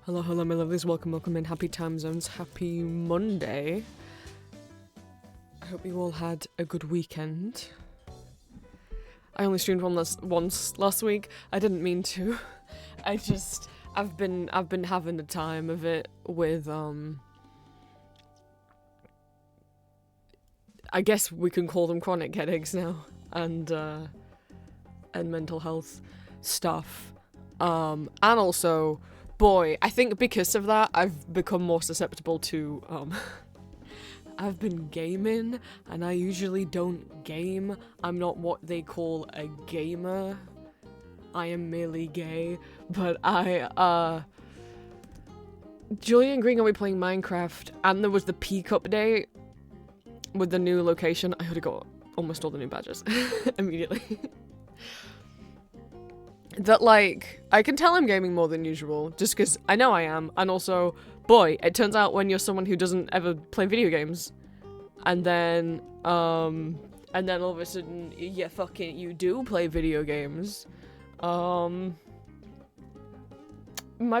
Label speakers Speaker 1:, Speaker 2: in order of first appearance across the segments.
Speaker 1: Hello, hello, my lovelies. Welcome in. Happy time zones. Happy Monday. I hope you all had a good weekend. I only streamed once last week. I didn't mean to. I've been having the time of it with I guess we can call them chronic headaches now, and mental health stuff. And also, boy, I think because of that, I've become more susceptible to, I've been gaming, and I usually don't game. I'm not what they call a gamer. I am merely gay, but Julia and Green are playing Minecraft, and there was the peak update with the new location. I already got almost all the new badges immediately. That, like, I can tell I'm gaming more than usual, just because I know I am, and also, boy, it turns out when you're someone who doesn't ever play video games, and then all of a sudden, you do play video games, my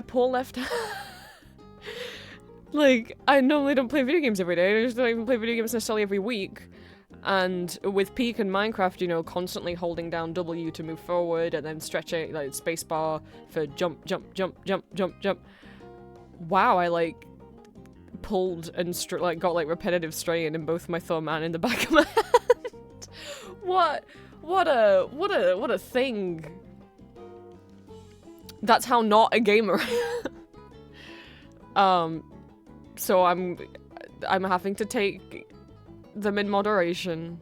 Speaker 1: poor left hand, like, I normally don't play video games every day, I just don't even play video games necessarily every week. And with Peak and Minecraft, you know, constantly holding down W to move forward and then stretching, like, spacebar for jump. Wow, I, like, pulled and, got, like, repetitive strain in both my thumb and in the back of my hand. What a thing. That's how not a gamer I am. So I'm having to take them in moderation,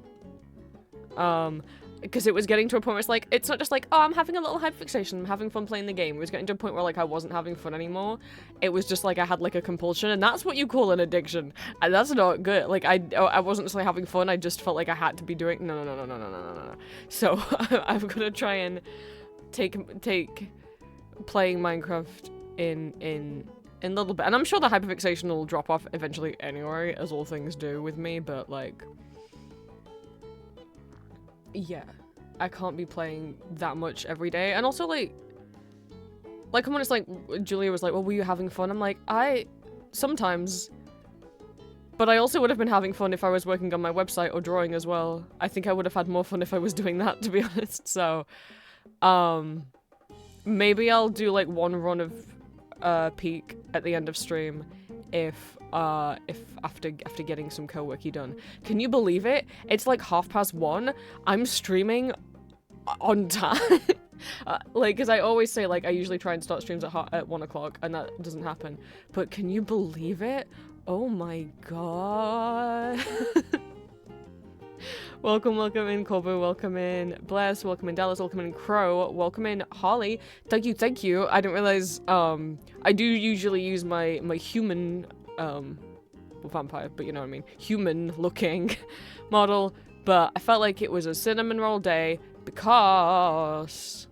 Speaker 1: because it was getting to a point where it's like, it's not just like, oh, I'm having a little head fixation, I'm having fun playing the game. It was getting to a point where, like, I wasn't having fun anymore. It was just like I had, like, a compulsion, and that's what you call an addiction, and that's not good. Like, I wasn't necessarily having fun, I just felt like I had to be doing no. So I'm gonna try and take playing Minecraft in a little bit, and I'm sure the hyperfixation will drop off eventually anyway, as all things do with me, but, like, yeah, I can't be playing that much every day. And also, like when it's like, Julia was like, well, were you having fun? I'm like, sometimes, but I also would have been having fun if I was working on my website or drawing as well. I think I would have had more fun if I was doing that, to be honest. So, maybe I'll do, like, one run of Peak at the end of stream if after getting some co-worky done. Can you believe it? It's like 1:30. I'm streaming on time. Like, because I always say, like, I usually try and start streams at 1 o'clock, and that doesn't happen. But can you believe it? Oh my god. Welcome in Corvo, welcome in Bless, welcome in Dallas, welcome in Crow, welcome in Holly. Thank you. I didn't realize, I do usually use my human, vampire, but you know what I mean, human looking model, but I felt like it was a cinnamon roll day because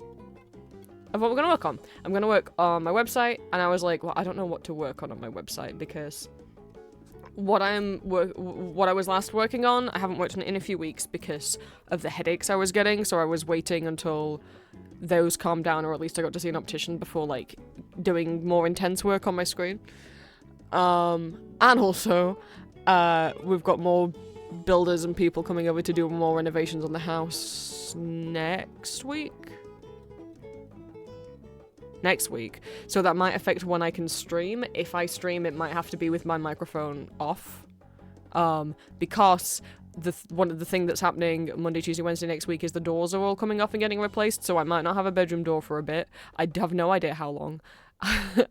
Speaker 1: of what we're gonna work on. I'm gonna work on my website, and I was like, well, I don't know what to work on my website, because what I was last working on, I haven't worked on it in a few weeks because of the headaches I was getting, so I was waiting until those calmed down, or at least I got to see an optician before, like, doing more intense work on my screen. And also, we've got more builders and people coming over to do more renovations on the house next week, so that might affect when I can stream. If I stream, it might have to be with my microphone off, because one of the thing that's happening Monday, Tuesday, Wednesday next week is the doors are all coming off and getting replaced, so I might not have a bedroom door for a bit. I have no idea how long.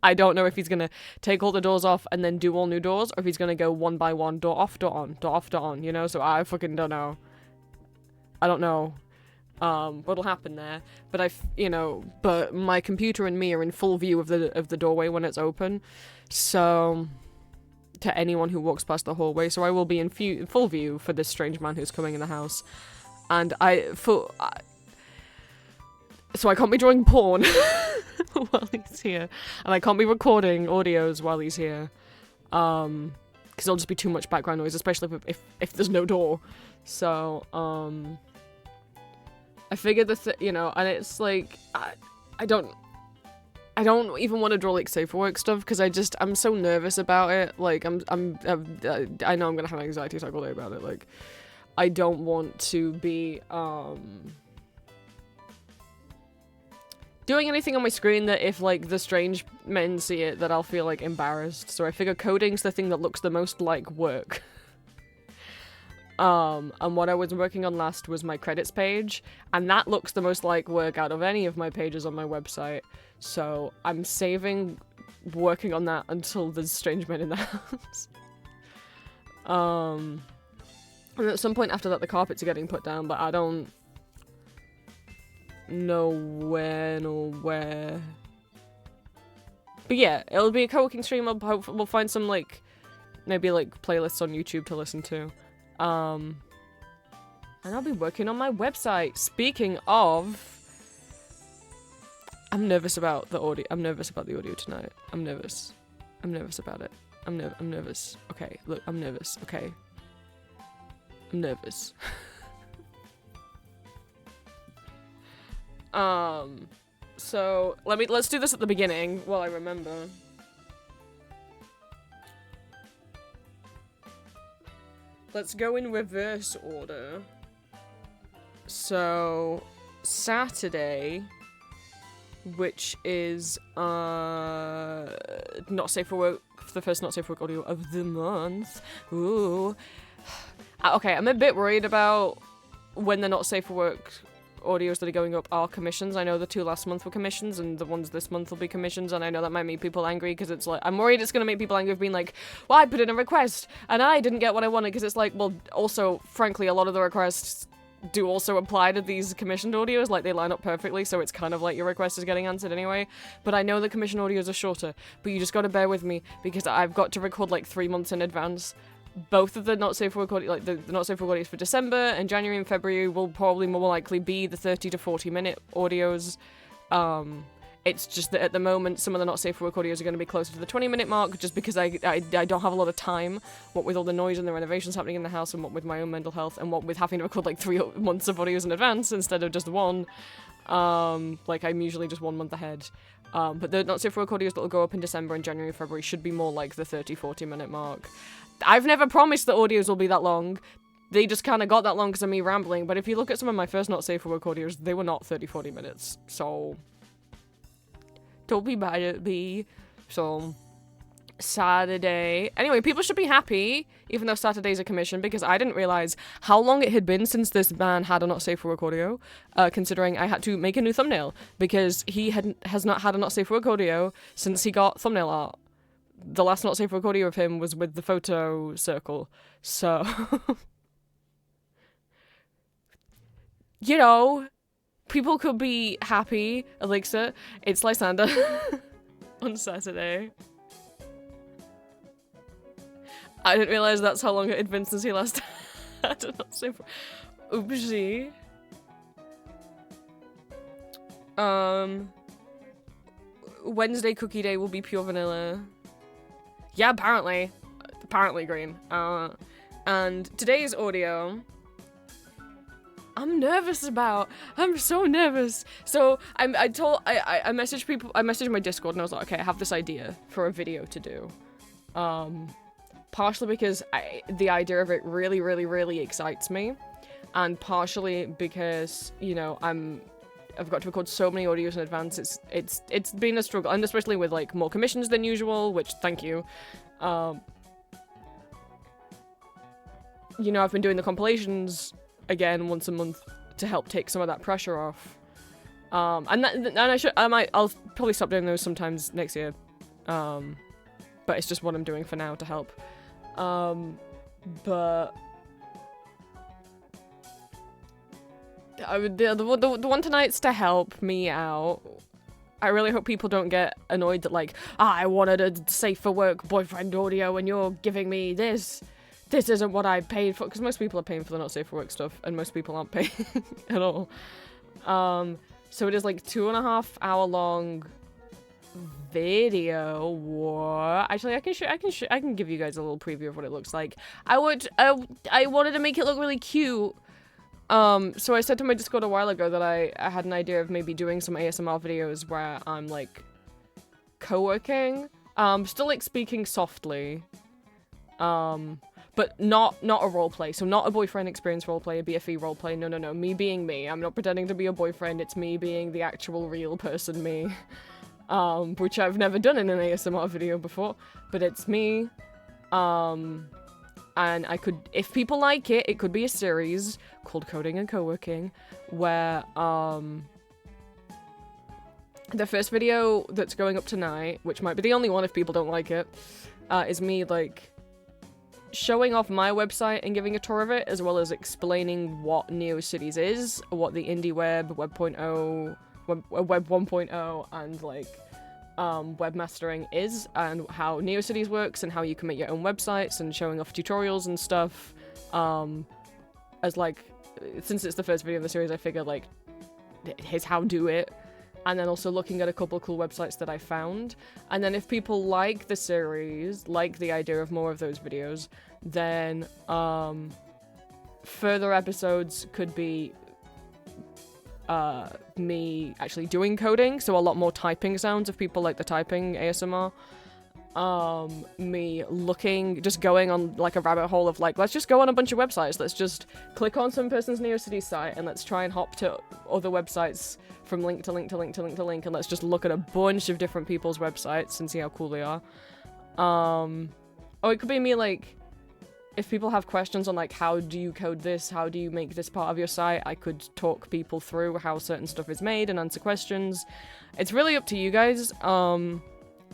Speaker 1: I don't know if he's gonna take all the doors off and then do all new doors, or if he's gonna go one by one, door off, door on, door off, door on, you know, so I fucking don't know. I don't know what'll happen there, but but my computer and me are in full view of the doorway when it's open, so to anyone who walks past the hallway, so I will be in full view for this strange man who's coming in the house, and so I can't be drawing porn while he's here, and I can't be recording audios while he's here, because there'll just be too much background noise, especially if there's no door. So I figured and it's like, I don't I don't even want to draw like safer work stuff because I'm so nervous about it. Like I know I'm gonna have an anxiety attack all day about it. Like I don't want to be doing anything on my screen that if like the strange men see it that I'll feel like embarrassed. So I figure coding's the thing that looks the most like work. And what I was working on last was my credits page, and that looks the most like work out of any of my pages on my website. So I'm saving working on that until there's strange men in the house. And at some point after that, the carpets are getting put down, but I don't know when or where. But yeah, it'll be a co-working stream. We'll find some like maybe like playlists on YouTube to listen to. And I'll be working on my website. Speaking of, I'm nervous about the audio. I'm nervous about the audio tonight. I'm nervous. I'm nervous about it. I'm nervous. Okay, look, I'm nervous. Okay. I'm nervous. So let's do this at the beginning while I remember. Let's go in reverse order. So, Saturday, which is, not safe for work, the first not safe for work audio of the month. Ooh. Okay, I'm a bit worried about when the not safe for work audios that are going up are commissions. I know the 2 last month were commissions, and the ones this month will be commissions, and I know that might make people angry, because it's like, I'm worried it's gonna make people angry of being like, well, I put in a request, and I didn't get what I wanted, because it's like, well, also, frankly, a lot of the requests do also apply to these commissioned audios, like, they line up perfectly, so it's kind of like your request is getting answered anyway, but I know the commissioned audios are shorter, but you just gotta bear with me, because I've got to record, like, 3 months in advance. Both of the not safe for work audio, like the not safe for work audios for December and January and February will probably more likely be the 30 to 40 minute audios. It's just that at the moment some of the not safe for work audios are going to be closer to the 20-minute mark, just because I don't have a lot of time, what with all the noise and the renovations happening in the house, and what with my own mental health, and what with having to record like 3 months of audios in advance instead of just 1. Like I'm usually just 1 month ahead. But the not safe for work audios that will go up in December and January and February should be more like the 30-40 minute mark. I've never promised that audios will be that long. They just kind of got that long because of me rambling. But if you look at some of my first not safe for work audios, they were not 30-40 minutes. So don't be mad at me. So Saturday. Anyway, people should be happy, even though Saturday's a commission, because I didn't realize how long it had been since this man had a not safe for work audio, considering I had to make a new thumbnail, because he has not had a not safe for work audio since he got thumbnail art. The last not safe for work audio of him was with the photo circle, so you know, people could be happy. Elixir, it's Lysander on Saturday. I didn't realize that's how long it had been since he last had a not safe for oopsie. Wednesday cookie day will be pure vanilla. Yeah, apparently green. And today's audio, I'm nervous about. I'm so nervous. So I messaged people. I messaged my Discord and I was like, okay, I have this idea for a video to do. Partially because the idea of it really, really, really excites me, and partially because, you know, I've got to record so many audios in advance. It's been a struggle, and especially with like more commissions than usual, which thank you. You know, I've been doing the compilations again once a month to help take some of that pressure off. I'll probably stop doing those sometimes next year. But it's just what I'm doing for now to help. But the one tonight's to help me out. I really hope people don't get annoyed that like, I wanted a safe for work boyfriend audio and you're giving me this. This isn't what I paid for, because most people are paying for the not safe for work stuff, and most people aren't paying at all. So it is like 2.5 hour long video. What? Actually, I can give you guys a little preview of what it looks like. I wanted to make it look really cute. So I said to my Discord a while ago that I had an idea of maybe doing some ASMR videos where I'm like coworking. Still like speaking softly. But not a roleplay. So not a boyfriend experience roleplay, a BFE roleplay. No. Me being me. I'm not pretending to be a boyfriend. It's me being the actual real person me. Which I've never done in an ASMR video before. But it's me. And I could, if people like it, it could be a series called Coding and Coworking, where, the first video that's going up tonight, which might be the only one if people don't like it, is me, like, showing off my website and giving a tour of it, as well as explaining what NeoCities is, what the indie web, Web 1.0, and, like, webmastering is, and how NeoCities works, and how you can make your own websites, and showing off tutorials and stuff, as, like, since it's the first video in the series, I figured, like, here's how to do it. And then also looking at a couple of cool websites that I found. And then if people like the series, like the idea of more of those videos, then further episodes could be me actually doing coding, so a lot more typing sounds if people like the typing ASMR. Me looking, just going on like a rabbit hole of like, let's just go on a bunch of websites, let's just click on some person's NeoCities site and let's try and hop to other websites from link to link to link to link to link, and let's just look at a bunch of different people's websites and see how cool they are. Or it could be me like, if people have questions on like, how do you code this, how do you make this part of your site, I could talk people through how certain stuff is made and answer questions. It's really up to you guys.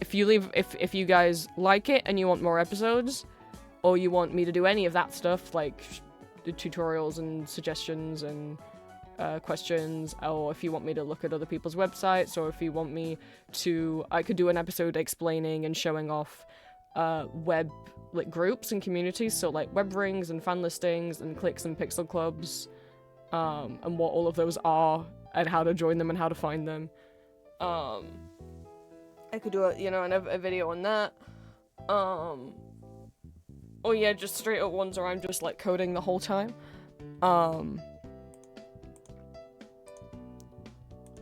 Speaker 1: If you guys like it and you want more episodes, or you want me to do any of that stuff, like the tutorials and suggestions and questions, or if you want me to look at other people's websites, or if you want me to, I could do an episode explaining and showing off web like groups and communities, so like web rings and fan listings and clicks and pixel clubs, and what all of those are and how to join them and how to find them. I could do a video on that. Or yeah, just straight up ones where I'm just like coding the whole time.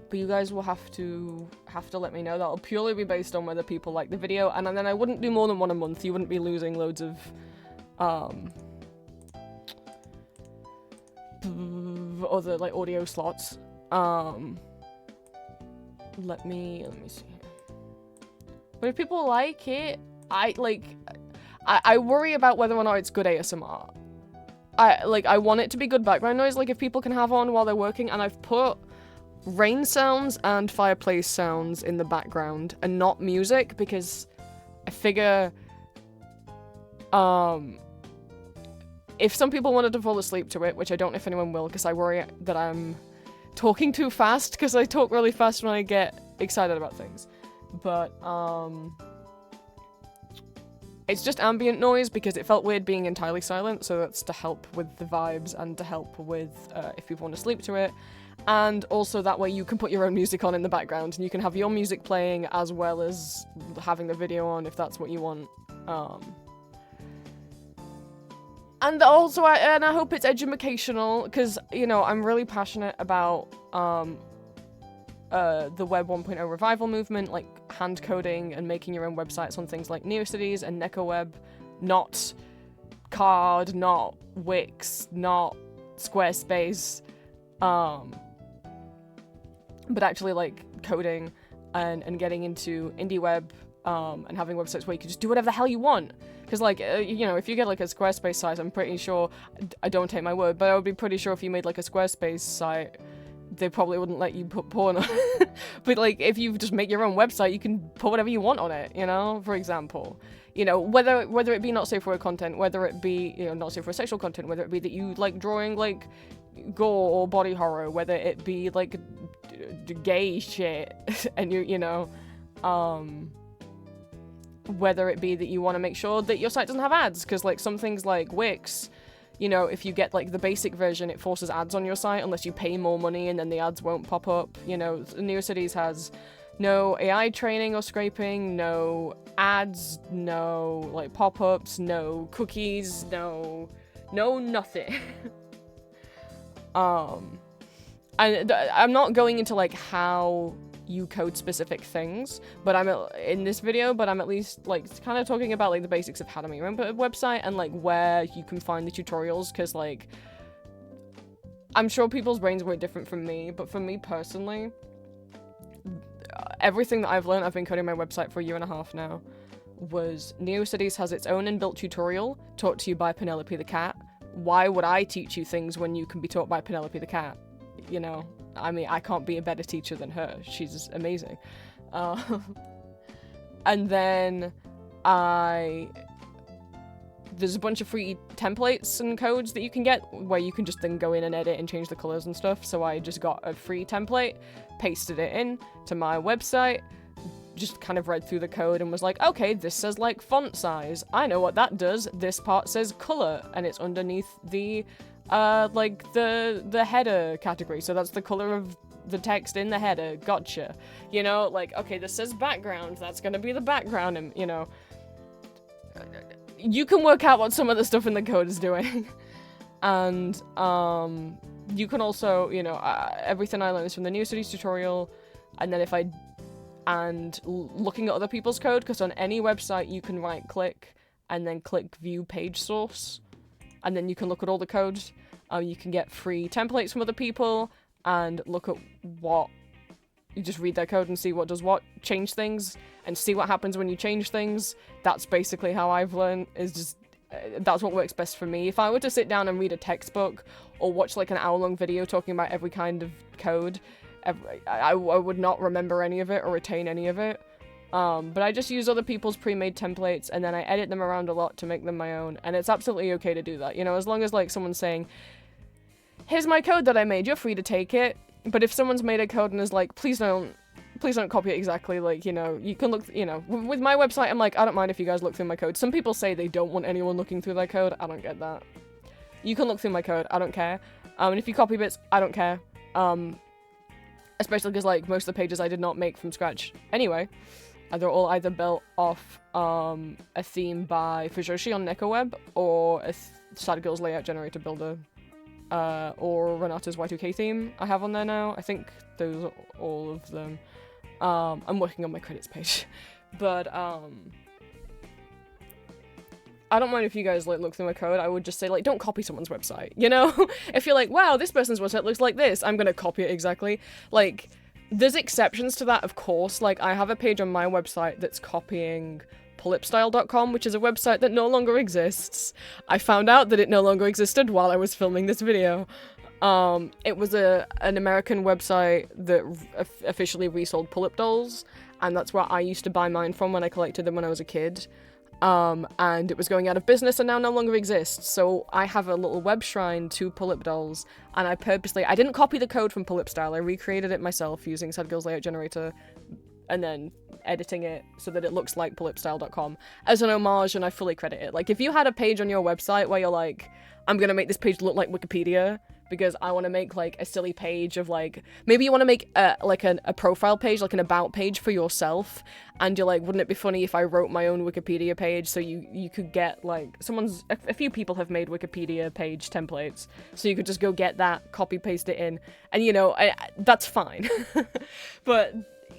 Speaker 1: But you guys will have to let me know. That'll purely be based on whether people like the video, and then I wouldn't do more than one a month. You wouldn't be losing loads of other like audio slots. Let me see. But if people like it, I worry about whether or not it's good ASMR. I want it to be good background noise, like if people can have on while they're working, and I've put rain sounds and fireplace sounds in the background and not music, because I figure if some people wanted to fall asleep to it, which I don't know if anyone will, because I worry that I'm talking too fast, because I talk really fast when I get excited about things. But it's just ambient noise because it felt weird being entirely silent, so that's to help with the vibes and to help with if people want to sleep to it. And also that way you can put your own music on in the background and you can have your music playing as well as having the video on if that's what you want. And also, I hope it's educational, because, you know, I'm really passionate about the Web 1.0 revival movement, like hand coding and making your own websites on things like NeoCities and NecoWeb, not Card, not Wix, not Squarespace, but actually like coding and getting into indie web and having websites where you can just do whatever the hell you want. Because, like, you know, if you get, like, a Squarespace site, I'm pretty sure, I don't take my word, but I would be pretty sure if you made, like, a Squarespace site, they probably wouldn't let you put porn on it. But, like, if you just make your own website, you can put whatever you want on it, you know, for example. You know, whether it be not safe for work content, whether it be, you know, not safe for sexual content, whether it be that you like drawing, like, gore or body horror, whether it be, like, gay shit, and you know, whether it be that you want to make sure that your site doesn't have ads, because, like, some things like Wix, you know, if you get, like, the basic version, it forces ads on your site unless you pay more money, and then the ads won't pop up. You know, NeoCities has no AI training or scraping, no ads, no, like, pop-ups, no cookies, no nothing. And I'm not going into, like, how you code specific things, but in this video, but I'm at least like kind of talking about like the basics of how to make your own website and like where you can find the tutorials, because like I'm sure people's brains were different from me, but for me personally, everything that I've learned, I've been coding my website for 1.5 years now, was NeoCities has its own inbuilt tutorial taught to you by Penelope the cat. Why would I teach you things when you can be taught by Penelope the cat? You know, I mean, I can't be a better teacher than her. She's amazing. And then there's a bunch of free templates and codes that you can get where you can just then go in and edit and change the colors and stuff. So I just got a free template, pasted it in to my website, just kind of read through the code and was like, okay, this says like font size. I know what that does. This part says color, and it's underneath the like the header category. So that's the color of the text in the header. Gotcha. You know, like, okay, this says background. That's gonna be the background, and you know, you can work out what some of the stuff in the code is doing. And you can also, you know, everything I learned is from the NeoCities tutorial, and then looking at other people's code, because on any website you can right click and then click view page source, and then you can look at all the codes. You can get free templates from other people and look at what, you just read their code and see what does what, change things, and see what happens when you change things. That's basically how I've learned, is just, that's what works best for me. If I were to sit down and read a textbook or watch like an hour-long video talking about every kind of code, I would not remember any of it or retain any of it. But I just use other people's pre-made templates, and then I edit them around a lot to make them my own, and it's absolutely okay to do that. You know, as long as like someone's saying, here's my code that I made, you're free to take it. But if someone's made a code and is like, please don't copy it exactly, like, you know, you can look, you know, with my website, I'm like, I don't mind if you guys look through my code. Some people say they don't want anyone looking through their code. I don't get that. You can look through my code, I don't care. And if you copy bits, I don't care. Especially because, like, most of the pages I did not make from scratch anyway. They're all either built off a theme by Fujoshi on NecoWeb, or a Sad Girls Layout Generator Builder, or Renata's Y2K theme I have on there now. I think those are all of them. I'm working on my credits page. But, I don't mind if you guys, like, look through my code. I would just say, like, don't copy someone's website, you know? If you're like, wow, this person's website looks like this, I'm gonna copy it exactly. Like, there's exceptions to that, of course. Like, I have a page on my website that's copying polipstyle.com, which is a website that no longer exists. I found out that it no longer existed while I was filming this video. It was an American website that officially resold Pulip dolls, and that's where I used to buy mine from when I collected them when I was a kid. And it was going out of business and now no longer exists, so I have a little web shrine to Pulip dolls, and I didn't copy the code from Pulip Style, I recreated it myself using Sad Girls Layout Generator, and then editing it so that it looks like pulipstyle.com as an homage, and I fully credit it. Like, if you had a page on your website where you're like, I'm gonna make this page look like Wikipedia, because I want to make, like, a silly page of, like, maybe you want to make, a profile page, like an about page for yourself, and you're like, wouldn't it be funny if I wrote my own Wikipedia page, so you could get, like, a few people have made Wikipedia page templates, so you could just go get that, copy paste it in, and, you know, that's fine. But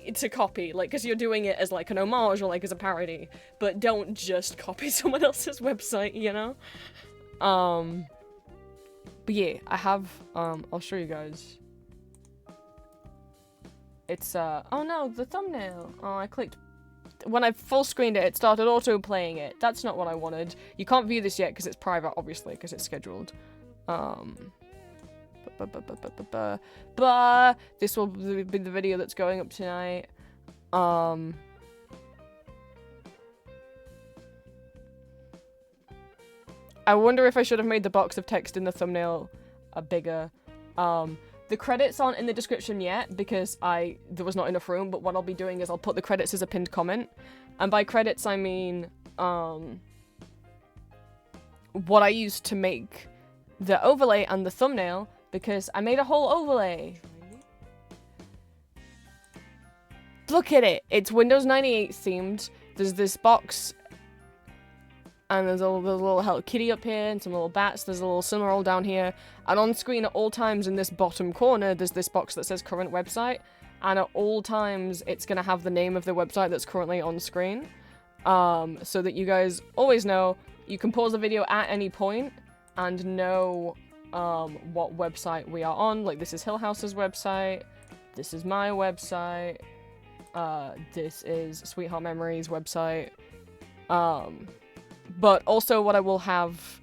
Speaker 1: it's a copy, like, because you're doing it as, like, an homage, or, like, as a parody, but don't just copy someone else's website, you know? But yeah, I have, I'll show you guys. It's, oh no, the thumbnail. Oh, I clicked, when I full screened it, it started auto-playing it. That's not what I wanted. You can't view this yet because it's private, obviously, because it's scheduled. This will be the video that's going up tonight. I wonder if I should have made the box of text in the thumbnail bigger. The credits aren't in the description yet because there was not enough room, but what I'll be doing is I'll put the credits as a pinned comment. And by credits, I mean, what I used to make the overlay and the thumbnail, because I made a whole overlay. Look at it! It's Windows 98 themed. There's this box, and there's a little Hello Kitty up here, and some little bats. There's a little Cinnamoroll down here. And on screen at all times in this bottom corner, there's this box that says current website. and at all times it's gonna have the name of the website that's currently on screen, so that you guys always know. You can pause the video at any point and know what website we are on. Like, this is Hill House's website, this is my website, this is Sweetheart Memories website, but also what I will have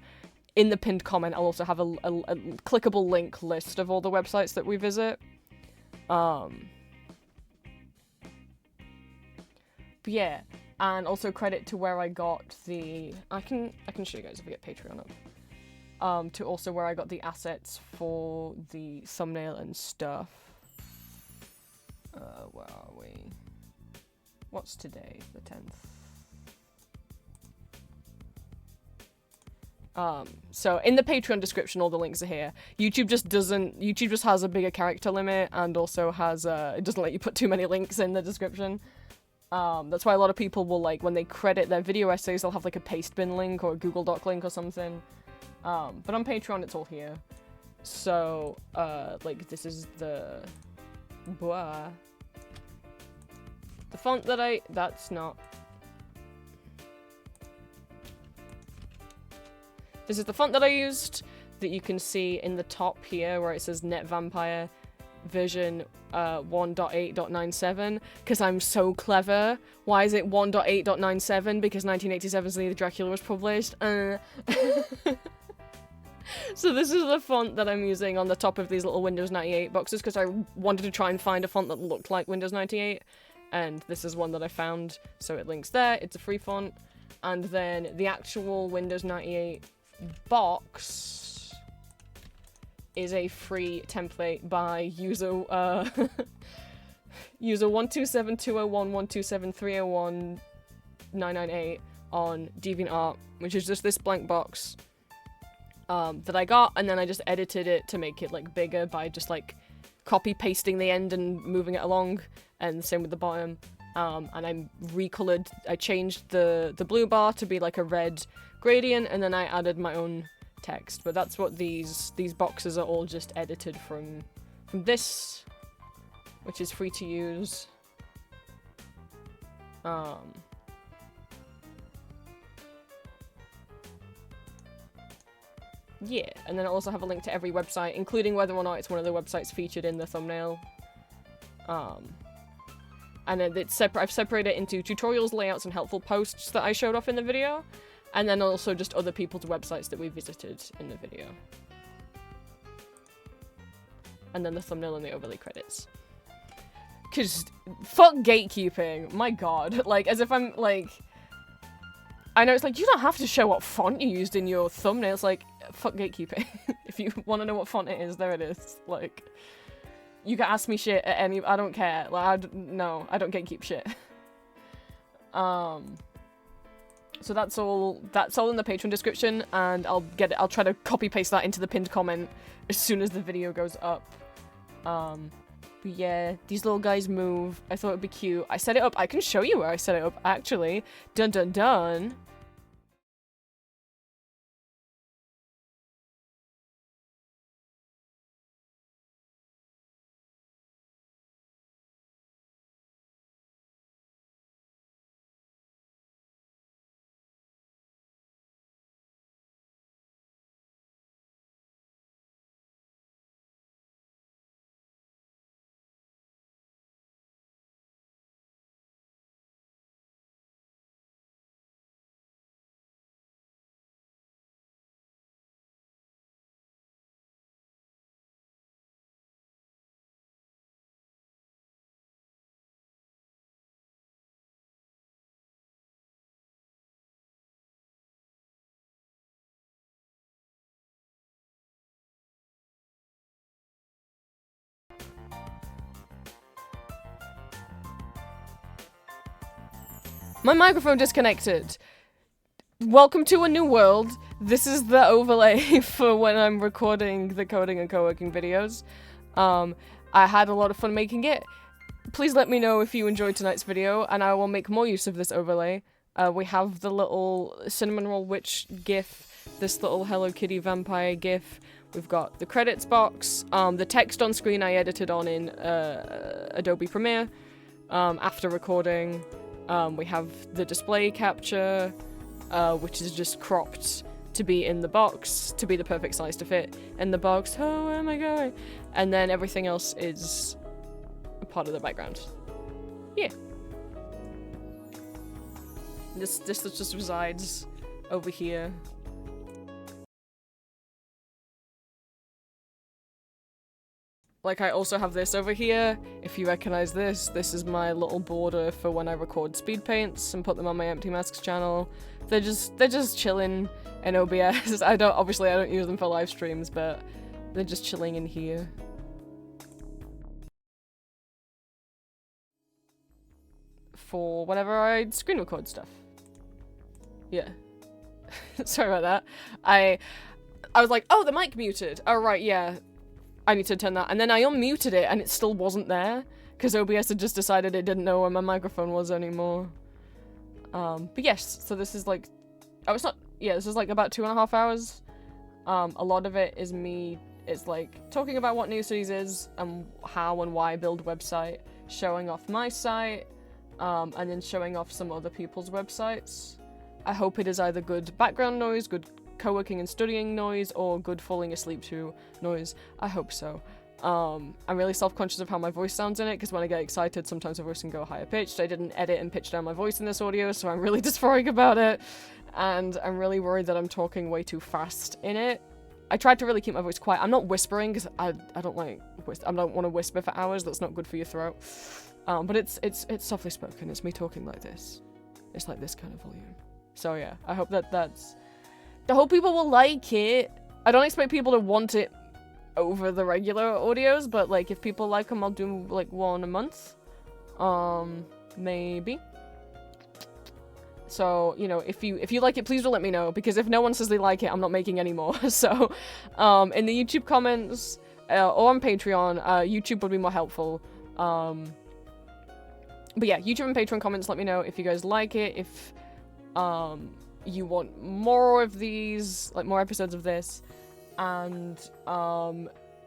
Speaker 1: in the pinned comment, I'll also have a clickable link list of all the websites that we visit. But yeah, and also credit to where I got the... I can show you guys if we get Patreon up. To also where I got the assets for the thumbnail and stuff. Where are we? What's today? The 10th. So in the Patreon description, all the links are here. YouTube just has a bigger character limit, and also has, it doesn't let you put too many links in the description. That's why a lot of people will, like, when they credit their video essays, they'll have, like, a Pastebin link or a Google Doc link or something. But on Patreon, it's all here. So, like, this is the... Blah. The font that that's not... This is the font that I used, that you can see in the top here, where it says Net Vampire version 1.8.97, because I'm so clever. Why is it 1.8.97? Because 1987's The Dracula was published. So this is the font that I'm using on the top of these little Windows 98 boxes, because I wanted to try and find a font that looked like Windows 98, and this is one that I found, so it links there. It's a free font. And then the actual Windows 98 box is a free template by user user 127.201.127.301.998 on DeviantArt, which is just this blank box that I got, and then I just edited it to make it, like, bigger by just, like, copy pasting the end and moving it along, and same with the bottom. And I changed the blue bar to be like a red gradient, and then I added my own text. But that's what these boxes are all just edited from this, which is free to use. Yeah, and then I also have a link to every website, including whether or not it's one of the websites featured in the thumbnail. And then I've separated it into tutorials, layouts, and helpful posts that I showed off in the video, and then also just other people's websites that we visited in the video. And then the thumbnail and the overlay credits. Cause fuck gatekeeping, my god. Like, as if I'm, like... I know it's like, you don't have to show what font you used in your thumbnail. It's like, fuck gatekeeping. If you want to know what font it is, there it is. Like... You can ask me shit at any... I don't care. Like, no, I don't gatekeep shit. So that's all in the Patreon description, and I'll try to copy paste that into the pinned comment as soon as the video goes up. But yeah, these little guys move. I thought it'd be cute. I set it up. I can show you where I set it up, actually. Dun dun dun. My microphone disconnected. Welcome to a new world. This is the overlay for when I'm recording the coding and co-working videos. I had a lot of fun making it. Please let me know if you enjoyed tonight's video, and I will make more use of this overlay. We have the little cinnamon roll witch gif, this little Hello Kitty vampire gif. We've got the credits box. The text on screen I edited on in Adobe Premiere after recording. We have the display capture, which is just cropped to be in the box, to be the perfect size to fit in the box. Oh, where am I going? And then everything else is a part of the background. Yeah. This just resides over here. Like, I also have this over here. If you recognize this, this is my little border for when I record speed paints and put them on my Empty Masks channel. They're just chilling in OBS. Obviously I don't use them for live streams, but they're just chilling in here. For whenever I screen record stuff. Yeah. Sorry about that. I was like, oh, the mic muted. Oh, right, yeah. I need to turn that. And then I unmuted it and it still wasn't there because OBS had just decided it didn't know where my microphone was anymore. But yes, so this is like, oh, it's not, yeah, this is like about 2.5 hours. A lot of it is me, it's like talking about what New Cities is and how and why I build website, showing off my site, and then showing off some other people's websites. I hope it is either good background noise, good co-working and studying noise, or good falling asleep to noise. I hope so. I'm really self-conscious of how my voice sounds in it, because when I get excited, sometimes my voice can go higher pitched. I didn't edit and pitch down my voice in this audio, so I'm really dysphoric about it, and I'm really worried that I'm talking way too fast in it. I tried to really keep my voice quiet. I'm not whispering, because I don't like, I don't want to whisper for hours. That's not good for your throat. But it's softly spoken. It's me talking like this. It's like this kind of volume. So yeah, I hope that's... I hope people will like it. I don't expect people to want it over the regular audios, but like if people like them, I'll do like one a month. Maybe. So, you know, if you like it, please do let me know, because if no one says they like it, I'm not making any more. So, in the YouTube comments or on Patreon, YouTube would be more helpful. But yeah, YouTube and Patreon comments, let me know if you guys like it, if you want more of these, like more episodes of this, and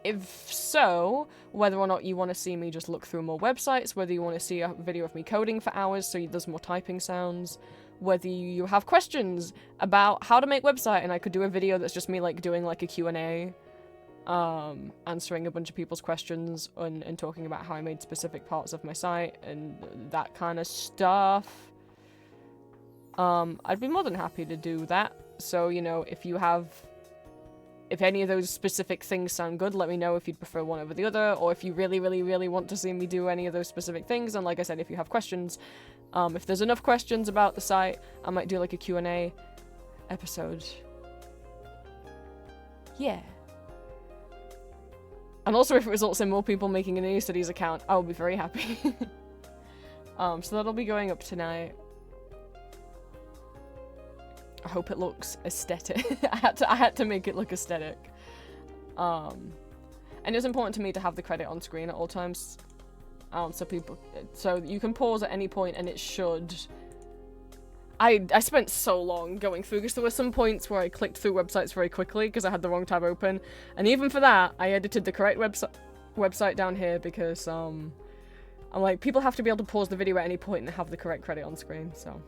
Speaker 1: if so, whether or not you want to see me just look through more websites, whether you want to see a video of me coding for hours so there's more typing sounds, whether you have questions about how to make website and I could do a video that's just me like doing like a Q&A, answering a bunch of people's questions and talking about how I made specific parts of my site and that kind of stuff. I'd be more than happy to do that. So, you know, if any of those specific things sound good, let me know if you'd prefer one over the other, or if you really, really, really want to see me do any of those specific things. And like I said, if you have questions, if there's enough questions about the site, I might do like a Q&A episode. Yeah. And also if it results in more people making a New Studies account, I will be very happy. So that'll be going up tonight. I hope it looks aesthetic. I had to make it look aesthetic. And it's important to me to have the credit on screen at all times. So you can pause at any point and it should... I spent so long going through, because there were some points where I clicked through websites very quickly because I had the wrong tab open. And even for that, I edited the correct website down here because, I'm like, people have to be able to pause the video at any point and have the correct credit on screen, so...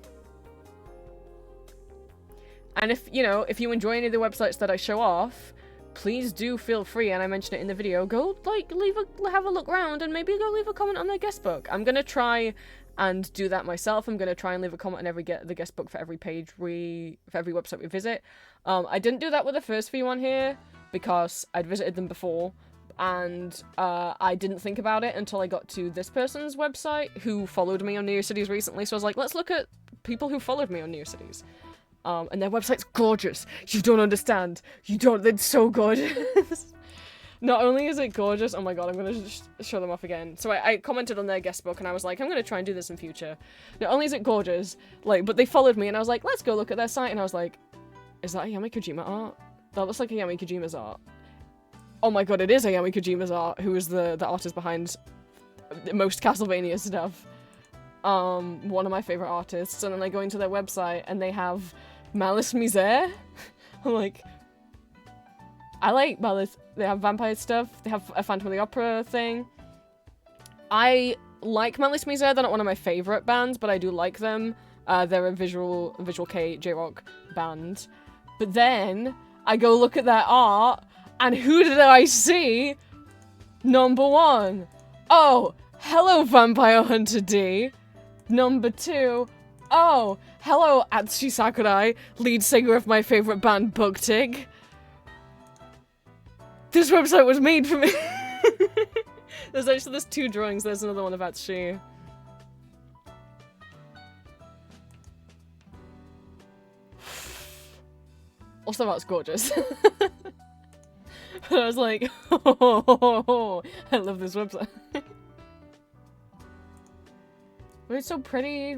Speaker 1: And if, you know, if you enjoy any of the websites that I show off, please do feel free, and I mentioned it in the video, go, like, have a look around and maybe go leave a comment on their guest book. I'm gonna try and do that myself. I'm gonna try and leave a comment on the guest book for every page for every website we visit. I didn't do that with the first few on here because I'd visited them before, and I didn't think about it until I got to this person's website who followed me on New Cities recently, so I was like, let's look at people who followed me on New Cities. And their website's gorgeous. You don't understand. It's so good. Not only is it gorgeous, oh my god, I'm gonna just show them off again. So I commented on their guest book and I was like, I'm gonna try and do this in future. Not only is it gorgeous, like, but they followed me and I was like, let's go look at their site, and I was like, is that Hayami Kojima art? That looks like Hayami Kojima's art. Oh my god, it is Hayami Kojima's art, who is the artist behind most Castlevania stuff. One of my favorite artists, and then I go into their website and they have Malice Misere. I'm like, I like, well, they have vampire stuff. They have a Phantom of the Opera thing. I like Manlis Misère. They're not one of my favorite bands, but I do like them. They're a visual K J-rock band. But then I go look at their art, and who did I see? Number 1. Oh, hello, Vampire Hunter D. Number 2. Oh, hello, Atsushi Sakurai, lead singer of my favorite band, Bugtig. This website was made for me. There's 2 drawings. There's another one of Atsushi. Also, that's gorgeous. But I was like, oh, I love this website. But it's so pretty.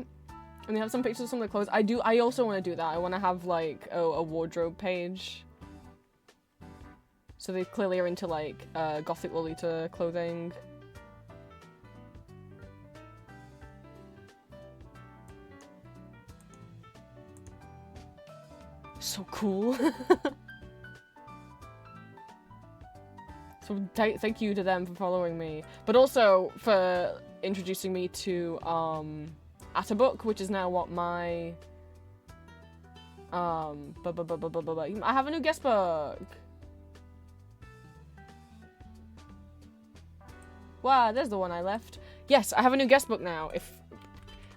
Speaker 1: And they have some pictures of some of the clothes. I also want to do that. I want to have, like, a wardrobe page. So they clearly are into, like, gothic Lolita clothing. So cool. So thank you to them for following me. But also for introducing me to, Atabook, which is now what my... I have a new guest book! Wow, there's the one I left. Yes, I have a new guest book now.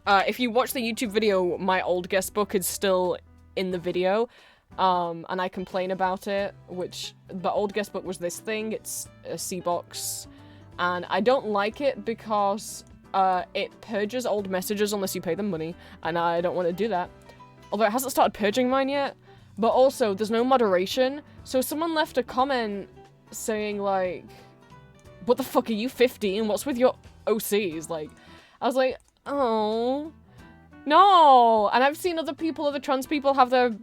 Speaker 1: If you watch the YouTube video, my old guest book is still in the video. And I complain about it, which the old guest book was this thing. It's a C-box. And I don't like it because it purges old messages unless you pay them money, and I don't want to do that. Although it hasn't started purging mine yet. But also, there's no moderation. So someone left a comment saying, like, what the fuck are you, 15? What's with your OCs? Like, I was like, oh, no. And I've seen other trans people have their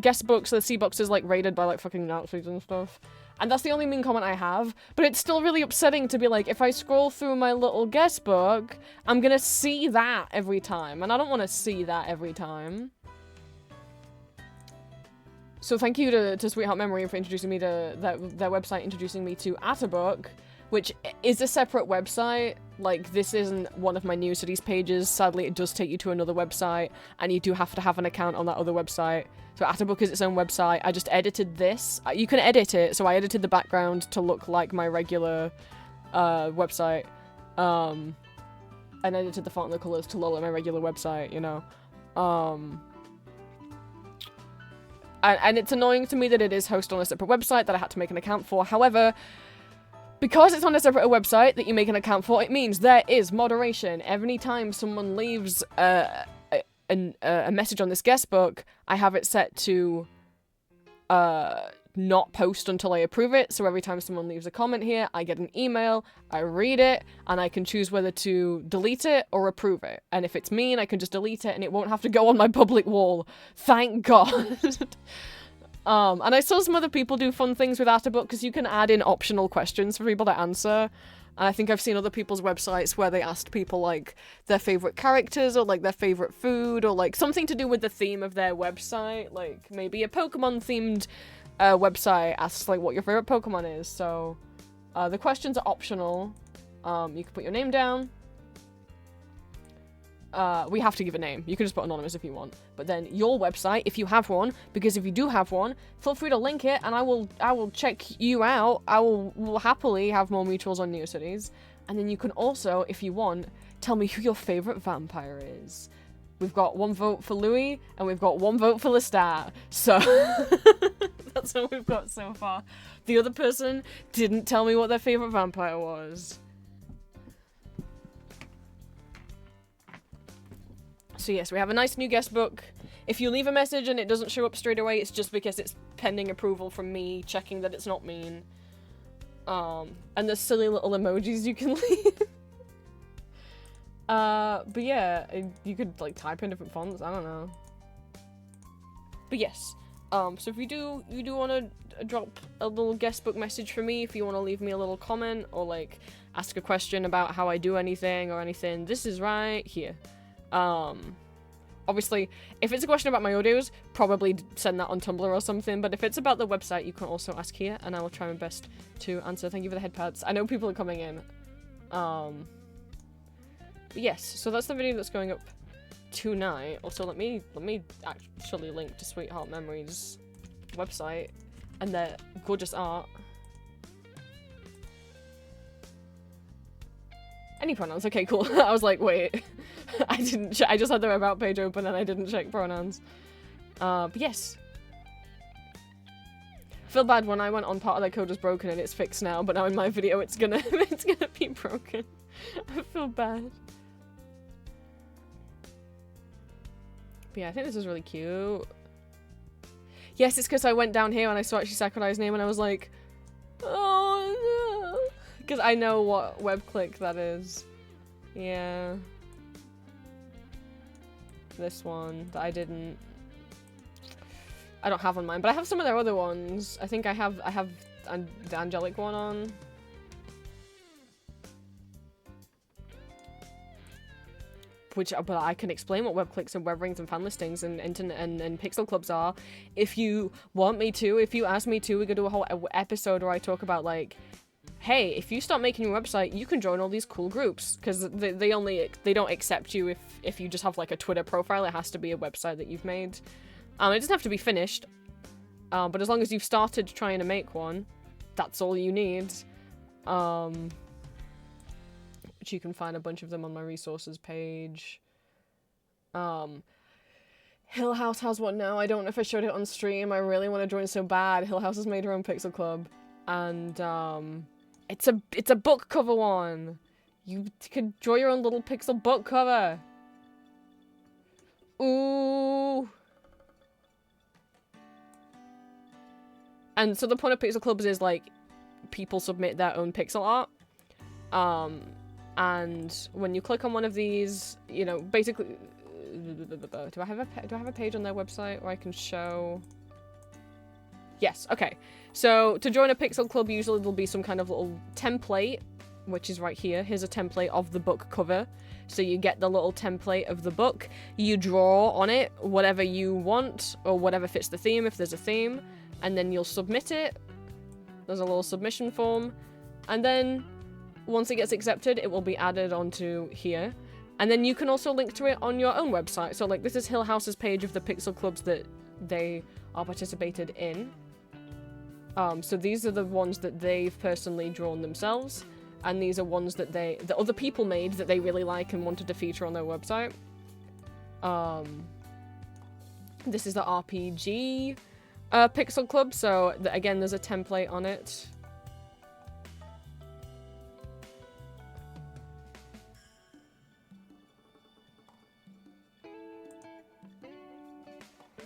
Speaker 1: guest books, their C-boxes, like, raided by, like, fucking Nazis and stuff. And that's the only mean comment I have. But it's still really upsetting to be like, if I scroll through my little guest book, I'm gonna see that every time. And I don't want to see that every time. So thank you to Sweetheart Memory for introducing me to their website, introducing me to Atabook, which is a separate website. Like, this isn't one of my New Cities pages. Sadly, it does take you to another website, and you do have to have an account on that other website. So Atabook is its own website. I just edited this. You can edit it, so I edited the background to look like my regular website. And edited the font and the colors to look like my regular website, you know. And it's annoying to me that it is hosted on a separate website that I had to make an account for. However, because it's on a separate website that you make an account for, it means there is moderation. Every time someone leaves a message on this guest book, I have it set to not post until I approve it. So every time someone leaves a comment here, I get an email, I read it, and I can choose whether to delete it or approve it. And if it's mean, I can just delete it and it won't have to go on my public wall. Thank God. And I saw some other people do fun things with Atabook because you can add in optional questions for people to answer. And I think I've seen other people's websites where they asked people, like, their favorite characters or, like, their favorite food or, like, something to do with the theme of their website. Like, maybe a Pokemon-themed website asks, like, what your favorite Pokemon is. So, the questions are optional. You can put your name down. We have to give a name. You can just put anonymous if you want. But then your website, if you have one, because if you do have one, feel free to link it and I will check you out. I will happily have more mutuals on Neocities. And then you can also, if you want, tell me who your favorite vampire is. We've got 1 vote for Louis and we've got 1 vote for Lestat. So that's what we've got so far. The other person didn't tell me what their favorite vampire was. So yes, we have a nice new guest book. If you leave a message and it doesn't show up straight away, it's just because it's pending approval from me, checking that it's not mean. And there's silly little emojis you can leave. But yeah, you could, like, type in different fonts, I don't know. But yes, so if you do want to drop a little guest book message for me, if you want to leave me a little comment, or, like, ask a question about how I do anything or anything, this is right here. Obviously, if it's a question about my audios, probably send that on Tumblr or something. But if it's about the website, you can also ask here, and I will try my best to answer. Thank you for the head pats. I know people are coming in. But yes, so that's the video that's going up tonight. Also, let me actually link to Sweetheart Memories website and their gorgeous art. Any pronouns? Okay, cool. I was like, wait. I didn't I just had their about page open and I didn't check pronouns. But yes. I feel bad when I went on part of their code was broken and it's fixed now, but now in my video it's gonna be broken. I feel bad. But yeah, I think this is really cute. Yes, it's because I went down here and I saw actually Sakurai's name and I was like, oh no. Because I know what web click that is. Yeah. This one that I don't have on mine, but I have some of their other ones. I think I have the angelic one on. But I can explain what web clicks and web rings and fan listings and internet and pixel clubs are if you want me to. If you ask me to, we could do a whole episode where I talk about like, hey, if you start making your website, you can join all these cool groups because they don't accept you if you just have like a Twitter profile. It has to be a website that you've made. It doesn't have to be finished, but as long as you've started trying to make one, that's all you need. Which you can find a bunch of them on my resources page. Hill House has one now. I don't know if I showed it on stream. I really want to join so bad. Hill House has made her own pixel club, and it's a book cover one. You could draw your own little pixel book cover. Ooh. And so the point of pixel clubs is like people submit their own pixel art. And when you click on one of these, you know, basically, do I have a page on their website where I can show? Yes, okay. So to join a pixel club, usually there'll be some kind of little template, which is right here. Here's a template of the book cover. So you get the little template of the book, you draw on it whatever you want or whatever fits the theme if there's a theme, and then you'll submit it. There's a little submission form, and then once it gets accepted, it will be added onto here. And then you can also link to it on your own website. So like this is Hill House's page of the pixel clubs that they are participated in. So these are the ones that they've personally drawn themselves. And these are ones that other people made that they really like and wanted to feature on their website. This is the RPG pixel club. So again, there's a template on it.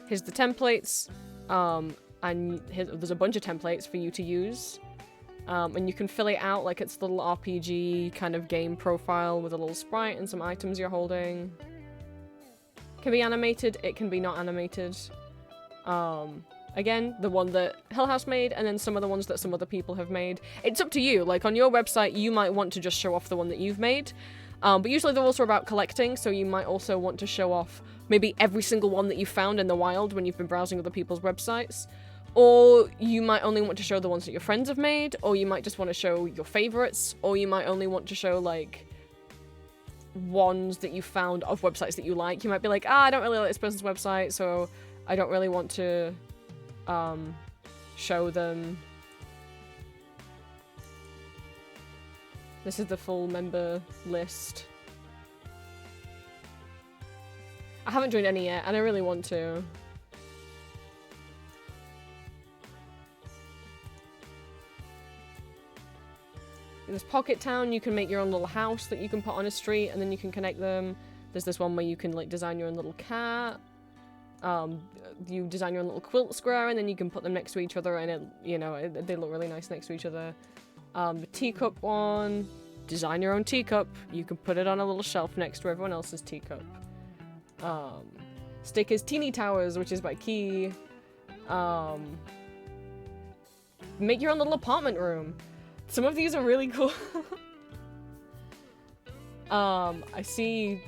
Speaker 1: Here's the templates, and there's a bunch of templates for you to use, and you can fill it out like it's a little RPG kind of game profile with a little sprite and some items you're holding. It can be animated, it can be not animated. Again, the one that Hill House made, and then some of the ones that some other people have made. It's up to you. Like on your website, you might want to just show off the one that you've made, but usually they're also about collecting, so you might also want to show off maybe every single one that you found in the wild when you've been browsing other people's websites. Or you might only want to show the ones that your friends have made, or you might just want to show your favorites, or you might only want to show, like, ones that you found of websites that you like. You might be like, I don't really like this person's website, so I don't really want to, show them. This is the full member list. I haven't joined any yet, and I really want to. There's Pocket Town, you can make your own little house that you can put on a street, and then you can connect them. There's this one where you can, like, design your own little cat. You design your own little quilt square, and then you can put them next to each other, and it, you know, they look really nice next to each other. The teacup one, design your own teacup. You can put it on a little shelf next to everyone else's teacup. Stickers Teeny Towers, which is by Key. Make your own little apartment room. Some of these are really cool. I see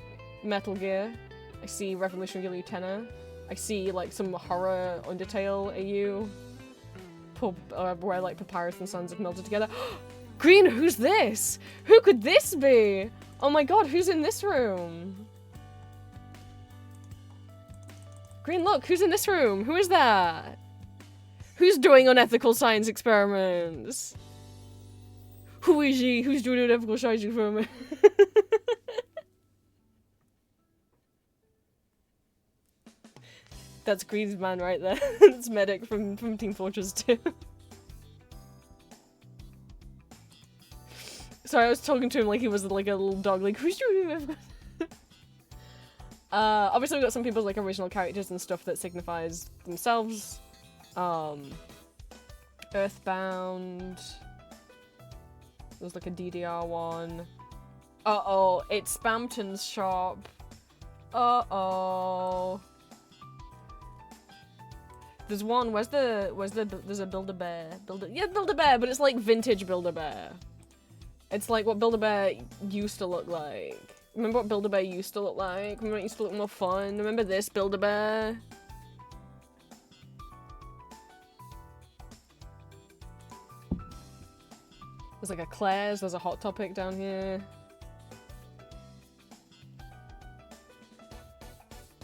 Speaker 1: Metal Gear. I see Revolutionary Lieutenant. I see like some horror Undertale AU. Where like Papyrus and Sons have melted together. Green, who's this? Who could this be? Oh my god, who's in this room? Green, look, who's in this room? Who is that? Who's doing unethical science experiments? Who is he? Who's doing unethical science experiments? That's Green's man right there. That's Medic from Team Fortress 2. Sorry, I was talking to him like he was like a little dog, like, who's doing unethical? Obviously we've got some people's like original characters and stuff that signifies themselves. Earthbound. There's like a DDR one. Uh-oh, it's Spamton's shop. Uh-oh. There's one, there's a Build-A-Bear. Build-A-Bear, but it's like vintage Build-A-Bear. It's like what Build-A-Bear used to look like. Remember what Build-A-Bear used to look like? Remember it used to look more fun? Remember this Build-A-Bear? There's like a Claire's, there's a Hot Topic down here.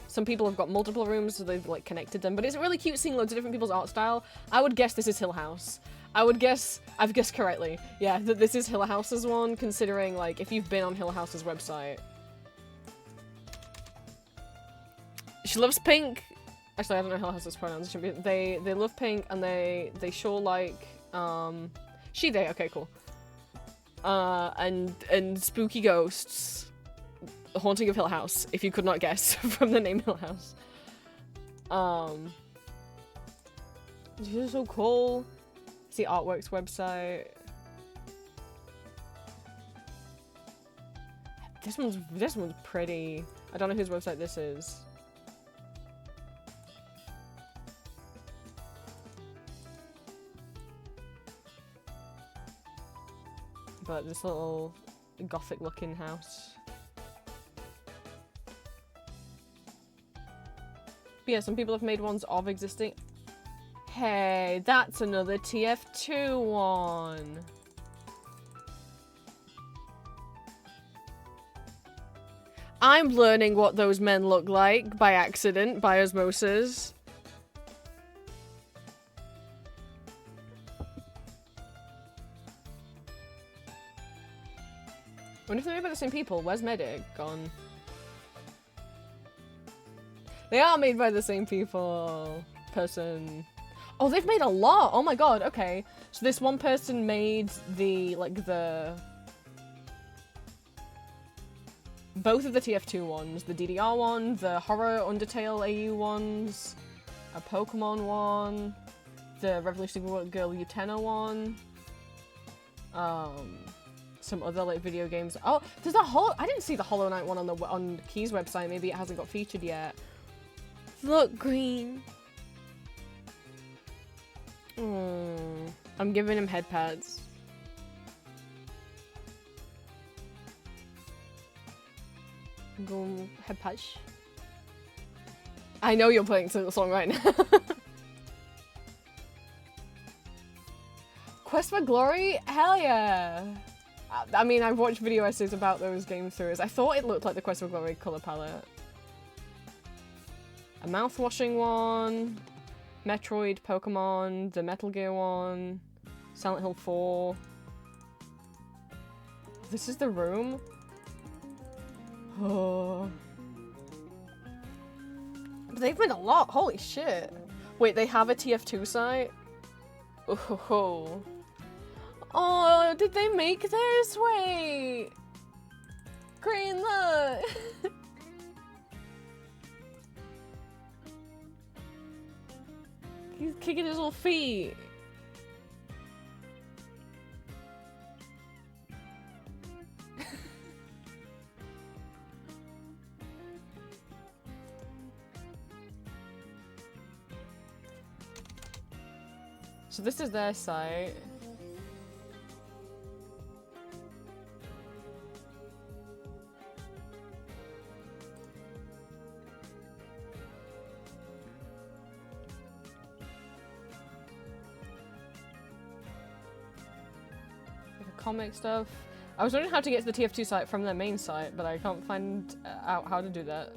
Speaker 1: Some people have got multiple rooms, so they've like connected them, but it's really cute seeing loads of different people's art style. I would guess this is Hill House. I've guessed correctly. Yeah, that this is Hill House's one, considering like if you've been on Hill House's website. She loves pink. Actually, I don't know Hill House's pronouns. They love pink and they sure like she they okay cool. And spooky ghosts. The Haunting of Hill House, if you could not guess from the name Hill House. This is so cool. See Artworks website. This one's pretty. I don't know whose website this is. But this little gothic looking house. But yeah, some people have made ones of existing. Hey, that's another TF2 one. I'm learning what those men look like by accident, by osmosis. I wonder if they're made by the same people. Where's Medic gone? They are made by the same people. Person. Oh, they've made a lot. Oh my god, okay. So this one person made the, like, both of the TF2 ones. The DDR one, the horror Undertale AU ones, a Pokemon one, the Revolutionary Girl Utena one, some other, like, video games. Oh, there's a I didn't see the Hollow Knight one on Key's website. Maybe it hasn't got featured yet. Look, Green. I'm giving him head pads. Go head patch. I know you're playing the song right now. Quest for Glory? Hell yeah! I mean, I've watched video essays about those game throughs. I thought it looked like the Quest for Glory color palette. A mouth-washing one, Metroid, Pokemon, the Metal Gear one, Silent Hill 4. This is the room? Oh. But they've made a lot, holy shit. Wait, they have a TF2 site? Oh. Oh, did they make this? Wait! Green, look! He's kicking his little feet. So this is their site. comic stuff. I was wondering how to get to the TF2 site from their main site, but I can't find out how to do that.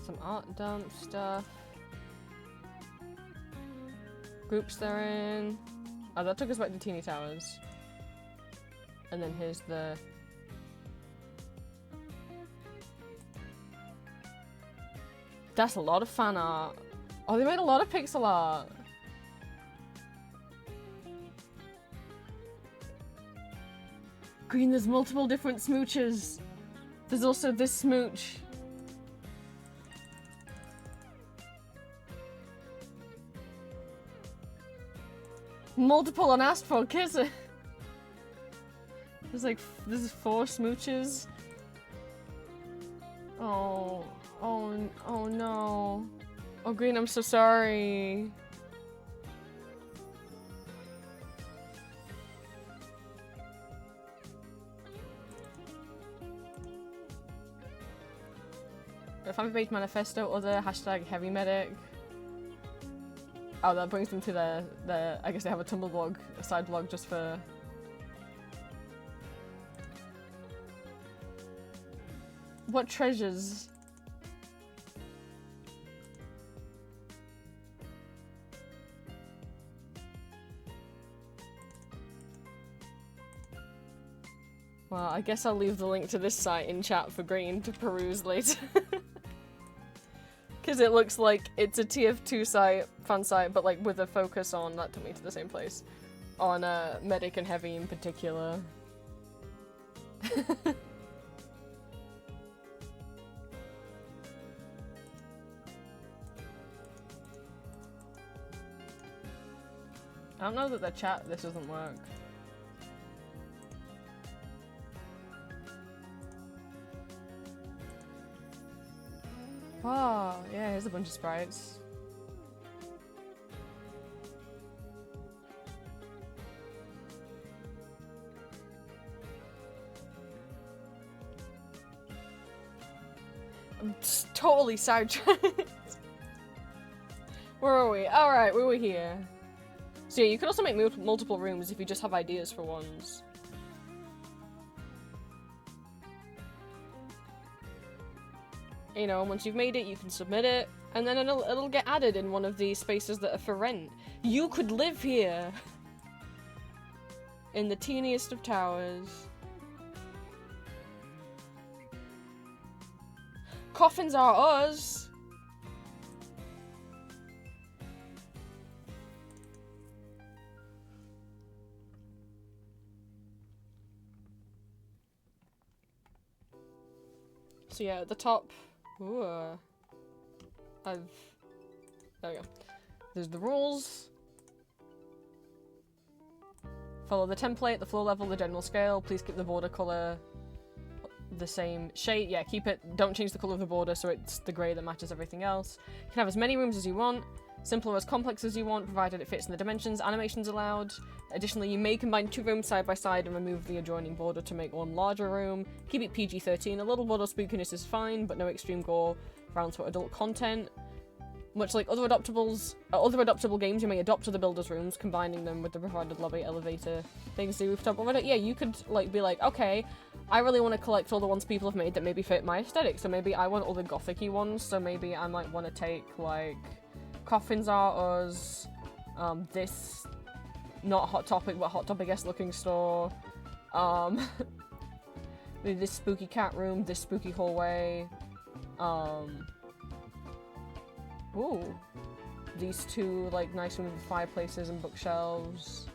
Speaker 1: Some art dump stuff. Groups they're in. Oh, that took us back to Teeny Towers. And then here's the... That's a lot of fan art. Oh, they made a lot of pixel art. Green, there's multiple different smooches. There's also this smooch. Multiple unasked for kisses. There's like, there's 4 smooches. Oh no. Oh, Green, I'm so sorry. Fan-page manifesto, other, hashtag heavy medic. Oh, that brings them to their I guess they have a Tumblr blog, a side blog just for... What treasures? Well, I guess I'll leave the link to this site in chat for Green to peruse later. Because it looks like it's a TF2 site, fan site, but like with a focus on, that took me to the same place, on medic and heavy in particular. I don't know that the chat, this doesn't work. Oh, yeah, here's a bunch of sprites. I'm just totally sidetracked. Where are we? Alright, we were here. So yeah, you can also make multiple rooms if you just have ideas for ones. You know, once you've made it, you can submit it, and then it'll get added in one of these spaces that are for rent. You could live here! In the teeniest of towers. Coffins are us! So yeah, at the top... Ooh, there we go. There's the rules. Follow the template, the floor level, the general scale. Please keep the border color the same shade. Yeah, keep it. Don't change the color of the border so it's the gray that matches everything else. You can have as many rooms as you want. Simple or as complex as you want, provided it fits in the dimensions. Animations allowed. Additionally, you may combine 2 rooms side by side and remove the adjoining border to make one larger room. Keep it PG-13. A little border spookiness is fine, but no extreme gore. Grounds for adult content. Much like other adoptable games, you may adopt other builders' rooms, combining them with the provided lobby, elevator, things, the rooftop, or yeah, you could like be like, okay, I really want to collect all the ones people have made that maybe fit my aesthetic, so maybe I want all the gothic-y ones, so maybe I might want to take like Coffins Are Us, this not Hot Topic but Hot Topic-esque looking store, maybe this spooky cat room, this spooky hallway, ooh, these 2 like nice rooms with fireplaces and bookshelves,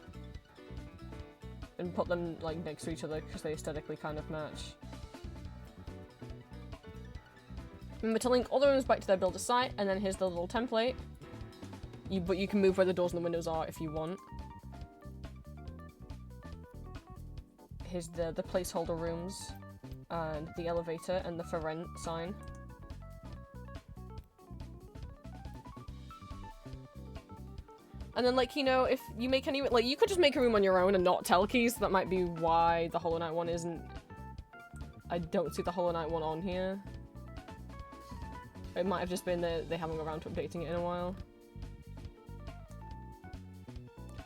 Speaker 1: and put them like next to each other because they aesthetically kind of match. Remember to link all the rooms back to their builder site, and then here's the little template. But you can move where the doors and the windows are if you want. Here's the placeholder rooms, and the elevator, and the for rent sign. And then, like, you know, if you make any, like, you could just make a room on your own and not tell keys. That might be why the Hollow Knight one isn't... I don't see the Hollow Knight one on here. It might have just been that they haven't got around to updating it in a while.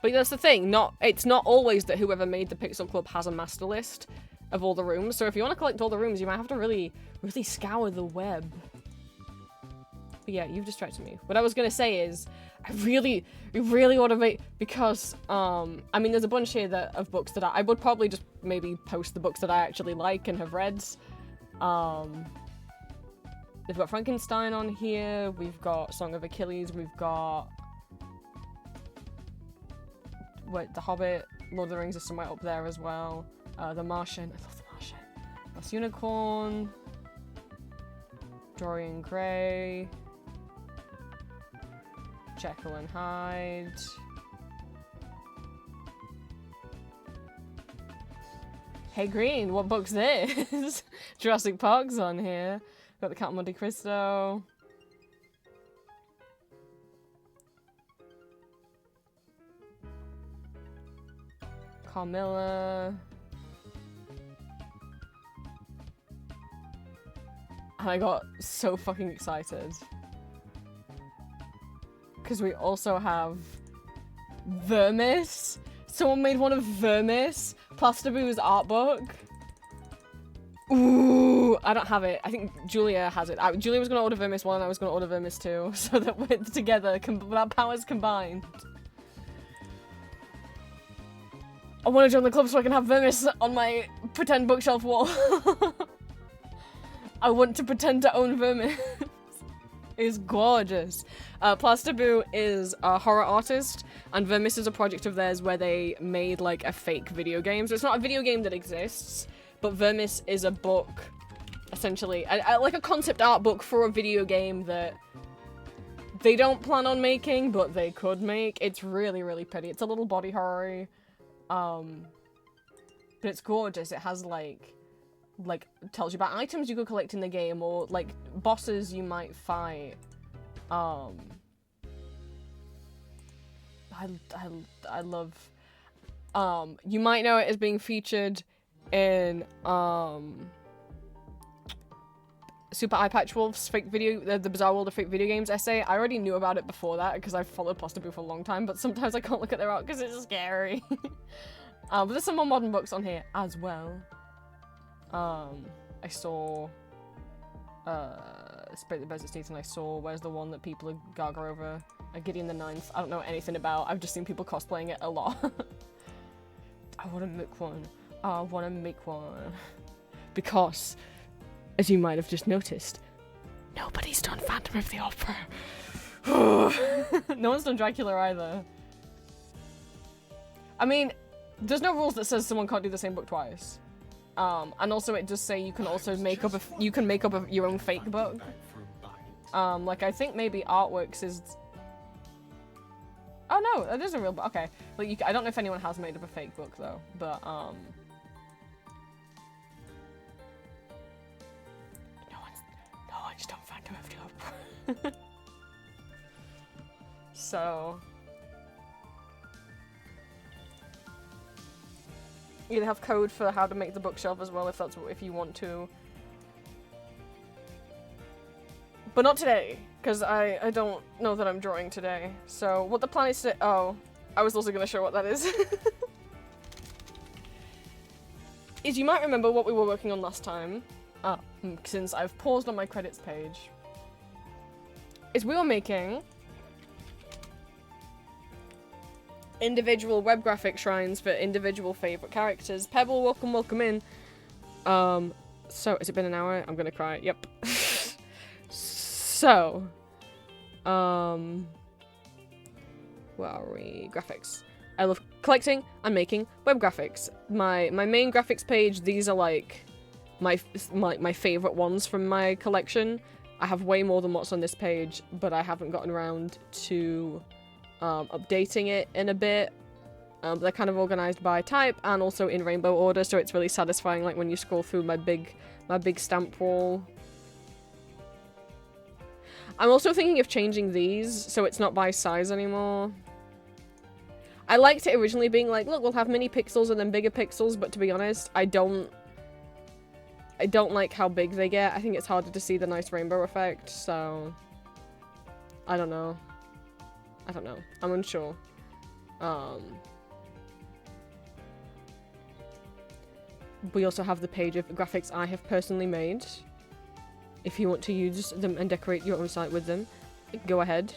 Speaker 1: But that's the thing, it's not always that whoever made the Pixel Club has a master list of all the rooms. So if you want to collect all the rooms, you might have to really scour the web. But yeah, you've distracted me. What I was gonna say is, I really want to make, because, I mean, there's a bunch here of books that I would probably just maybe post the books that I actually like and have read. They've got Frankenstein on here, we've got Song of Achilles, we've got... The Hobbit, Lord of the Rings is somewhere up there as well. The Martian, I love The Martian. Last Unicorn. Dorian Gray. Jekyll and Hyde. Hey Green, what book's this? Jurassic Park's on here. Got the Count of Monte Cristo. Carmilla. And I got so fucking excited. Because we also have Vermis. Someone made one of Vermis. Plastaboo's art book. Ooh, I don't have it. I think Julia has it. Julia was going to order Vermis 1 and I was going to order Vermis 2. So that we're together, with our powers combined. I want to join the club so I can have Vermis on my pretend bookshelf wall. I want to pretend to own Vermis. It's gorgeous. Plastaboo is a horror artist, and Vermis is a project of theirs where they made like a fake video game. So it's not a video game that exists, but Vermis is a book, essentially, like a concept art book for a video game that they don't plan on making, but they could make. It's really, really pretty. It's a little body horror. But it's gorgeous. It has like tells you about items you could collect in the game or like bosses you might fight. I love. You might know it as being featured in Super Eye Patch Wolf's fake video, the Bizarre World of Fake Video Games essay. I already knew about it before that because I've followed Plastaboo for a long time, but sometimes I can't look at their art because it's scary. But there's some more modern books on here as well. I saw Spirit the Desert States, and I saw Where's the One that people are gaga over, Gideon the Ninth. I don't know anything about. I've just seen people cosplaying it a lot. I want to make one. I want to make one. Because, as you might have just noticed, nobody's done Phantom of the Opera. No one's done Dracula either. I mean, there's no rules that says someone can't do the same book twice. And also it does say you can also make up your own fake book. Like I think maybe Artworks is... Oh no, that is a real book. Okay. Like I don't know if anyone has made up a fake book though, but no one's done Phantom of the Opera. So you have code for how to make the bookshelf as well if you want to. But not today, because I don't know that I'm drawing today. So what the plan is to... Oh, I was also going to show what that is. Is you might remember what we were working on last time, since I've paused on my credits page, is we were making individual web graphic shrines for individual favorite characters. Pebble, welcome in. So, has it been an hour? I'm gonna cry. Yep. So, where are we? Graphics. I love collecting and making web graphics. My main graphics page, these are like my favorite ones from my collection. I have way more than what's on this page, but I haven't gotten around to updating it in a bit. They're kind of organized by type and also in rainbow order, so it's really satisfying, like when you scroll through my big stamp wall. I'm also thinking of changing these so it's not by size anymore. I liked it originally being like, look, we'll have mini pixels and then bigger pixels, but to be honest, I don't like how big they get. I think it's harder to see the nice rainbow effect, so I don't know. I'm unsure. We also have the page of graphics I have personally made. If you want to use them and decorate your own site with them, go ahead.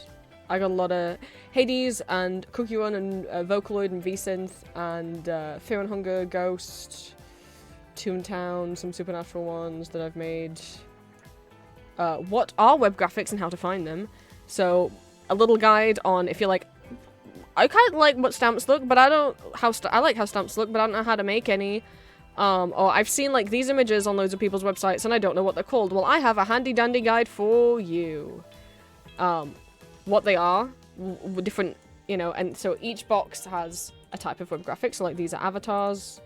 Speaker 1: I got a lot of Hades and Cookie Run and Vocaloid and VSynth and Fear and Hunger, Ghost, Toontown, some Supernatural ones that I've made. What are web graphics and how to find them? So, a little guide on if you're like, I kind of like what stamps look, but I don't I like how stamps look, but I don't know how to make any. Or I've seen like these images on loads of people's websites and I don't know what they're called. Well, I have a handy dandy guide for you. What they are, different, you know, and so each box has a type of web graphics. So like these are avatars,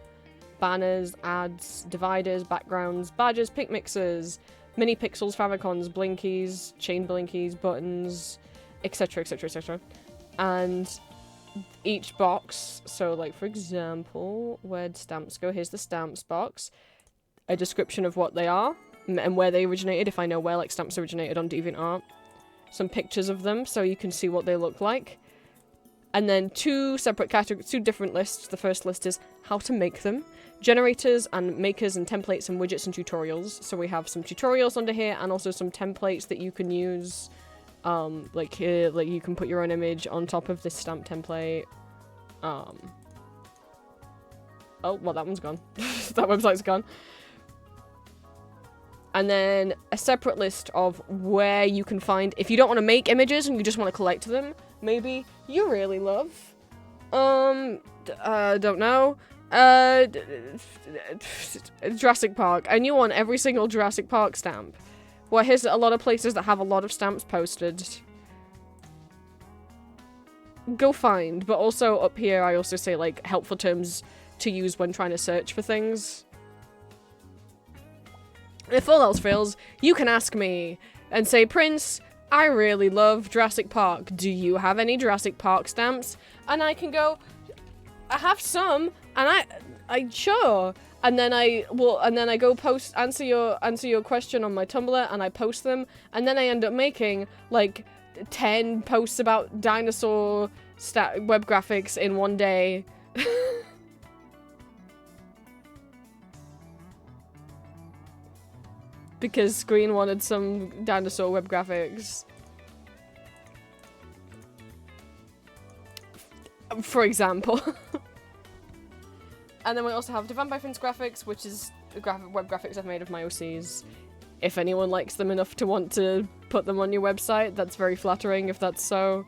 Speaker 1: banners, ads, dividers, backgrounds, badges, pic mixers, mini pixels, favicons, blinkies, chain blinkies, buttons, etc, etc, etc. And each box, so like for example, where'd stamps go? Here's the stamps box. A description of what they are and where they originated, if I know where like stamps originated on DeviantArt. Some pictures of them so you can see what they look like. And then two separate categories, two different lists. The first list is how to make them. Generators and makers and templates and widgets and tutorials. So we have some tutorials under here and also some templates that you can use. Like here, like you can put your own image on top of this stamp template. Oh, well, that one's gone. That website's gone. And then a separate list of where you can find, if you don't want to make images and you just want to collect them, maybe you really love, don't know, Jurassic Park, and you want every single Jurassic Park stamp. Well, here's a lot of places that have a lot of stamps posted. Go find, but also up here I also say like helpful terms to use when trying to search for things. If all else fails, you can ask me and say, Prince, I really love Jurassic Park. Do you have any Jurassic Park stamps? And I can go, I have some, and I sure. And then I go answer your question on my Tumblr, and I post them, and then I end up making like 10 posts about dinosaur web graphics in one day. Because Screen wanted some dinosaur web graphics. For example. And then we also have dervampireprince graphics, which is web graphics I've made of my OCs. If anyone likes them enough to want to put them on your website, that's very flattering if that's so.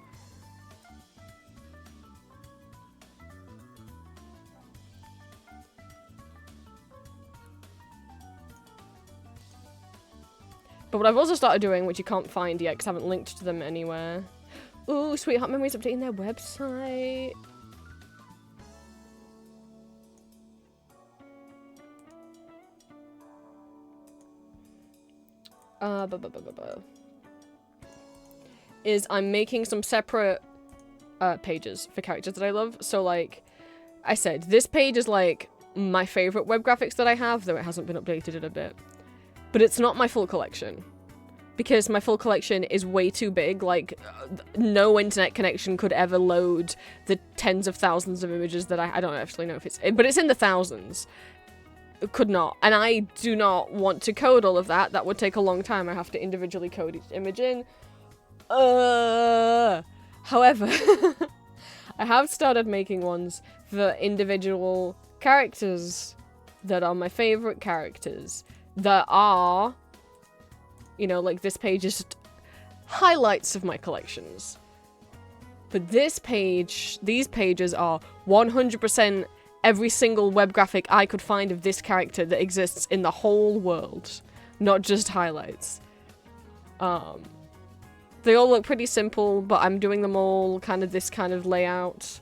Speaker 1: But what I've also started doing, which you can't find yet because I haven't linked to them anywhere. Ooh, Sweetheart Memories updating their website. Is I'm making some separate pages for characters that I love. So like I said, this page is like my favorite web graphics that I have, though it hasn't been updated in a bit. But it's not my full collection. Because my full collection is way too big, like, no internet connection could ever load the tens of thousands of images that I don't actually know if it's, but it's in the thousands. Could not. And I do not want to code all of that. That would take a long time. I have to individually code each image in. However, I have started making ones for individual characters that are my favorite characters. That are, you know, like this page is just highlights of my collections. But this page, these pages are 100% every single web graphic I could find of this character that exists in the whole world. Not just highlights. They all look pretty simple, but I'm doing them all kind of this kind of layout.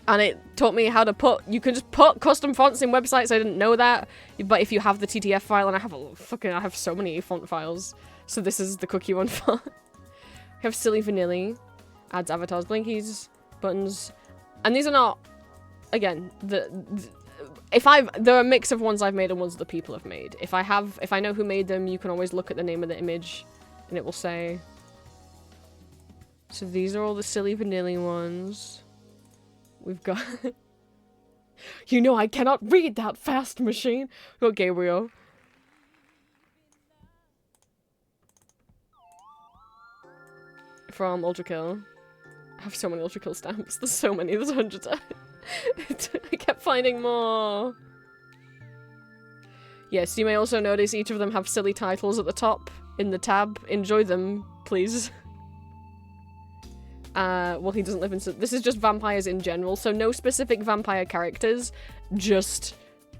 Speaker 1: And it taught me how to you can just put custom fonts in websites. I didn't know that. But if you have the TTF file, and I have so many font files. So this is the cookie one font. We have Silly Vanilli, adds avatars, blinkies, buttons. And these are not, again, they're a mix of ones I've made and ones that people have made. If I know who made them, you can always look at the name of the image and it will say. So these are all the silly vanilla ones. We've got... You know I cannot read that fast, machine! We've got Gabriel. From Ultra Kill. I have so many Ultra Kill stamps. There's so many. There's hundreds. I kept finding more. Yes, you may also notice each of them have silly titles at the top in the tab. Enjoy them, please. Well, he doesn't live in... This is just vampires in general, so no specific vampire characters. Just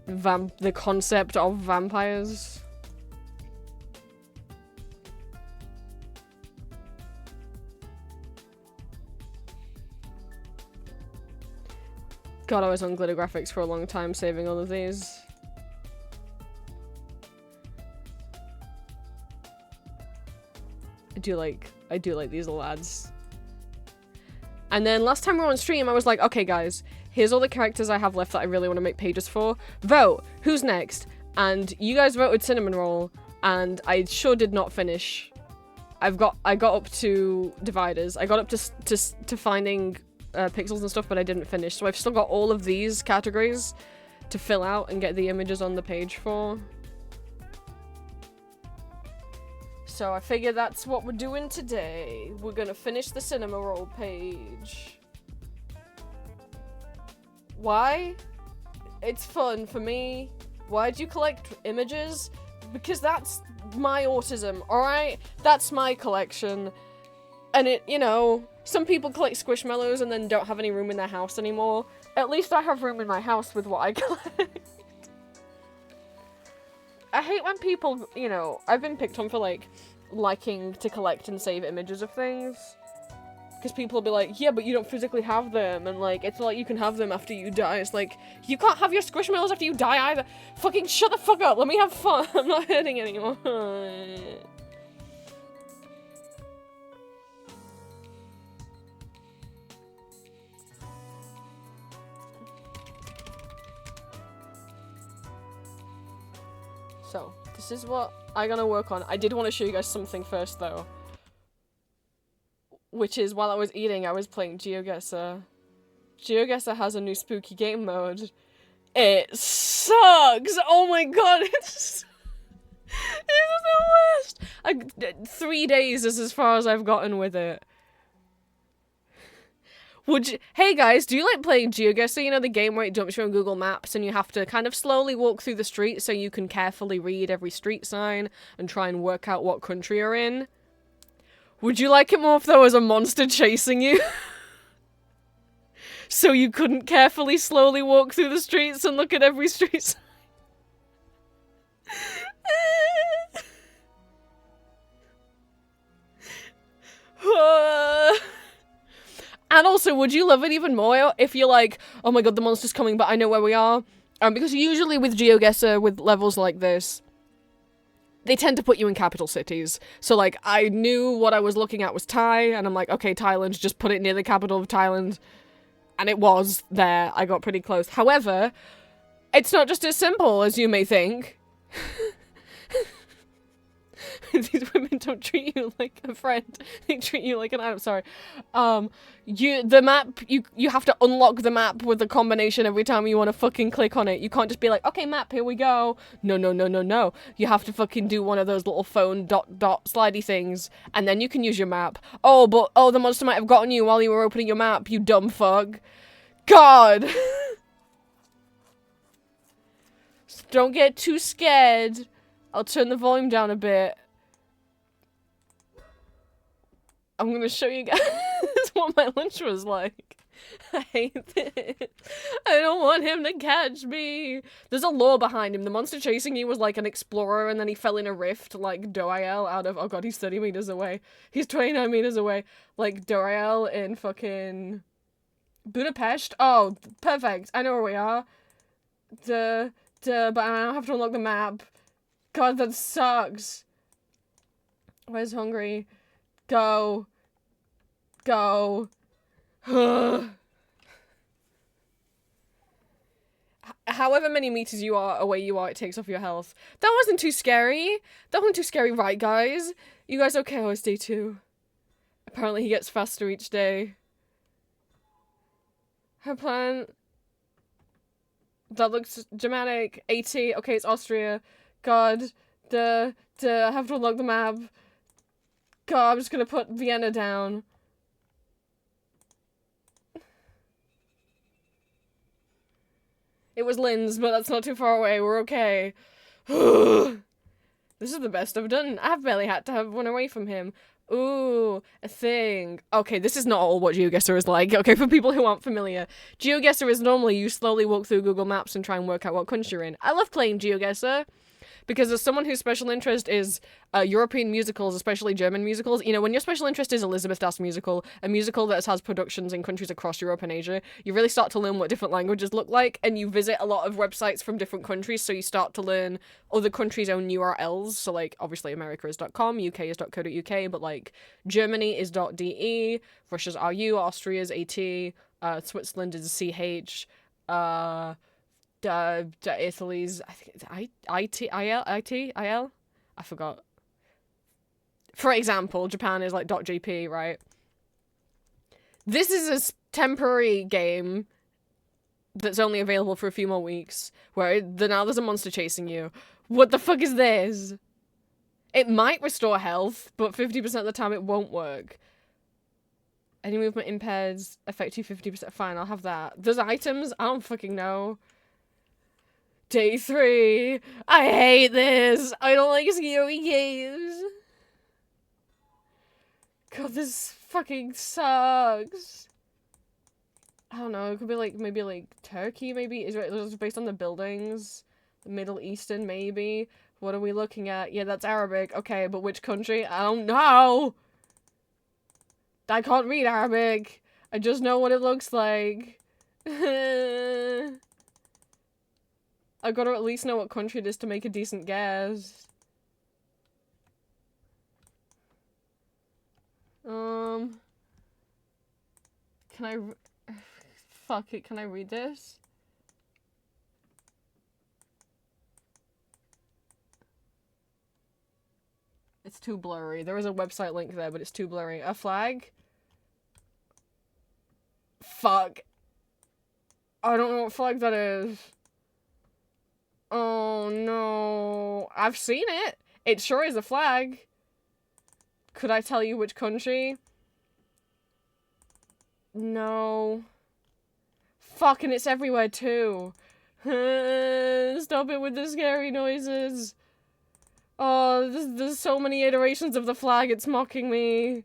Speaker 1: the concept of vampires. God, I was on glitter graphics for a long time saving all of these. I do like these little ads. And then last time we were on stream, I was like, okay guys, here's all the characters I have left that I really want to make pages for. Vote! Who's next? And you guys voted Cinnamon Roll, and I sure did not finish. I got up to dividers. I got up to finding pixels and stuff, but I didn't finish. So I've still got all of these categories to fill out and get the images on the page for. So I figure that's what we're doing today. We're gonna finish the cinema roll page. Why? It's fun for me. Why'd you collect images? Because that's my autism, alright? That's my collection. And it, you know, some people collect Squishmallows and then don't have any room in their house anymore. At least I have room in my house with what I collect. I hate when people, you know, I've been picked on for, like, liking to collect and save images of things. Because people will be like, yeah, but you don't physically have them, and, like, it's not like you can have them after you die. It's like, you can't have your Squishmallows after you die either. Fucking shut the fuck up, let me have fun. I'm not hurting anyone. So, this is what I'm gonna work on. I did want to show you guys something first, though. Which is, while I was eating, I was playing GeoGuessr. GeoGuessr has a new spooky game mode. It sucks! Oh my god, it's the worst! 3 days is as far as I've gotten with it. Hey guys, do you like playing GeoGuessr? You know, the game where it jumps you on Google Maps and you have to kind of slowly walk through the street so you can carefully read every street sign and try and work out what country you're in? Would you like it more if there was a monster chasing you? So you couldn't carefully slowly walk through the streets and look at every street sign? And also, would you love it even more if you're like, oh my god, the monster's coming, but I know where we are? Because usually with GeoGuessr, with levels like this, they tend to put you in capital cities. So, like, I knew what I was looking at was Thai, and I'm like, okay, Thailand, just put it near the capital of Thailand. And it was there. I got pretty close. However, it's not just as simple as you may think. These women don't treat you like a friend. They treat you like an... I'm sorry. The map, you have to unlock the map with a combination every time you want to fucking click on it. You can't just be like, okay, map, here we go. No, no, no, no, no. You have to fucking do one of those little phone dot slidey things, and then you can use your map. Oh, but, oh, the monster might have gotten you while you were opening your map, you dumb fuck. God! So don't get too scared. I'll turn the volume down a bit. I'm gonna show you guys what my lunch was like. I hate this. I don't want him to catch me. There's a lore behind him. The monster chasing you was like an explorer, and then he fell in a rift like Dorael out of... Oh god, he's 30 meters away. He's 29 meters away. Like Dorael in fucking... Budapest? Oh, perfect. I know where we are. But I don't have to unlock the map. God, that sucks. Where's Hungry? Go. Go. However many meters away you are, it takes off your health. That wasn't too scary. That wasn't too scary, right, guys? You guys okay? Oh, it's day 2. Apparently he gets faster each day. Her plan... That looks Germanic. 80. Okay, it's Austria. God. I have to unlock the map. God, I'm just gonna put Vienna down. It was Linz, but that's not too far away. We're okay. This is the best I've done. I've barely had to have one away from him. Ooh, a thing. Okay, this is not all what GeoGuessr is like. Okay, for people who aren't familiar. GeoGuessr is normally you slowly walk through Google Maps and try and work out what country you're in. I love playing GeoGuessr because as someone whose special interest is European musicals, especially German musicals, you know, when your special interest is Elizabeth Das musical, a musical that has productions in countries across Europe and Asia, you really start to learn what different languages look like, and you visit a lot of websites from different countries, so you start to learn other countries' own URLs. So, like, obviously America is .com, UK is .co.uk, but, like, Germany is .de, Russia's RU, Austria's AT, Switzerland is CH, Italy's, I think it's IL? I forgot. For example, Japan is like .jp, right? This is a temporary game that's only available for a few more weeks, where now there's a monster chasing you. What the fuck is this? It might restore health, but 50% of the time it won't work. Any movement impaired affect you 50%. Fine, I'll have that. There's items? I don't fucking know. Day 3. I hate this. I don't like scary games. God, this fucking sucks. I don't know. It could be like, maybe like Turkey, maybe? Is it based on the buildings? The Middle Eastern, maybe? What are we looking at? Yeah, that's Arabic. Okay, but which country? I don't know. I can't read Arabic. I just know what it looks like. I've got to at least know what country it is to make a decent guess. Can I... Fuck it, can I read this? It's too blurry. There is a website link there, but it's too blurry. A flag? Fuck. I don't know what flag that is. Oh no. I've seen it. It sure is a flag. Could I tell you which country? No. Fucking it's everywhere too. Stop it with the scary noises. Oh, there's so many iterations of the flag, it's mocking me.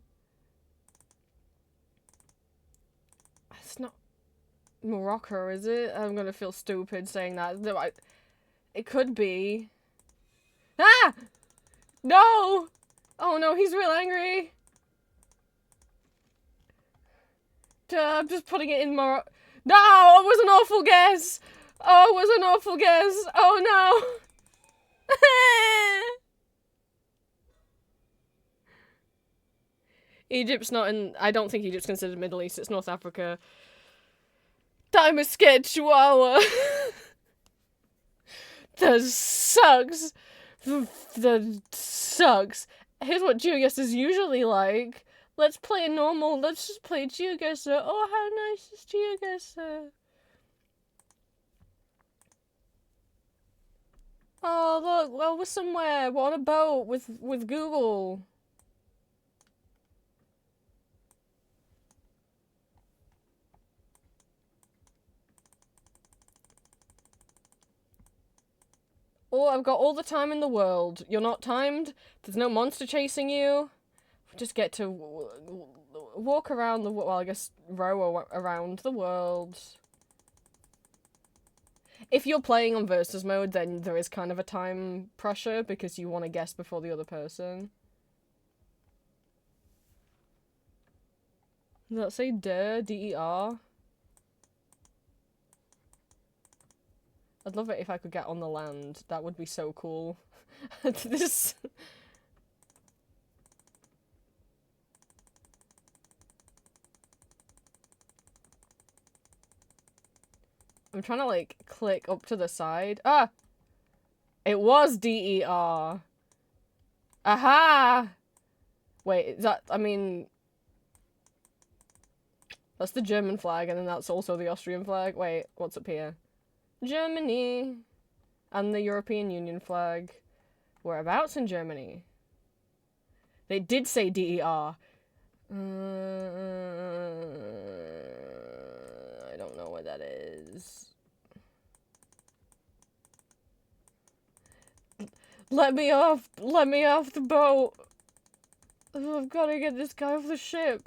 Speaker 1: It's not Morocco, is it? I'm gonna feel stupid saying that. It could be. Ah! No! Oh no, he's real angry. I'm just putting it in Morocco. No! It was an awful guess! Oh, it was an awful guess! Oh no! Egypt's not in... I don't think Egypt's considered Middle East. It's North Africa. I'm a scared chihuahua. That sucks. That sucks. Here's what GeoGuessr is usually like. Let's play a normal... Let's just play GeoGuessr. Oh, how nice is GeoGuessr? Oh, look. Well, we're somewhere. We're on a boat with Google. Oh, I've got all the time in the world. You're not timed. There's no monster chasing you. We just get to walk around the... Well, I guess row around the world. If you're playing on versus mode, then there is kind of a time pressure because you want to guess before the other person. Does that say der? D-E-R? I'd love it if I could get on the land. That would be so cool. This... I'm trying to, like, click up to the side. Ah! It was D-E-R. Aha! Wait, is that... I mean... That's the German flag, and then that's also the Austrian flag. Wait, what's up here? Germany. And the European Union flag. Whereabouts in Germany? They did say DER. I don't know what that is. Let me off! Let me off the boat! I've got to get this guy off the ship.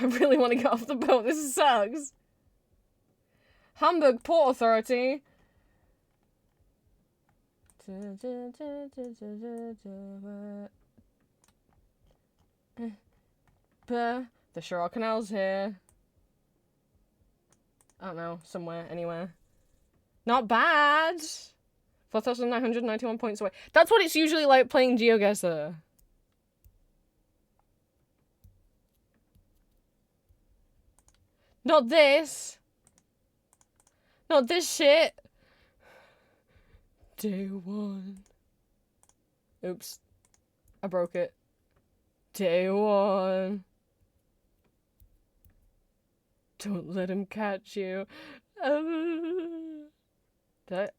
Speaker 1: I really want to get off the boat. This sucks. Hamburg Port Authority. The Sherlock Canal's here. I don't know, somewhere, anywhere. Not bad. 4,991 points away. That's what it's usually like playing GeoGuessr. Not this. Not this shit. Day one. Oops. I broke it. Day one. Don't let him catch you. Did I?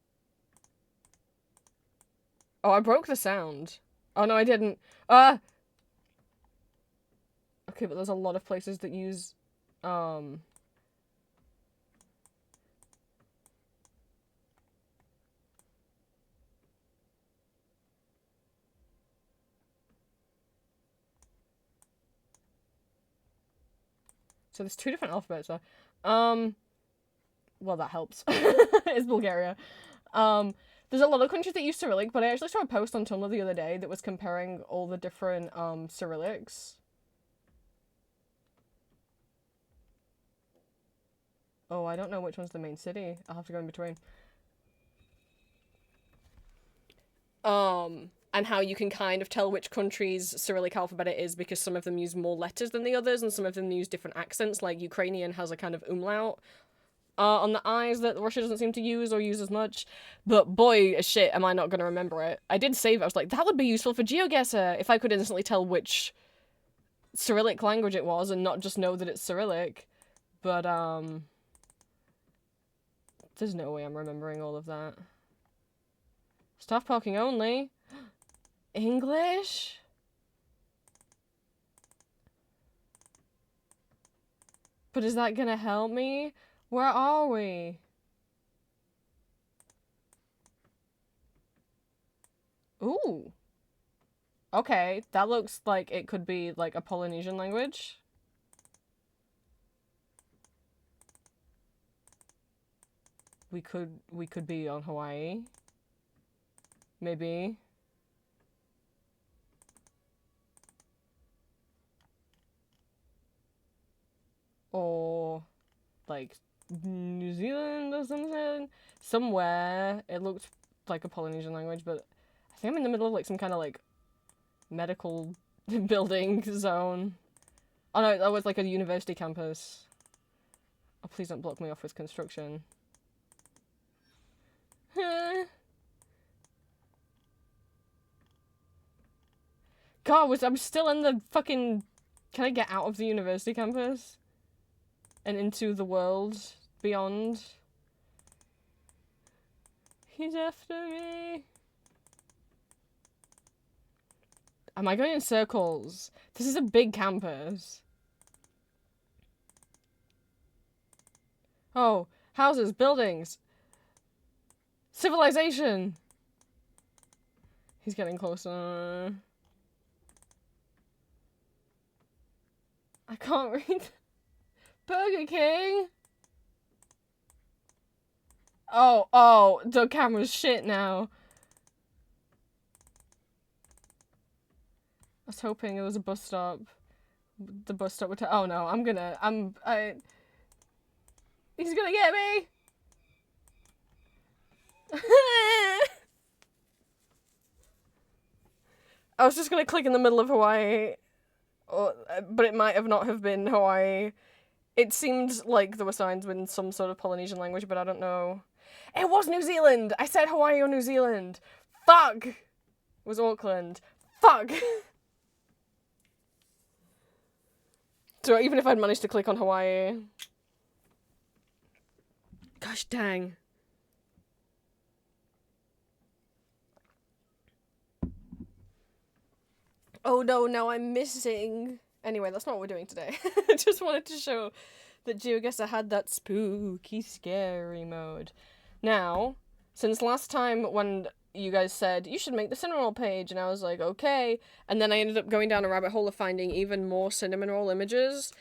Speaker 1: Oh, I broke the sound. Oh, no, I didn't. Okay, but there's a lot of places that use, So there's two different alphabets there. Well, that helps. It's Bulgaria. There's a lot of countries that use Cyrillic, but I actually saw a post on Tumblr the other day that was comparing all the different, Cyrillics. Oh, I don't know which one's the main city. I'll have to go in between. And how you can kind of tell which country's Cyrillic alphabet it is because some of them use more letters than the others and some of them use different accents, like Ukrainian has a kind of umlaut on the I's that Russia doesn't seem to use or use as much. But boy, shit, am I not going to remember it. I did save it. I was like, that would be useful for GeoGuessr if I could instantly tell which Cyrillic language it was and not just know that it's Cyrillic. But, there's no way I'm remembering all of that. Staff parking only. English? But is that gonna help me? Where are we? Ooh. Okay, that looks like it could be like a Polynesian language. We could be on Hawaii. Maybe. Or like New Zealand or something. Somewhere it looked like a Polynesian language, but I think I'm in the middle of like some kind of like medical building zone. Oh no, that was like a university campus. Oh, please don't block me off with construction. God, I'm still in the fucking... Can I get out of the university campus? And into the world beyond? He's after me. Am I going in circles? This is a big campus. Oh, houses, buildings. Civilization. He's getting closer. I can't read. Burger King. Oh, the camera's shit now. I was hoping it was a bus stop. The bus stop would oh no, he's gonna get me! I was just gonna click in the middle of Hawaii, but it might have not have been Hawaii. It seemed like there were signs in some sort of Polynesian language, but I don't know. It was New Zealand! I said Hawaii or New Zealand! Fuck! It was Auckland. Fuck! So even if I'd managed to click on Hawaii... Gosh dang. Oh no, now I'm missing. Anyway, that's not what we're doing today. I just wanted to show that GeoGuessr had that spooky, scary mode. Now, since last time when you guys said, you should make the cinnamon roll page, and I was like, okay, and then I ended up going down a rabbit hole of finding even more cinnamon roll images.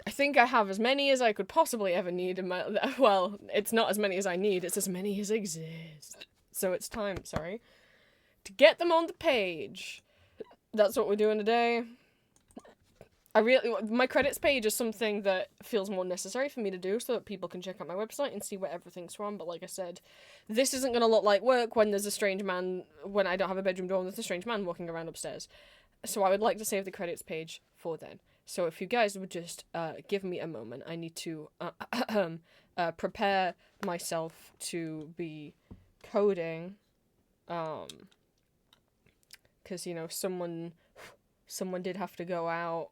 Speaker 1: I think I have as many as I could possibly ever need in my... Well, it's not as many as I need, it's as many as exist. So it's time, sorry, to get them on the page. That's what we're doing today. My credits page is something that feels more necessary for me to do so that people can check out my website and see where everything's from. But like I said, this isn't going to look like work when there's a strange man, when I don't have a bedroom door and there's a strange man walking around upstairs. So I would like to save the credits page for then. So if you guys would just give me a moment, I need to prepare myself to be coding. Because, you know, someone did have to go out,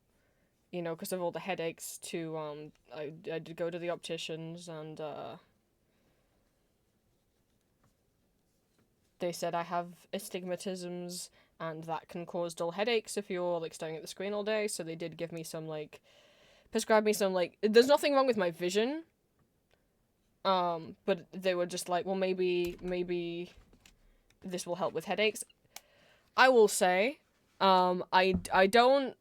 Speaker 1: you know, because of all the headaches to, I did go to the opticians, and, they said I have astigmatisms, and that can cause dull headaches if you're, like, staring at the screen all day, so they did give me some, like, prescribe me some, like, there's nothing wrong with my vision, but they were just like, well, maybe this will help with headaches. I will say, I don't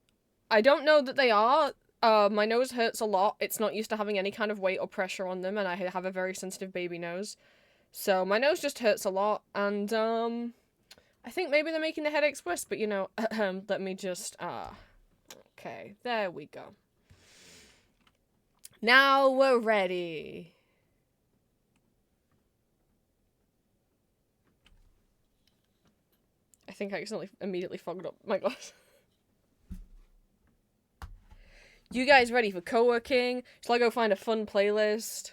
Speaker 1: know that they are. My nose hurts a lot. It's not used to having any kind of weight or pressure on them, and I have a very sensitive baby nose. So my nose just hurts a lot, and, I think maybe they're making the headaches worse, but, you know, let me just, okay, there we go. Now we're ready. I think I accidentally immediately fogged up my glass. You guys ready for coworking? Shall I go find a fun playlist?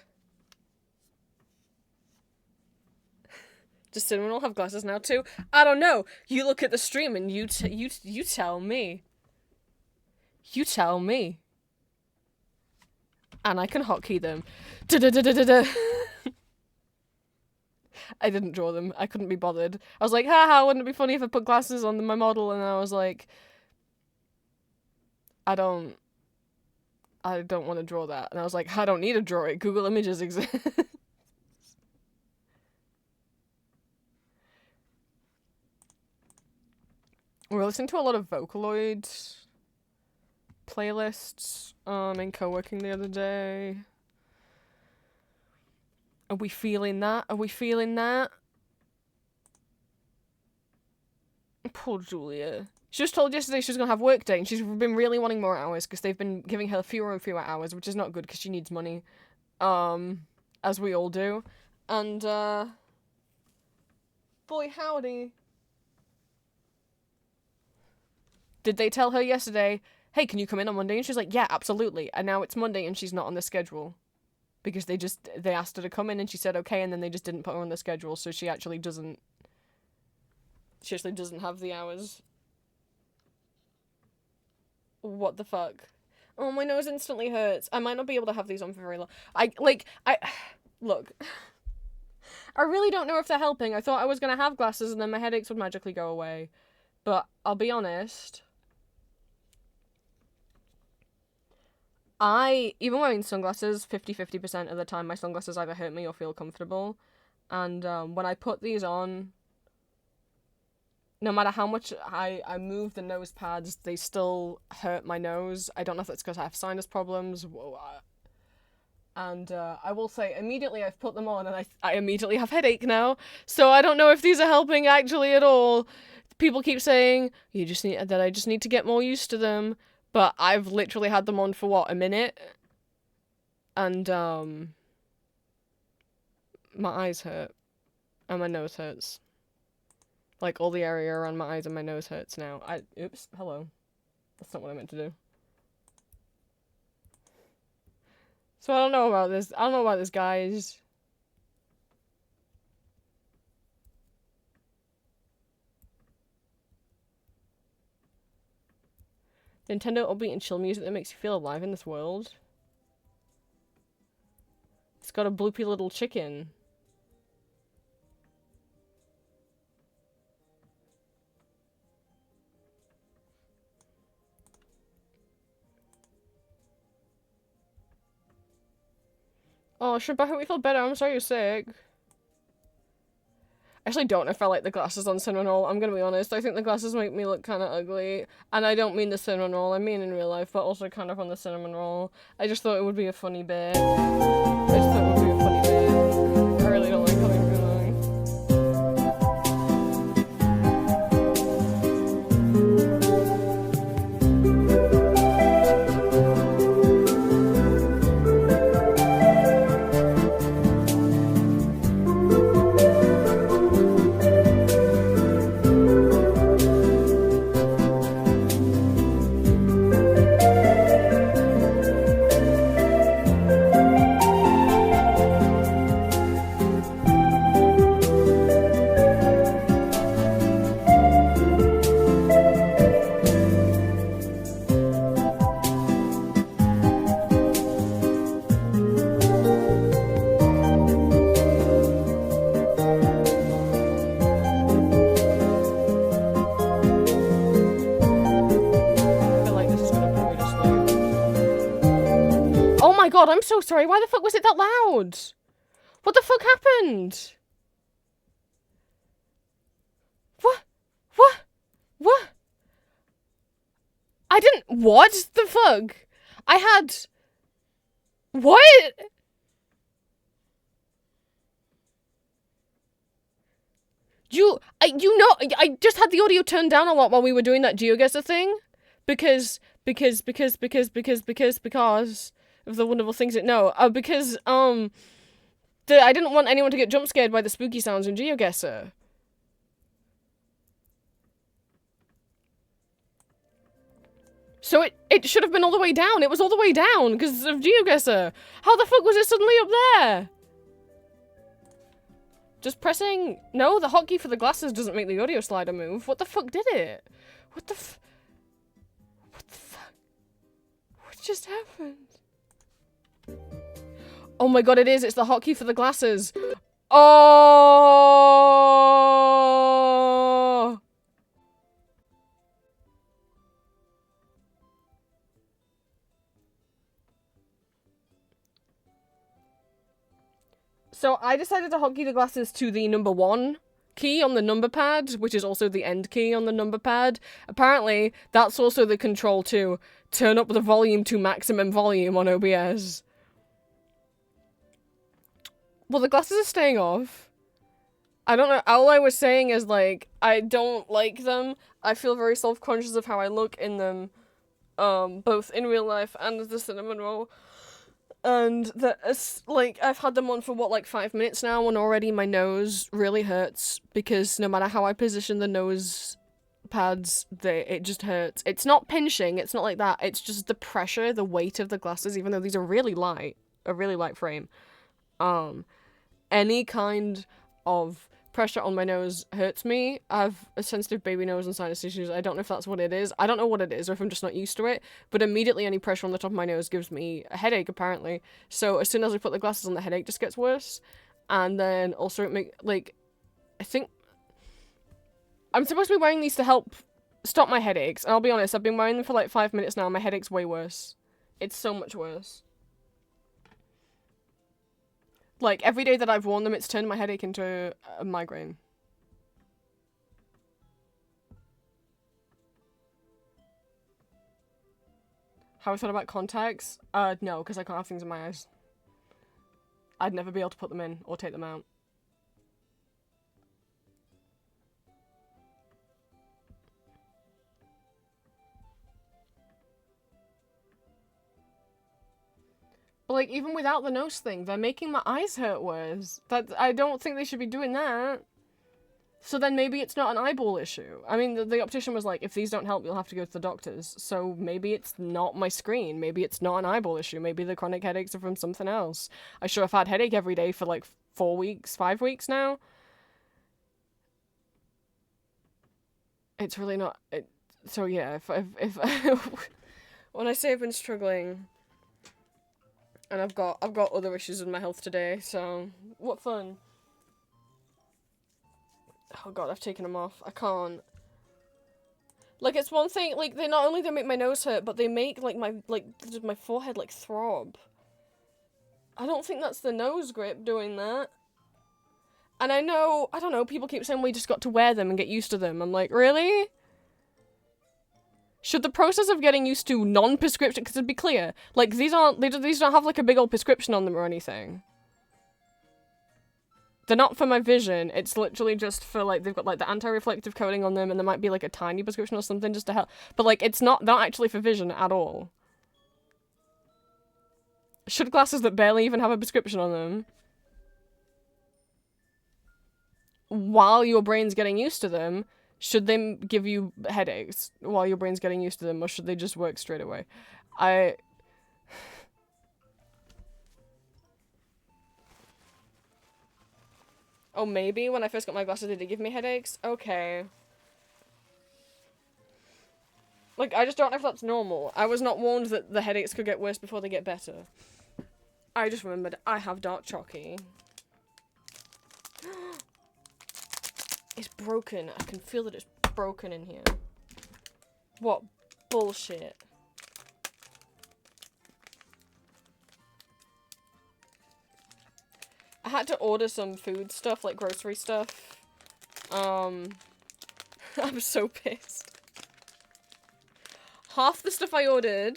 Speaker 1: Does Cinnamon Roll have glasses now too? I don't know. You look at the stream and you tell me. You tell me. And I can hotkey them. Da-da-da-da-da-da. I didn't draw them. I couldn't be bothered. I was like, haha, wouldn't it be funny if I put glasses on my model? And I was like, I don't want to draw that. And I was like, I don't need to draw it. Google Images exists. We're listening to a lot of Vocaloid playlists in coworking the other day. Are we feeling that? Are we feeling that? Poor Julia. She was told yesterday she was going to have work day, and she's been really wanting more hours because they've been giving her fewer and fewer hours, which is not good because she needs money. As we all do. And, boy howdy. Did they tell her yesterday, hey, can you come in on Monday? And she's like, yeah, absolutely. And now it's Monday and she's not on the schedule. Because they asked her to come in and she said okay, and then they just didn't put her on the schedule, so she actually doesn't have the hours. What the fuck? Oh, my nose instantly hurts. I might not be able to have these on for very long. Look. I really don't know if they're helping. I thought I was gonna have glasses and then my headaches would magically go away. But I'll be honest. Even wearing sunglasses, 50% of the time my sunglasses either hurt me or feel comfortable. And when I put these on, no matter how much I move the nose pads, they still hurt my nose. I don't know if it's because I have sinus problems. And I will say, immediately I've put them on and I immediately have headache now. So I don't know if these are helping actually at all. People keep saying, I just need to get more used to them. But I've literally had them on for, what, a minute? And, my eyes hurt. And my nose hurts. Like, all the area around my eyes and my nose hurts now. Oops, hello. That's not what I meant to do. So I don't know about this. I don't know about this, guys. Nintendo upbeat and chill music that makes you feel alive in this world. It's got a bloopy little chicken. Oh, Shrimp, I hope you feel better. I'm sorry you're sick. I actually don't know if I like the glasses on cinnamon roll. I'm gonna be honest. I think the glasses make me look kind of ugly. And I don't mean the cinnamon roll. I mean in real life, but also kind of on the cinnamon roll. I just thought it would be a funny bit. I just thought it would be a funny bit. I really don't like how they look. God, I'm so sorry. Why the fuck was it that loud? What the fuck happened? What? I didn't- What the fuck? I had- What? I just had the audio turned down a lot while we were doing that GeoGuessr thing. Because of the wonderful things it know. I didn't want anyone to get jump scared by the spooky sounds in GeoGuessr. So it should have been all the way down. It was all the way down because of GeoGuessr. How the fuck was it suddenly up there? Just pressing... No, the hotkey for the glasses doesn't make the audio slider move. What the fuck did it? What the fuck? What just happened? Oh my god, it is. It's the hotkey for the glasses. Oh! So I decided to hotkey the glasses to the number 1 key on the number pad, which is also the end key on the number pad. Apparently, that's also the control to turn up the volume to maximum volume on OBS. Well, the glasses are staying off. I don't know. All I was saying is, like, I don't like them. I feel very self-conscious of how I look in them, both in real life and as the cinnamon roll. And like, I've had them on for, what, like 5 minutes now, and already my nose really hurts, because no matter how I position the nose pads, it just hurts. It's not pinching, it's not like that, it's just the pressure, the weight of the glasses, even though these are really light, a really light frame. Any kind of pressure on my nose hurts me. I have a sensitive baby nose and sinus issues. I don't know if that's what it is. I don't know what it is, or if I'm just not used to it, but immediately any pressure on the top of my nose gives me a headache, apparently. So as soon as I put the glasses on, the headache just gets worse. And then also I think I'm supposed to be wearing these to help stop my headaches, and I'll be honest, I've been wearing them for like 5 minutes now, and my headache's way worse. It's so much worse. Like, every day that I've worn them, it's turned my headache into a migraine. How I thought about contacts? No, because I can't have things in my eyes. I'd never be able to put them in or take them out. But, like, even without the nose thing, they're making my eyes hurt worse. I don't think they should be doing that. So then maybe it's not an eyeball issue. I mean, the optician was like, if these don't help, you'll have to go to the doctors. So maybe it's not my screen. Maybe it's not an eyeball issue. Maybe the chronic headaches are from something else. I sure have had headache every day for, like, 4 weeks, 5 weeks now. It's really not... So yeah, if when I say I've been struggling, and I've got other issues with my health today, so what fun. Oh god, I've taken them off. I can't. Like, it's one thing, like, they not only they make my nose hurt, but they make, like, my forehead, like, throb. I don't think that's the nose grip doing that. And I know, I don't know, people keep saying we just got to wear them and get used to them. I'm like, really? Should the process of getting used to non-prescription, because to be clear, like, these don't have, like, a big old prescription on them or anything. They're not for my vision, it's literally just for, like, they've got, like, the anti-reflective coating on them, and there might be, like, a tiny prescription or something just to help. But, like, it's not actually for vision at all. Should glasses that barely even have a prescription on them, while your brain's getting used to them, should they give you headaches while your brain's getting used to them, or should they just work straight away? Oh, maybe when I first got my glasses, did it give me headaches? Okay. Like, I just don't know if that's normal. I was not warned that the headaches could get worse before they get better. I just remembered I have dark chocolate. It's broken. I can feel that it's broken in here. What bullshit. I had to order some food stuff, like grocery stuff. I'm so pissed. Half the stuff I ordered,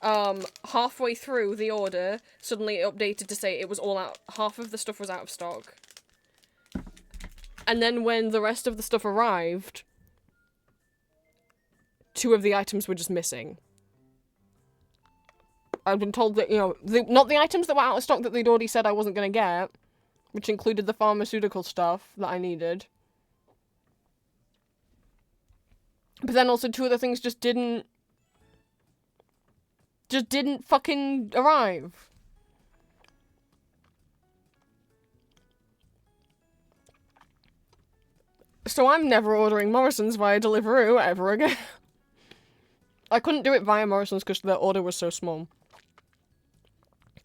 Speaker 1: halfway through the order, suddenly it updated to say it was all out. Half of the stuff was out of stock. And then when the rest of the stuff arrived, 2 of the items were just missing. I've been told that, you know, not the items that were out of stock that they'd already said I wasn't going to get, which included the pharmaceutical stuff that I needed. But then also 2 other things just didn't fucking arrive. So I'm never ordering Morrison's via Deliveroo ever again. I couldn't do it via Morrison's because the order was so small.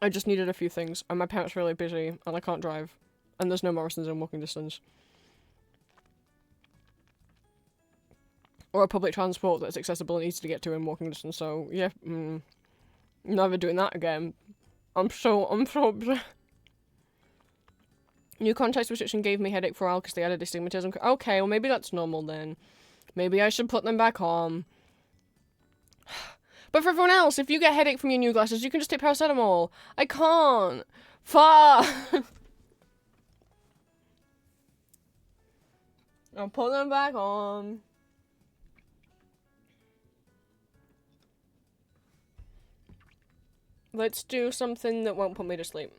Speaker 1: I just needed a few things, and my parents are really busy, and I can't drive. And there's no Morrison's in walking distance. Or a public transport that's accessible and easy to get to in walking distance, so, yeah, never doing that again. I'm so upset. New contact restriction gave me headache for a while because they added astigmatism. Okay, well maybe that's normal then. Maybe I should put them back on. But for everyone else, if you get a headache from your new glasses, you can just take paracetamol. I can't. Fuck. I'll put them back on. Let's do something that won't put me to sleep.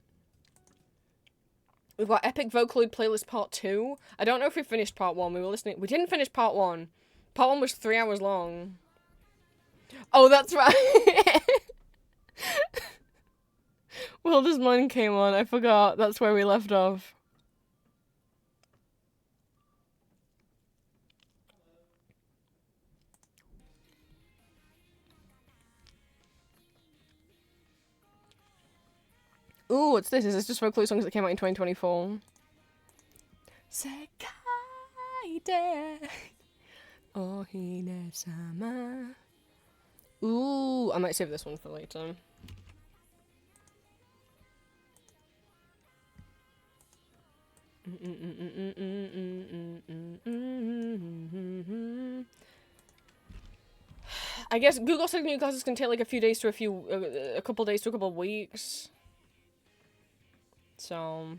Speaker 1: We've got Epic Vocaloid Playlist Part 2. I don't know if we finished Part 1. We were listening. We didn't finish Part 1. Part 1 was 3 hours long. Oh, that's right. Well, this mine came on. I forgot. That's where we left off. Ooh, what's this? Is this just Vocaloid songs that came out in 2024? Sekaide Ohine-sama. Ooh, I might save this one for later. I guess Google said new classes can take like a few days to a couple days to a couple of weeks. So,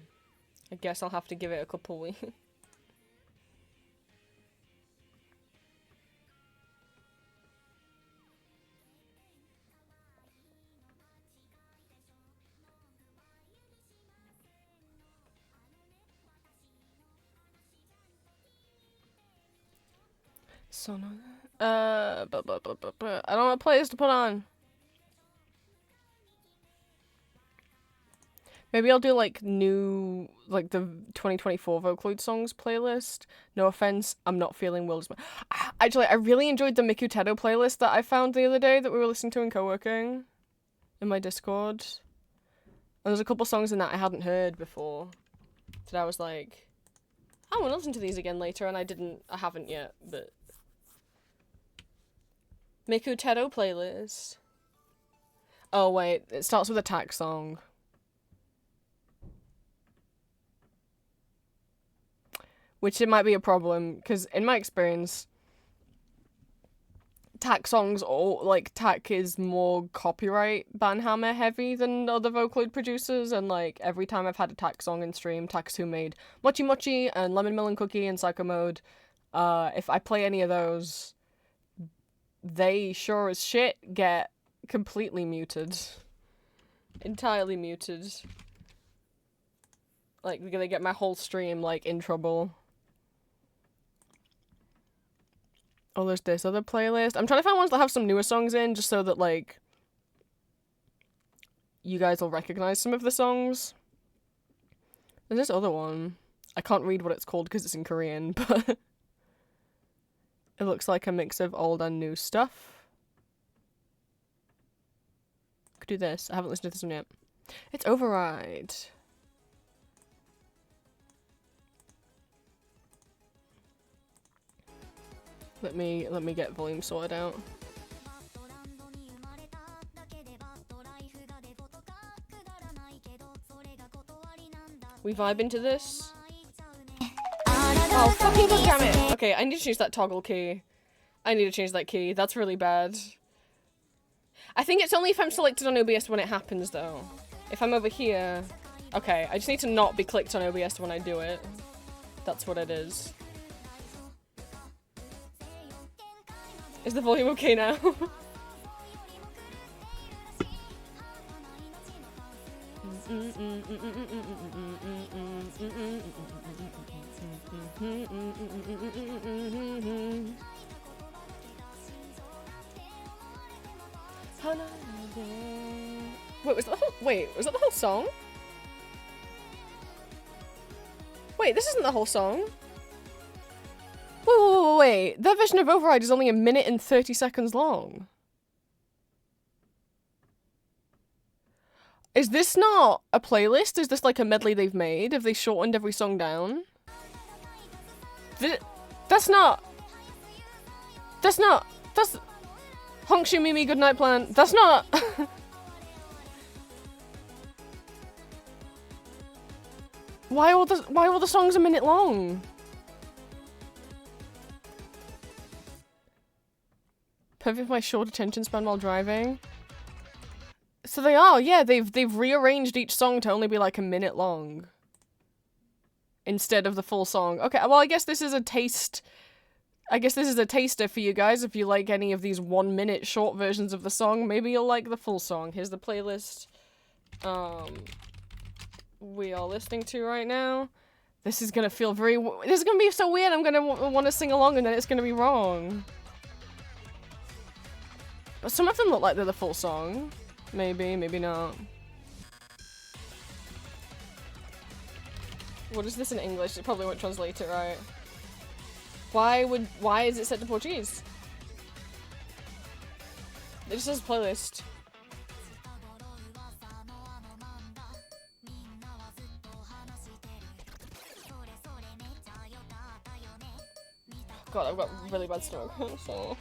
Speaker 1: I guess I'll have to give it a couple weeks. I don't know what playlist to put on. Maybe I'll do like new, like the 2024 Vocaloid songs playlist. No offense, I'm not feeling Will's. Actually, I really enjoyed the Miku Tedo playlist that I found the other day that we were listening to in coworking in my Discord. And there's a couple songs in that I hadn't heard before. So I was like, I want to listen to these again later, and I haven't yet, but. Miku Tedo playlist. Oh wait, it starts with a tax song. Which it might be a problem, because in my experience, tack songs, tack is more copyright banhammer heavy than other Vocaloid producers, and like every time I've had a tack song in stream, Tax who made Mochi Mochi and Lemon Melon Cookie and Psycho Mode, if I play any of those, they sure as shit get completely muted. Entirely muted. Like, they get my whole stream, like, in trouble. Oh, there's this other playlist. I'm trying to find ones that have some newer songs in, just so that, like, you guys will recognize some of the songs. There's this other one. I can't read what it's called because it's in Korean, but it looks like a mix of old and new stuff. Could do this. I haven't listened to this one yet. It's Override. Let me get volume sorted out. We vibe into this? Oh, fucking goddamn it! Okay, I need to change that toggle key. I need to change that key. That's really bad. I think it's only if I'm selected on OBS when it happens, though. If I'm over here... Okay, I just need to not be clicked on OBS when I do it. That's what it is. Is the volume okay now? Was that the whole song? Wait, this isn't the whole song. Wait. Their version of Override is only 1 minute and 30 seconds long. Is this not a playlist? Is this like a medley they've made? Have they shortened every song down? That's Honkshu Mimi Goodnight Plan. That's not... Why are all the songs 1 minute long? Perfect for my short attention span while driving. So they are, yeah, they've rearranged each song to only be like 1 minute long. Instead of the full song. Okay, well I guess this is a taste... I guess this is a taster for you guys. If you like any of these 1 minute short versions of the song, maybe you'll like the full song. Here's the playlist we are listening to right now. This is gonna feel this is gonna be so weird. I'm gonna want to sing along and then it's gonna be wrong. But some of them look like they're the full song. Maybe, maybe not. What is this in English? It probably won't translate it right. Why is it set to Portuguese? It just says playlist. God, I've got really bad stomach, so...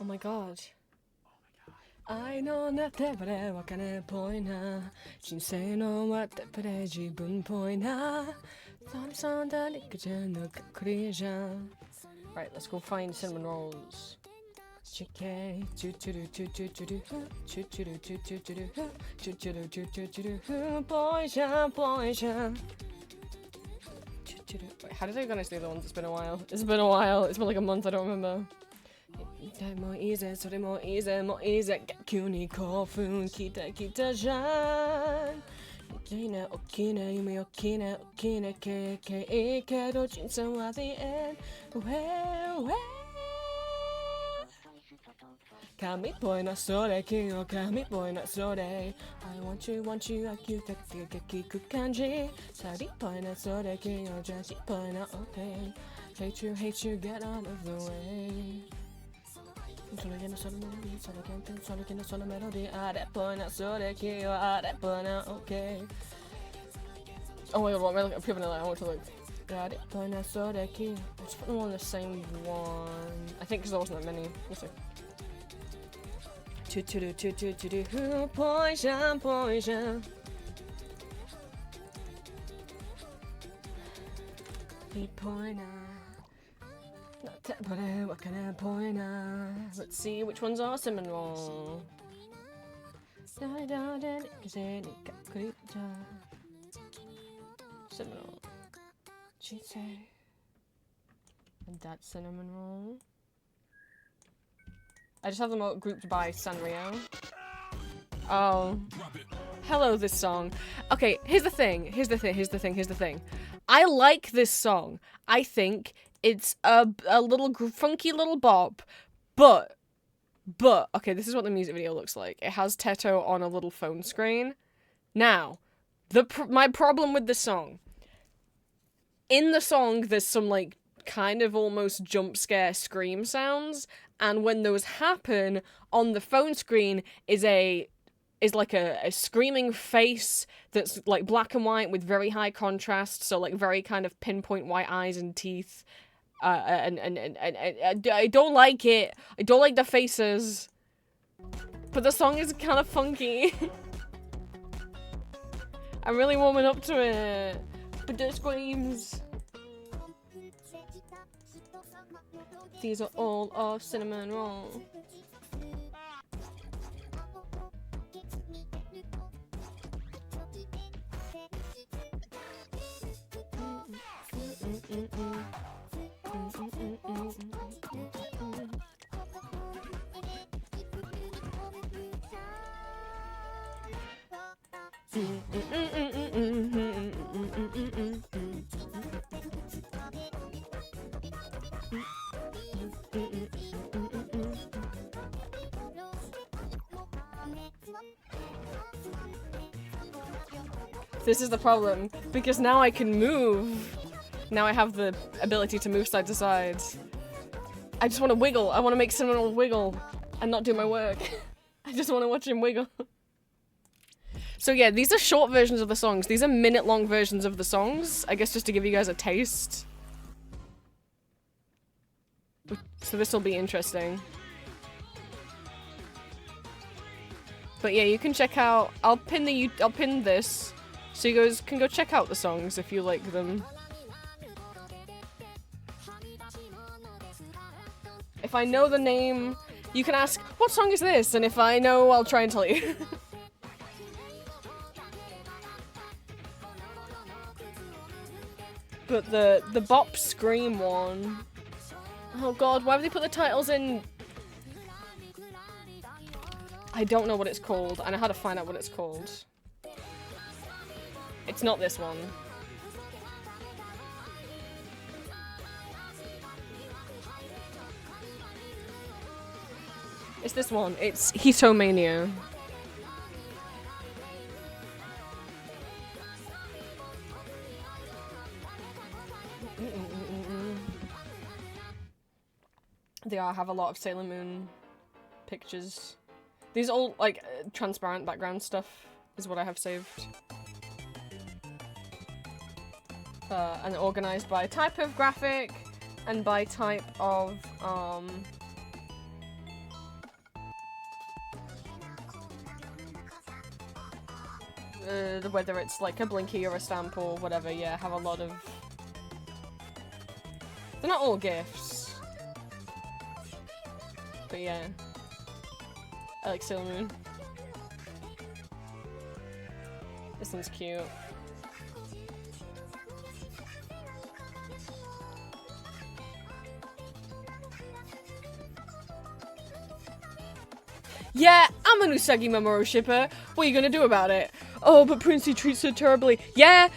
Speaker 1: Oh my god. I know nothing but I walk on a point now. Jinsei no what the pere jibun point now. Thomson da nikajan no kakrijan. Right, let's go find cinnamon rolls. Chicken, choo choo choo choo choo choo choo choo choo choo choo choo choo choo choo boy. Wait, how did I gonna say the ones? It's been a while. It's been a while. It's been like a month. I don't remember. もういいぜそれもいいぜもういいぜ急に興奮きたきたじゃん大きな大きな夢大きな大きな経験いいけど人生は the end well 神っぽいなそれ君の神っぽいなそれ I want you 飽きた気が聞く感じサリっぽいなそれ君のジャージっぽいな OK hate you get out of the way Solo que no solo melody, solo canto, solo que no solo melody. Arepona, solo que yo arepona, okay. Oh my god, what am I looking at? People I want to look. Arepona, solo que. I just put them all on the same one. I think because there wasn't that many. Let's see. Poison. What can I point at? Let's see which ones are cinnamon roll. Cinnamon roll. Cheese. And that's cinnamon roll. I just have them all grouped by Sanrio. Oh. Hello, this song. Okay, here's the thing. I like this song. I think it's a little funky little bop, but, okay, this is what the music video looks like. It has Teto on a little phone screen. Now, my problem with the song. In the song, there's some, like, kind of almost jump scare scream sounds, and when those happen, on the phone screen is like a screaming face that's, like, black and white with very high contrast, so, like, very kind of pinpoint white eyes and teeth. And I don't like it. I don't like the faces. But the song is kind of funky. I'm really warming up to it. But the screams. These are all of cinnamon roll. This is the problem, because now I can move. Now I have the ability to move side to side. I just want to wiggle. I want to make someone wiggle and not do my work. I just want to watch him wiggle. So yeah, these are short versions of the songs. These are minute-long versions of the songs. I guess just to give you guys a taste. So this will be interesting. But yeah, you can check out. I'll pin this, so you guys can go check out the songs if you like them. If I know the name, you can ask, what song is this? And if I know, I'll try and tell you. But the bop scream one. Oh god, why have they put the titles in? I don't know what it's called, and I had to find out what it's called. It's not this one. It's this one. It's Hitomania. They have a lot of Sailor Moon pictures. These are all, like, transparent background stuff is what I have saved. And organized by type of graphic and by type of, whether it's like a blinky or a stamp or whatever, yeah, have a lot of... They're not all gifts. But yeah. I like Sailor Moon. This one's cute. Yeah, I'm an Usagi Mamoru shipper. What are you gonna do about it? Oh, but Princey treats her terribly. Yeah,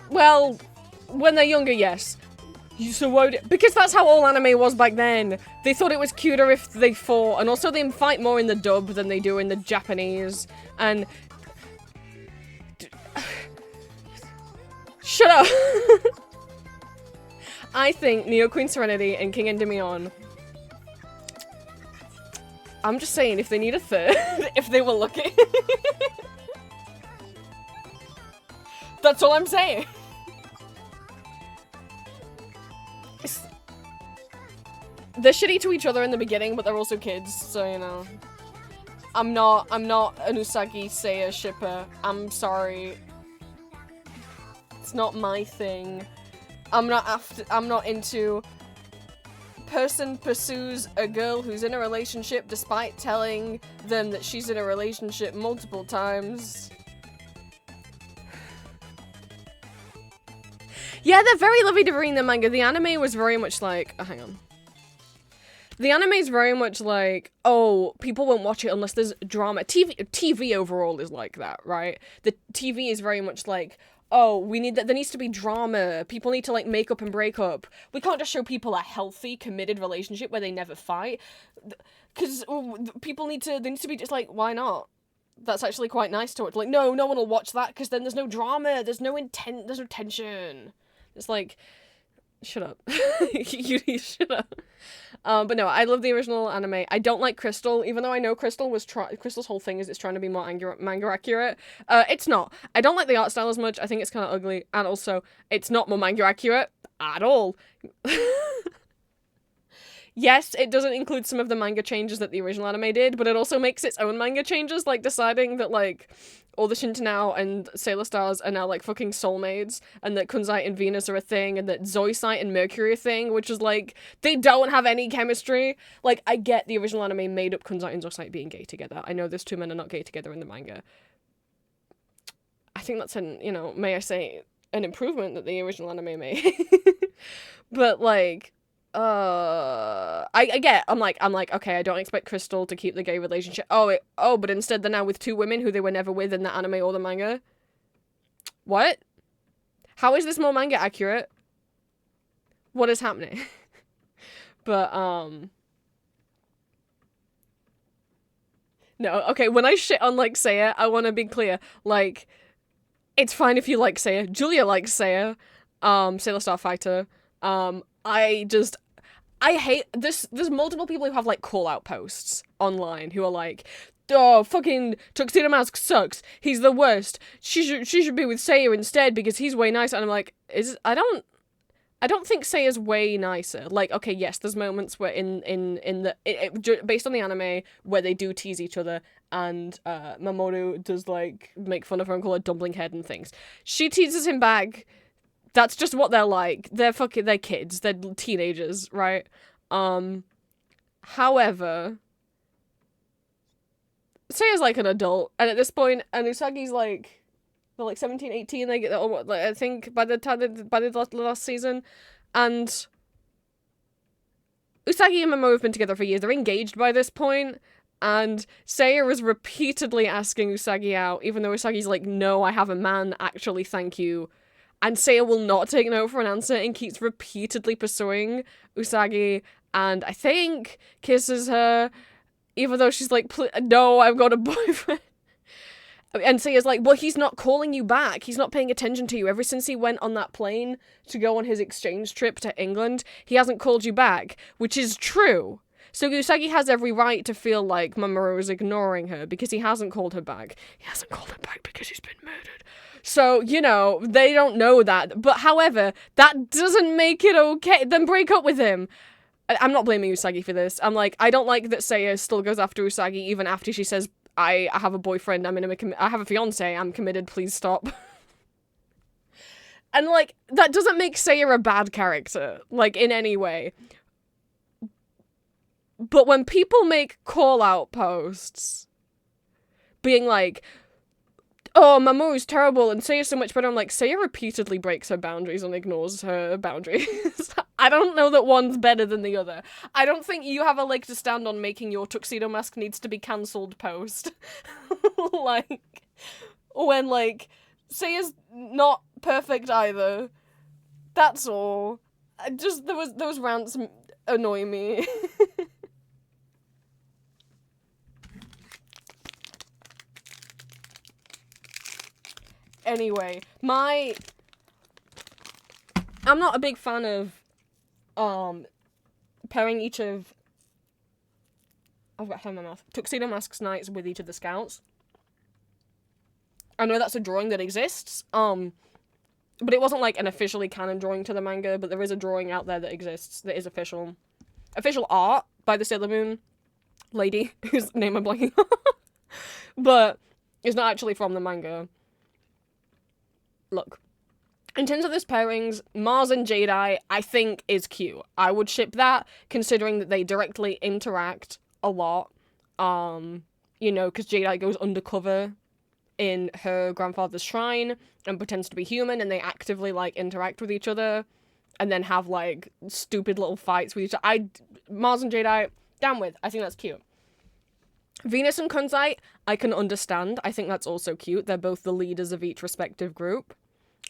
Speaker 1: well, when they're younger, yes. So why because that's how all anime was back then. They thought it was cuter if they fought, and also they fight more in the dub than they do in the Japanese. And shut up. I think Neo Queen Serenity and King Endymion. I'm just saying, if they need a third, if they were lucky. That's all I'm saying. They're shitty to each other in the beginning, but they're also kids, so you know. I'm not an Usagi Seiya shipper. I'm sorry. It's not my thing. I'm not into person pursues a girl who's in a relationship despite telling them that she's in a relationship multiple times. Yeah, they're very lovey-dovey in the manga. The anime was very much like... Oh, hang on. The anime is very much like, oh, people won't watch it unless there's drama. TV overall is like that, right? The TV is very much like, oh, there needs to be drama. People need to, like, make up and break up. We can't just show people a healthy, committed relationship where they never fight. Because there needs to be just like, why not? That's actually quite nice to watch. Like, no one will watch that because then there's no drama. There's no tension. It's like, shut up. you shut up. But no, I love the original anime. I don't like Crystal, even though I know Crystal's whole thing is it's trying to be more manga accurate. It's not. I don't like the art style as much. I think it's kind of ugly, and also, it's not more manga accurate at all. Yes, it doesn't include some of the manga changes that the original anime did, but it also makes its own manga changes, like deciding that, like, all the Shintanao and Sailor Stars are now, like, fucking soulmates, and that Kunzite and Venus are a thing, and that Zoisite and Mercury are a thing, which is, like, they don't have any chemistry. Like, I get the original anime made up Kunzite and Zoisite being gay together. I know those two men are not gay together in the manga. I think that's may I say, an improvement that the original anime made. But, like... I get, I'm like, okay, I don't expect Crystal to keep the gay relationship. But instead they're now with two women who they were never with in the anime or the manga. What? How is this more manga accurate? What is happening? But, no, okay, when I shit on, like, Seiya, I want to be clear, like, it's fine if you like Seiya. Julia likes Seiya, Sailor Starfighter, I hate this. There's multiple people who have, like, call-out posts online who are like, oh, fucking Tuxedo Mask sucks. He's the worst. She should be with Seiya instead because he's way nicer. And I'm like, I don't think Seiya's way nicer. Like, okay, yes, there's moments where based on the anime where they do tease each other and Mamoru does, like, make fun of her and call her dumpling head and things. She teases him back. That's just what they're like. They're kids. They're teenagers, right? However, Seiya's like an adult, and at this point, and Usagi's like, they're like 17, 18, they get, like, I think, by the last season, and Usagi and Momo have been together for years. They're engaged by this point, and Seiya is repeatedly asking Usagi out, even though Usagi's like, no, I have a man, actually, thank you. And Seiya will not take no for an answer and keeps repeatedly pursuing Usagi, and I think kisses her, even though she's like, no, I've got a boyfriend. And Seiya's like, well, he's not calling you back. He's not paying attention to you. Ever since he went on that plane to go on his exchange trip to England, he hasn't called you back, which is true. So Usagi has every right to feel like Mamoru is ignoring her because he hasn't called her back. He hasn't called her back because he's been murdered. So, they don't know that. But however, that doesn't make it okay. Then break up with him. I'm not blaming Usagi for this. I'm like, I don't like that Seiya still goes after Usagi even after she says, I have a boyfriend, I have a fiance, I'm committed, please stop. And, like, that doesn't make Seiya a bad character, like, in any way. But when people make call-out posts, being like, oh, Mamoru's terrible and Seiya's so much better, I'm like, Seiya repeatedly breaks her boundaries and ignores her boundaries. I don't know that one's better than the other. I don't think you have a leg to stand on making your tuxedo mask needs to be cancelled post. Like, when, like, Seiya's not perfect either. That's all. Just, those rants annoy me. Anyway, I'm not a big fan of, pairing each of, I've got hair in my mouth, Tuxedo Mask's knights with each of the scouts. I know that's a drawing that exists, but it wasn't, like, an officially canon drawing to the manga, but there is a drawing out there that exists, that is official art by the Sailor Moon lady, whose name I'm blanking on, but it's not actually from the manga. Look, in terms of this pairings, Mars and Jedi, I think, is cute. I would ship that, considering that they directly interact a lot. You know, because Jedi goes undercover in her grandfather's shrine and pretends to be human, and they actively, like, interact with each other, and then have, like, stupid little fights with each other. Mars and Jedi, down with. I think that's cute. Venus and Kunzite, I can understand. I think that's also cute. They're both the leaders of each respective group.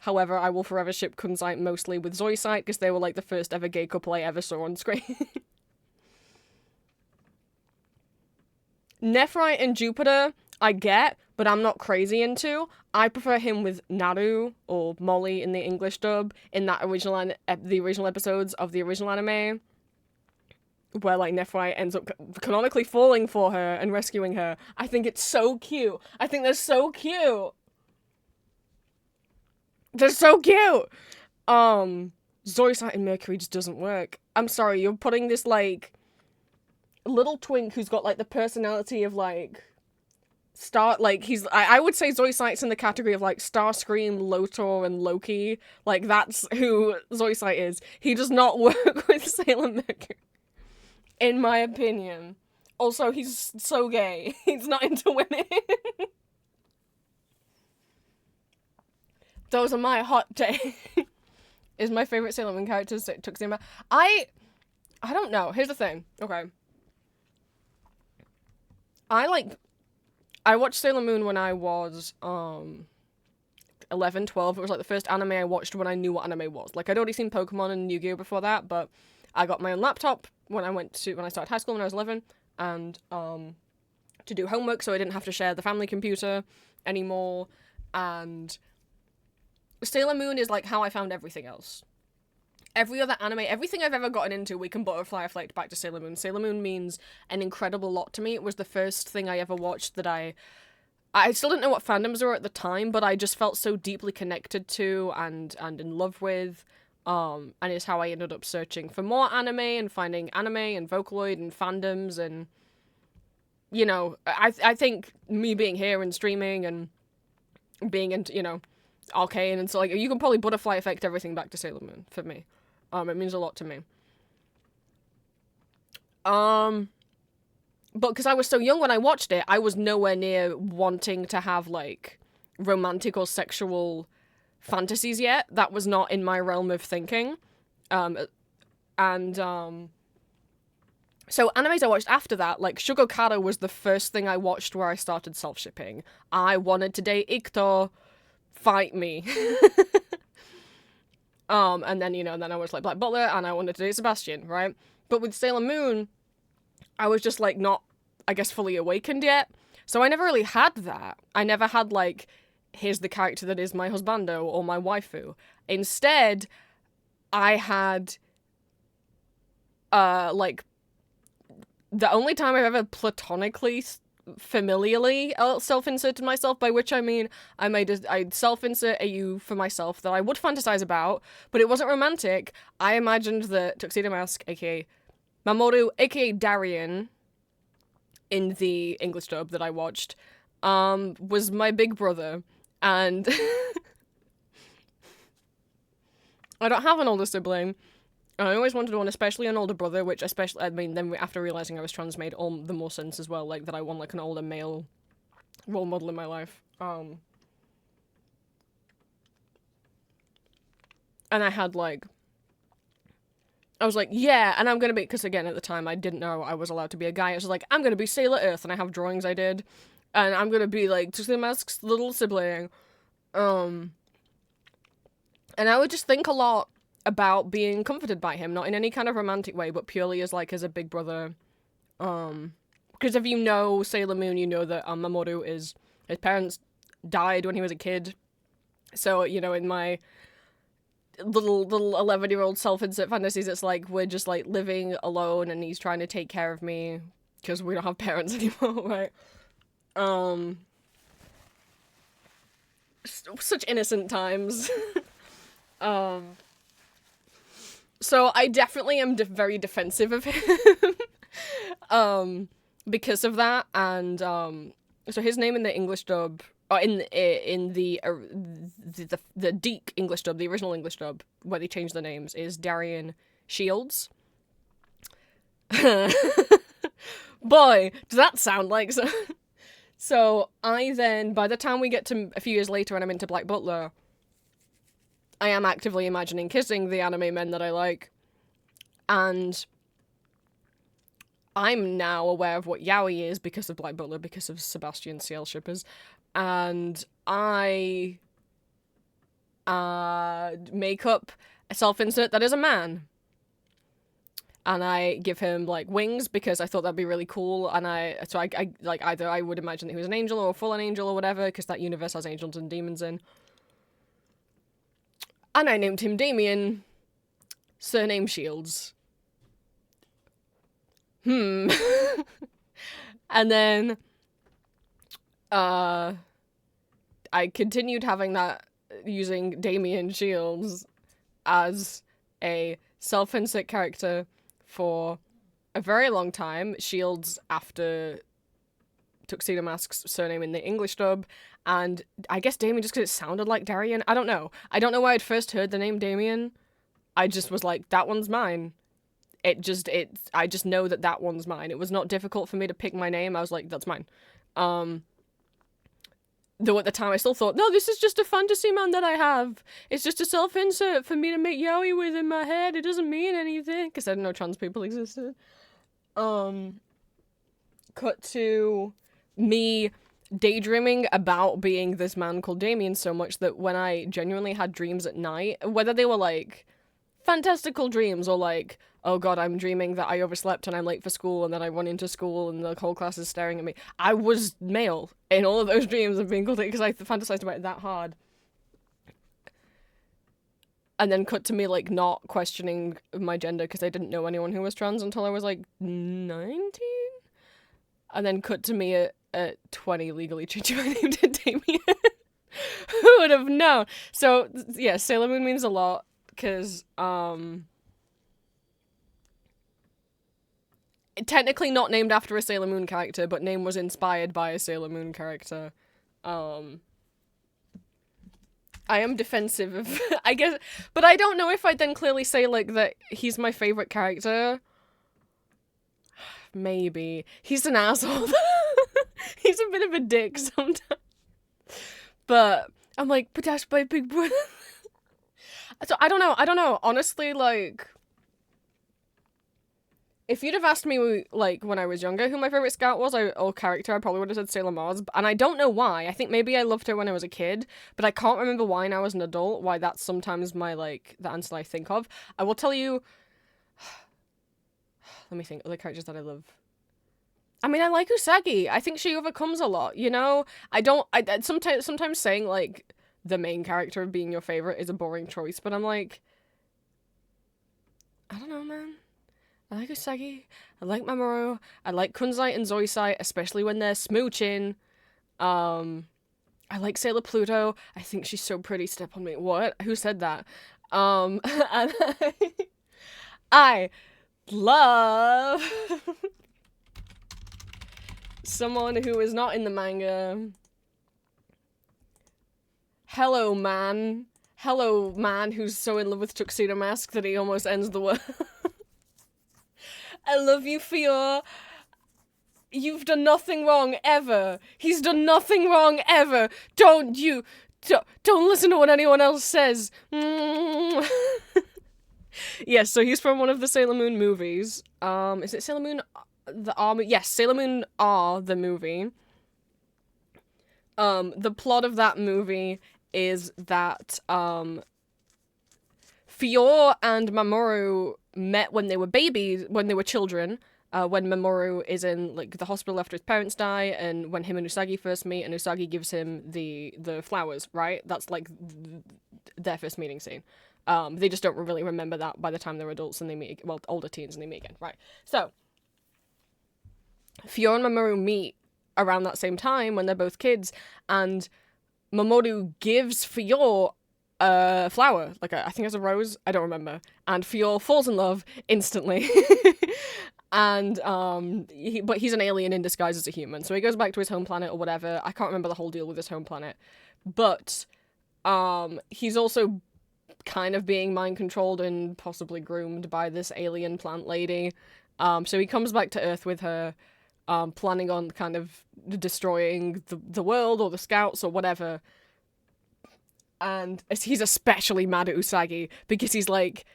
Speaker 1: However, I will forever ship Kunzite mostly with Zoisite, because they were, like, the first ever gay couple I ever saw on screen. Nephrite and Jupiter, I get, but I'm not crazy into. I prefer him with Naru, or Molly in the English dub, in that the original episodes of the original anime, where, like, Nephrite ends up canonically falling for her and rescuing her. I think it's so cute. I think they're so cute. They're so cute! Zoisite and Mercury just doesn't work. I'm sorry, you're putting this, like, little twink who's got, like, the personality of, like, I would say Zoisite's in the category of, like, Starscream, Lotor, and Loki. Like, that's who Zoisite is. He does not work with Sailor Mercury. In my opinion. Also, he's so gay. He's not into women. Those are my hot takes. Is my favorite Sailor Moon character Tuxedo Mask. I don't know. Here's the thing. Okay. I watched Sailor Moon when I was 11, 12. It was like the first anime I watched when I knew what anime was. Like, I'd already seen Pokemon and Yu-Gi-Oh before that, but I got my own laptop when I started high school when I was 11, and to do homework, so I didn't have to share the family computer anymore. And Sailor Moon is, like, how I found everything else. Every other anime, everything I've ever gotten into, we can butterfly reflect back to Sailor Moon. Sailor Moon means an incredible lot to me. It was the first thing I ever watched that I still didn't know what fandoms were at the time, but I just felt so deeply connected to and in love with. And it's how I ended up searching for more anime and finding anime and Vocaloid and fandoms, and, you know, I think me being here and streaming and being into, you know, Arcane, and so, like, you can probably butterfly effect everything back to Sailor Moon for me. It means a lot to me. But because I was so young when I watched it, I was nowhere near wanting to have, like, romantic or sexual fantasies yet. That was not in my realm of thinking. So animes I watched after that, like, Shugokata was the first thing I watched where I started self-shipping. I wanted to date Ikuto. Fight me. And then, you know, then I was like Black Butler, and I wanted to date Sebastian, right? But with Sailor Moon, I was just, like, not, I guess, fully awakened yet. So I never really had that. I never had, like, here's the character that is my husbando or my waifu. Instead, I had, like, the only time I've ever platonically familiarly self-inserted myself, by which I mean I'd self-insert a you for myself that I would fantasize about, but it wasn't romantic. I imagined that Tuxedo Mask, aka Mamoru, aka Darien, in the English dub that I watched was my big brother. And I don't have an older sibling. I always wanted one, especially an older brother, which especially, I mean, then after realizing I was trans made all the more sense as well, like, that I want, like, an older male role model in my life. And I had, like, I was like, yeah, and I'm gonna be, because again, at the time, I didn't know I was allowed to be a guy. I was like, I'm gonna be Sailor Earth, and I have drawings I did, and I'm gonna be, like, Tuxedo Mask's little sibling. And I would just think a lot about being comforted by him, not in any kind of romantic way, but purely as, like, as a big brother. Because if you know Sailor Moon, you know that Mamoru his parents died when he was a kid. So, you know, in my little 11-year-old self-insert fantasies, it's like we're just, like, living alone and he's trying to take care of me because we don't have parents anymore, right? Such innocent times. So I definitely am very defensive of him. Because of that, and so his name in the English dub, or in the Deke English dub, the original English dub, where they changed the names, is Darian Shields. Boy, does that sound like so. So I then, by the time we get to a few years later and I'm into Black Butler, I am actively imagining kissing the anime men that I like, and I'm now aware of what yaoi is because of Black Butler, because of Sebastian CL shippers, and I make up a self-insert that is a man. And I give him, like, wings because I thought that'd be really cool, and I like, either I would imagine that he was an angel or a fallen angel or whatever, because that universe has angels and demons in. And I named him Damien, surname Shields. And then, I continued having that, using Damien Shields as a self-insert character for a very long time. Shields after Tuxedo Mask's surname in the English dub, and I guess Damien just because it sounded like Darian. I don't know why I'd first heard the name Damien. I just was like, that one's mine. I just know that one's mine. It was not difficult for me to pick my name. I was like, that's mine. Though at the time I still thought, no, this is just a fantasy man that I have. It's just a self-insert for me to make yaoi with in my head. It doesn't mean anything. Because I didn't know trans people existed. Cut to me daydreaming about being this man called Damien so much that when I genuinely had dreams at night, whether they were, like, fantastical dreams or, like, oh god, I'm dreaming that I overslept and I'm late for school and then I run into school and the whole class is staring at me. I was male in all of those dreams of being called it because I fantasized about it that hard. And then cut to me, like, not questioning my gender because I didn't know anyone who was trans until I was, like, 19? And then cut to me at 20 legally changing my name to Damien. Who would have known? So, yeah, Sailor Moon means a lot because, technically not named after a Sailor Moon character, but name was inspired by a Sailor Moon character. I am defensive of, I guess, but I don't know if I'd then clearly say, like, that he's my favorite character. Maybe. He's an asshole. He's a bit of a dick sometimes. But I'm like, potashed by big brother. So I don't know. Honestly, like, if you'd have asked me, like, when I was younger who my favorite scout was, or character, I probably would have said Sailor Mars, and I don't know why. I think maybe I loved her when I was a kid, but I can't remember why now as an adult, why that's sometimes my, like, the answer I think of. I will tell you, let me think, other characters that I love. I mean, I like Usagi. I think she overcomes a lot, you know? Sometimes saying, like, the main character of being your favorite is a boring choice, but I'm like, I don't know, man. I like Usagi, I like Mamoru, I like Kunzite and Zoisite, especially when they're smooching. I like Sailor Pluto, I think she's so pretty, step on me. What? Who said that? And I love Someone who is not in the manga. Hello, man. Hello, man who's so in love with Tuxedo Mask that he almost ends the world. I love you, Fior. You've done nothing wrong, ever. He's done nothing wrong, ever. Don't listen to what anyone else says. Yes, so he's from one of the Sailor Moon movies. Is it Sailor Moon the R? Yes, Sailor Moon R, the movie. The plot of that movie is that, Fior and Mamoru met when they were babies, when they were children, when Mamoru is in, like, the hospital after his parents die, and when him and Usagi first meet, and Usagi gives him the flowers, right? That's, like, their first meeting scene. They just don't really remember that by the time they're adults and they meet, well, older teens and they meet again, right? So, Fior and Mamoru meet around that same time when they're both kids, and Mamoru gives Fior a flower, like I think it's a rose, I don't remember, and Fior falls in love instantly. And, but he's an alien in disguise as a human, so he goes back to his home planet or whatever. I can't remember the whole deal with his home planet, but, he's also kind of being mind-controlled and possibly groomed by this alien plant lady. So he comes back to Earth with her, planning on kind of destroying the world or the scouts or whatever. And he's especially mad at Usagi because he's like,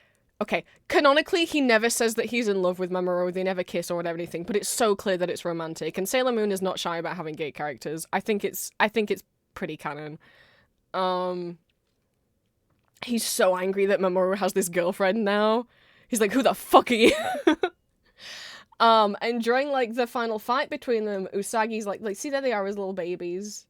Speaker 1: okay, canonically he never says that he's in love with Mamoru, they never kiss or whatever anything, but it's so clear that it's romantic, and Sailor Moon is not shy about having gay characters. I think it's pretty canon. He's so angry that Mamoru has this girlfriend now. He's like, who the fuck are you? And during, like, the final fight between them, Usagi's like, see, there they are as little babies.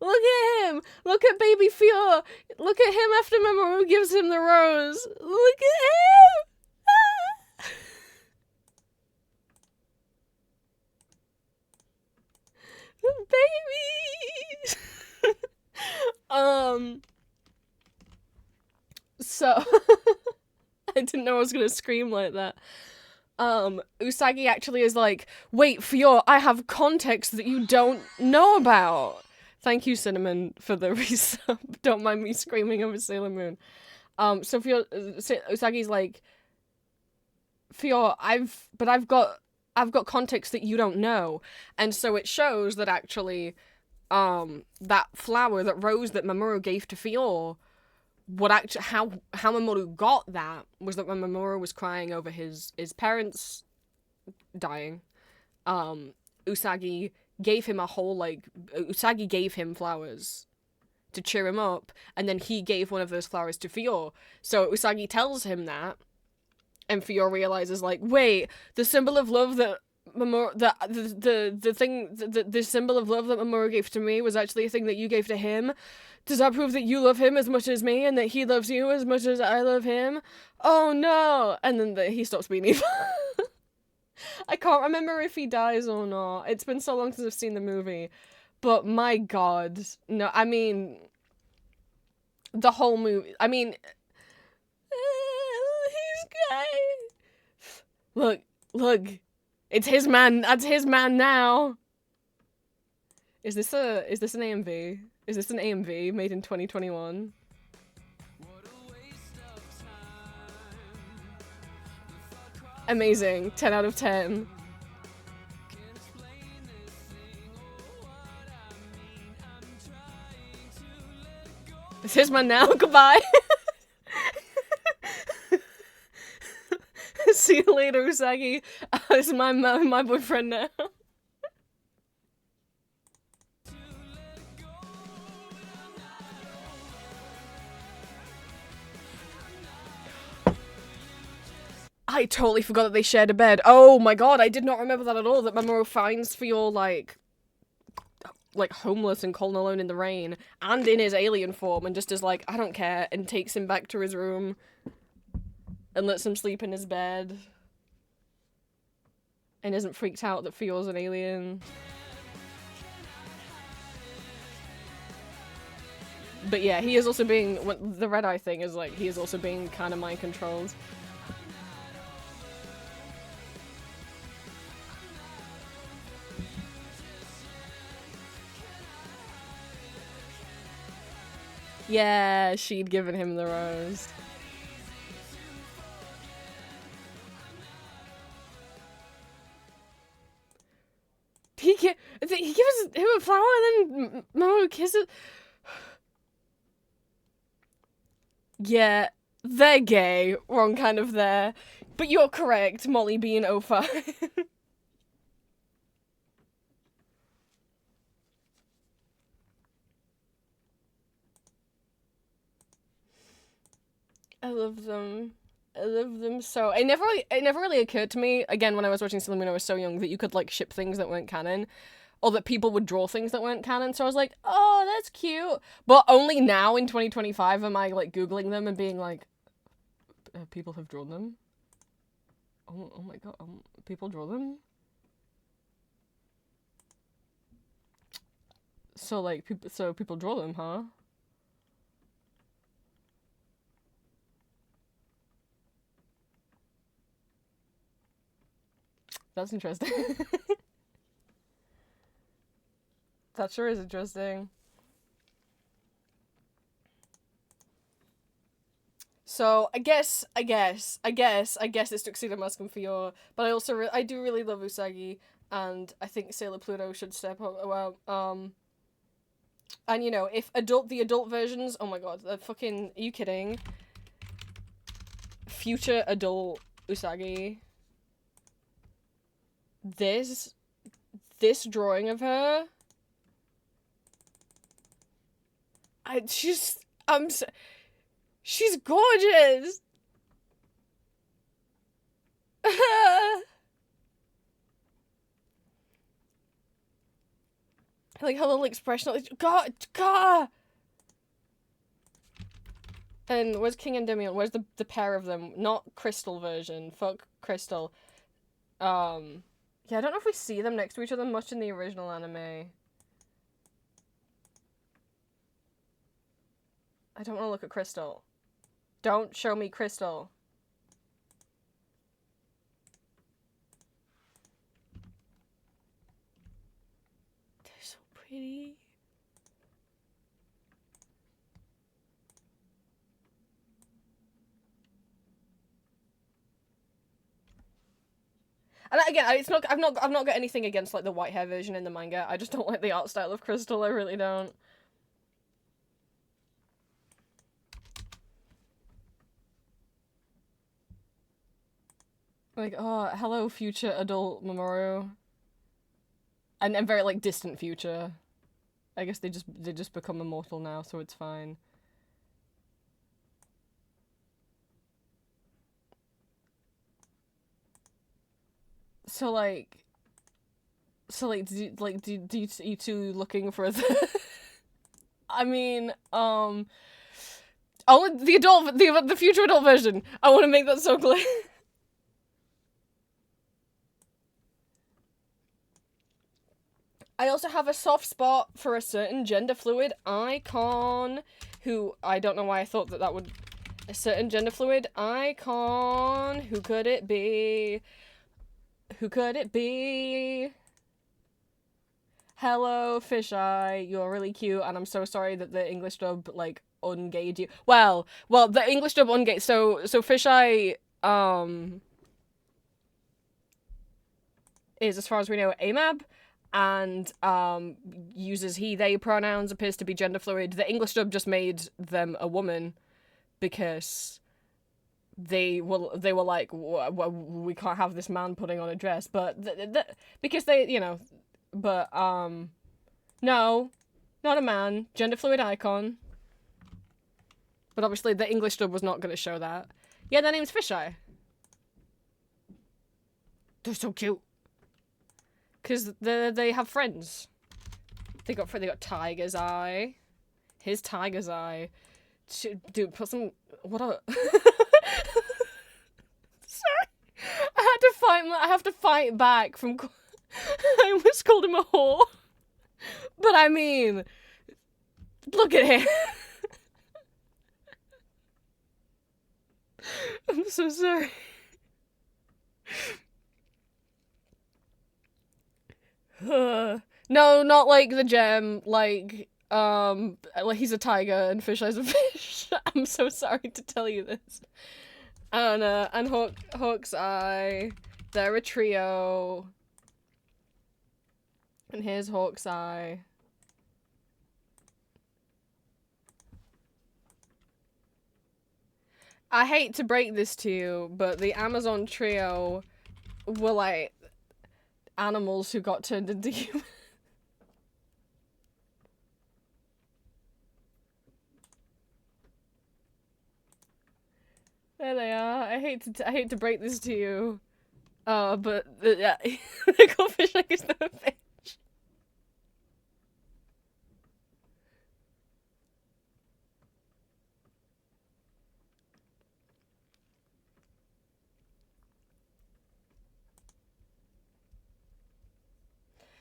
Speaker 1: Look at him! Look at baby Fior! Look at him after Mamoru gives him the rose! Look at him! Ah! The babies! So... I didn't know I was gonna scream like that. Usagi actually is like, wait, Fior, I have context that you don't know about. Thank you, Cinnamon, for the resub. Don't mind me screaming over Sailor Moon. So Fior, Usagi's like, Fior, I've got context that you don't know. And so it shows that actually, that flower, that rose that Mamoru gave to Fior, what actually, how Mamoru got that was that when Mamoru was crying over his parents dying, Usagi gave him Usagi gave him flowers to cheer him up, and then he gave one of those flowers to Fior. So Usagi tells him that, and Fior realizes, like, wait, the symbol of love that Mamoru, the symbol of love that Mamoru gave to me was actually a thing that you gave to him. Does that prove that you love him as much as me, and that he loves you as much as I love him? Oh no! And then he stops being evil. I can't remember if he dies or not. It's been so long since I've seen the movie. But my god. No, I mean... The whole movie... I mean... he's gay! Look. It's his man. That's his man now. Is this an AMV? Is this an AMV made in 2021? Amazing. 10 out of 10. It's his man now. Goodbye. See you later, Usagi. This is my boyfriend now. I totally forgot that they shared a bed. Oh my god, I did not remember that at all, that Mamoru finds Fior, like homeless and cold and alone in the rain, and in his alien form, and just is like, I don't care, and takes him back to his room, and lets him sleep in his bed, and isn't freaked out that Fior's an alien. But yeah, he is also being, the red eye thing is like, he is also being kind of mind controlled. Yeah, she'd given him the rose. He gives him a flower and then Momo kisses. Yeah, they're gay. Wrong kind of there. But you're correct, Molly being 05. I love them. I love them so. It never really occurred to me, again, when I was watching Sailor Moon, I was so young, that you could, like, ship things that weren't canon. Or that people would draw things that weren't canon, so I was like, oh, that's cute. But only now, in 2025, am I, like, Googling them and being like, people have drawn them? Oh my god, people draw them? So, like, people draw them, huh? That's interesting. That sure is interesting. So I guess it's Tuxedo Mask and Fiora, but I do really love Usagi, and I think Sailor Pluto should step up. Well, and you know, if the adult versions, oh my god, they're fucking. Are you kidding? Future adult Usagi. This drawing of her. She's gorgeous. Like her little expression. God. And where's King and Demian? Where's the pair of them? Not Crystal version. Fuck Crystal. Yeah, I don't know if we see them next to each other much in the original anime. I don't want to look at Crystal. Don't show me Crystal. They're so pretty. And again, it's not. I've not got anything against like the white hair version in the manga. I just don't like the art style of Crystal. I really don't. Like, oh, hello, future adult Mamoru. And very like distant future. I guess they just become immortal now, so it's fine. So do you two looking for the I mean, oh, the future adult version. I want to make that so clear. I also have a soft spot for a certain gender fluid icon who I don't know why I thought that would a certain gender fluid icon. Who could it be? Who could it be? Hello, Fisheye. You're really cute, and I'm so sorry that the English dub, like, ungayed you. Well, the English dub ungayed. So Fisheye, is, as far as we know, AMAB, and, uses he, they pronouns, appears to be gender fluid. The English dub just made them a woman, because they were like, we can't have this man putting on a dress, but because they, you know, but no, not a man, gender fluid icon. But obviously the English dub was not going to show that. Yeah, their name's Fisheye. They're so cute. Cause they have friends. They got Tiger's Eye. His Tiger's Eye. Dude, put some. What a. Sorry, I have to fight back from. I almost called him a whore. But I mean, look at him. I'm so sorry. No, not like the gem, like, Like he's a tiger and Fisheye's a fish. I'm so sorry to tell you this. And Hawk's Eye, they're a trio. And here's Hawk's Eye. I hate to break this to you, but the Amazon trio were like animals who got turned into humans. There they are. I hate to break this to you. But yeah, they call fish like it's no fish.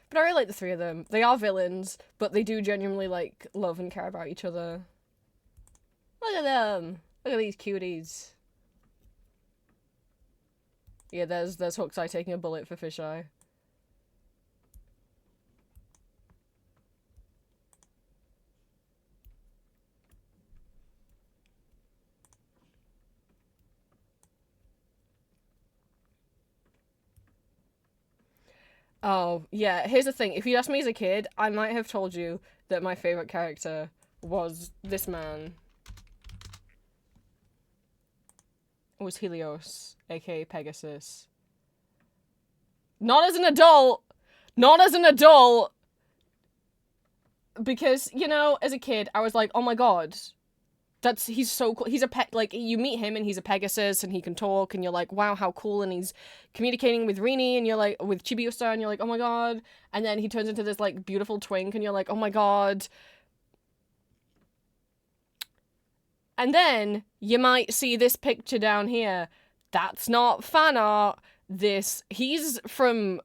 Speaker 1: But I really like the three of them. They are villains, but they do genuinely like love and care about each other. Look at them. Look at these cuties. Yeah, there's Hawk's Eye taking a bullet for Fisheye. Oh, yeah, here's the thing. If you asked me as a kid, I might have told you that my favorite character was this man. It was Helios, aka Pegasus. Not as an adult! Not as an adult! Because, you know, as a kid, I was like, oh my god. He's so cool. He's a like, you meet him and he's a Pegasus and he can talk and you're like, wow, how cool. And he's communicating with Rini and you're like, with Chibiusa and you're like, oh my god. And then he turns into this, like, beautiful twink and you're like, oh my god. And then you might see this picture down here. That's not fan art. He's from,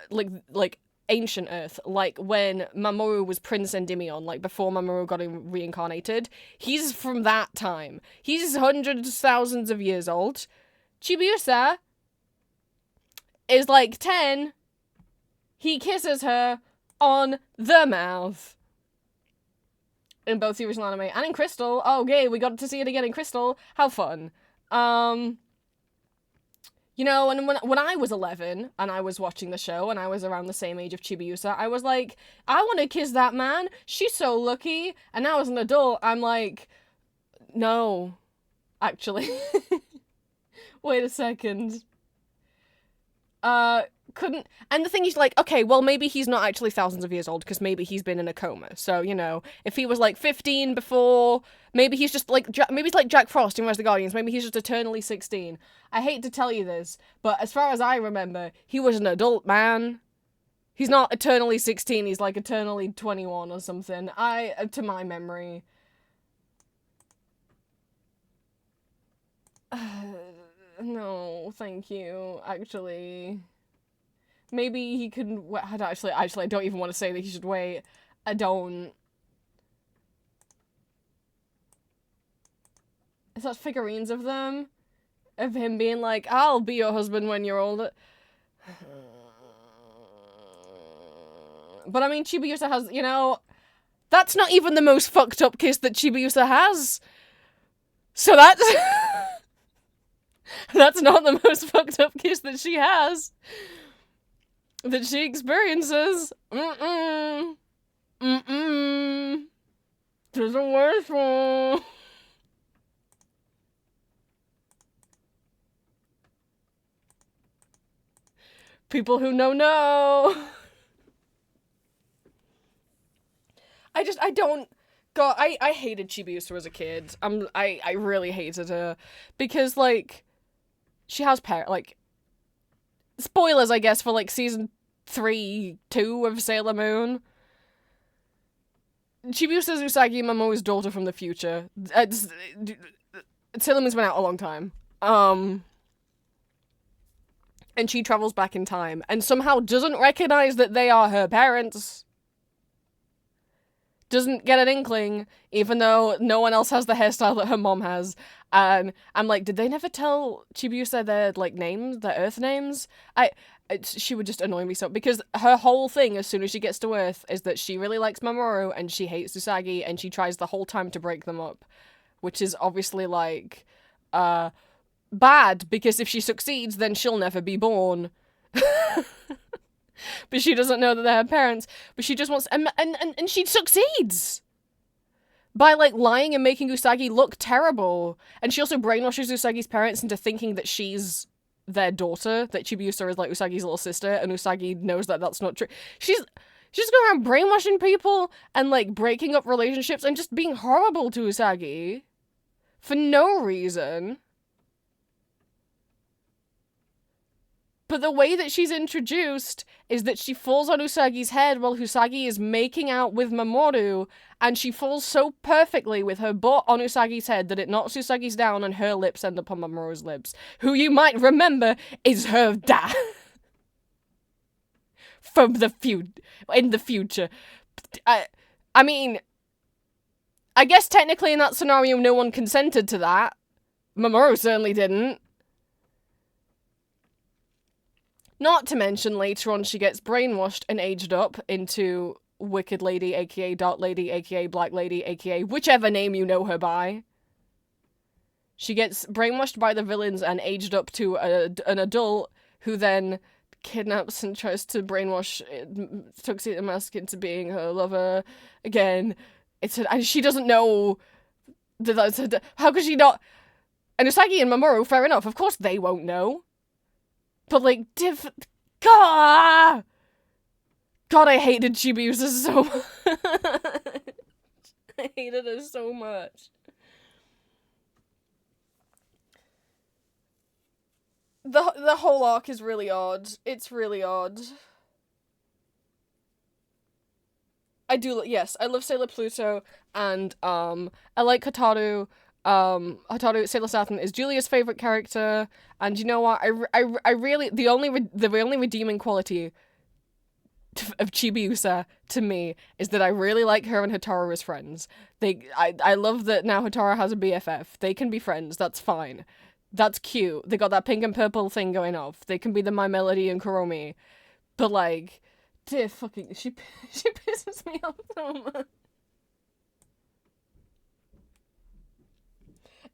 Speaker 1: like, ancient Earth, like when Mamoru was Prince Endymion, like before Mamoru got reincarnated. He's from that time. He's hundreds, thousands of years old. Chibiusa is like 10. He kisses her on the mouth. In both the original anime and in Crystal. Oh, yay, we got to see it again in Crystal. How fun. You know, and when I was 11 and I was watching the show and I was around the same age of Chibiusa, I was like, I want to kiss that man. She's so lucky. And now as an adult, I'm like, no, actually. Wait a second. Couldn't. And the thing is, like, okay, well, maybe he's not actually thousands of years old because maybe he's been in a coma. So, you know, if he was like 15 before, maybe he's just like, maybe he's like Jack Frost in Rise of the Guardians. Maybe he's just eternally 16. I hate to tell you this, but as far as I remember, he was an adult man. He's not eternally 16. He's like eternally 21 or something. To my memory. No, thank you. Actually. Maybe he couldn't. Actually, I don't even want to say that he should wait. I don't. Is that figurines of them? Of him being like, I'll be your husband when you're older. But I mean, Chibiusa has, you know, that's not even the most fucked up kiss that Chibiusa has. So that's. That's not the most fucked up kiss that she has. That she experiences. There's a worse one. People who know. I don't. God, I hated Chibiusa as a kid. I really hated her. Because, like, she has like, spoilers, I guess, for, like, season 3, 2 of Sailor Moon. Chibiusa is Usagi Mamoru's daughter from the future. Sailor Moon's been out a long time. And she travels back in time, and somehow doesn't recognize that they are her parents. Doesn't get an inkling, even though no one else has the hairstyle that her mom has. And I'm like, did they never tell Chibiusa their, like, names, their Earth names? she would just annoy me so, because her whole thing as soon as she gets to Earth is that she really likes Mamoru and she hates Usagi, and she tries the whole time to break them up, which is obviously like bad, because if she succeeds then she'll never be born. But she doesn't know that they're her parents, but she just wants, and she succeeds by like lying and making Usagi look terrible. And she also brainwashes Usagi's parents into thinking that she's their daughter, that Chibiusa is like Usagi's little sister, and Usagi knows that that's not true. She's going around brainwashing people and like breaking up relationships and just being horrible to Usagi for no reason. But the way that she's introduced is that she falls on Usagi's head while Usagi is making out with Mamoru, and she falls so perfectly with her butt on Usagi's head that it knocks Usagi's down and her lips end up on Mamoru's lips, who you might remember is her dad. From the in the future. I mean, I guess technically in that scenario no one consented to that. Mamoru certainly didn't. Not to mention, later on, she gets brainwashed and aged up into Wicked Lady, aka Dark Lady, aka Black Lady, aka whichever name you know her by. She gets brainwashed by the villains and aged up to an adult who then kidnaps and tries to brainwash Tuxedo Mask into being her lover again. And she doesn't know that how could she not? And Usagi and Mamoru, fair enough, of course they won't know. But, like, God, I hated Chibiusa so much. I hated her so much. The whole arc is really odd. It's really odd. Yes, I love Sailor Pluto, and, I like Hotaru. Hotaru, Sailor Saturn is Julia's favorite character, and you know what? I really, the only redeeming quality of Chibiusa to me is that I really like her and Hotaru as friends. I love that now Hotaru has a BFF. They can be friends. That's fine. That's cute. They got that pink and purple thing going off. They can be the My Melody and Kuromi, but like, dear fucking, she pisses me off so much.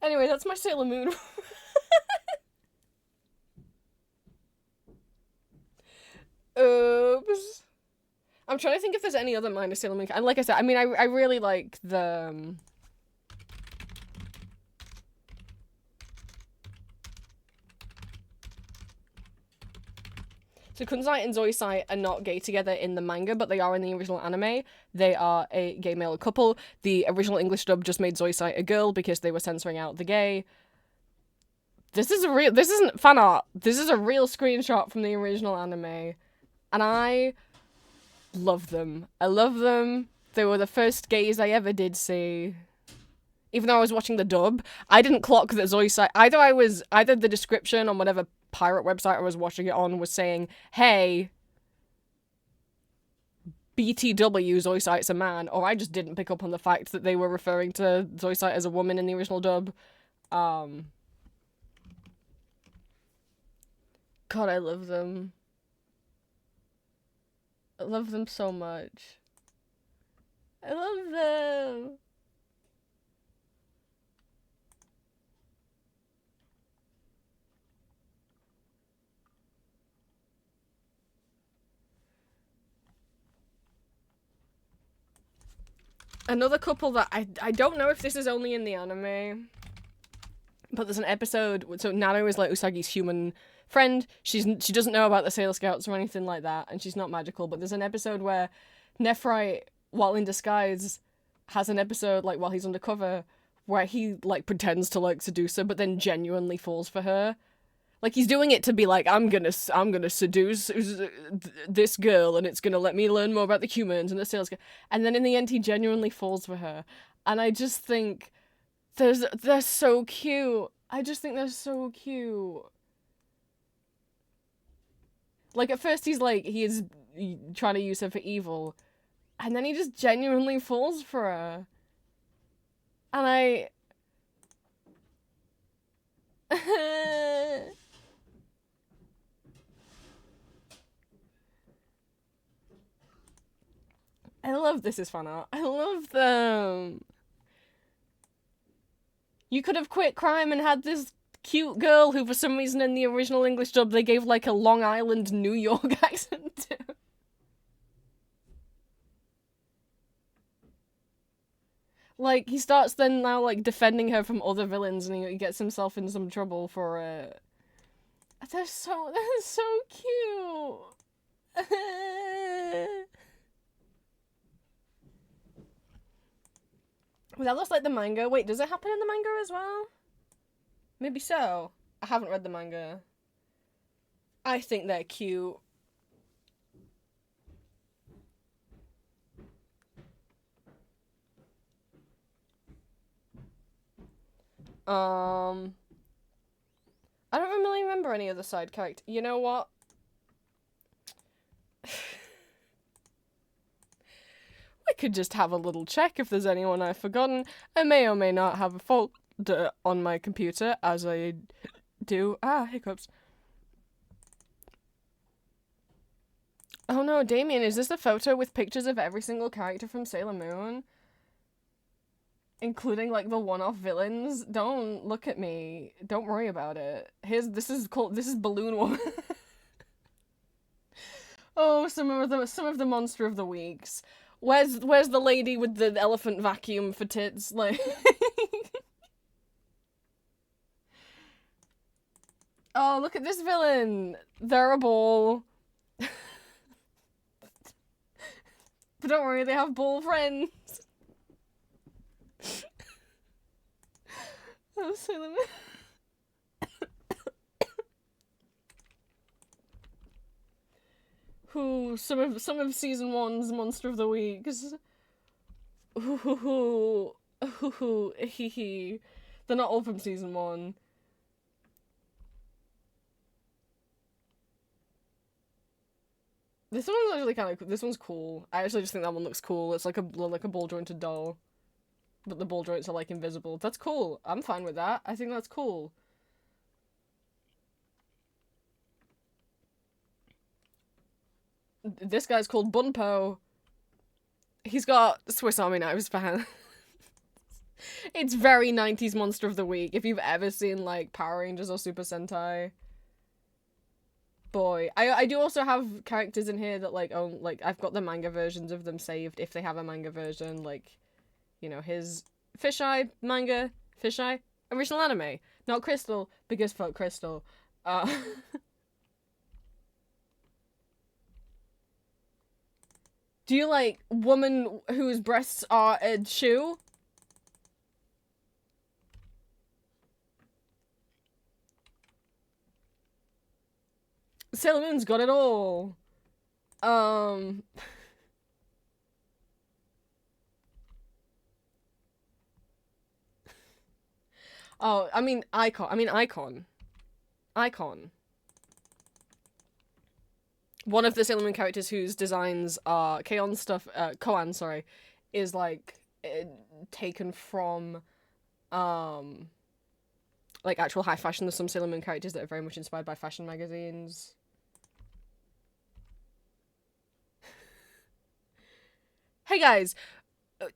Speaker 1: Anyway, that's my Sailor Moon. Oops. I'm trying to think if there's any other minor Sailor Moon. And like I said, I mean, I really like the... So Kunzai and Zoisai are not gay together in the manga, but they are in the original anime. They are a gay male couple. The original English dub just made Zoisai a girl because they were censoring out the gay. This isn't fan art. This is a real screenshot from the original anime. And I love them. I love them. They were the first gays I ever did see. Even though I was watching the dub, I didn't clock that Zoisai... Either the description on whatever pirate website I was watching it on was saying, hey, BTW, Zoisite's a man, or I just didn't pick up on the fact that they were referring to Zoisite as a woman in the original dub. God, I love them. I love them so much. I love them. Another couple that I don't know if this is only in the anime, but there's an episode, so Nano is like Usagi's human friend. She doesn't know about the Sailor Scouts or anything like that, and she's not magical, but there's an episode where Nephrite, while in disguise, has an episode, like, while he's undercover, where he, like, pretends to like seduce her, but then genuinely falls for her. Like, he's doing it to be like, I'm gonna seduce this girl, and it's gonna let me learn more about the humans and the Sailor Scouts. And then in the end, he genuinely falls for her. And I just think they're so cute. I just think they're so cute. Like, at first he is trying to use her for evil, and then he just genuinely falls for her. And I... I love This Is Fan Art. I love them. You could have quit crime and had this cute girl who, for some reason, in the original English dub, they gave like a Long Island, New York accent to. Like, he starts then now, like, defending her from other villains, and he gets himself in some trouble for, they're so cute! That looks like the manga. Wait, does it happen in the manga as well? Maybe so. I haven't read the manga. I think they're cute. I don't really remember any of the side characters. You know what? I could just have a little check if there's anyone I've forgotten. I may or may not have a folder on my computer, as I do. Ah, hiccups. Oh no, Damien, is this the photo with pictures of every single character from Sailor Moon? Including, like, the one-off villains? Don't look at me. Don't worry about it. This is Balloon Woman. Oh, some of the Monster of the Weeks. Where's the lady with the elephant vacuum for tits? Like, oh, look at this villain. They're a ball. But don't worry, they have ball friends. Oh, Sailor Moon. Who some of season 1's Monster of the Weeks. Ooh, hee hee. They're not all from season 1. This one's actually kind of. This one's cool. I actually just think that one looks cool. It's like a ball jointed doll, but the ball joints are like invisible. That's cool. I'm fine with that. I think that's cool. This guy's called Bunpo. He's got Swiss Army knives for hands. It's very 90s Monster of the Week. If you've ever seen, like, Power Rangers or Super Sentai. Boy. I do also have characters in here that, like, own, like, I've got the manga versions of them saved if they have a manga version. Like, you know, his Fisheye manga. Fisheye? Original anime. Not Crystal, because fuck Crystal. Do you like woman whose breasts are a shoe? Sailor Moon's got it all. Oh, I mean Icon. Icon. One of the Sailor Moon characters whose designs are Koan, sorry, is like taken from like actual high fashion. There's some Sailor Moon characters that are very much inspired by fashion magazines. Hey guys,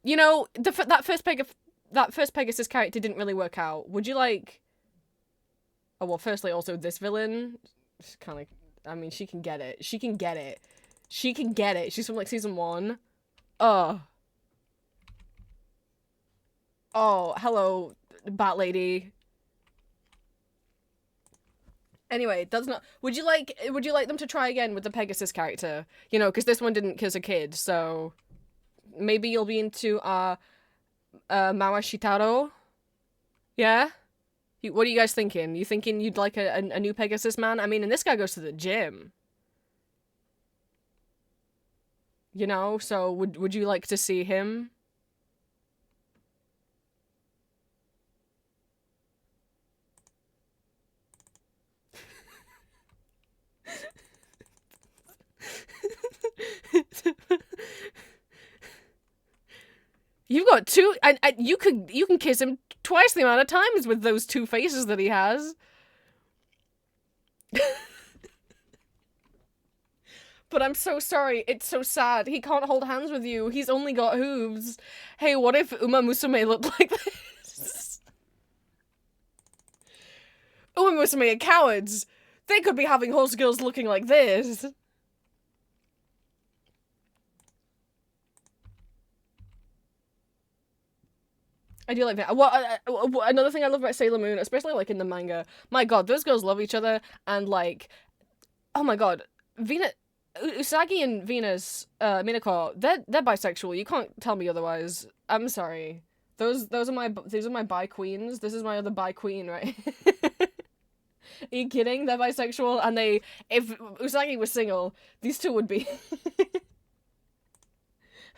Speaker 1: you know, that first Pegasus character didn't really work out. Would you like? Oh well, firstly, also this villain, kind of. I mean, she can get it. She can get it. She can get it. She's from, like, season 1. Oh, hello, Bat Lady. Anyway, that's not... Would you like them to try again with the Pegasus character? You know, because this one didn't kiss a kid, so... Maybe you'll be into, Mawa Shitaro? Yeah? What are you guys thinking? You thinking you'd like a new Pegasus man? I mean, and this guy goes to the gym. You know, so would you like to see him? You've got two, and you can kiss him twice the amount of times with those two faces that he has. But I'm so sorry, it's so sad. He can't hold hands with you. He's only got hooves. Hey, what if Uma Musume looked like this? Uma Musume are cowards. They could be having horse girls looking like this. I do like that. Another thing I love about Sailor Moon, especially like in the manga, my god, those girls love each other, and like, oh my god, Usagi and Venus, Minako, they're bisexual. You can't tell me otherwise. I'm sorry. Those are my bi queens. This is my other bi queen, right? Are you kidding? They're bisexual, and if Usagi was single, these two would be.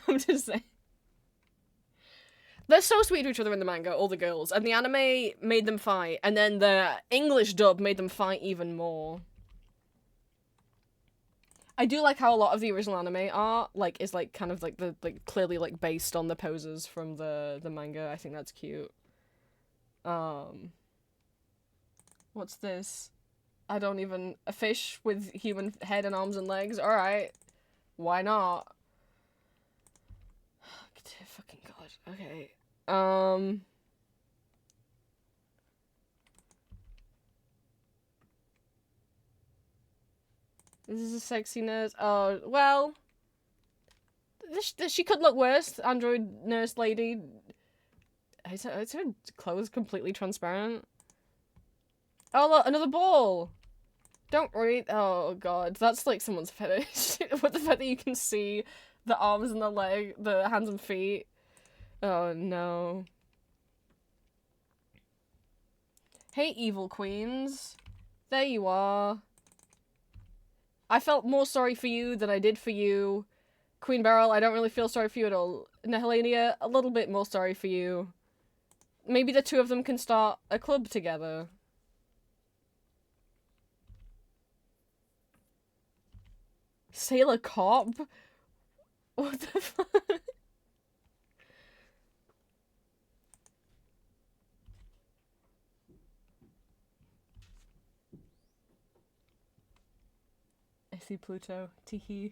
Speaker 1: I'm just saying. They're so sweet to each other in the manga, all the girls, and the anime made them fight, and then the English dub made them fight even more. I do like how a lot of the original anime art, like, is, like, kind of, like, clearly, like, based on the poses from the manga. I think that's cute. What's this? A fish with human head and arms and legs? Alright. Why not? Fucking god. Okay. This is a sexiness. Oh, well. She could look worse. Android nurse lady. Is her clothes completely transparent? Oh, look, another ball. Don't worry. Oh, god. That's like someone's fetish. With the fact that you can see the arms and the hands and feet. Oh, no. Hey, evil queens. There you are. I felt more sorry for you than I did for you. Queen Beryl, I don't really feel sorry for you at all. Nehelania, a little bit more sorry for you. Maybe the two of them can start a club together. Sailor Cop? What the fuck? I see Pluto. Teehee.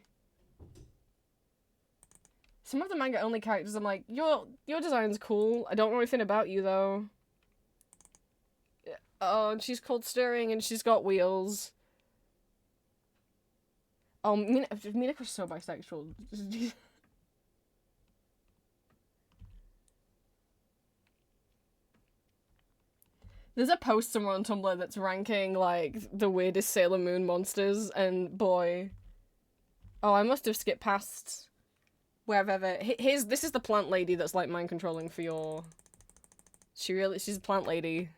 Speaker 1: Some of the manga only characters I'm like, your design's cool. I don't know anything about you though. Oh, and she's cold stirring and she's got wheels. Oh, Minako's so bisexual. There's a post somewhere on Tumblr that's ranking, like, the weirdest Sailor Moon monsters, and boy. Oh, I must have skipped past wherever. This is the plant lady that's, like, mind controlling for your... She's a plant lady.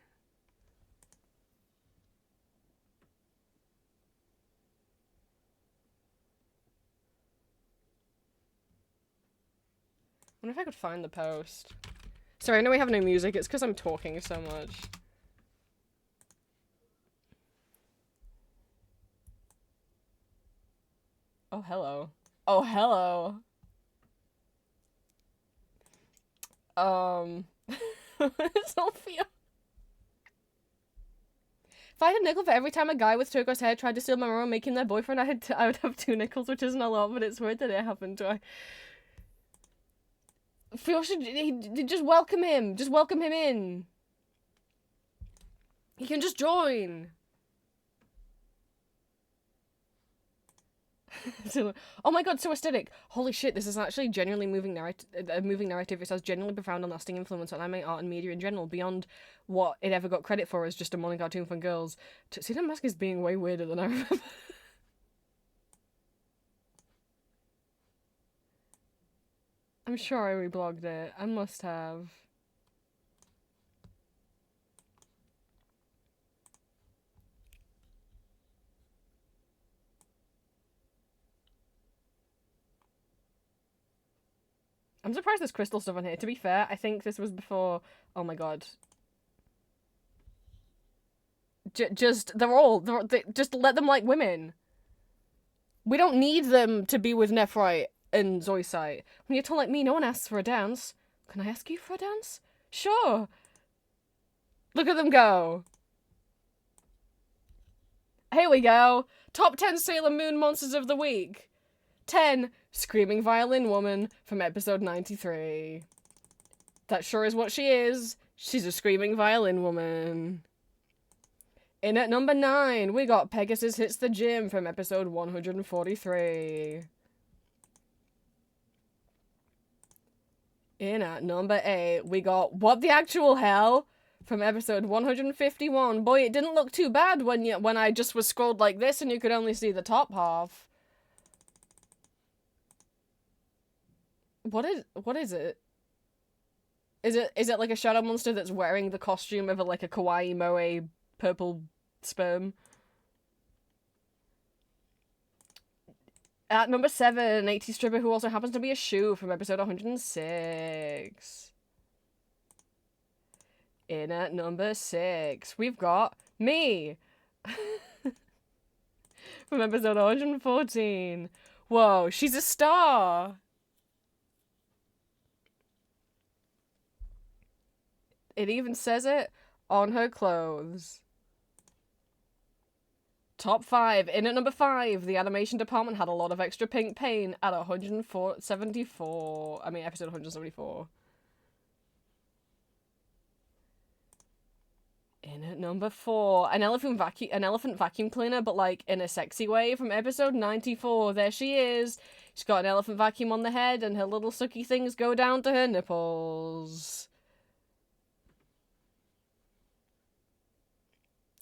Speaker 1: I wonder if I could find the post. Sorry, I know we have no music, it's because I'm talking so much. Oh, hello. Oh, hello. Sophia. If I had a nickel for every time a guy with turquoise hair tried to steal my room, making their boyfriend, I would have 2 nickels, which isn't a lot, but it's weird that it happened. Feel should just welcome him. Just welcome him in. He can just join. Oh my god, so aesthetic. Holy shit, this is actually genuinely a moving narrative. It has genuinely profound and lasting influence on anime, art, and media in general, beyond what it ever got credit for as just a morning cartoon for girls. Tuxedo Mask is being way weirder than I remember. I'm sure I reblogged it. I must have. I'm surprised there's crystal stuff on here. To be fair, I think this was before... Oh my god. Just let them like women. We don't need them to be with Nephrite and Zoisite. When you're tall like me, no one asks for a dance. Can I ask you for a dance? Sure. Look at them go. Here we go. Top 10 Sailor Moon monsters of the week. 10, Screaming Violin Woman from episode 93. That sure is what she is. She's a screaming violin woman. In at number 9, we got Pegasus Hits the Gym from episode 143. In at number 8, we got What the Actual Hell from episode 151. Boy, it didn't look too bad when I just was scrolled like this and you could only see the top half. What is it? Is it like a shadow monster that's wearing the costume of a kawaii moe purple sperm? At number 7, 80 stripper who also happens to be a shoe from episode 106. In at number 6, we've got me from episode 114. Whoa, she's a star. It even says it on her clothes. Top 5. In at number 5, the animation department had a lot of extra pink paint at 174. I mean, episode 174. In at number 4, an elephant vacuum cleaner, but in a sexy way from episode 94. There she is. She's got an elephant vacuum on the head, and her little sucky things go down to her nipples.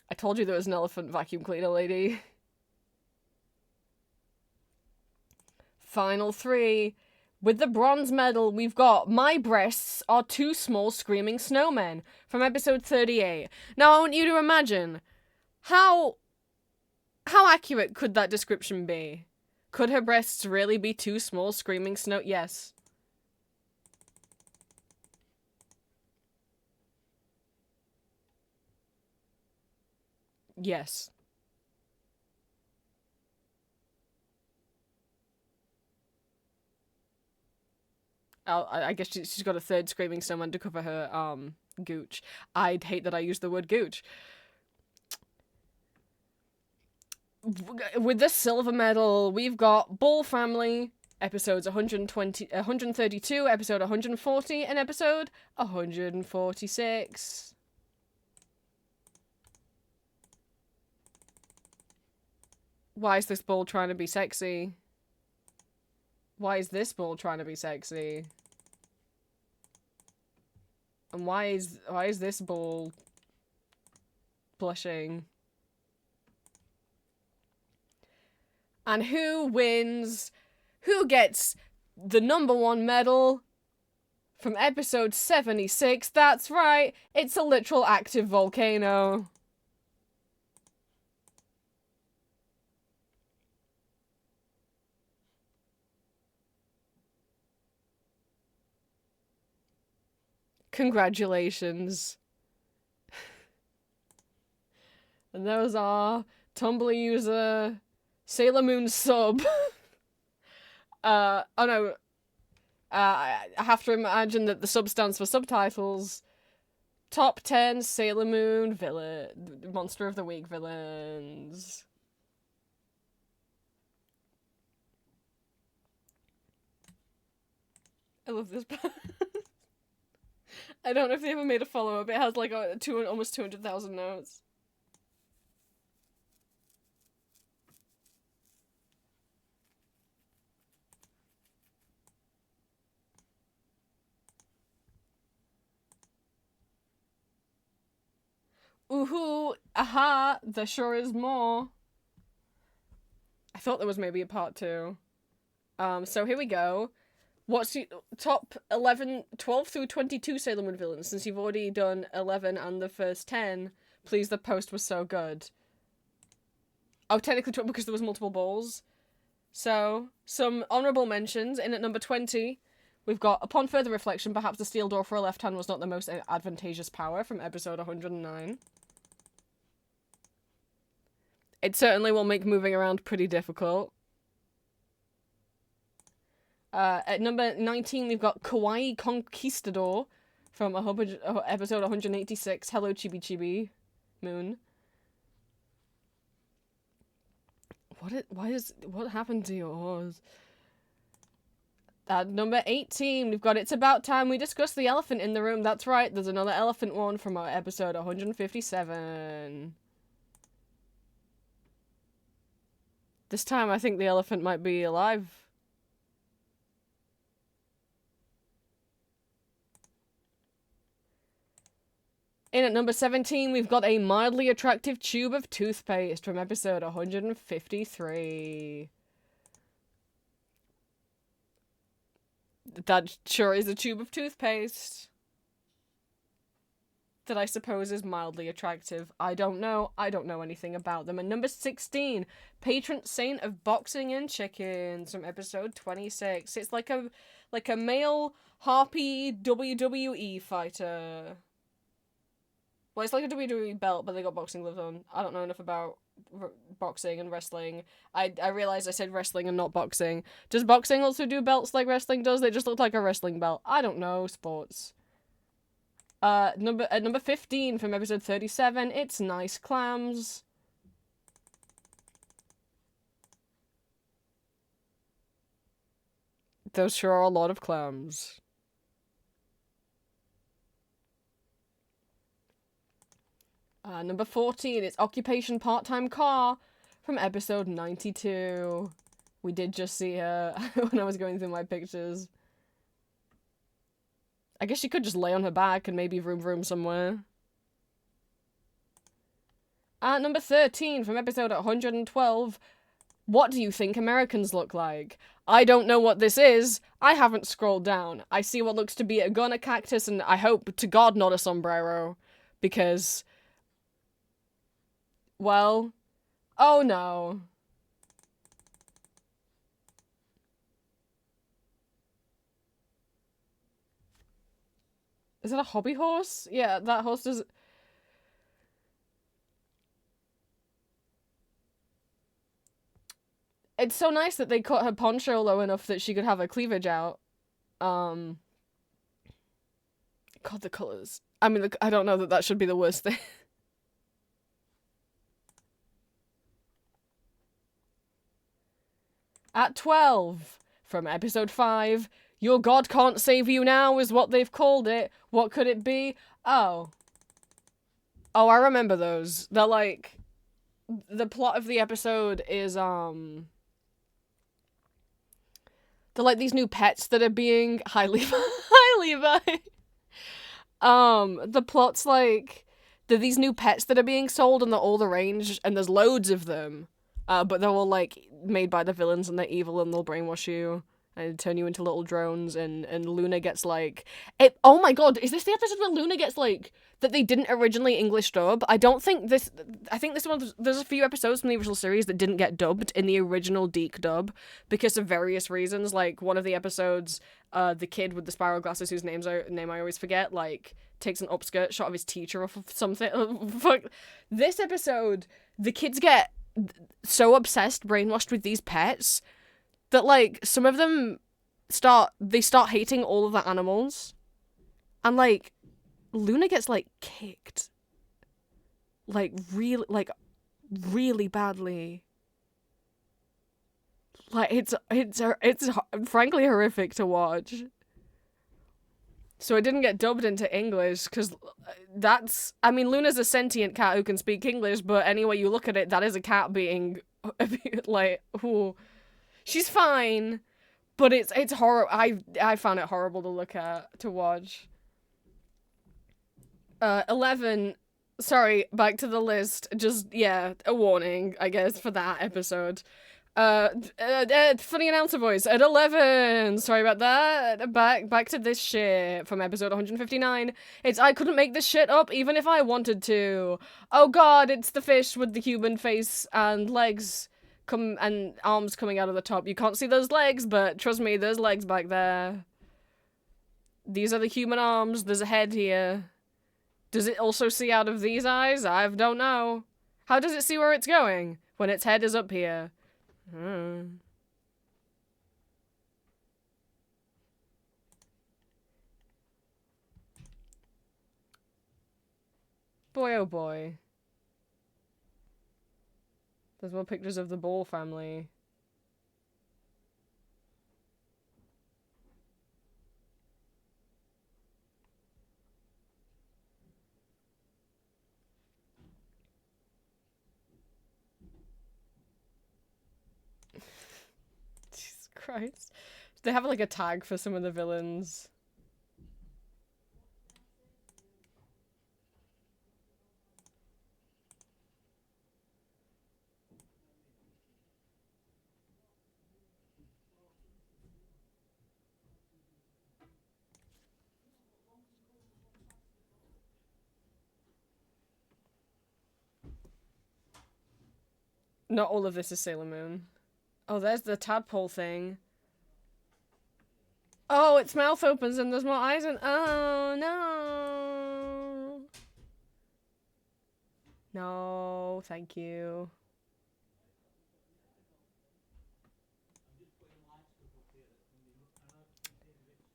Speaker 1: I told you there was an elephant vacuum cleaner lady. Final 3. With the bronze medal, we've got My Breasts Are Two Small Screaming Snowmen from episode 38. Now, I want you to imagine, how accurate could that description be? Could her breasts really be two small screaming snow... Yes. Yes. I guess she's got a third screaming snowman to cover her, gooch. I'd hate that I used the word gooch. With the silver medal, we've got Bull Family, episodes 132, episode 140, and episode 146. Why is this bull trying to be sexy? Why is this bull trying to be sexy? And why is this bull blushing? And who wins? Who gets the number 1 medal from episode 76? That's right, it's a literal active volcano. Congratulations. And those are Tumblr user Sailor Moon sub. Oh no. I have to imagine that the sub stands for subtitles. Top 10 Sailor Moon villain, Monster of the Week villains. I love this part. I don't know if they ever made a follow-up. It has almost 200,000 notes. Ooh, aha, there sure is more. I thought there was maybe a part 2. So here we go. What's the top 12 through 22 Sailor Moon villains? Since you've already done 11 and the first 10, please, the post was so good. Oh, technically 12 because there was multiple balls. So, some honourable mentions. In at number 20, we've got, upon further reflection, perhaps the steel door for a left hand was not the most advantageous power from episode 109. It certainly will make moving around pretty difficult. At number 19, we've got Kawaii Conquistador from episode 186, Hello Chibi Chibi Moon. What happened to yours? At number 18, we've got It's About Time We Discuss the Elephant in the Room. That's right, there's another elephant one from our episode 157. This time I think the elephant might be alive. In at number 17, we've got a mildly attractive tube of toothpaste from episode 153. That sure is a tube of toothpaste. That I suppose is mildly attractive. I don't know. I don't know anything about them. And number 16, patron saint of boxing and chickens from episode 26. It's like a male harpy WWE fighter. Well, it's like a WWE belt, but they got boxing gloves on. I don't know enough about boxing and wrestling. I realized I said wrestling and not boxing. Does boxing also do belts like wrestling does? They just look like a wrestling belt. I don't know sports. Number 15 from episode 37, It's Nice Clams. Those sure are a lot of clams. Number 14, it's Occupation Part-Time Car from episode 92. We did just see her when I was going through my pictures. I guess she could just lay on her back and maybe vroom vroom somewhere. Number 13 from episode 112, What do you think Americans look like? I don't know what this is. I haven't scrolled down. I see what looks to be a gun, a cactus, and I hope to God not a sombrero. Because... well... oh no. Is that a hobby horse? Yeah, that horse does... It's so nice that they cut her poncho low enough that she could have her cleavage out. God, the colours. I mean, I don't know that should be the worst thing. At 12, from episode 5, Your God Can't Save You Now is what they've called it. What could it be? Oh. Oh, I remember those. They're like... the plot of the episode is, they're like these new pets that are being... Hi, Levi. Hi, Levi. The plot's like... they're these new pets that are being sold and they're all the range, and there's loads of them. But they're all, like, made by the villains and they're evil and they'll brainwash you and turn you into little drones, and Luna gets, like... oh my god, is this the episode where Luna gets, like... that they didn't originally English dub? I don't think this... I think this one... there's a few episodes from the original series that didn't get dubbed in the original Deke dub because of various reasons. Like, one of the episodes, the kid with the spiral glasses whose name I always forget, like, takes an upskirt shot of his teacher or something. Fuck. This episode, the kids get so obsessed, brainwashed with these pets that, like, some of them start hating all of the animals. And, like, Luna gets, like, kicked. Like, really badly. Like, it's frankly horrific to watch. So it didn't get dubbed into English, because that's... I mean, Luna's a sentient cat who can speak English, but any way you look at it, that is a cat being, like, ooh. She's fine, but it's horrible. I found it horrible to look at, to watch. 11... sorry, back to the list. Just, yeah, a warning, I guess, for that episode. Funny announcer voice at 11. Sorry about that. Back to this shit from episode 159. It's I couldn't make this shit up even if I wanted to. Oh god, it's the fish with the human face and legs and arms coming out of the top. You can't see those legs, but trust me, there's legs back there. These are the human arms. There's a head here. Does it also see out of these eyes? I don't know. How does it see where it's going when its head is up here? Boy, oh boy. There's more pictures of the Ball family. Christ. They have like a tag for some of the villains. Not all of this is Sailor Moon. Oh, there's the tadpole thing. Oh, its mouth opens and there's more eyes and oh no. No, thank you.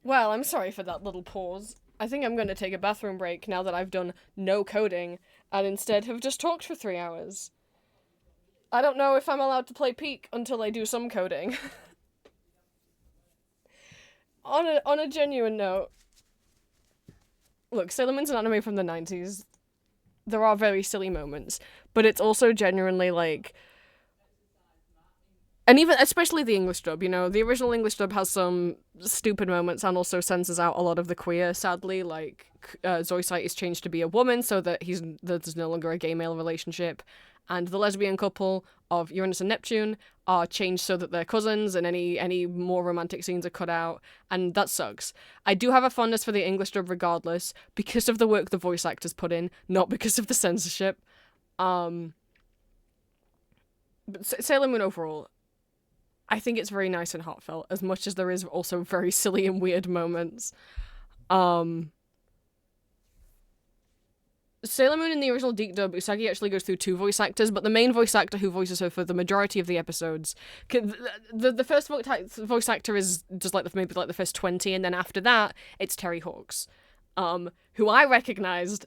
Speaker 1: Well, I'm sorry for that little pause. I think I'm going to take a bathroom break now that I've done no coding and instead have just talked for 3 hours. I don't know if I'm allowed to play Peak until I do some coding. On a genuine note, look, Sailor Moon's an anime from the 90s. There are very silly moments, but it's also genuinely like, and even especially the English dub, you know, the original English dub has some stupid moments and also censors out a lot of the queer, sadly. Like, Zoisite is changed to be a woman so that there's no longer a gay-male relationship. And the lesbian couple of Uranus and Neptune are changed so that they're cousins, and any more romantic scenes are cut out, and that sucks. I do have a fondness for the English dub regardless, because of the work the voice actors put in, not because of the censorship. But Sailor Moon overall, I think it's very nice and heartfelt, as much as there is also very silly and weird moments. Sailor Moon in the original Deep Dub, Usagi actually goes through 2 voice actors, but the main voice actor who voices her for the majority of the episodes, the first voice actor is just like maybe the first 20, and then after that, it's Terry Hawkes, who I recognized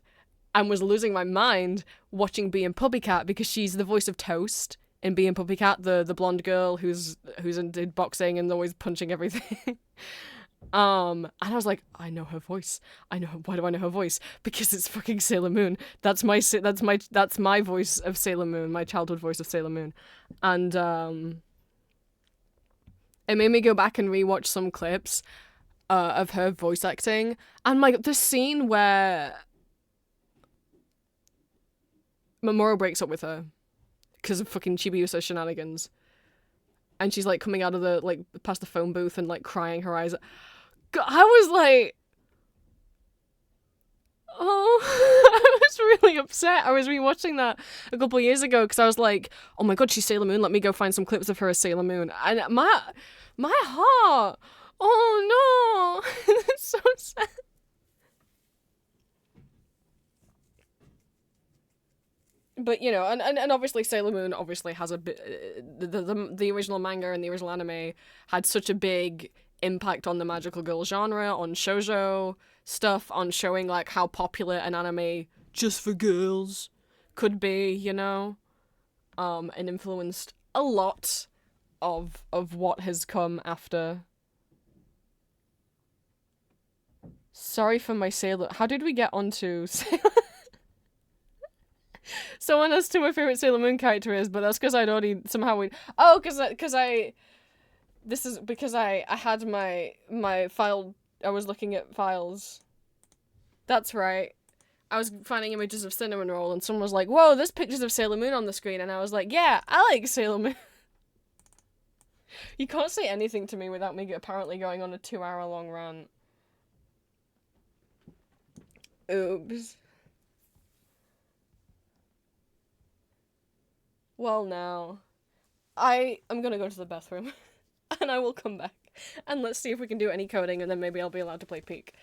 Speaker 1: and was losing my mind watching Bee and Puppycat because she's the voice of Toast in Bee and Puppycat, the blonde girl who's into boxing and always punching everything. And I was like, I know her voice. Why do I know her voice? Because it's fucking Sailor Moon. That's my voice of Sailor Moon, my childhood voice of Sailor Moon. And it made me go back and rewatch some clips of her voice acting. And like the scene where Mamoru breaks up with her because of fucking Chibiusa shenanigans. And she's like coming out of the like past the phone booth and like crying her eyes. I was like, oh, I was really upset. I was rewatching that a couple of years ago because I was like, oh my god, she's Sailor Moon. Let me go find some clips of her as Sailor Moon. And my heart, oh no, it's so sad. But, you know, and obviously Sailor Moon obviously has a bit, the original manga and the original anime had such a big impact on the magical girl genre, on shoujo stuff, on showing like how popular an anime just for girls could be, you know, and influenced a lot of what has come after. Sorry for my Sailor. How did we get onto Sailor? Someone asked who my favorite Sailor Moon character is, but that's because I'd already somehow this is because I had my file. I was looking at files. That's right. I was finding images of Cinnamon Roll, and someone was like, "Whoa, there's pictures of Sailor Moon on the screen," and I was like, "Yeah, I like Sailor Moon." You can't say anything to me without me apparently going on a 2-hour-long rant. Oops. Well, now, I am gonna go to the bathroom, and I will come back, and let's see if we can do any coding, and then maybe I'll be allowed to play Peak.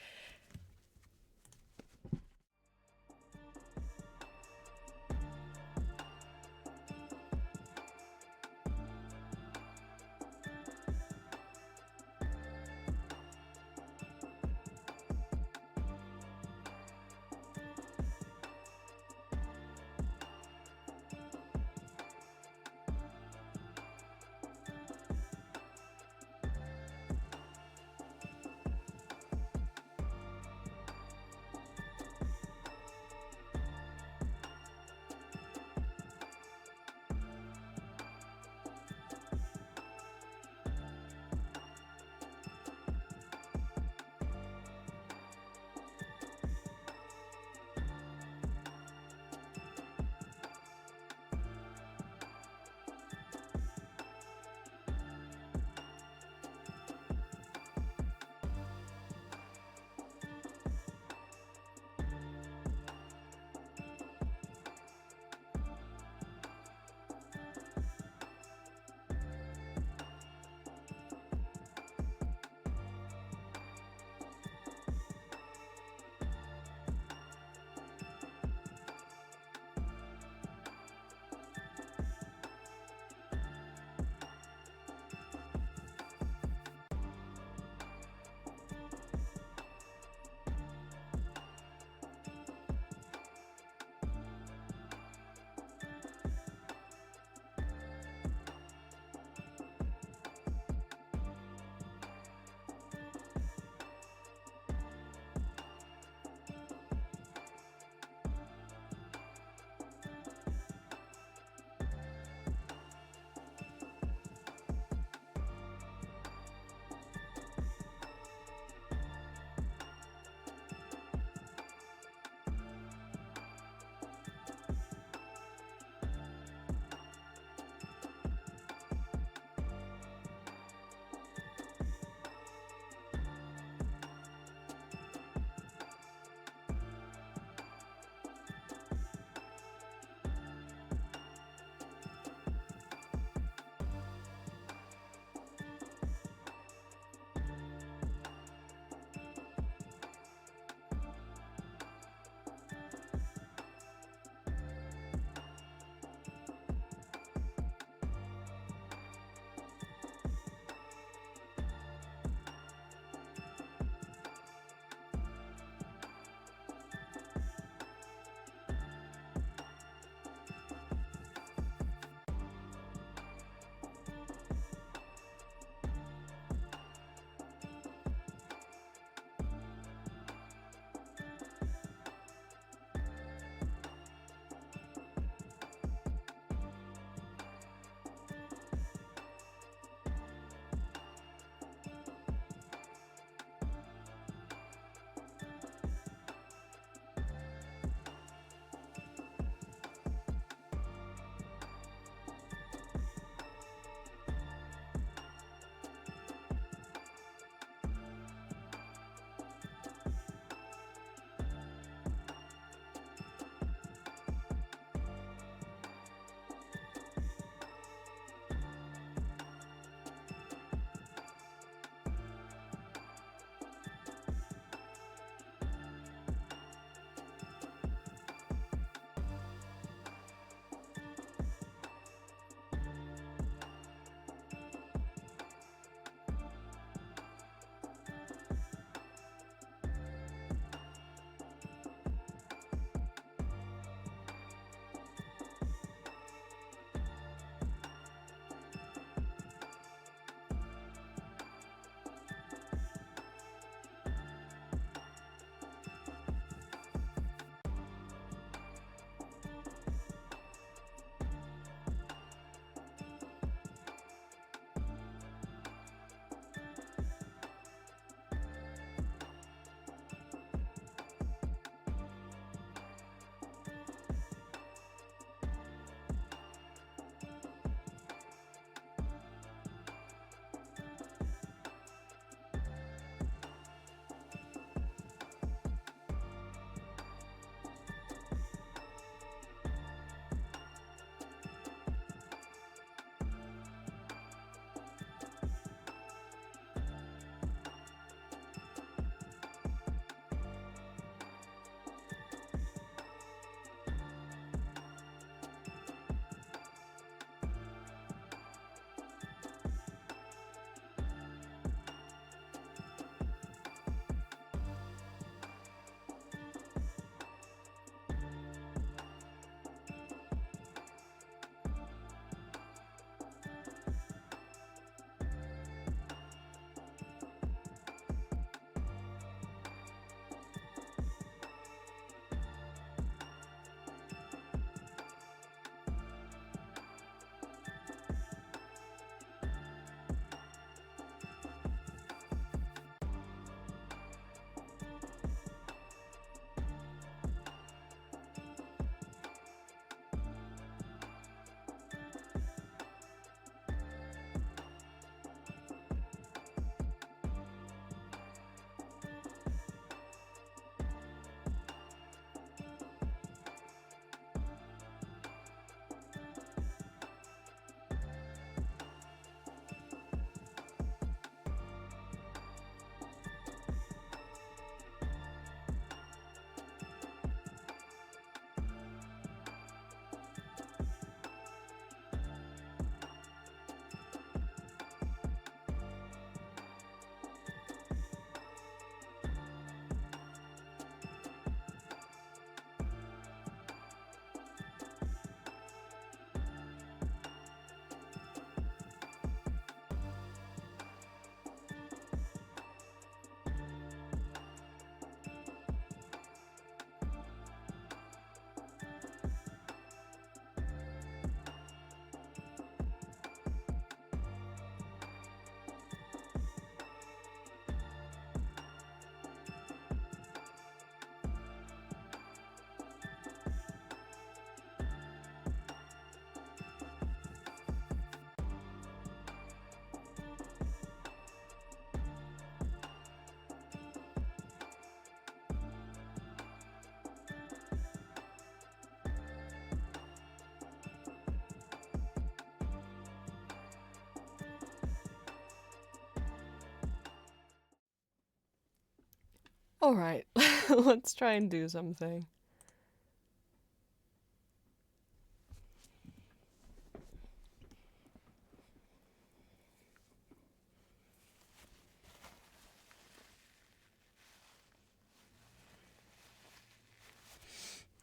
Speaker 1: Alright, let's try and do something.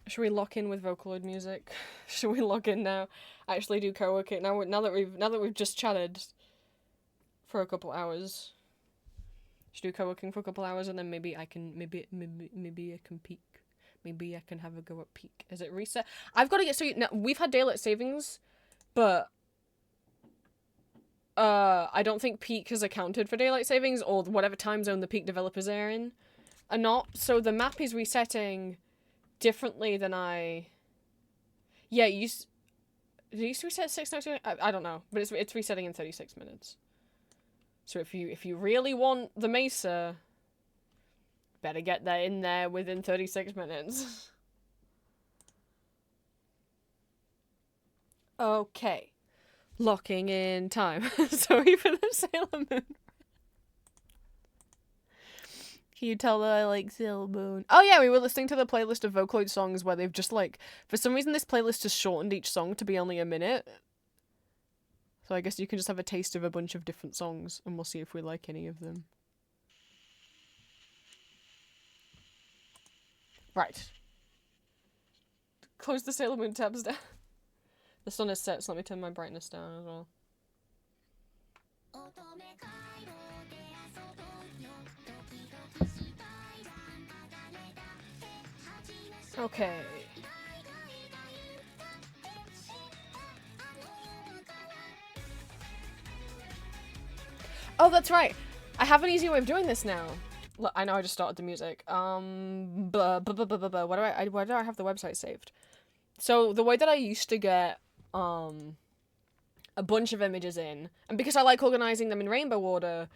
Speaker 1: Should we lock in with Vocaloid music? Should we lock in now? Actually do coworking now that we've just chatted for a couple hours. Should do coworking for a couple hours and then maybe I can maybe I can peek. Maybe I can have a go at peak. Is it reset? I've got to get now we've had daylight savings, but I don't think peak has accounted for daylight savings or whatever time zone the peak developers are in. Are not. So the map is resetting differently than yeah, it used to reset 6 next to I don't know, but it's resetting in 36 minutes. So if you really want the Mesa, better get that in there within 36 minutes. Okay. Locking in time. Sorry for the Sailor Moon. Can you tell that I like Sailor Moon? Oh yeah, we were listening to the playlist of Vocaloid songs where they've just like, for some reason this playlist has shortened each song to be only a minute. So I guess you can just have a taste of a bunch of different songs and we'll see if we like any of them. Right. Close the Sailor Moon tabs down. The sun is set, so let me turn my brightness down as well. Okay. Oh, that's right. I have an easy way of doing this now. Look, I know I just started the music. Why do I have the website saved? So the way that I used to get a bunch of images in, and because I like organizing them in rainbow order,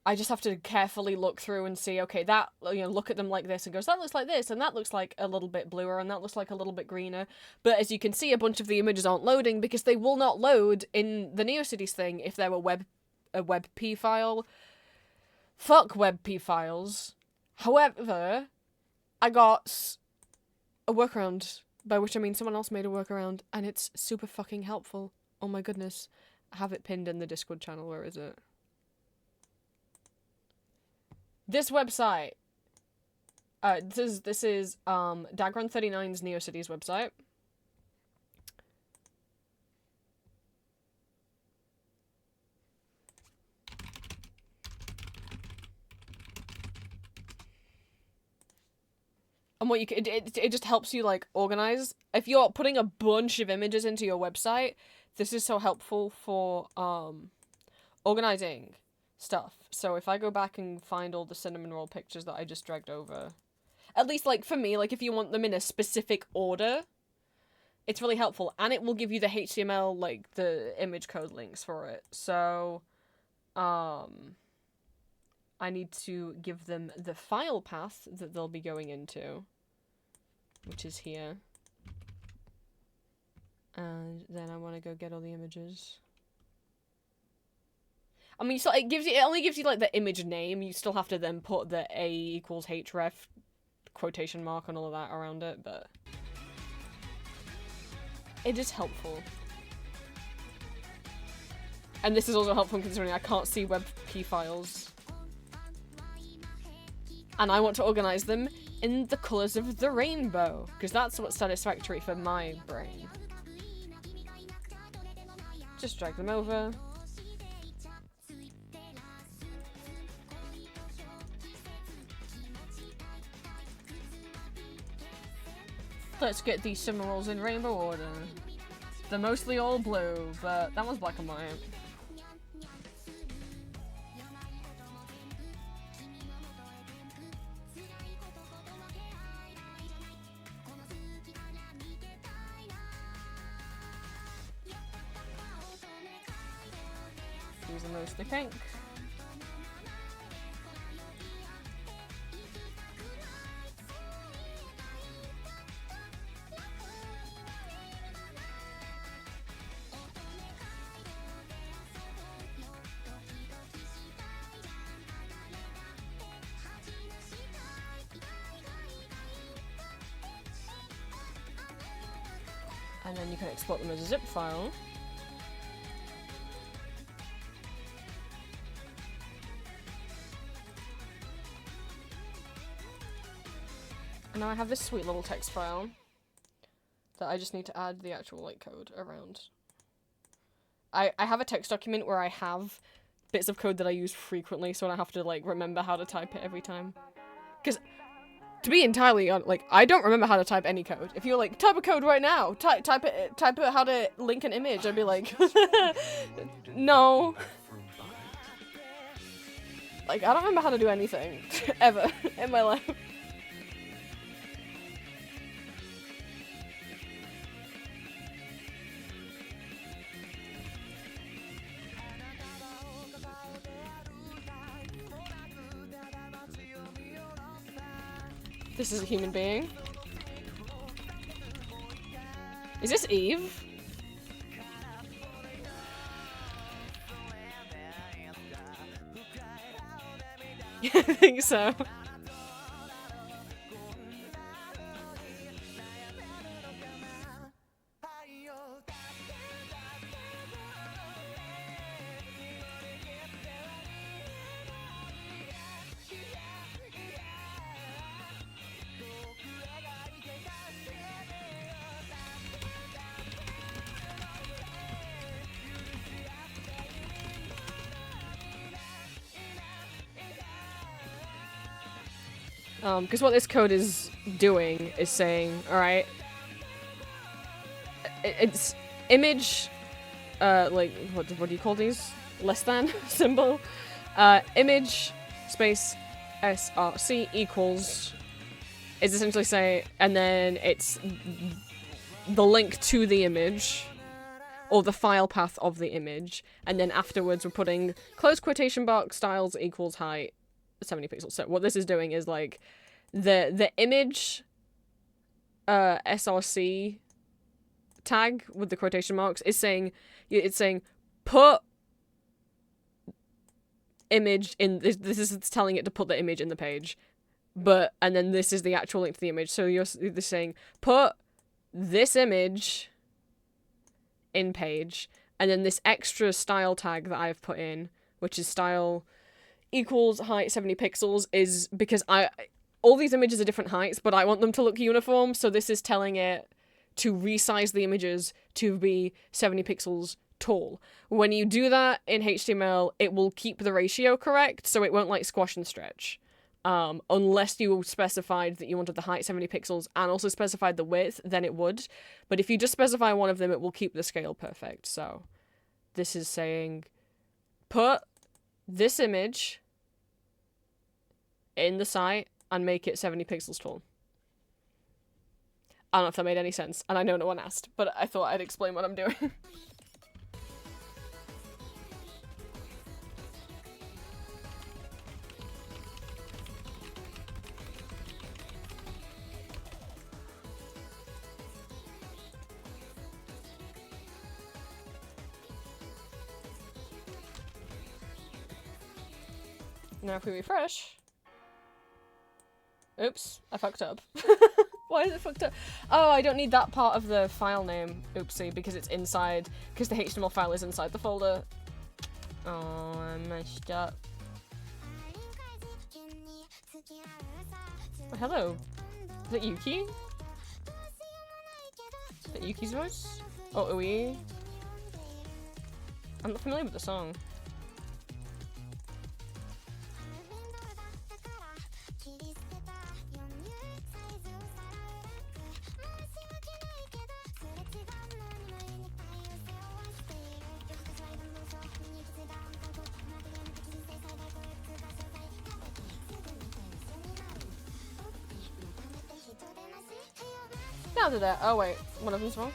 Speaker 1: I just have to carefully look through and see, okay, that, look at them like this and goes, that looks like this, and that looks like a little bit bluer, and that looks like a little bit greener. But as you can see, a bunch of the images aren't loading because they will not load in the NeoCities thing if they're a WebP file. Fuck WebP files. However, I got a workaround, by which I mean someone else made a workaround, and it's super fucking helpful. Oh my goodness. I have it pinned in the Discord channel. Where is it? This website. This is Dagron39's NeoCities website. And what you can, it just helps you like organize. If you're putting a bunch of images into your website, this is so helpful for organizing stuff. So if I go back and find all the cinnamon roll pictures that I just dragged over, at least like for me, like if you want them in a specific order, it's really helpful, and it will give you the HTML, like the image code links for it. So I need to give them the file path that they'll be going into, which is here. And then I want to go get all the images. I mean, so it only gives you like the image name. You still have to then put the A equals href quotation mark and all of that around it, but it is helpful. And this is also helpful considering I can't see WebP files. And I want to organize them in the colors of the rainbow, because that's what's satisfactory for my brain. Just drag them over. Let's get these cinnamon rolls in rainbow order. They're mostly all blue, but that one's black and white. These are mostly pink. And then you can export them as a zip file. And now I have this sweet little text file that I just need to add the actual like code around. I have a text document where I have bits of code that I use frequently, so I don't have to like remember how to type it every time. Because to be entirely honest, like I don't remember how to type any code. If you're like type a code right now, type it how to link an image, I'd be like, no. Like I don't remember how to do anything ever in my life. This is a human being. Is this Eve? I think so. Because what this code is doing is saying, alright, it's image, like, what do you call these? Less than symbol. Image space src equals is essentially saying, and then it's the link to the image, or the file path of the image, and then afterwards we're putting close quotation box styles equals height 70 pixels. So what this is doing is like the image src tag with the quotation marks is saying, it's saying put image in this is telling it to put the image in the page, but and then this is the actual link to the image. So you're saying put this image in page, and then this extra style tag that I've put in, which is style equals height 70 pixels, is because all these images are different heights, but I want them to look uniform, so this is telling it to resize the images to be 70 pixels tall. When you do that in HTML, it will keep the ratio correct, so it won't like squash and stretch. Unless you specified that you wanted the height 70 pixels and also specified the width, then it would. But if you just specify one of them, it will keep the scale perfect. So this is saying put this image in the site and make it 70 pixels tall. I don't know if that made any sense, and I know no one asked, but I thought I'd explain what I'm doing. Now if we refresh... Oops, I fucked up. Why is it fucked up? Oh, I don't need that part of the file name. Oopsie, because it's inside, because the HTML file is inside the folder. Oh, I messed up. Oh, hello. Is that Yuki? Is that Yuki's voice? Oh, Ui? I'm not familiar with the song. Now they're there. Oh wait, one of them's wrong.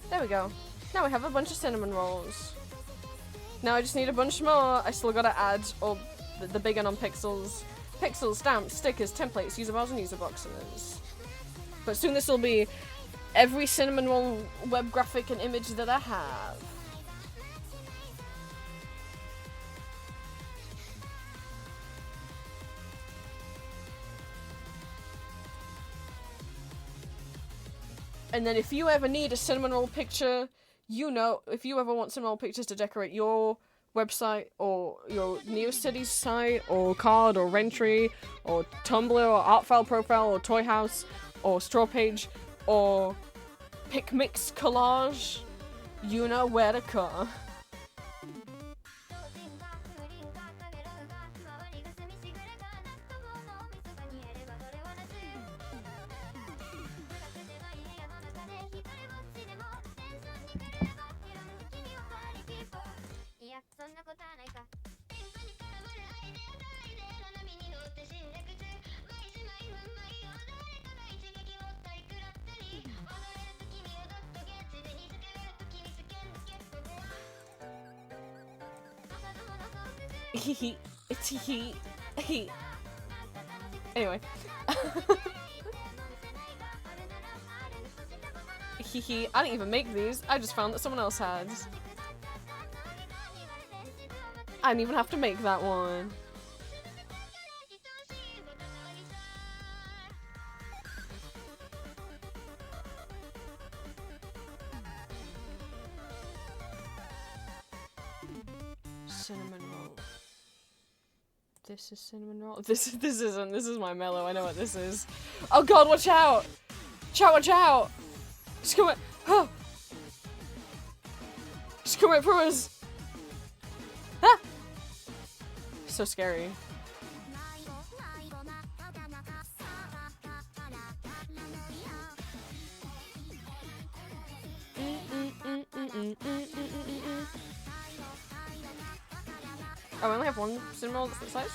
Speaker 1: There we go. Now we have a bunch of cinnamon rolls. Now I just need a bunch more. I still gotta add all the big and on pixels. Pixels, stamps, stickers, templates, user bars, and user boxes. But soon this will be every cinnamon roll web graphic and image that I have. And then if you ever need a cinnamon roll picture, you know, if you ever want cinnamon roll pictures to decorate your website or your NeoCities site or card or Rentry or Tumblr or Artfile Profile or Toy House or Straw Page or PicMix Collage, you know where to come. Hee it's hee. Anyway. Hee I didn't even make these. I just found that someone else had. I didn't even have to make that one. Cinnamon roll. This is cinnamon roll. This isn't. This is my mellow. I know what this is. Oh god, watch out! Watch out! Just come oh. Just come right for us. Ah! So scary. Oh, I only have one cinnamon roll that's this size?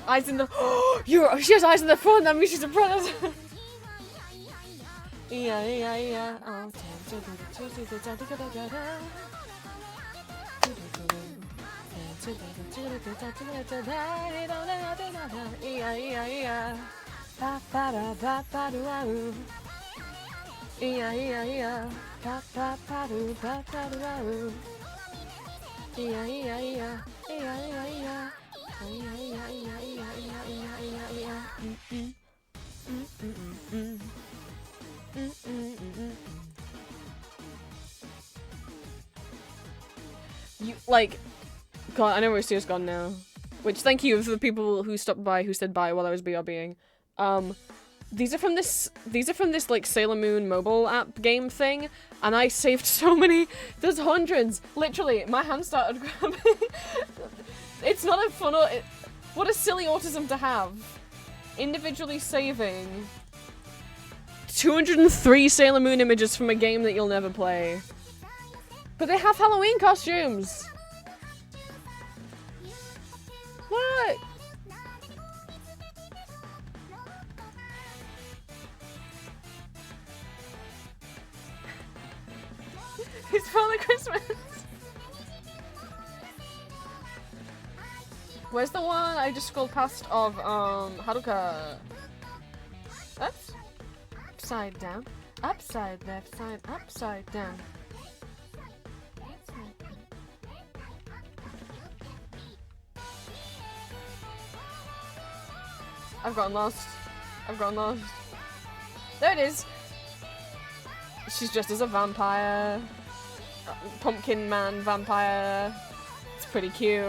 Speaker 1: Eyes in the she has eyes in the front, that means she's a predator. Yeah. Oh. Yeah. Pa pa da pa pa do ah. Yeah. Pa pa pa do pa pa do ah. Yeah. You like God, I know where Stu's gone now. Which thank you for the people who stopped by who said bye while I was BRBing. These are from this like Sailor Moon mobile app game thing, and I saved so many. There's hundreds. Literally, my hand started grabbing. It's not a fun. What a silly autism to have. Individually saving 203 Sailor Moon images from a game that you'll never play. But they have Halloween costumes. What? It's Father Christmas. Where's the one I just scrolled past of Haruka? Oops. Upside down. Upside left side. Upside down. I've gotten lost. There it is. She's dressed as a vampire. Pumpkin man vampire. It's pretty cute.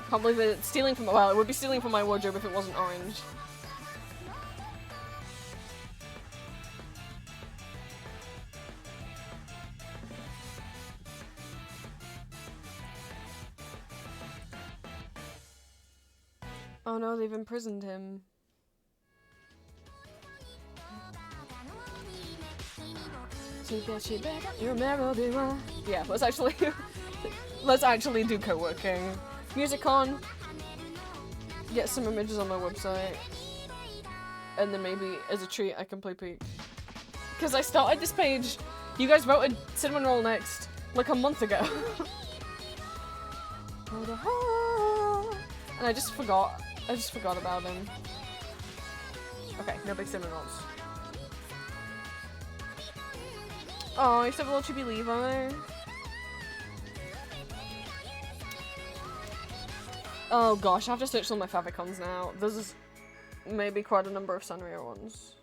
Speaker 1: Can't believe it's stealing from, well, it would be stealing from my wardrobe if it wasn't orange. Oh no, they've imprisoned him. Yeah, let's actually do co-working. Music on. Get some images on my website. And then maybe, as a treat, I can play Peak. Because I started this page, you guys voted Cinnamon Roll next, like a month ago. And I just forgot. I just forgot about him. Okay, no big cinnamon rolls. Oh, except for little Chibi Levi. Oh gosh, I have to search all my favicons now. There's maybe quite a number of Sanrio ones.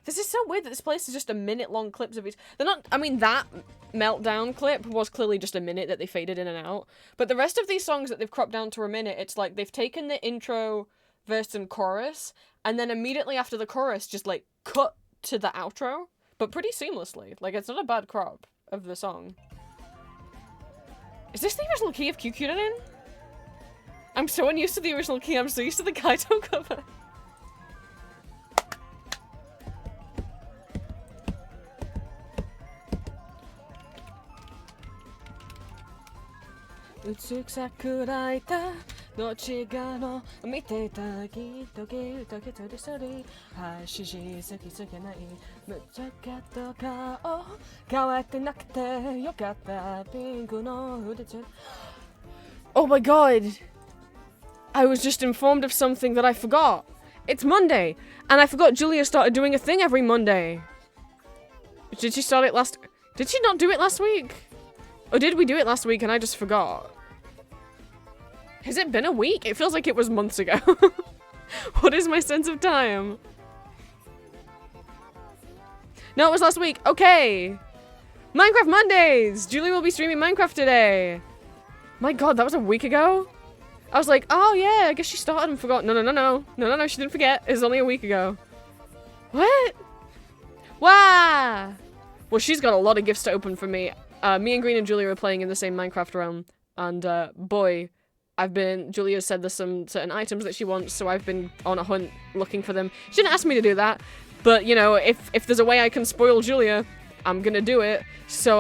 Speaker 1: This is so weird that this place is just a minute-long clips of each. They're not. I mean, that meltdown clip was clearly just a minute that they faded in and out. But the rest of these songs that they've cropped down to a minute, it's like they've taken the intro, verse, and chorus, and then immediately after the chorus, just like cut to the outro, but pretty seamlessly. Like, it's not a bad crop of the song. Is this the original key of Kyukyurin? I'm so unused to the original key. I'm so used to the Kaito cover. Oh my god! I was just informed of something that I forgot. It's Monday, and I forgot Julia started doing a thing every Monday. Did she start it last... Did she not do it last week? Or did we do it last week and I just forgot? Has it been a week? It feels like it was months ago. What is my sense of time? No, it was last week. Okay. Minecraft Mondays! Julie will be streaming Minecraft today. My god, that was a week ago? I was like, oh yeah, I guess she started and forgot. No, she didn't forget. It was only a week ago. What? Wow! Well, she's got a lot of gifts to open for me. Me and Green and Julia were playing in the same Minecraft realm, and boy, Julia said there's some certain items that she wants, so I've been on a hunt looking for them. She didn't ask me to do that, but you know, if there's a way I can spoil Julia, I'm gonna do it. So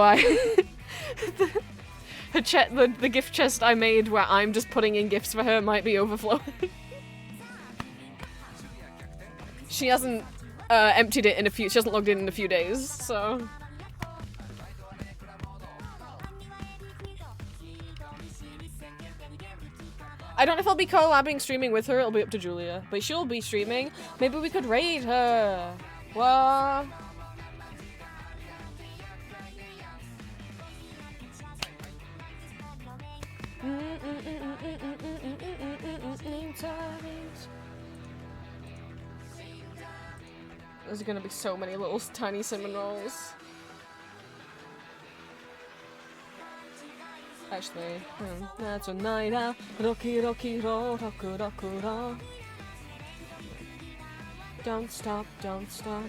Speaker 1: the gift chest I made where I'm just putting in gifts for her might be overflowing. She hasn't emptied it she hasn't logged in a few days, so. I don't know if I'll be collabing streaming with her, it'll be up to Julia. But she'll be streaming. Maybe we could raid her. What? There's gonna be so many little tiny cinnamon rolls. Actually, that's a night out. Rocky, rocky, roll, roku, roku, roll. Don't stop, don't stop.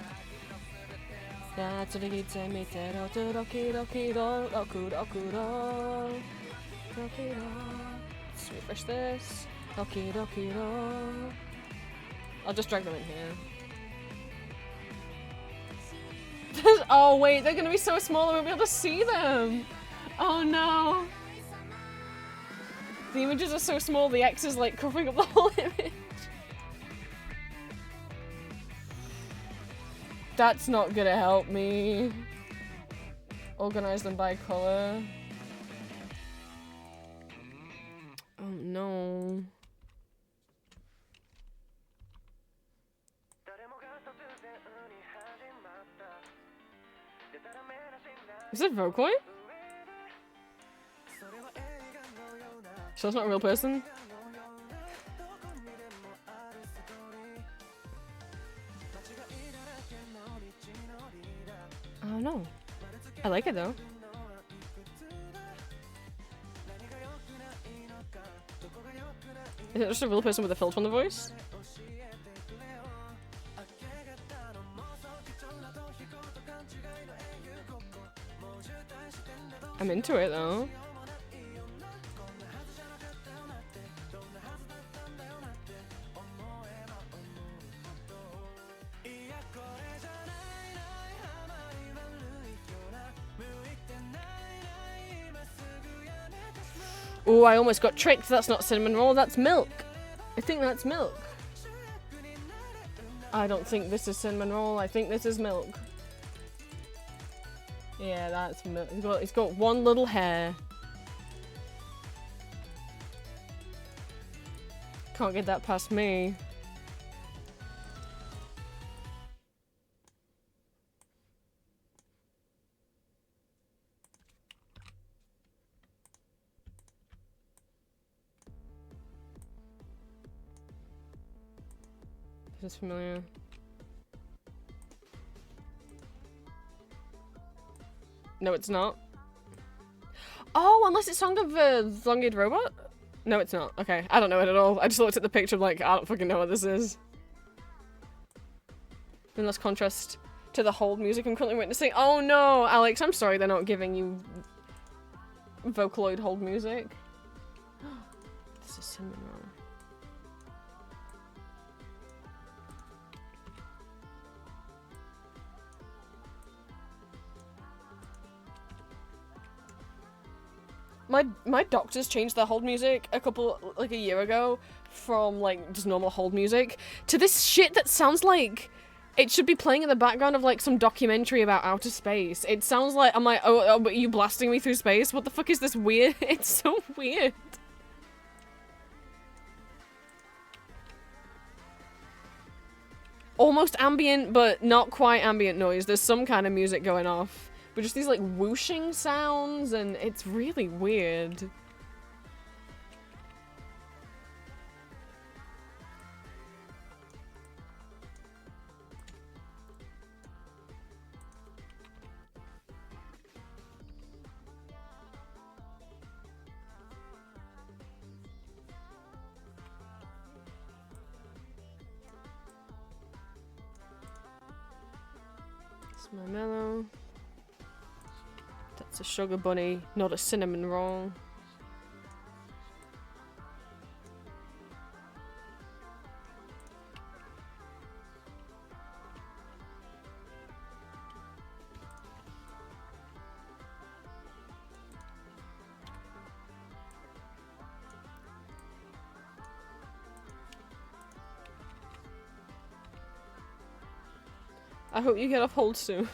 Speaker 1: That's a digite mitero to rocky, rocky, roll, roku, roku, roll. Rocky, roll. Let's refresh this. Rocky, rocky, roll. I'll just drag them in here. Oh wait, they're gonna be so small I won't be able to see them. Oh no. The images are so small, the X is like covering up the whole image. That's not gonna help me. Organize them by color. Oh no. Is it Vocoy? So that's not a real person? I don't know. I like it though. Is it just a real person with a filter on the voice? I'm into it though. Oh, I almost got tricked. That's not cinnamon roll, that's milk. I think that's milk. I don't think this is cinnamon roll. I think this is milk. Yeah, that's milk. It's got one little hair. Can't get that past me. This is familiar. No, it's not. Oh, unless it's Song of the Long-Eared Robot? No, it's not. Okay, I don't know it at all. I just looked at the picture, I'm like, I don't fucking know what this is. In less contrast to the hold music I'm currently witnessing. Oh no, Alex, I'm sorry they're not giving you Vocaloid hold music. This is cinnamon roll. My doctors changed their hold music like a year ago from like just normal hold music to this shit that sounds like it should be playing in the background of like some documentary about outer space. It sounds like I'm like, oh, but are you blasting me through space? What the fuck is this weird? It's so weird. Almost ambient, but not quite ambient noise. There's some kind of music going off. But just these like whooshing sounds, and it's really weird. It's my mellow. That's a sugar bunny, not a cinnamon roll. I hope you get off hold soon.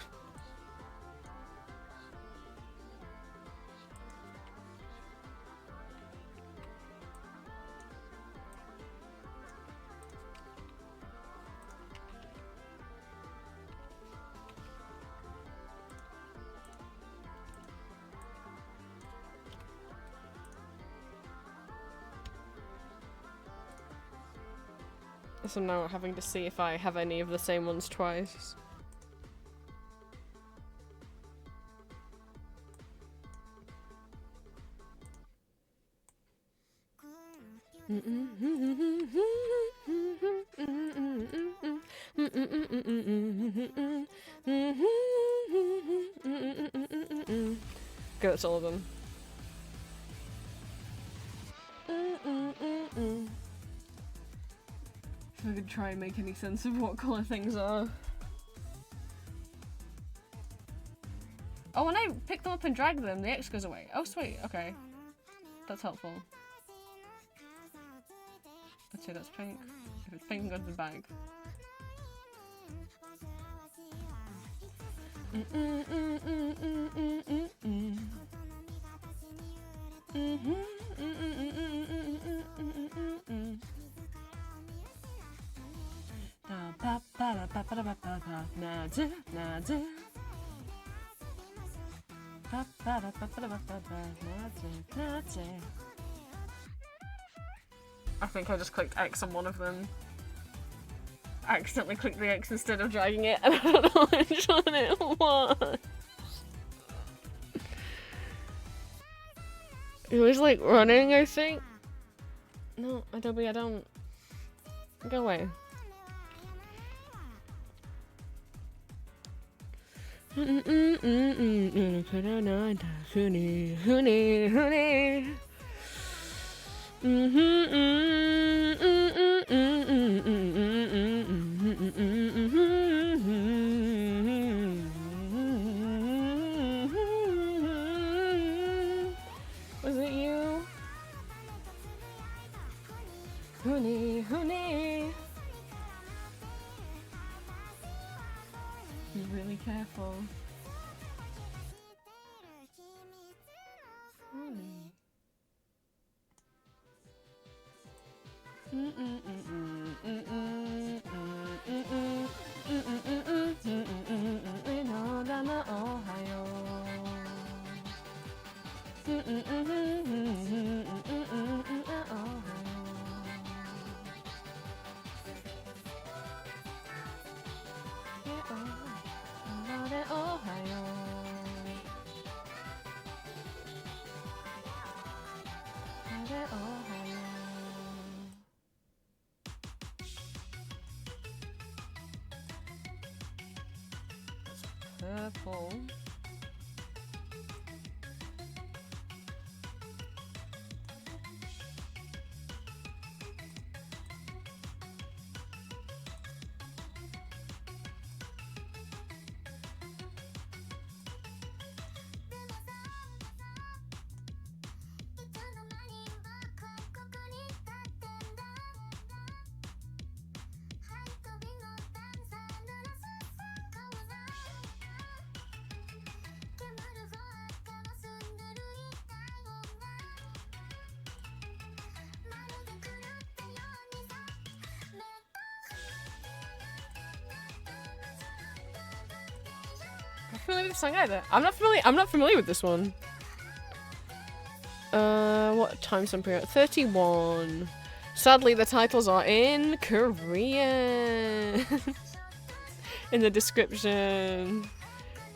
Speaker 1: So now having to see if I have any of the same ones twice. Go, that's all of them. If I could try and make any sense of what colour things are. Oh, when I pick them up and drag them, the X goes away. Oh, sweet. Okay. That's helpful. Let's say that's pink. If it's pink, go to the bag. I think I just clicked X on one of them. I accidentally clicked the X instead of dragging it, and I don't know which one it was. It was like running, I think. No, Adobe, I don't. Go away. Was it you? Honey. Be really careful. Honey. Purple. Familiar with this song either. I'm not familiar with this one. What time stamp are we at? 31. Sadly, the titles are in Korean in the description.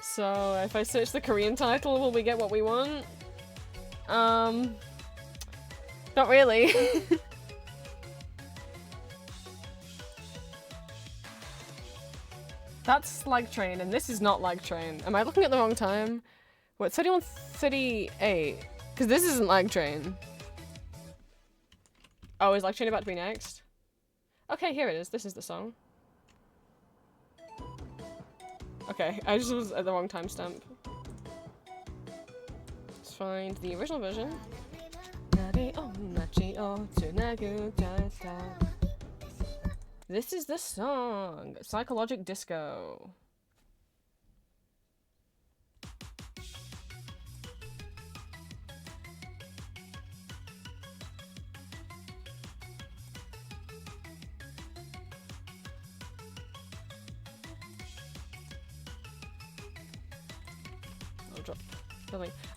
Speaker 1: So if I search the Korean title, will we get what we want? Not really. That's Lag Train, and this is not Lag Train. Am I looking at the wrong time? What, 31, 38? Because this isn't Lag Train. Oh, is Lag Train about to be next? Okay, here it is. This is the song. Okay, I just was at the wrong timestamp. Let's find the original version. This is the song, Psychologic Disco.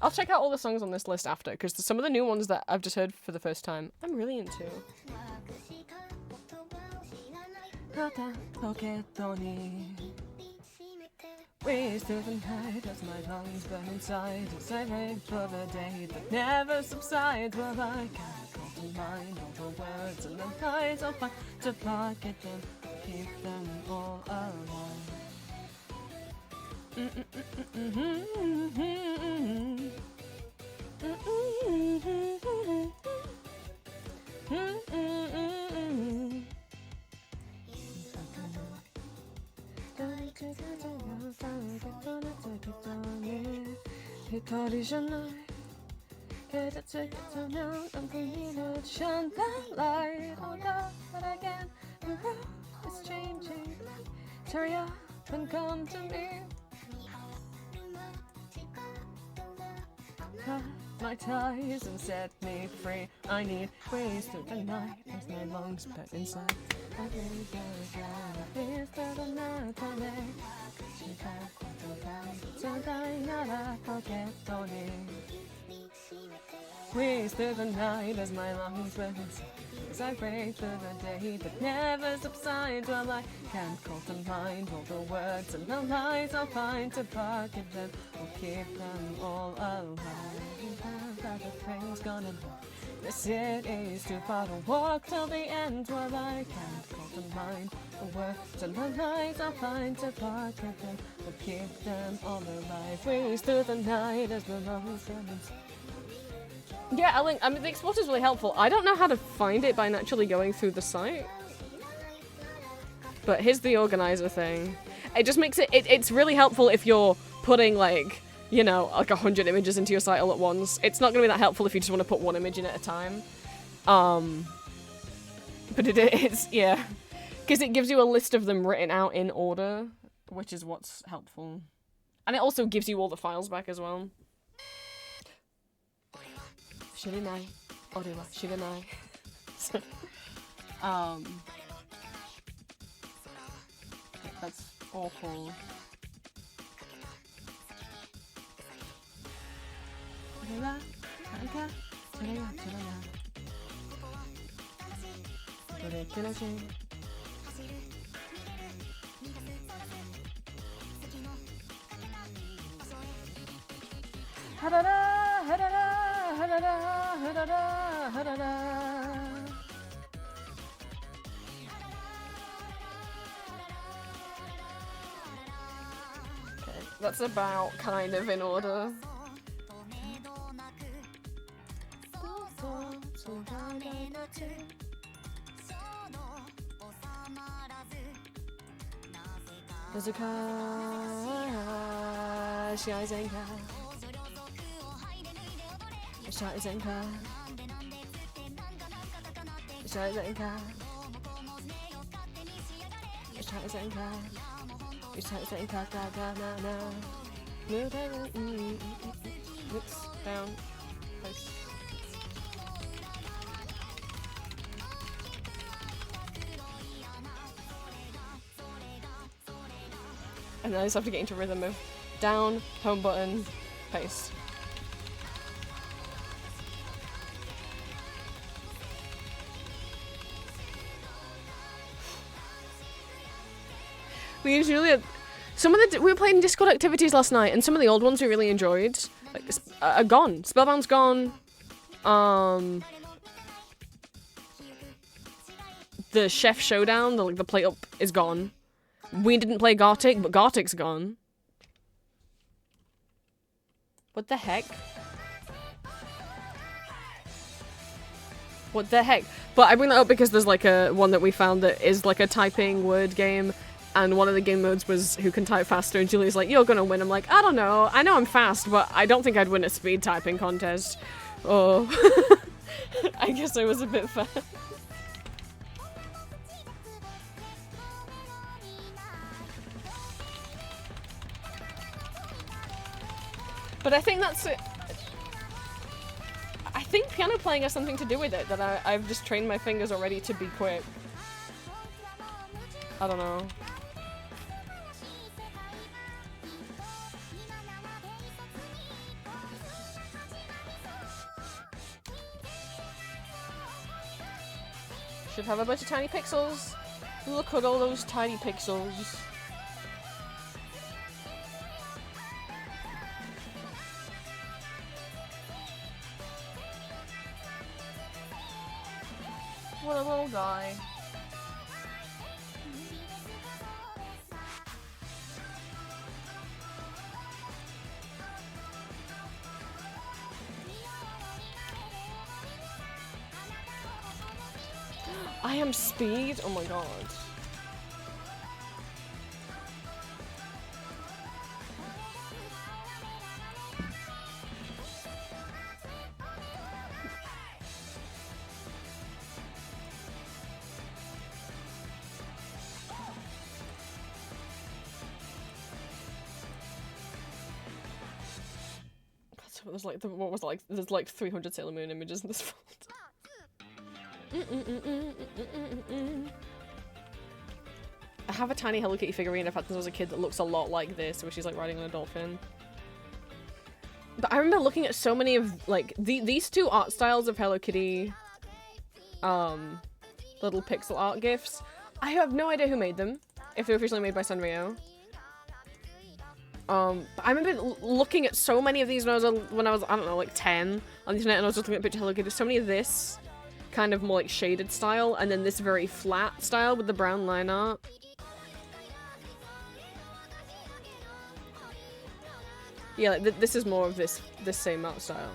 Speaker 1: I'll check out all the songs on this list after, because some of the new ones that I've just heard for the first time, I'm really into. Wasted the night as my lungs burn inside, as I wait for the day that never subsides. Well, I can't call to mind all the words and the lies I'll find to pocket them, keep them all alive. Shine that light, oh God, but again, the world is changing. Hurry up and come to me. Cut my ties and set me free. I need ways through the night as my lungs burn inside. I need ways through the night. Ways through the night as my lungs burn inside. As I break through the day that never subsides. Well, I can't call to mind all the words and the lies I'll find to pocket them or keep them all alive. Other things gonna be. The city's too far to walk till the end. Well, I can't call to mind the words and the lies I'll find to pocket them or keep them all alive. Ways through the night as the lungs burn inside. Yeah, I mean, the export is really helpful. I don't know how to find it by naturally going through the site. But here's the organizer thing. It just makes it's really helpful if you're putting, like, you know, like 100 images into your site all at once. It's not going to be that helpful if you just want to put one image in at a time. But it's, yeah. Because it gives you a list of them written out in order, which is what's helpful. And it also gives you all the files back as well. Shirinai. Orewa shiranai. Okay, that's awful. Okay, that's about kind of in order. Mix down. Place. And then I just have to get into rhythm of down, home button, paste. We usually some of the we were playing Discord activities last night, and some of the old ones we really enjoyed like are gone. Spellbound's gone. The Chef Showdown, the plate up, is gone. We didn't play Gartic, but Gartic's gone. What the heck? What the heck? But I bring that up because there's like a one that we found that is like a typing word game, and one of the game modes was who can type faster, and Julie's like, you're gonna win. I'm like, I don't know. I know I'm fast, but I don't think I'd win a speed typing contest. Oh. I guess I was a bit fast. But I think that's it. I think piano playing has something to do with it, that I've just trained my fingers already to be quick. I don't know. Should have a bunch of tiny pixels. Look at all those tiny pixels. What a little guy. I am speed? Oh my god. There's like what was like there's like 300 Sailor Moon images in this folder. I have a tiny Hello Kitty figurine I've had since I was a kid that looks a lot like this, where she's like riding on a dolphin. But I remember looking at so many of like these two art styles of Hello Kitty little pixel art gifs. I have no idea who made them, if they were officially made by Sanrio. But I remember looking at so many of these when I was I don't know, like 10 on the internet, and I was just looking at picture Hello Kitty. So many of this kind of more like shaded style, and then this very flat style with the brown line art. Yeah, like this is more of this same art style.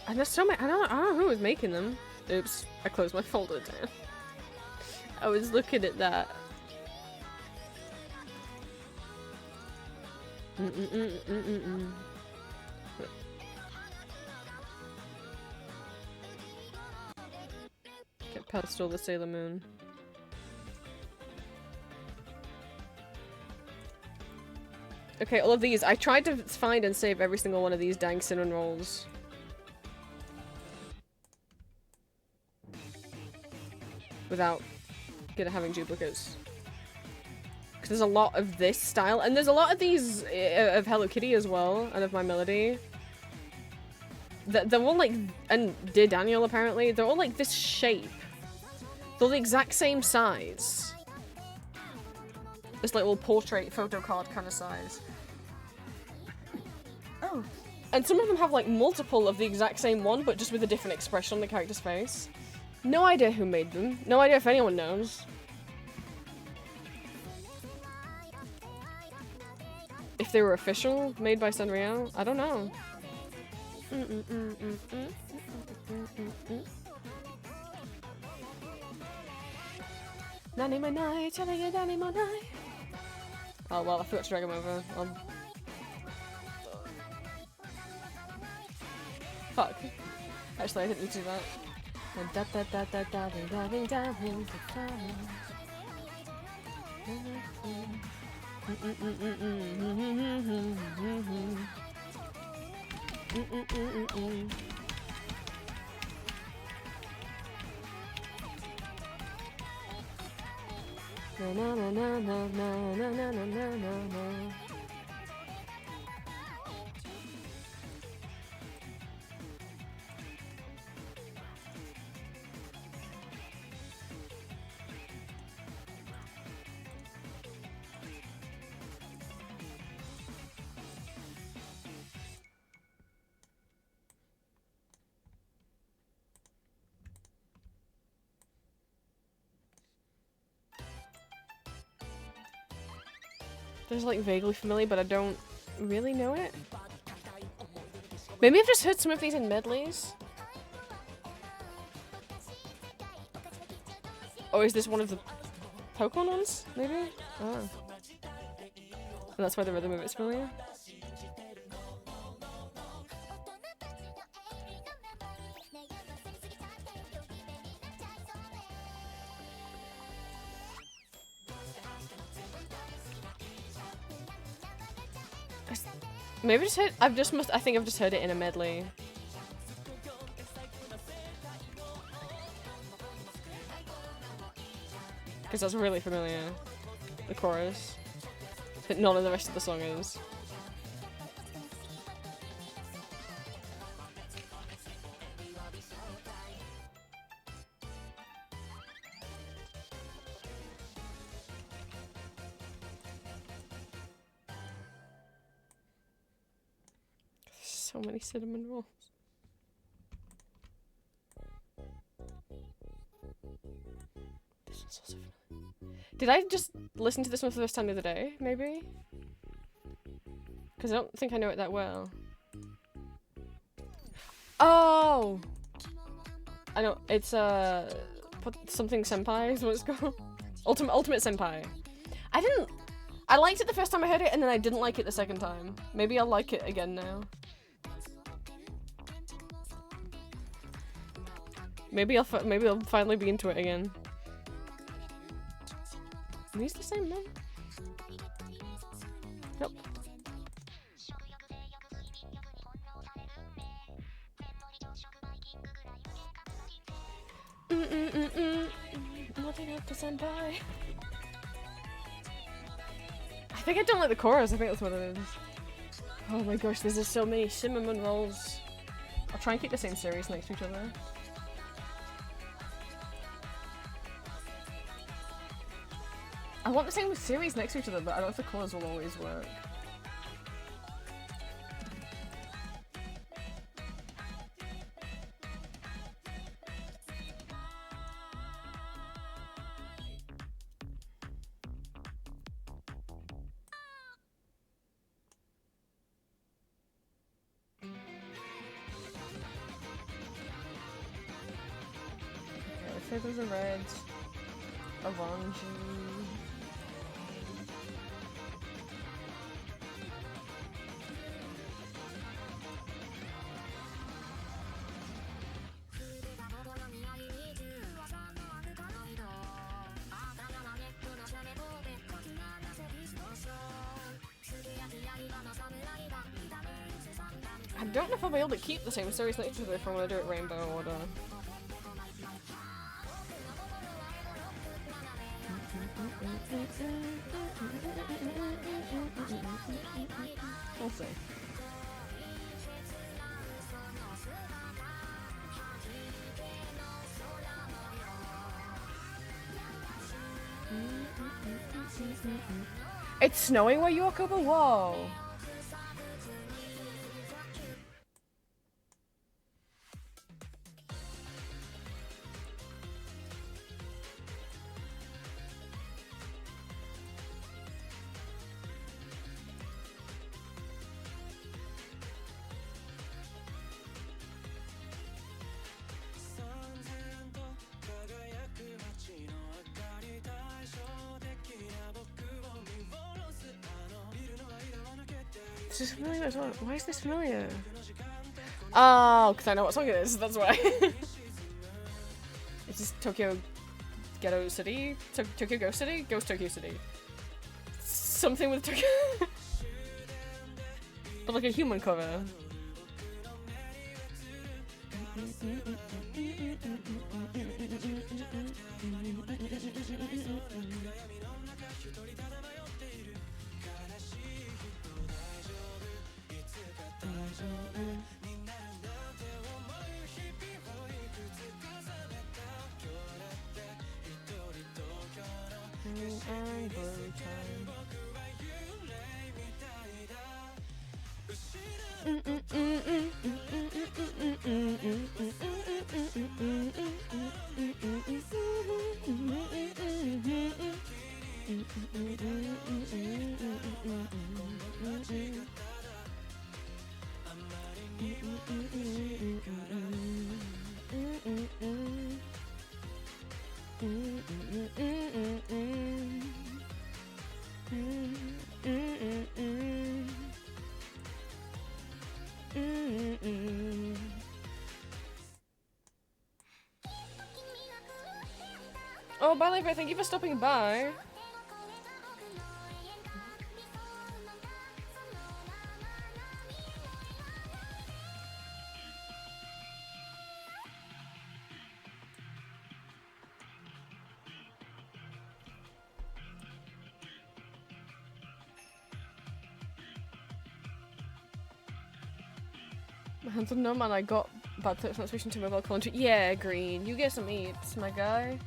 Speaker 1: And there's so many. I don't know who was making them. Oops, I closed my folder down. I was looking at that. Get Pedestal the Sailor Moon. Okay, all of these. I tried to find and save every single one of these dang cinnamon rolls. Without having duplicates. Because there's a lot of this style, and there's a lot of these of Hello Kitty as well, and of My Melody. They're all like, and Dear Daniel apparently, they're all like this shape. They're the exact same size. This like little portrait photo card kind of size. Oh. And some of them have like multiple of the exact same one, but just with a different expression on the character's face. No idea who made them. No idea if anyone knows. If they were official, made by Sanrio, I don't know. Oh well, I forgot to drag him over. Fuck. Actually, I didn't need to do that. There's like vaguely familiar, but I don't really know it. Maybe I've just heard some of these in medleys. Or is this one of the Pokemon ones? Maybe? Oh. And that's why the rhythm of it's familiar. Maybe I think I've just heard it in a medley. Because that's really familiar. The chorus. But none of the rest of the song is. So many cinnamon rolls. This one's also familiar. Did I just listen to this one for the first time the other day, maybe? Because I don't think I know it that well. Oh! I know, it's something Senpai is what it's called. Ultimate Senpai. I liked it the first time I heard it, and then I didn't like it the second time. Maybe I'll like it again now. Maybe I'll finally be into it again. Are these the same man? Nope. Nothing up to Senpai. I think I don't like the chorus. I think that's what it is. Oh my gosh, there's just so many cinnamon rolls. I'll try and keep the same series next to each other. I want the same with series next to each other, but I don't know if the colours will always work. Okay, let's say those are reds, orangey. I don't know if I'll be able to keep the same series next to if I want to do it rainbow order. We'll see. It's snowing where you are, Cooper? Whoa. This is familiar as well. Why is this familiar? Oh, because I know what song it is, that's why. Is this Tokyo Ghetto City? Tokyo Ghost City? Ghost Tokyo City. Something with Tokyo. But like a human cover. Oh, bye, Levi. Thank you for stopping by. My hands are numb and I got bad tips not switching to mobile content. Yeah, Green. You get some eats, my guy.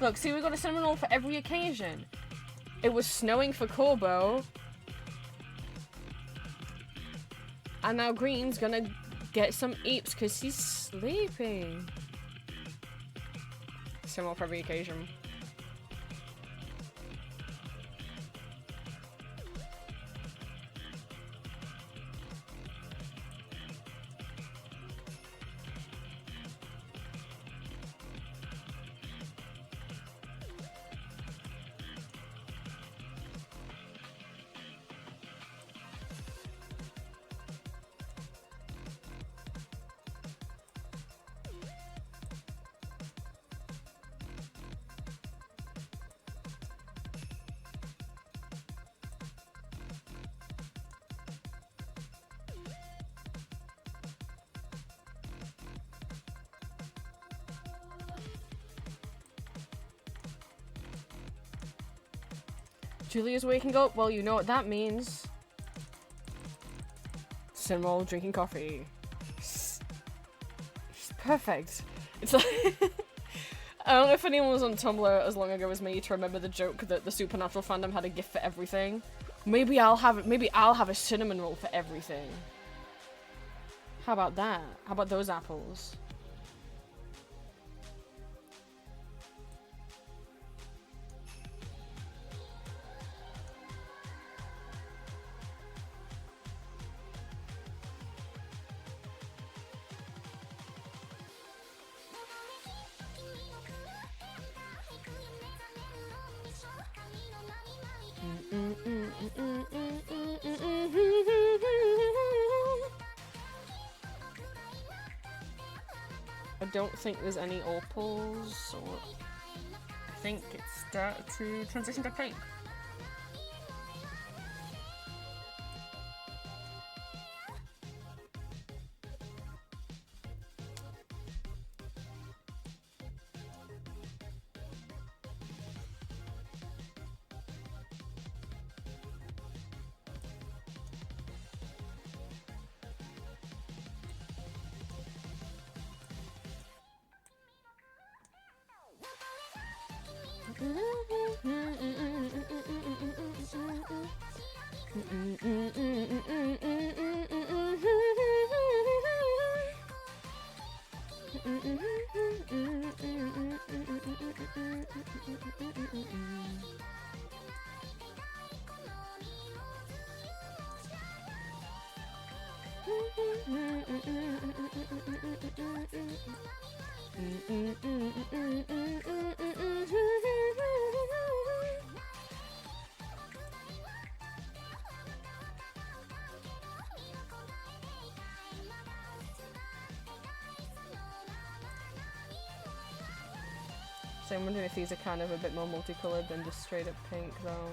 Speaker 1: Look, see, we got a cinnamon roll for every occasion. It was snowing for Corbo. And now Green's gonna get some eats because he's sleeping. Cinnamon roll for every occasion. Julia's waking up. Well, you know what that means. Simroll drinking coffee. It's perfect. It's like I don't know if anyone was on Tumblr as long ago as me to remember the joke that the Supernatural fandom had a gift for everything. Maybe I'll have it. Maybe I'll have a cinnamon roll for everything. How about that? How about those apples? I don't think there's any opals or think it's to transition to pink. So I'm wondering if these are kind of a bit more multicolored than just straight up pink though.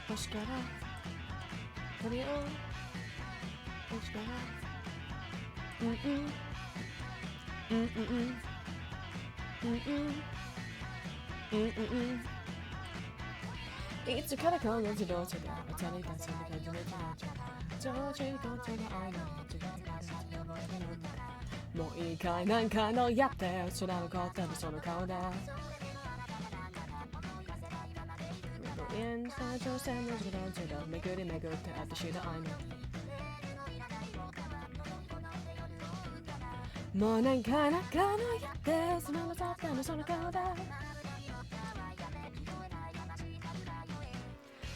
Speaker 1: Mascara. Put it on. Mascara. It's a kind of call to door to go. I tell you that's something I do. Don't you go to the island. もういいかいなんかのやって空のことでその顔だ 最初線の時間中だ巡り巡って私の愛のもうなんか中のやってそのまさったのその顔だ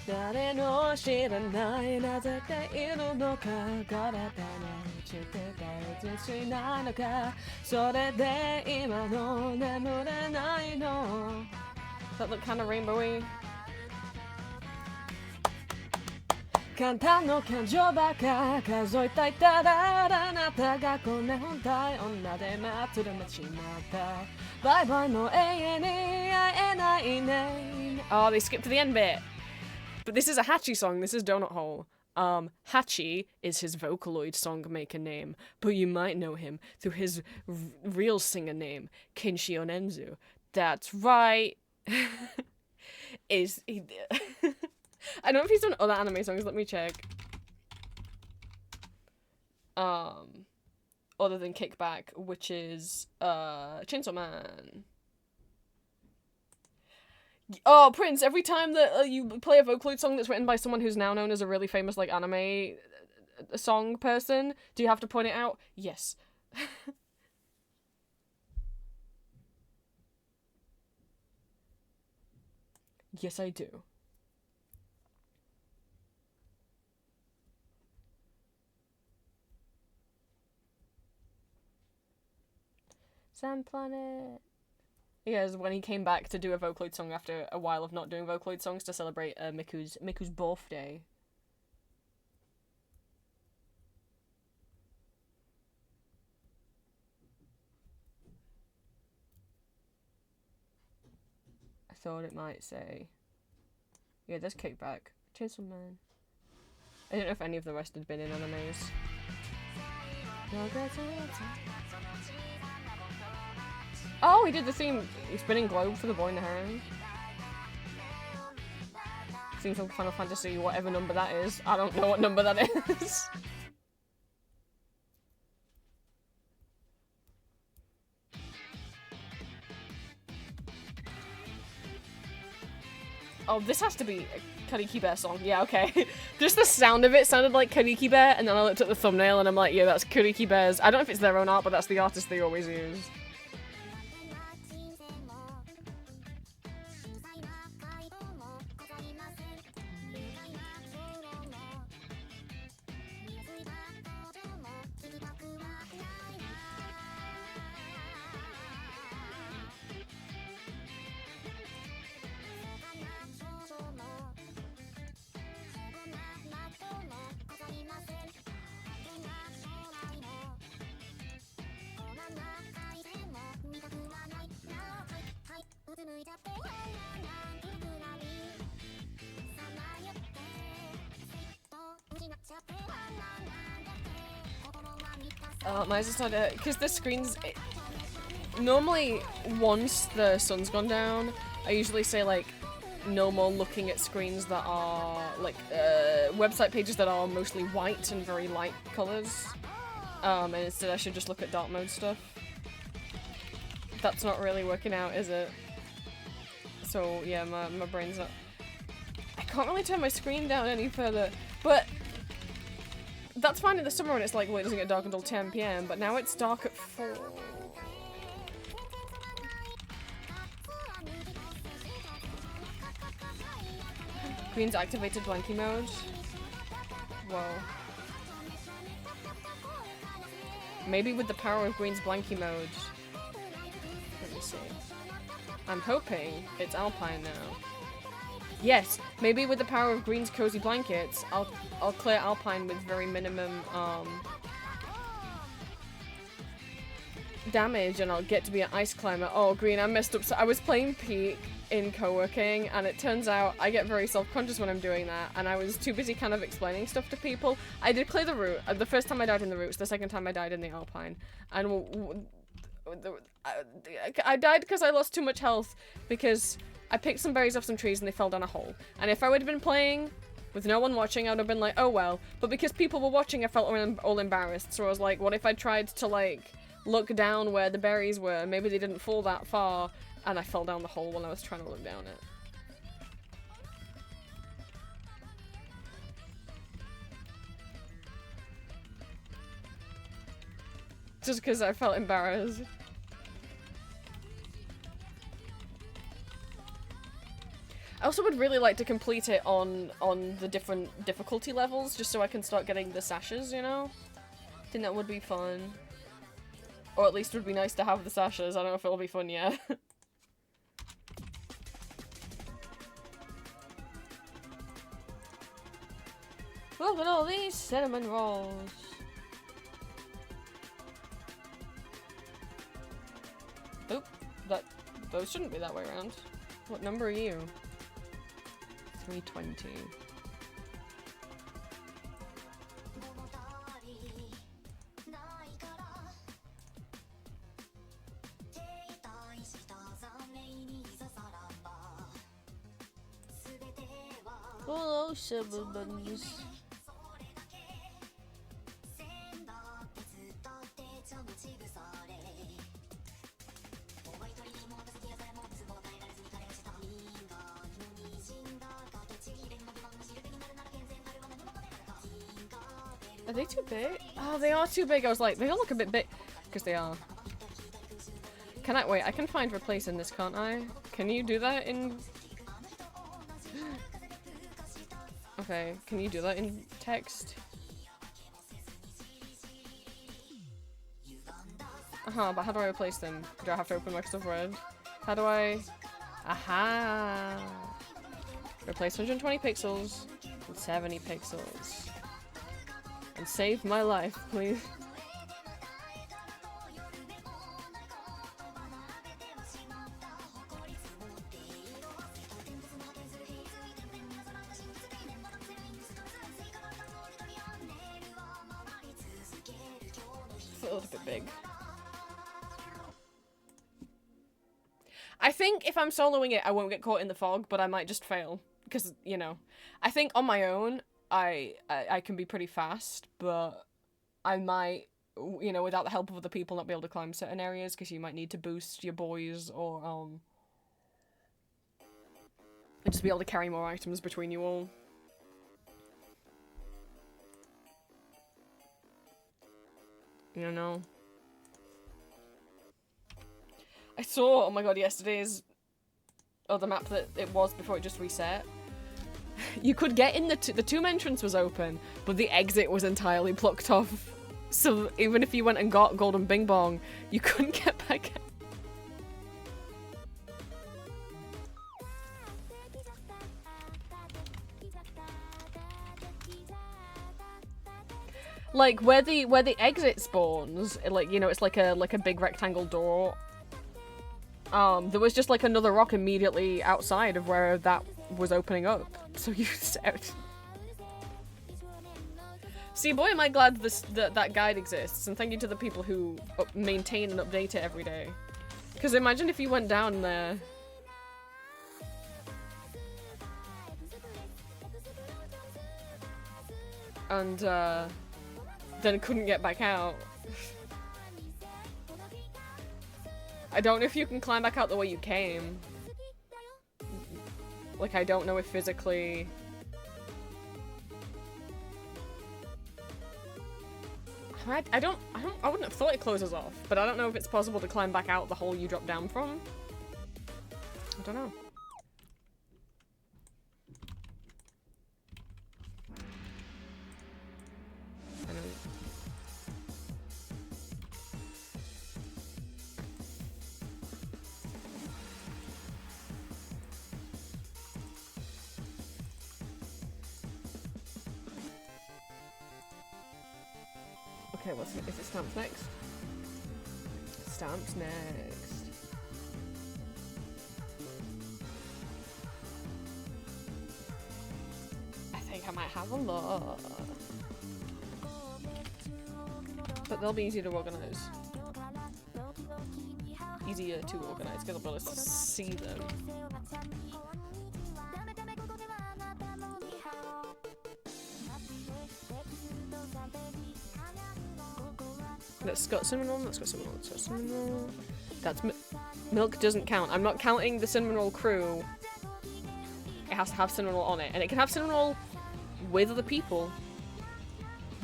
Speaker 1: 誰の知らないなぜっているのか体に落ちて大事しないのかそれで今の眠れないの That look kind of rainbowy 簡単の感情ばか数えたいただあなたがこんな本体女で待ってるまちまったバイバイもう永遠に会えないね Oh, they skipped to the end bit. But this is a Hachi song, this is Donut Hole. Hachi is his Vocaloid song maker name, but you might know him through his real singer name, Kinshi Onenzu. That's right. Is he... I don't know if he's done other anime songs, let me check. Other than Kickback, which is, Chainsaw Man. Oh, Prince, every time that you play a Vocaloid song that's written by someone who's now known as a really famous, like, anime song person, do you have to point it out? Yes. Yes, I do. Sand Planet. Yeah, when he came back to do a Vocaloid song after a while of not doing Vocaloid songs to celebrate Miku's birthday. I thought it might say. Yeah, there's Kickback. Chainsaw Man. I don't know if any of the rest had been in animes. Oh, he did the theme Spinning Globe for The Boy in the Heron. 16 from Final Fantasy, whatever number that is. I don't know what number that is. Oh, this has to be a Kariki Bear song. Yeah, okay. Just the sound of it sounded like Kariki Bear, and then I looked at the thumbnail and I'm like, yeah, that's Kariki Bear's. I don't know if it's their own art, but that's the artist they always use. Mine's just not because the screens. Normally, once the sun's gone down, I usually say like, no more looking at screens that are like website pages that are mostly white and very light colors. And instead, I should just look at dark mode stuff. That's not really working out, is it? So yeah, my brain's not. I can't really turn my screen down any further, but. That's fine in the summer when it's like, well, it doesn't get dark until 10 PM, but now it's dark at 4. Green's activated blankie mode. Whoa. Maybe with the power of Green's blankie mode. Let me see. I'm hoping it's Alpine now. Yes, maybe with the power of Green's cozy blankets, I'll clear Alpine with very minimum damage, and I'll get to be an ice climber. Oh, Green, I messed up. So I was playing Peak in coworking, and it turns out I get very self-conscious when I'm doing that, and I was too busy kind of explaining stuff to people. I did clear the route. The first time I died in the roots, the second time I died in the Alpine, and I died because I lost too much health because I picked some berries off some trees and they fell down a hole. And if I would have been playing with no one watching, I would have been like, oh well. But because people were watching, I felt all embarrassed. So I was like, what if I tried to like look down where the berries were? Maybe they didn't fall that far, and I fell down the hole when I was trying to look down it. Just because I felt embarrassed. I also would really like to complete it on the different difficulty levels, just so I can start getting the sashes, you know? I think that would be fun. Or at least it would be nice to have the sashes. I don't know if it'll be fun yet. Look at all these cinnamon rolls. Oop, those shouldn't be that way around. What number are you? 320. Hello, silver bunnies. Are they too big? Oh, they are too big. I was like, they all look a bit big. Because they are. Can I- wait, I can find replace in this, can't I? Can you do that in... Okay, can you do that in text? But how do I replace them? Do I have to open Microsoft Word? How do I... Aha! Replace 120 pixels with 70 pixels. And save my life, please. Felt a bit big. I think if I'm soloing it, I won't get caught in the fog, but I might just fail. because, you know, I think on my own, I can be pretty fast, but I might, you know, without the help of other people, not be able to climb certain areas, because you might need to boost your boys, or, just be able to carry more items between you all. You know. I saw, oh my god, yesterday's other map that it was before it just reset. You could get in the tomb entrance was open, but the exit was entirely blocked off. So even if you went and got Golden Bing Bong, you couldn't get back out. Like where the exit spawns, like, you know, it's like a big rectangle door. There was just like another rock immediately outside of where that was opening up. So you see, boy, am I glad that guide exists, and thank you to the people who maintain and update it every day. Because imagine if you went down there. And, then couldn't get back out. I don't know if you can climb back out the way you came. Like, I don't know if physically... I wouldn't have thought it closes off, but I don't know if it's possible to climb back out the hole you dropped down from. I don't know. I know. Okay, is it Stamps next? Stamps next. I think I might have a lot. But they'll be easy to organize. Easier to organize because I'll be able to see them. That's got cinnamon roll, that's got cinnamon roll, that's got cinnamon roll. That's milk doesn't count. I'm not counting the cinnamon roll crew. It has to have cinnamon roll on it. And it can have cinnamon roll with other people.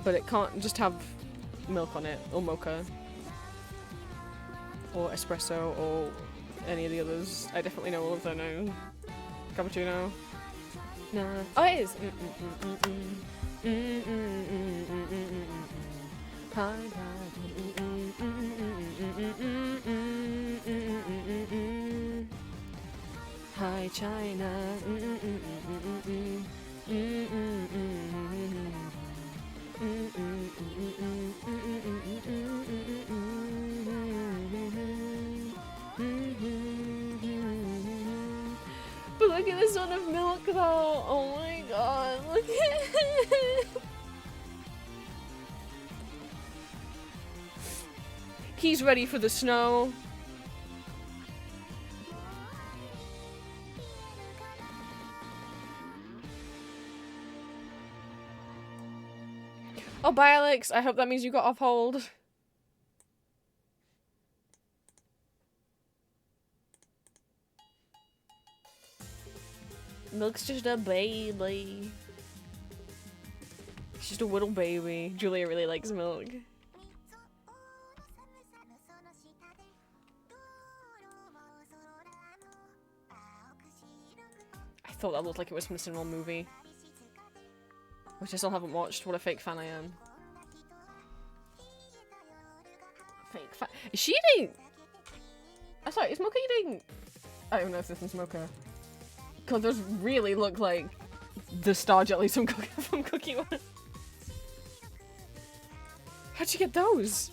Speaker 1: But it can't just have milk on it, or mocha. Or espresso, or any of the others. I definitely know all of them now. Cappuccino. Nah. Oh, it is! Pie, Hi China. But look at this one of milk though. Oh my god, look at it. He's ready for the snow. Oh, bye, Alex. I hope that means you got off hold. Milk's just a baby. It's just a little baby. Julia really likes milk. I thought that looked like it was from the Cinnamon movie. Which I still haven't watched. What a fake fan I am. Fake fan. Is she eating? Oh, sorry, is Mocha eating? I don't know if this is Mocha. God, those really look like the star jellies from Cookie One. How'd you get those?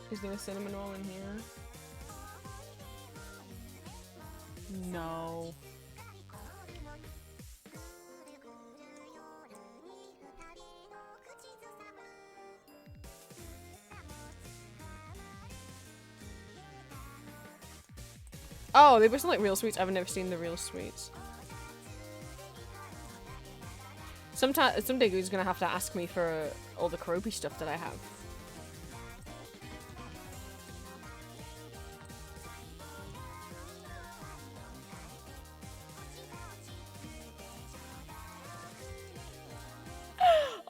Speaker 1: Is there a cinnamon roll in here? No. Oh, they must like real sweets. I've never seen the real sweets. Someday he's gonna have to ask me for all the Karopi stuff that I have.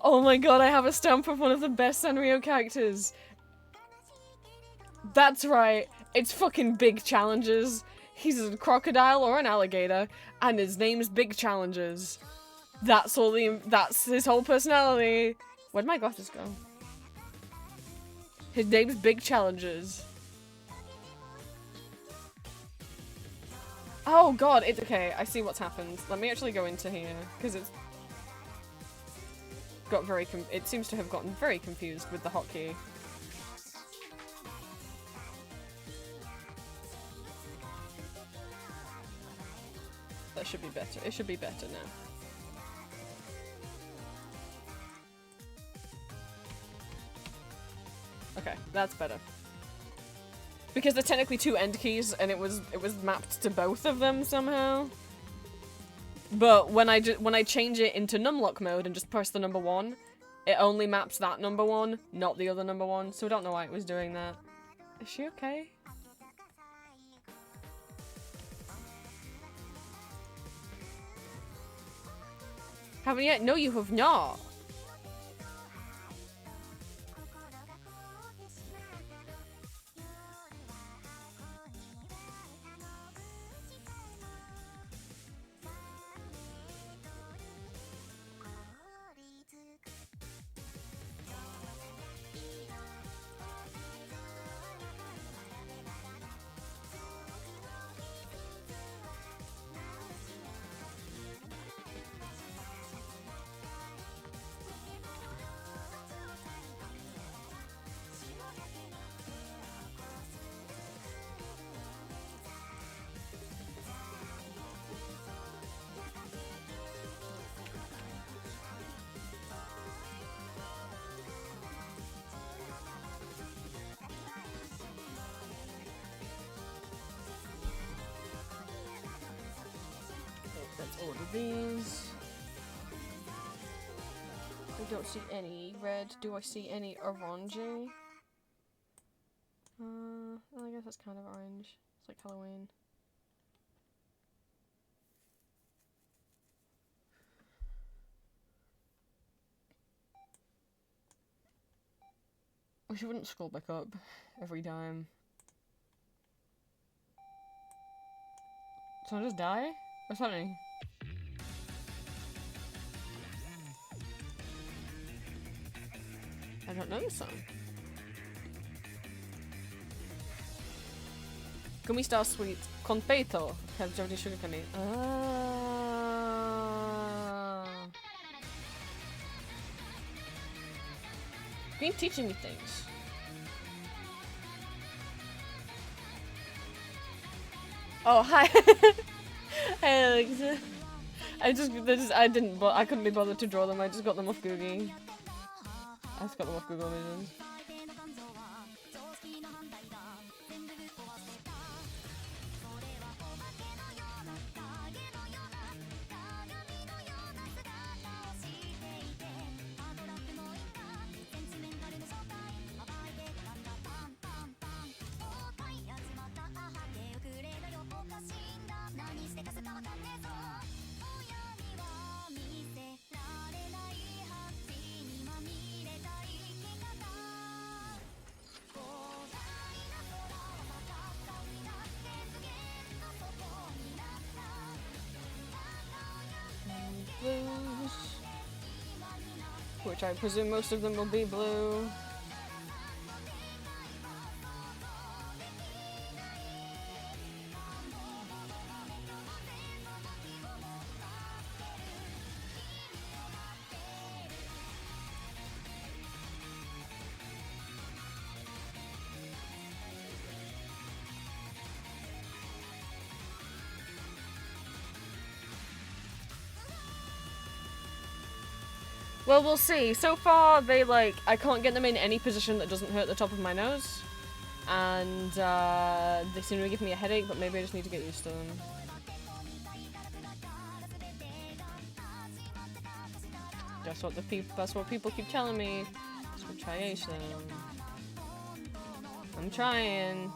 Speaker 1: Oh my god, I have a stamp of one of the best Sanrio characters. That's right. It's fucking Big Challenges. He's a crocodile or an alligator, and his name's Big Challenges. That's his whole personality. Where'd my glasses go? His name's Big Challenges. Oh god, it's okay. I see what's happened. Let me actually go into here, because it's got very it seems to have gotten very confused with the hotkey. That should be better. It should be better now. Okay, that's better. Because they're technically two end keys, and it was mapped to both of them somehow. But when I change it into numlock mode and just press the number 1, it only maps that number 1, not the other number 1. So I don't know why it was doing that. Is she okay? Haven't yet? No, you have not. Order these. I don't see any red. Do I see any orangey? I guess that's kind of orange. It's like Halloween. I wouldn't scroll back up every time. Someone just die? What's happening? I don't know this song. Gummy Star Sweet. Confeito. Have Jody Sugar Candy. You're teaching me things. Oh, hi. Hey, Alex. I couldn't be bothered to draw them. I just got them off Googie. I just got them off Google Images. Which I presume most of them will be blue. Well, we'll see. So far, I can't get them in any position that doesn't hurt the top of my nose. And they seem to give me a headache, but maybe I just need to get used to them. That's what people keep telling me. So try them. I'm trying.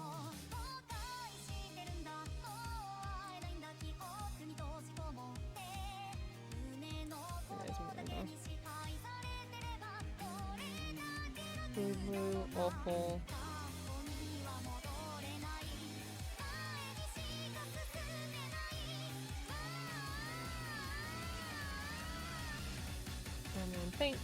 Speaker 1: Boo-boo, awful. And then pink.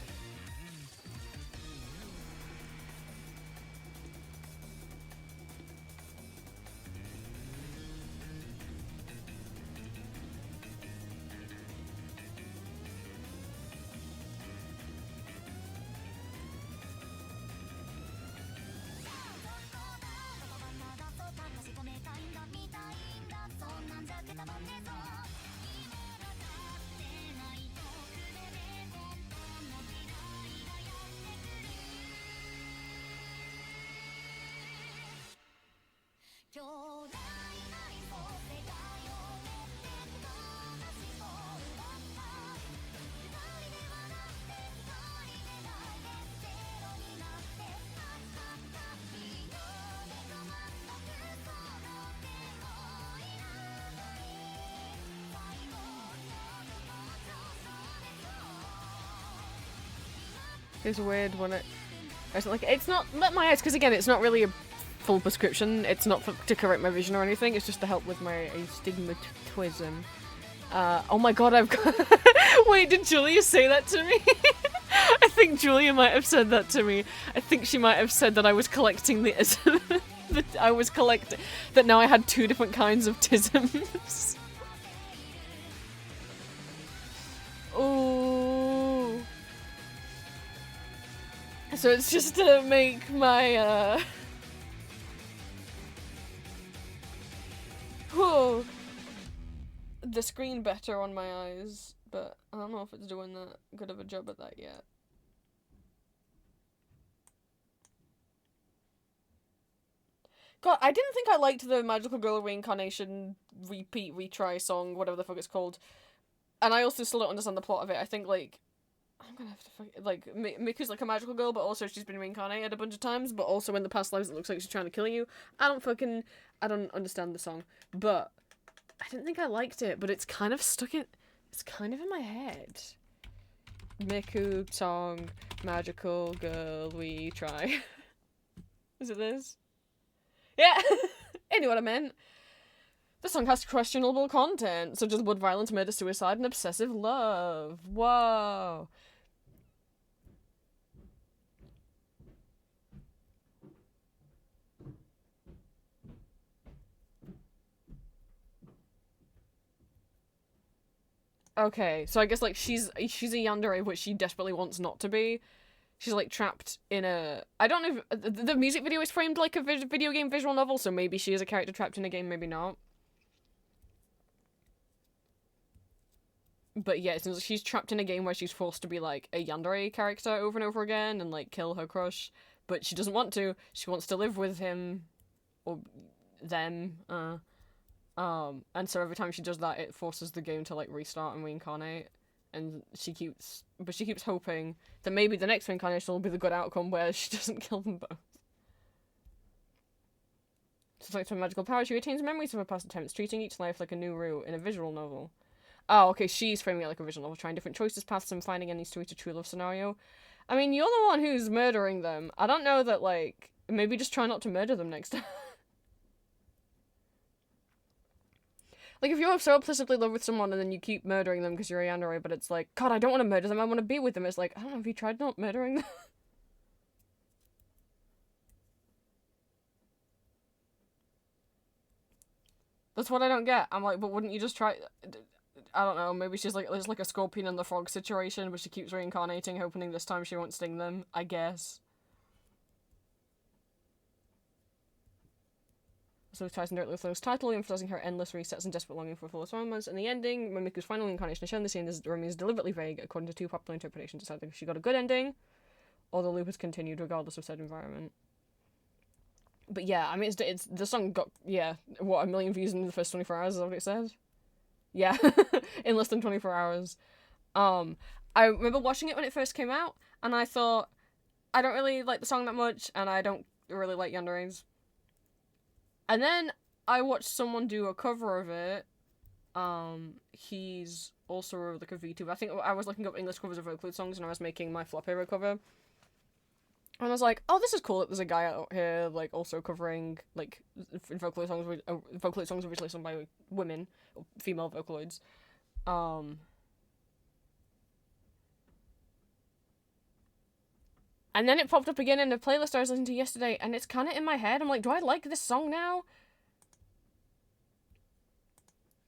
Speaker 1: It's weird when it's like, it's not, let my eyes, because again, it's not really a full prescription, it's not to correct my vision or anything, it's just to help with my astigmatism. Oh my god, I've got, wait, did Julia say that to me? I think Julia might have said that to me. I think she might have said that I was collecting the that now I had 2 different kinds of tisms. Ooh. So it's just to make my, whoa, the screen better on my eyes, but I don't know if it's doing that good of a job at that yet. God, I didn't think I liked the Magical Girl Reincarnation retry song, whatever the fuck it's called. And I also still don't understand the plot of it. I think, like, I'm gonna have to like, Miku's like a magical girl, but also she's been reincarnated a bunch of times, but also in the past lives it looks like she's trying to kill you. I don't understand the song, but I didn't think I liked it, but it's kind of it's kind of in my head. Miku song, magical girl, we try. Is it this? Yeah! I knew what I meant. The song has questionable content, such as blood, violence, murder, suicide, and obsessive love. Whoa. Okay, so I guess, like, she's a yandere, but she desperately wants not to be. She's, like, trapped in a... I don't know if... The music video is framed like a video game visual novel, so maybe she is a character trapped in a game, maybe not. But yeah, it seems like she's trapped in a game where she's forced to be, like, a yandere character over and over again and, like, kill her crush. But she doesn't want to. She wants to live with him. Or them. And so every time she does that, it forces the game to, like, restart and reincarnate. And she keeps hoping that maybe the next reincarnation will be the good outcome where she doesn't kill them both. So like, to her magical power, she retains memories of her past attempts, treating each life like a new route in a visual novel. Oh, okay, she's framing it like a visual novel, trying different choices, paths, and finding any to reach a true love scenario. I mean, you're the one who's murdering them. I don't know that, like, maybe just try not to murder them next time. Like, if you're so obsessively in love with someone and then you keep murdering them because you're a yandere, but it's like, God, I don't want to murder them, I want to be with them. It's like, I don't know, have you tried not murdering them? That's what I don't get. I'm like, but wouldn't you just try... I don't know, maybe she's like, there's like a scorpion and the frog situation, but she keeps reincarnating, hoping this time she won't sting them, I guess. So Tyson directly with Lo's title, emphasizing her endless resets and desperate longing for full romance. And the ending, when Miku's final incarnation is shown, the scene remains deliberately vague, according to 2 popular interpretations, deciding she got a good ending, or the loop has continued regardless of said environment. But yeah, I mean, it's the song got, yeah, what, 1 million views in the first 24 hours, is that what it said? Yeah, in less than 24 hours. I remember watching it when it first came out, and I thought, I don't really like the song that much, and I don't really like Yandere's. And then I watched someone do a cover of it. He's also like a VTuber. I think I was looking up English covers of Vocaloid songs, and I was making my Flop Hero cover. And I was like, oh, this is cool that there's a guy out here, like, also covering, like, Vocaloid songs originally sung by women, or female Vocaloids. And then it popped up again in the playlist I was listening to yesterday, and it's kind of in my head. I'm like, do I like this song now?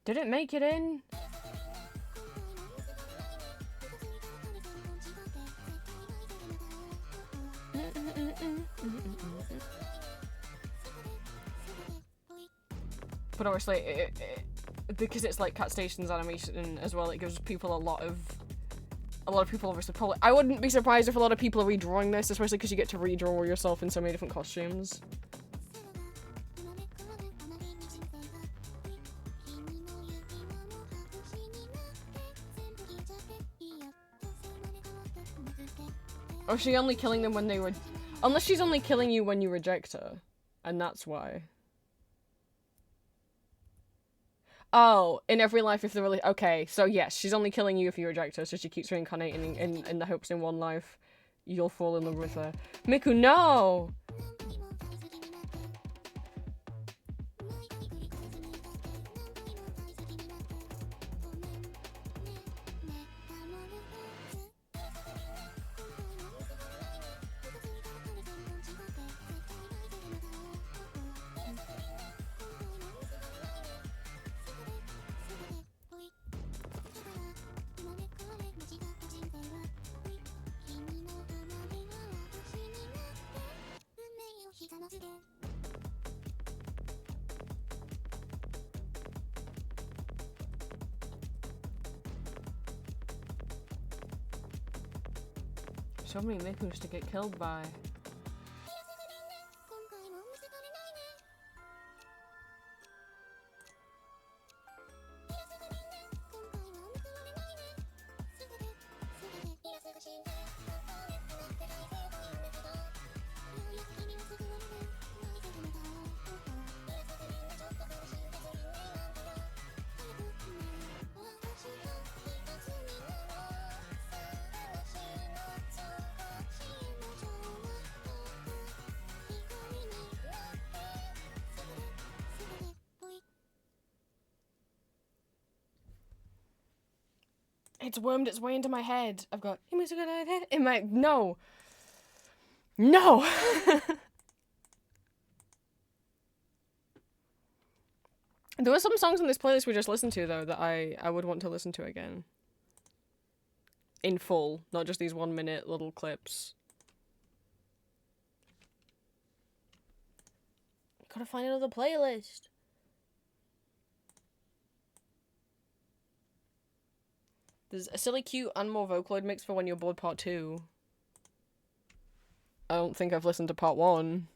Speaker 1: Did it make it in? But obviously, because it's like Cat Station's animation as well, it gives people a lot of people obviously probably. I wouldn't be surprised if a lot of people are redrawing this, especially because you get to redraw yourself in so many different costumes. Or is she only killing them when they were... Unless she's only killing you when you reject her. And that's why. Oh, in every life if they're really... Okay, so yes, she's only killing you if you reject her, so she keeps reincarnating in the hopes in one life you'll fall in love with her. Miku, no! So many Mikus to get killed by. It's wormed its way into my head. I've got in my... No! No! There were some songs on this playlist we just listened to, though, that I would want to listen to again. In full, not just these 1 minute little clips. Gotta find another playlist. There's a silly, cute, and more Vocaloid mix for When You're Bored Part 2. I don't think I've listened to Part 1.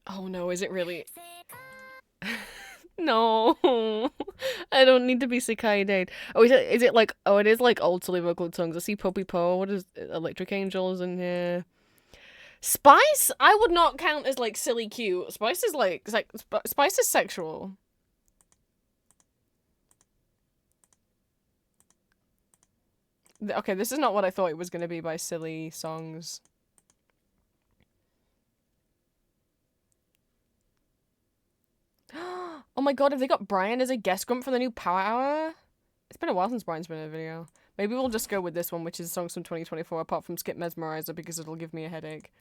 Speaker 1: Oh no, is it really? No. I don't need to be Sekai-date. Oh, is it like, oh, it is like old silly Vocaloid songs. I see Poppy Po, what is, Electric Angels in here. Spice? I would not count as like silly cute. Spice is like Spice is sexual. Okay, this is not what I thought it was going to be by silly songs. Oh my god, have they got Brian as a guest grump for the new Power Hour? It's been a while since Brian's been in a video. Maybe we'll just go with this one, which is songs from 2024, apart from Skip Mesmerizer, because it'll give me a headache.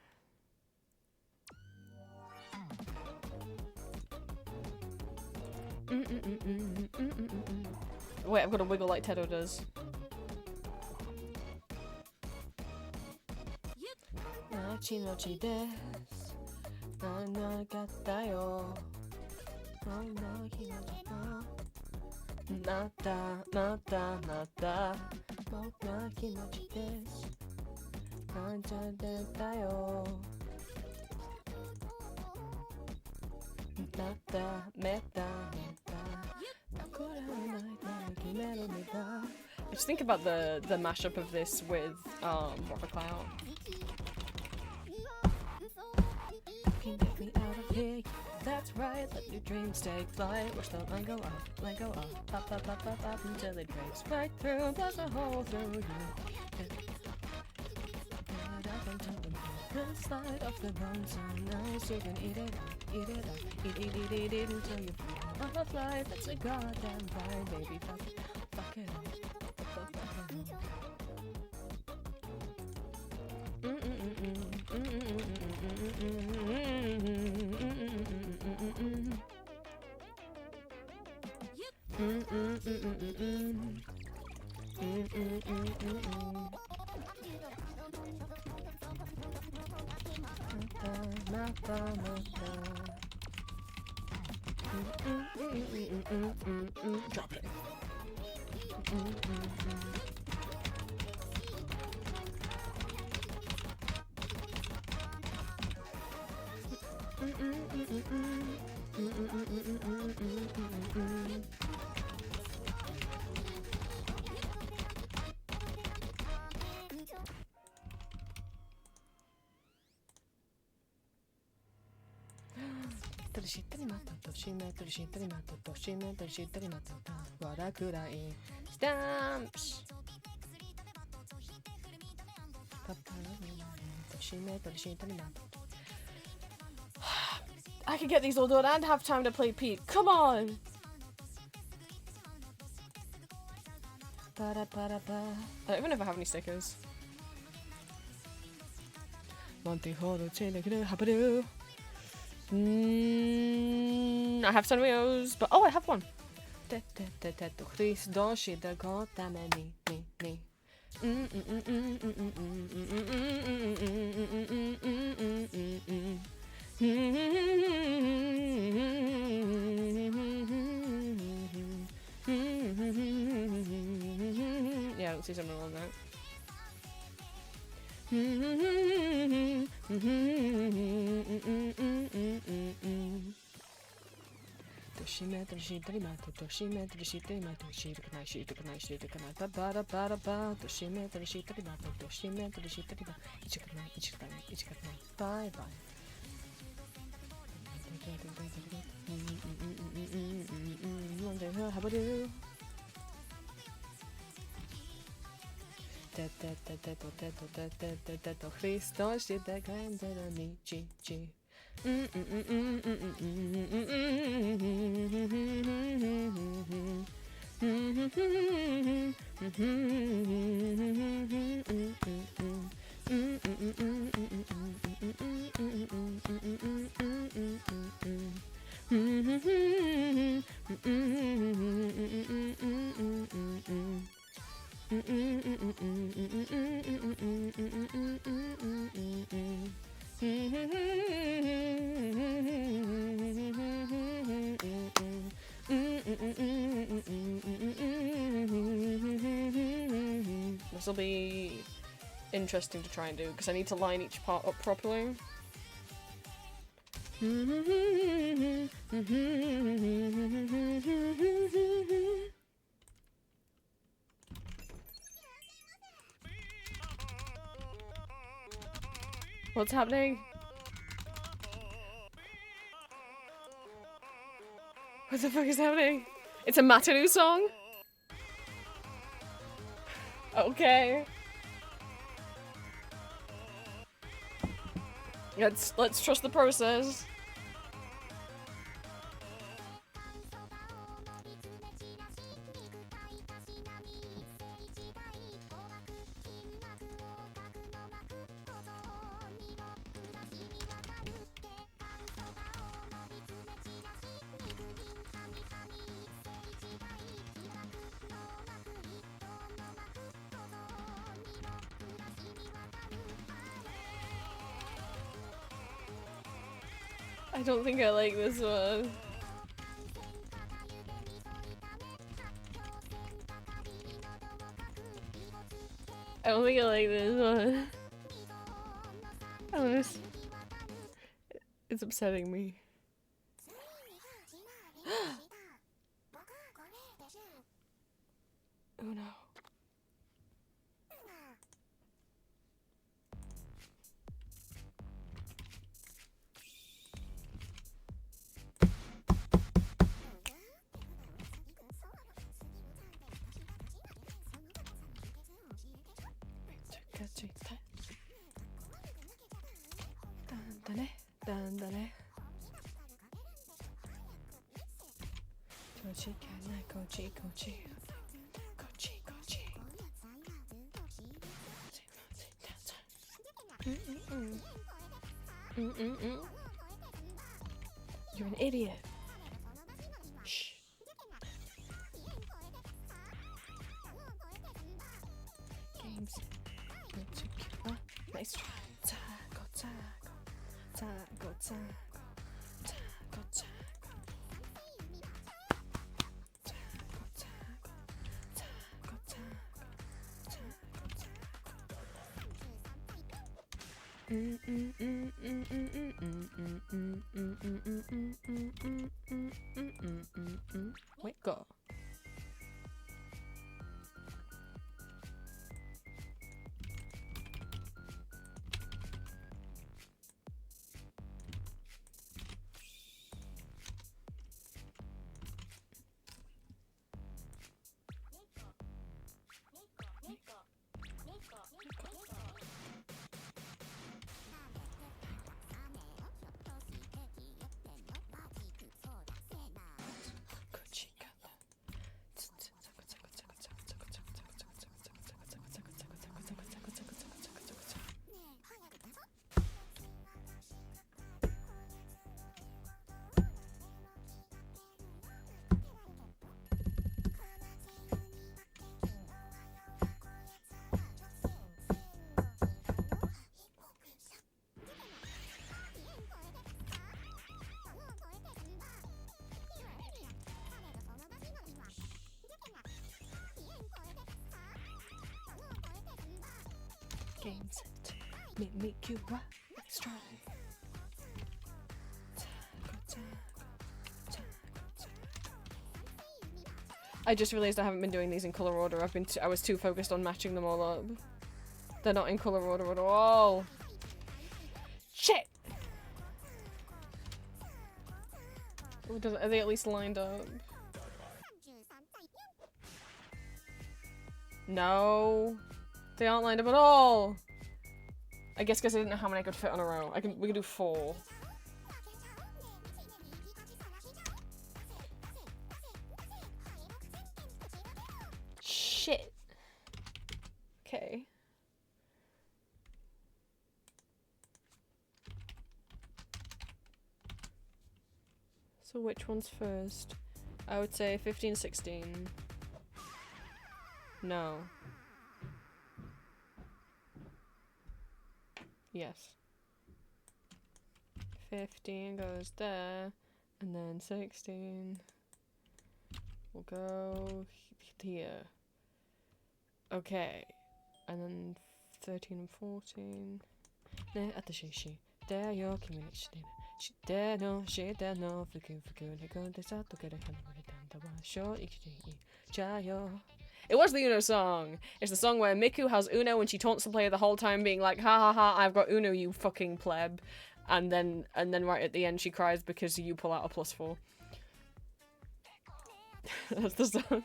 Speaker 1: Wait, I've got to wiggle like Tedo does. I just think about the mashup of this with Rocket Cloud. Get me out of here. That's right, let your dreams take flight. Watch the line go up, up, up, up, up, up until it breaks right through, blast a hole through you. Slide off the bone so nice you can eat it up, eat it up, eat it until you feel off life. That's a goddamn fine, baby. Fuck it up, fuck it up. Drop it. Stamps. I could get these all done and have time to play Pete. Come on. I don't even know if I have any stickers. I have some wheels, but oh, I have one. Yeah, I don't see something wrong with that. Bye bye. How about you? Cristo się da grande na mi ci. This will be interesting to try and do because I need to line each part up properly. What's happening? What the fuck is happening? It's a Matanu song? Okay. Let's trust the process. I don't think I like this one. I don't think I like this one. It's upsetting me. Uno. Dandane. Kochi, kanai, kochi, kochi. Kochi, kochi. You're an idiot. Shh. Games. Nice try. Taco, taco. Taco, taco. Taco, taco. Taco, taco. Taco, taco. Wait, go. Games make you rock strong. I just realized I haven't been doing these in color order. I was too focused on matching them all up. They're not in color order at all. Shit! Are they at least lined up? No. They aren't lined up at all. I guess because I didn't know how many I could fit on a row. We can do 4. Shit. Okay. So which one's first? I would say 15, 16. No. Yes. 15 goes there, and then 16 will go here. Okay. And then 13 and 14. Ne, atashi, there yo, kimi ni shite. Shite no, shite no, fuku, neko de sato kere hanore tanda wa sho ikichi chayo. It was the Uno song. It's the song where Miku has Uno and she taunts the player the whole time being like, ha ha ha, I've got Uno, you fucking pleb. And then right at the end she cries because you pull out a +4. That's the song.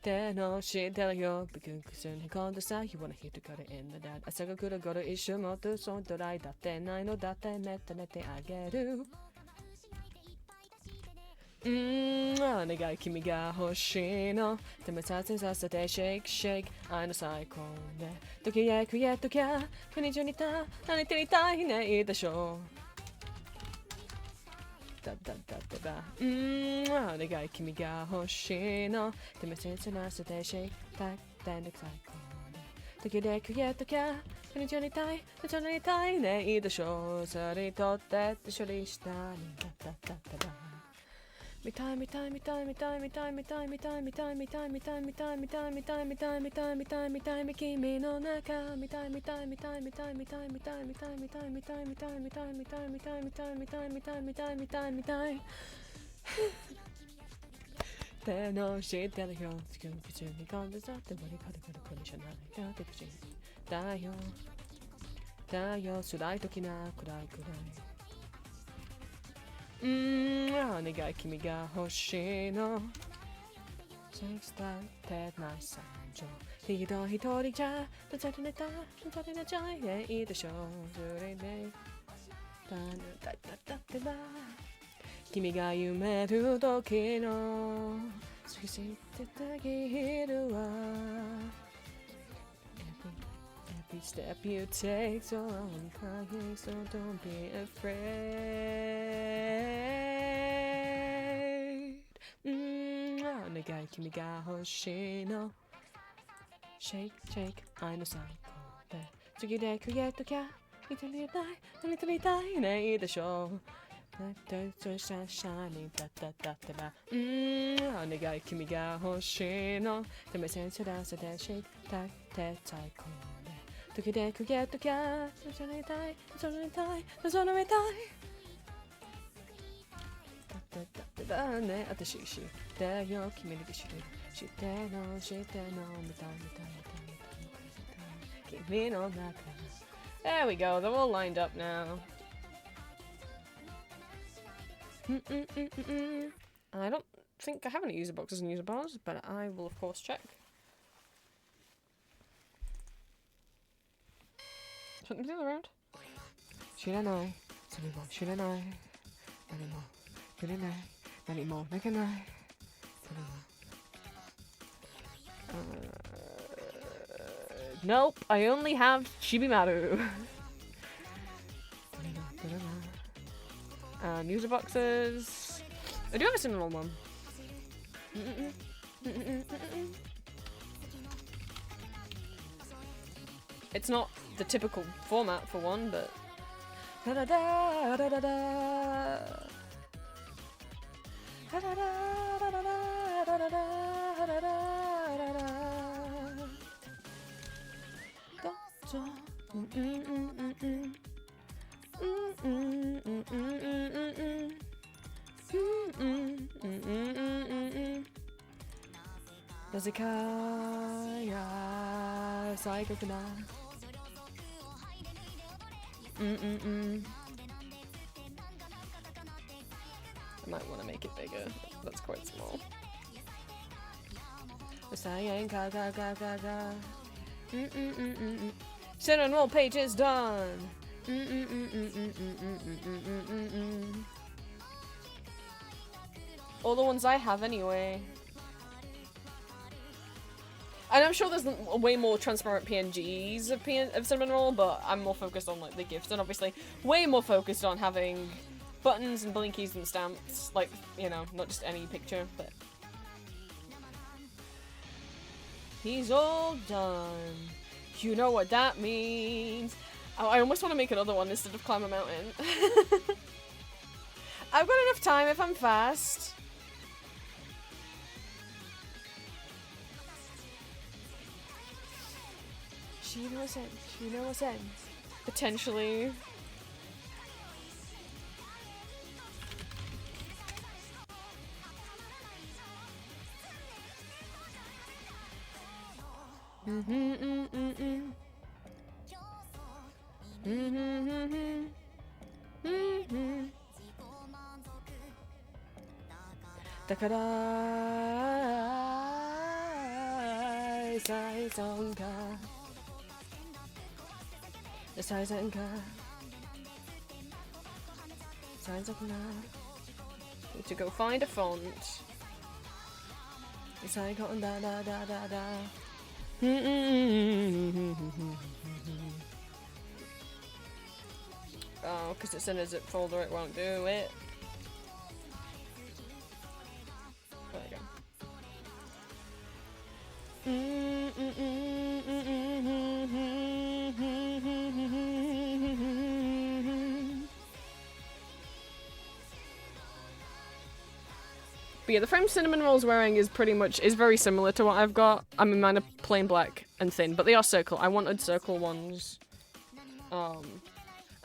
Speaker 1: No, shit, tell you, because he called the side, you wanna hit to cut it in the dad. I said, I could have got it, it's your mother, so that I know that I met I get you. お願い君が欲しいのでもさせさせてシェイクシェイク愛の最高で時へくやっときゃ国中にた何手にたいねいいでしょうだお願い君が欲しいのでもさせてシェイクタッタンで最高で時へくやっときゃ国中にたい何にたいねいいでしょうそれにとって処理したにだ見たい君の中見たい手の知ってるよ口に込んでさってボリコリコリコリじゃないかって口だよだよ辛い時な暗いお願い君が欲しいのシェイクスターってないさひどい一人じゃどちゃり寝たどちゃり寝ちゃいいでしょずれでだだってば君が夢る時の好きしてたぎるわ Every step you take so I'm crying so don't be afraid お願い君が欲しいの Shake shake 愛の最高で次でくげときゃ見てみたいねいいでしょShining だってばお願い君が欲しいので目線そらせて Shake たいて最高で時でくげときゃそれみたいだね私知ってよ君に知っての見たい君の中 There we go, they're all lined up now. I don't think I have any user boxes and user bars, but I will of course check. Something the other round? Should I know? Should I know? Anymore. Nope, I only have Chibimaru. User boxes. I do have a cinnamon one. It's not the typical format for one, but. I might want to make it bigger. That's quite small. Sit on all pages done. All the ones I have anyway. And I'm sure there's way more transparent PNGs of Cinnamon Roll, but I'm more focused on like the gifts, and obviously way more focused on having buttons and blinkies and stamps, like, you know, not just any picture, but... He's all done. You know what that means. Oh, I almost want to make another one instead of climb a mountain. I've got enough time if I'm fast. She knows it. Potentially. Dakara need to go find a font. Oh, because it's in a zip folder, it won't do it. There we go. But yeah, the frame Cinnamon Roll's wearing is very similar to what I've got. I mean, mine are plain black and thin, but they are circle. I wanted circle ones.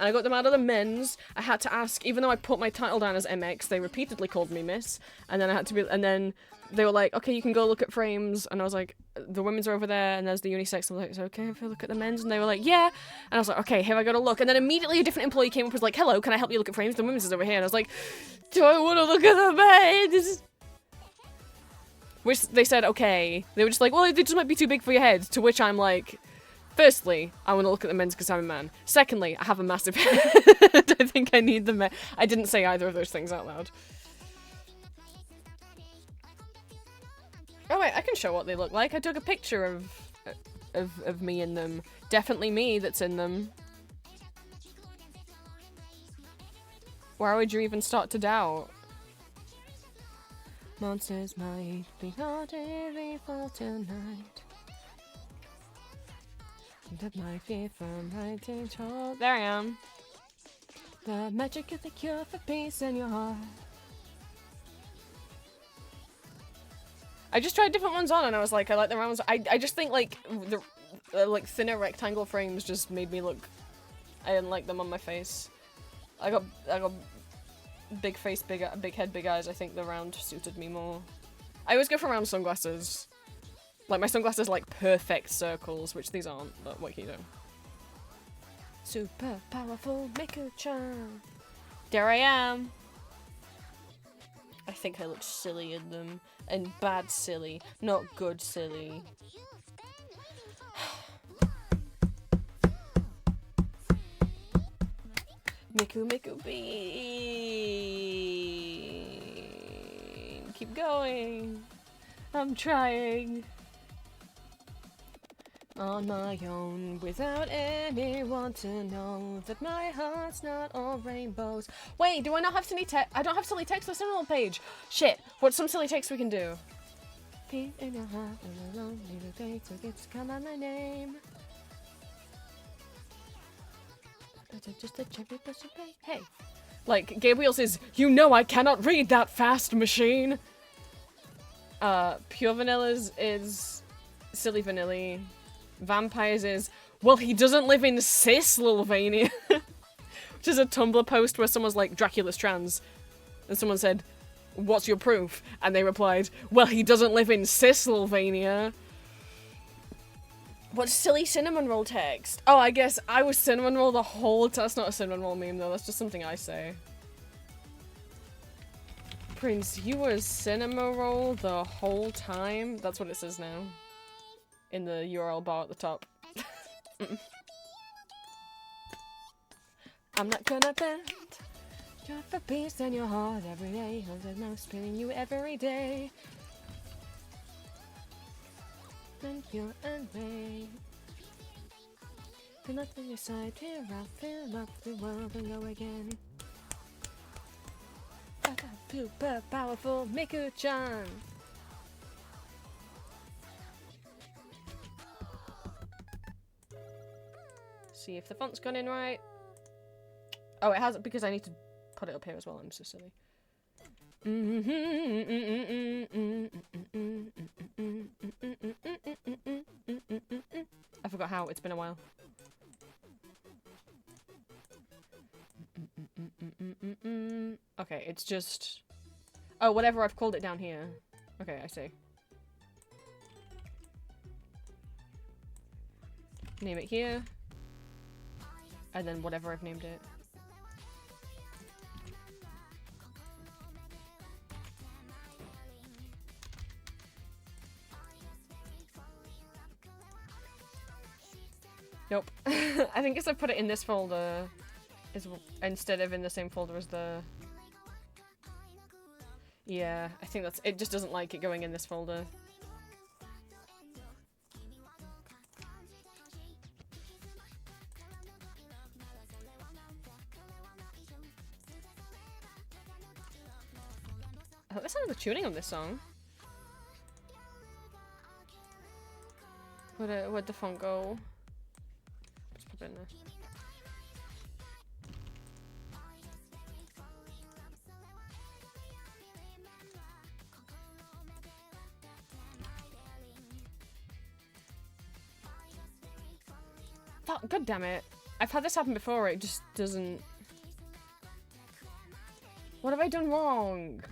Speaker 1: And I got them out of the men's. I had to ask, even though I put my title down as MX, they repeatedly called me Miss. And then I had to be, and then they were like, okay, you can go look at frames. And I was like, the women's are over there, and there's the unisex. I was like, is it okay if I look at the men's? And they were like, yeah. And I was like, okay, here I gotta look. And then immediately a different employee came up and was like, hello, can I help you look at frames? The women's is over here. And I was like, do I want to look at the men's? Which they said, okay. They were just like, well, it just might be too big for your head. To which I'm like, firstly, I want to look at the men's because I'm a man. Secondly, I have a massive head. I think I need the men. I didn't say either of those things out loud. Oh wait, I can show what they look like. I took a picture of me in them. Definitely me that's in them. Why would you even start to doubt? Monsters might be not evil tonight. That might be from writing talk. There I am. The magic is the cure for peace in your heart. I just tried different ones on and I was like, I like the round ones. I just think like the like thinner rectangle frames just made me look. I didn't like them on my face. I got big face, big head, big eyes. I think the round suited me more. I always go for round sunglasses. Like my sunglasses are like perfect circles, which these aren't, but what can you do? Super powerful Miku-chan. There I am. I think I look silly in them. And bad silly, not good silly. Miku bean. Keep going. I'm trying. On my own, without anyone to know that my heart's not all rainbows. Wait, do I not have silly text? I don't have silly text. That's on the page. Shit. What's some silly text we can do? Beat in your heart and alone, need a day to get to come on my name. Just a cherry blossom. Hey. Like, Gabriel says, you know I cannot read that fast, machine. Pure Vanilla's is Silly Vanilla. Vampires is, well, he doesn't live in Cis-Lilvania. Which is a Tumblr post where someone's like, Dracula's trans. And someone said, what's your proof? And they replied, well, he doesn't live in Cis-Lilvania. What's silly cinnamon roll text? Oh, I guess I was cinnamon roll the whole time. That's not a cinnamon roll meme though, that's just something I say. Prince, you were cinnamon roll the whole time? That's what it says now. In the URL bar at the top. I'm not gonna bend. Just for peace in your heart every day. I'm spinning you every day. Then you and me. Feel up on your side, tear out, fill up the world and go again. Super powerful Miku-chan. See if the font's gone in right. Oh, it hasn't because I need to put it up here as well. I'm so silly. I forgot how. It's been a while. Okay, it's just... Oh, whatever I've called it down here. Okay, I see. Name it here. And then whatever I've named it. Nope. I think I put it in this folder instead of in the same folder as the... Yeah, I think that's... It just doesn't like it going in this folder. I hope that's not the tuning on this song. Where'd the font go? Let's put it in there. God damn it. I've had this happen before, it just doesn't... What have I done wrong?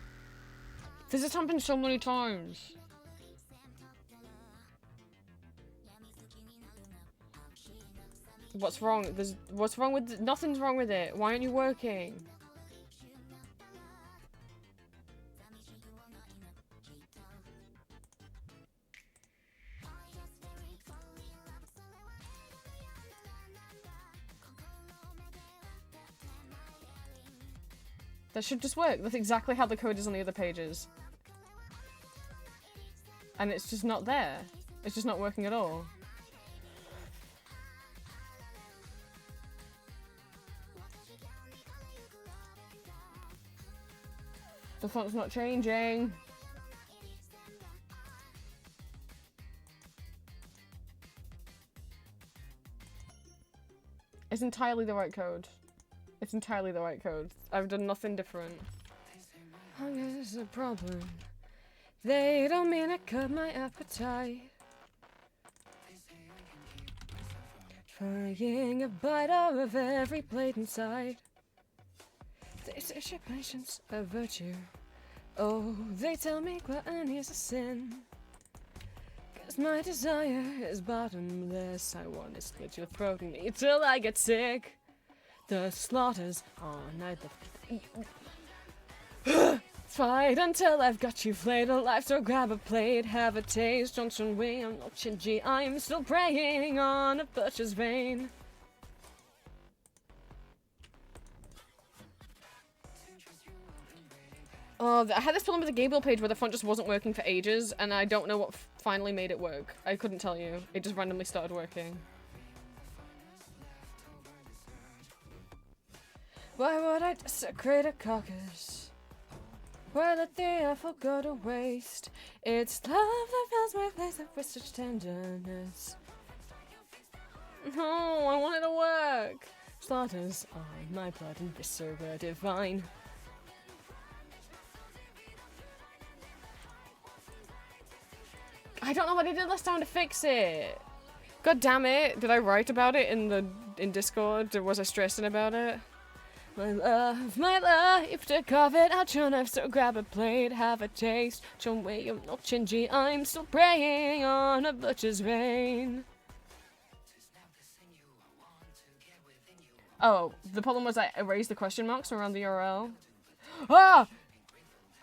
Speaker 1: This has happened so many times. What's wrong? What's wrong with... Nothing's wrong with it. Why aren't you working? That should just work. That's exactly how the code is on the other pages. And it's just not there. It's just not working at all. The font's not changing. It's entirely the right code. It's entirely the right code. I've done nothing different. Hunger is a problem. They don't mean I cut my appetite. Trying a bite out of every plate inside. They say your patience a virtue. Oh, they tell me gluttony is a sin. 'Cause my desire is bottomless. I want to split your throat and eat till I get sick. The slaughters on night the fight until I've got you flayed alive. So grab a plate, have a taste. Johnson way, I'm not chingy. I'm still preying on a butcher's vein. Oh, I had this problem with the Gabriel page where the font just wasn't working for ages, and I don't know what finally made it work. I couldn't tell you. It just randomly started working. Why would I desecrate a carcass? Why let the apple go to waste? It's love that fills my place up with such tenderness. No, I want it to work. Slaughters on my blood and viscera divine. I don't know what I did last time to fix it. God damn it! Did I write about it in Discord? Or was I stressing about it? My love, if to carve it out your knife, so grab a plate, have a taste. Chon way, I'm not chingy, I'm still preying on a butcher's vein. Oh, the problem was I erased the question marks around the URL. Ah!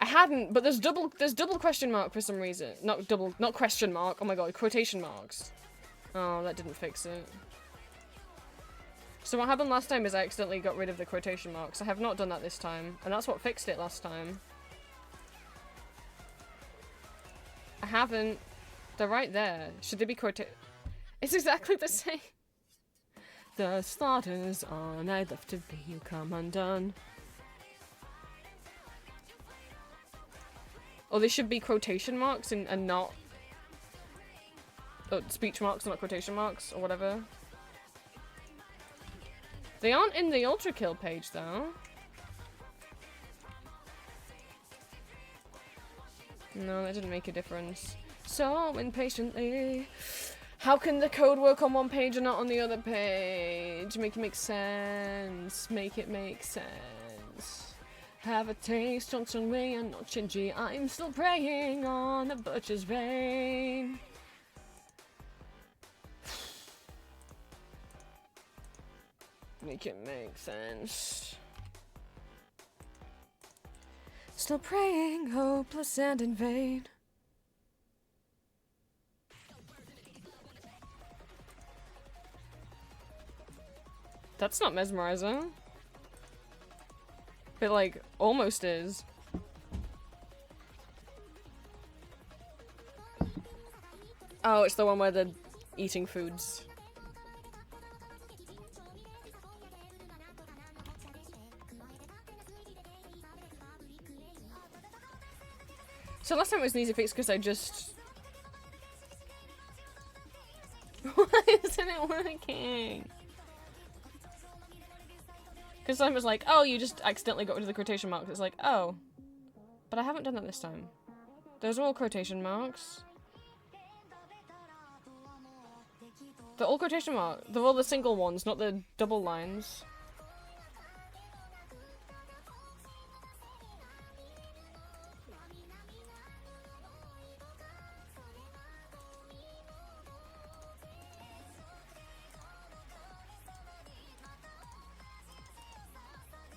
Speaker 1: I hadn't, but there's double question mark for some reason. Not question mark, oh my god, quotation marks. Oh, that didn't fix it. So what happened last time is I accidentally got rid of the quotation marks. I have not done that this time, and that's what fixed it last time. I haven't. They're right there. Should they be quoted? It's exactly the same. The slaughters on I'd love to be you come undone. Oh, they should be quotation marks and not... Oh, speech marks, not quotation marks, or whatever. They aren't in the ultra kill page, though. No, that didn't make a difference. So impatiently. How can the code work on one page and not on the other page? Make it make sense. Make it make sense. Have a taste, Johnson way, and not chingy. I'm still preying on a butcher's vein. Make it make sense. Still praying, hopeless and in vain. That's not mesmerizing. But like, almost is. Oh, it's the one where they're eating foods. So last time it was an easy fix because I just... Why isn't it working? Because I was like, oh, you just accidentally got rid of the quotation marks. It's like, oh. But I haven't done that this time. Those are all quotation marks. They're all quotation mark. They're all the single ones, not the double lines.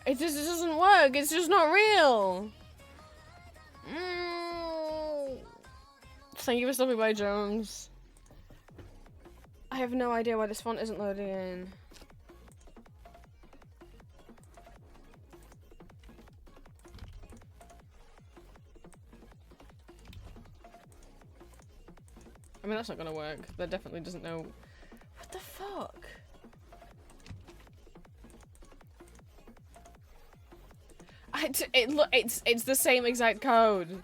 Speaker 1: It doesn't work. It's just not real. Thank you for stopping by, Jones. I have no idea why this font isn't loading in. I mean, that's not gonna work. That definitely doesn't know. What the fuck? It's the same exact code.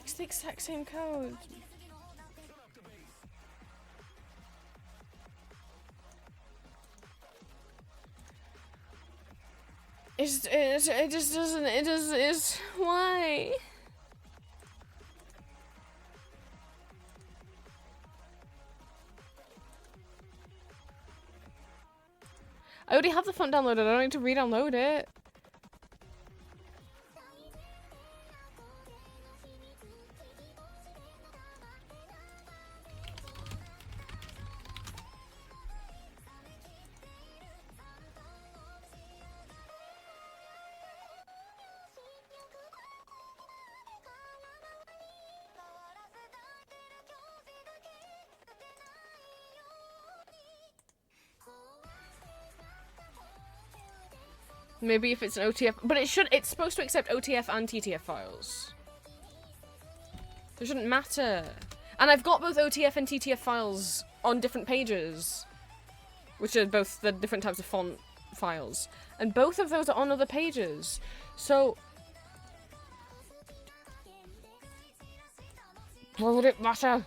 Speaker 1: It's the exact same code. It just doesn't, why? I already have the font downloaded, I don't need to re-download it. Maybe if it's an OTF, but it's supposed to accept OTF and TTF files. It shouldn't matter. And I've got both OTF and TTF files on different pages, which are both the different types of font files. And both of those are on other pages. So, why would it matter?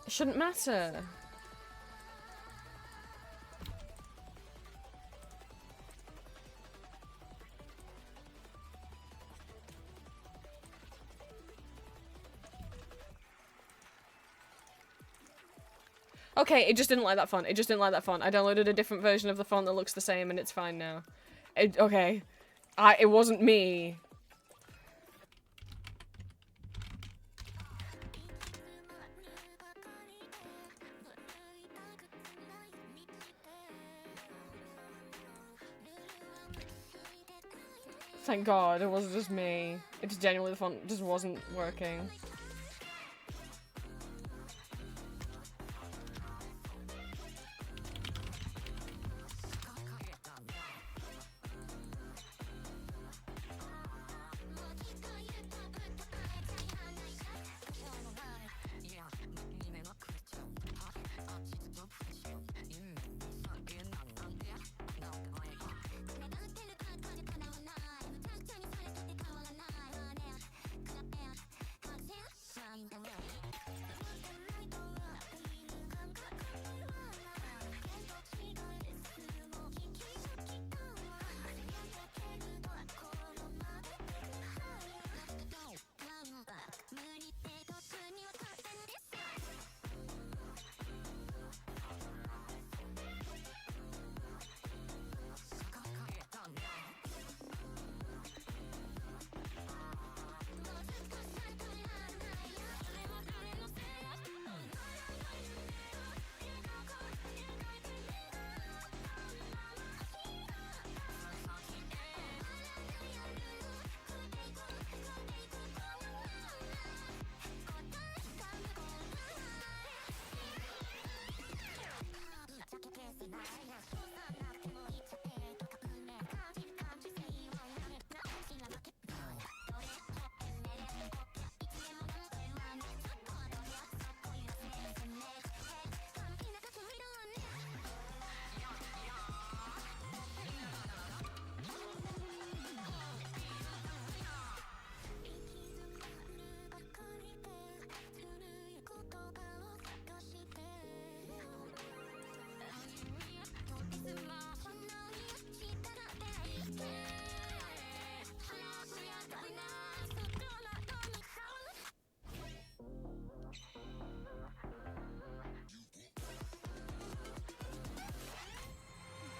Speaker 1: It shouldn't matter. Okay, it just didn't like that font. It just didn't like that font. I downloaded a different version of the font that looks the same and it's fine now. Okay. It wasn't me. Thank God, it wasn't just me. It's genuinely the font just wasn't working.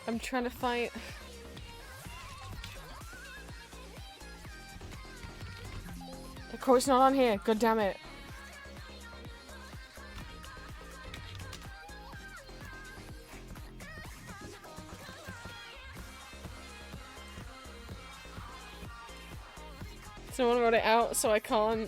Speaker 1: I'm trying to find... The quote's not on here. God damn it. Someone wrote it out, so I can't.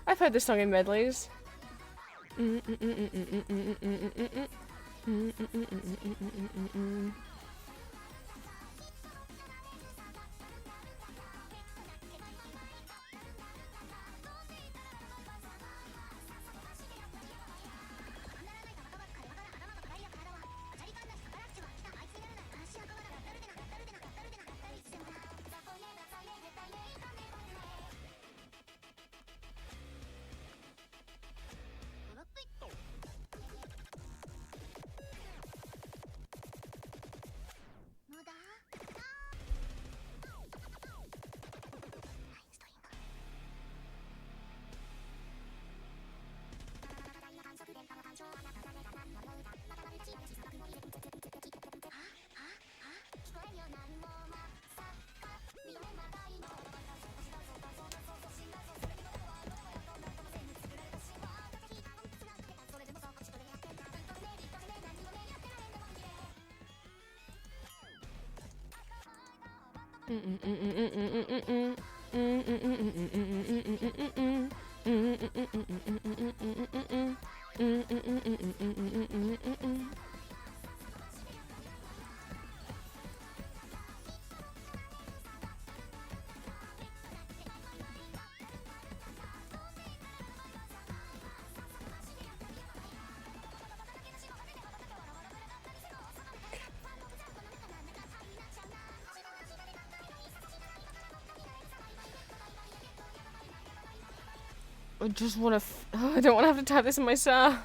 Speaker 1: I've heard this song in medleys. I just want to. I don't want to have to type this in myself.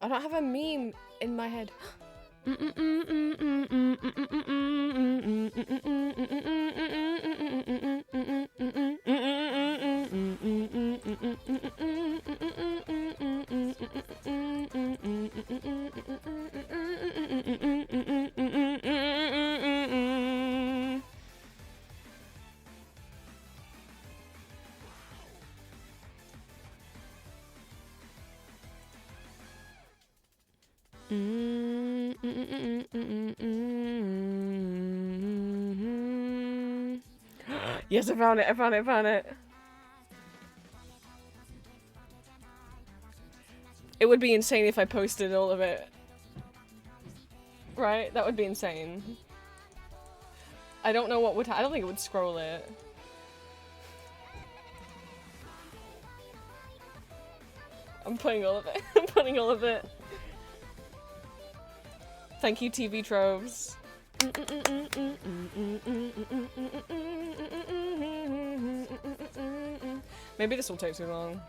Speaker 1: I don't have a meme in my head. Yes, I found it, I found it, I found it. It would be insane if I posted all of it. Right? That would be insane. I don't know what would I don't think it would scroll it. I'm putting all of it. I'm putting all of it. Thank you, TV Troves. Maybe this will take too long.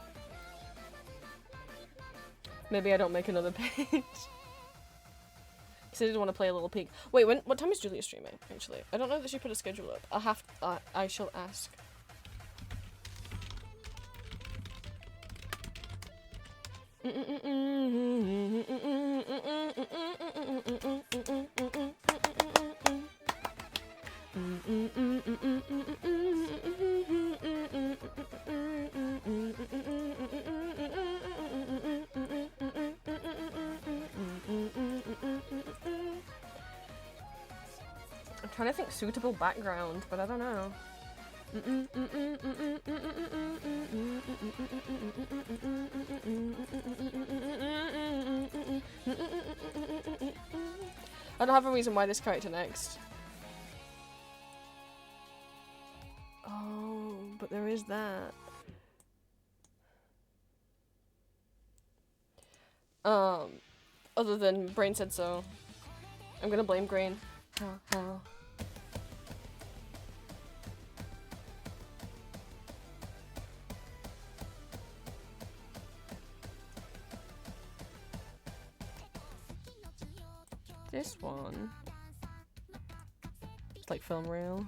Speaker 1: Maybe I don't make another page. Because I did want to play a little peek. Wait, what time is Julia streaming, actually? I don't know that she put a schedule up. I shall ask. trying to think suitable background, but I don't know. I don't have a reason why this character next. Oh, but there is that. Other than Brain said so. I'm gonna blame Green. How? This one. It's like film reel.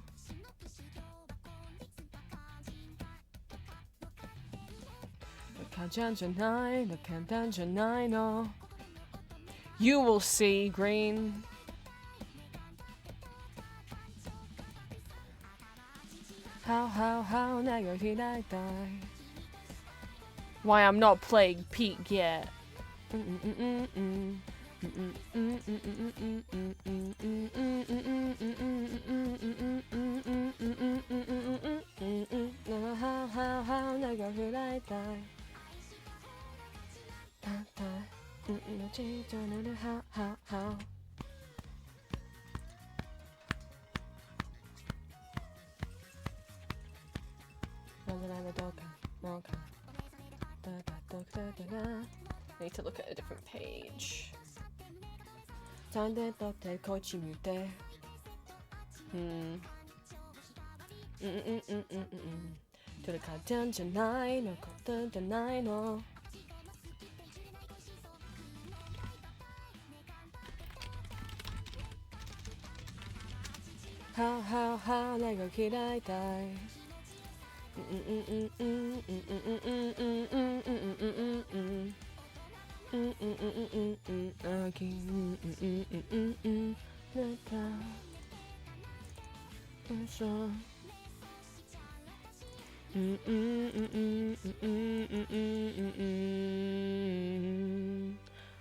Speaker 1: You will see, Green. How, now you're here, die. Why I'm not playing Peak yet. How, now you're here, die. How. I need to look at a different page. How, 내가 기다리다.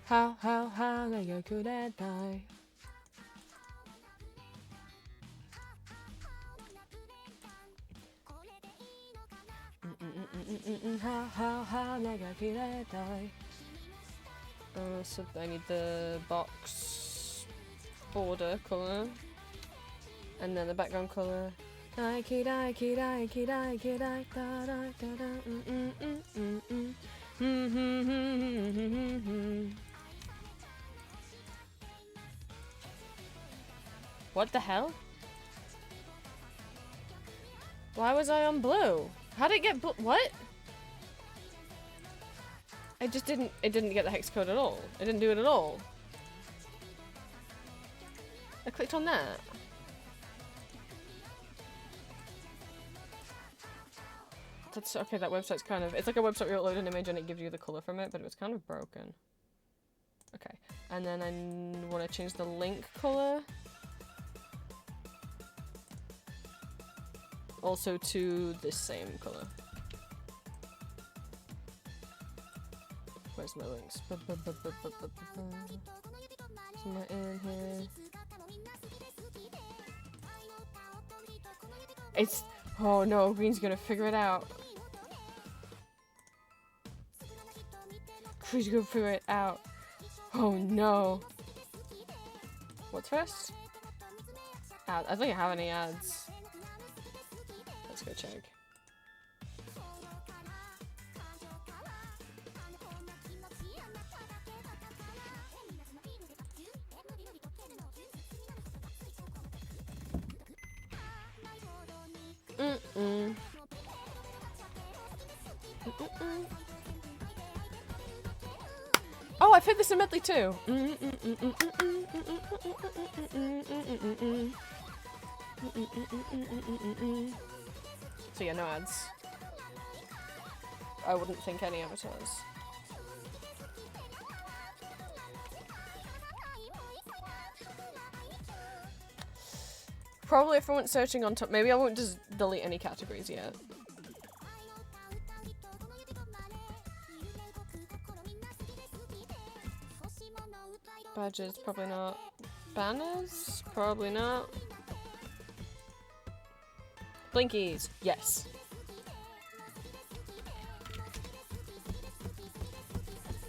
Speaker 1: How, 내가 기다리다. How, 내가 기다리다. So I need the box border colour, and then the background colour. What the hell? Why was I on blue? How did it get what? It didn't get the hex code at all. It didn't do it at all. I clicked on that. That's okay, that website's kind of, it's like a website where you upload an image and it gives you the colour from it, but it was kind of broken. Okay, and then I want to change the link colour. Also to this same colour. Where's my links? Somewhere in here. It's... Oh no, Green's gonna figure it out. Green's gonna figure it out. Oh no. What's first? Ad. I don't think I have any ads. Let's go check. Oh, I've hit this in medley too. So yeah, no ads. I wouldn't think any avatars. Probably if I went searching on top, maybe I won't just delete any categories yet. Badges, probably not. Banners? Probably not. Blinkies. Yes.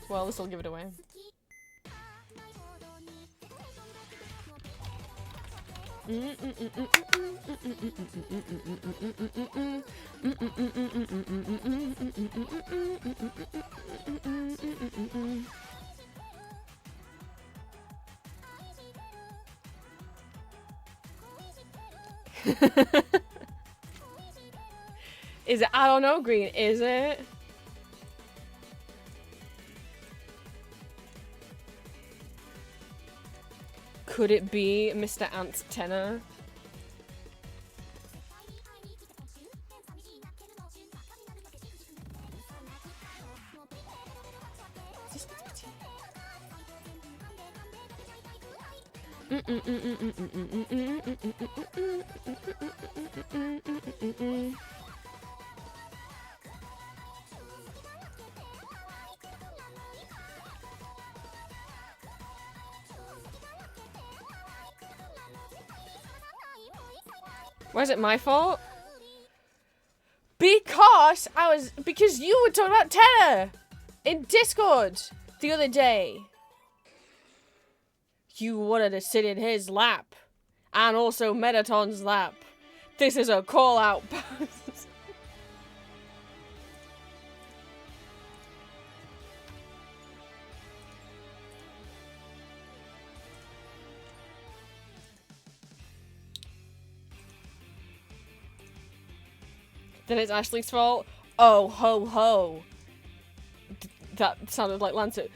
Speaker 1: Well, this will give it away. Is it? I don't know, Green. Is it? Could it be Mr. Ant's tenor? Why is it my fault? Because you were talking about tenor in Discord the other day. You wanted to sit in his lap and also Metaton's lap. This is a call out. Then it's Ashley's fault. Oh, ho, ho. That sounded like Lancet.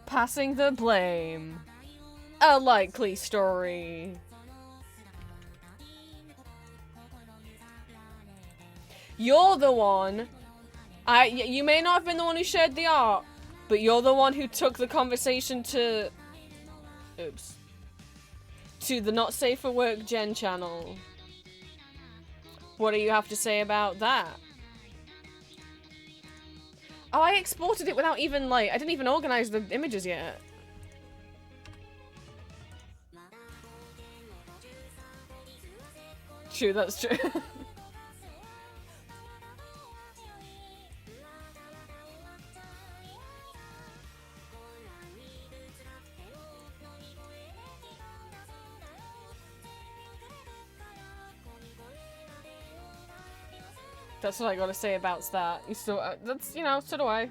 Speaker 1: Passing the blame. A likely story. You're the one. You may not have been the one who shared the art, but you're the one who took the conversation to... Oops. To the Not Safe for Work Gen channel. What do you have to say about that? Oh, I exported it without even, like, I didn't even organize the images yet. True, that's true. That's what I gotta say about that. You still, that's, you know, so do I.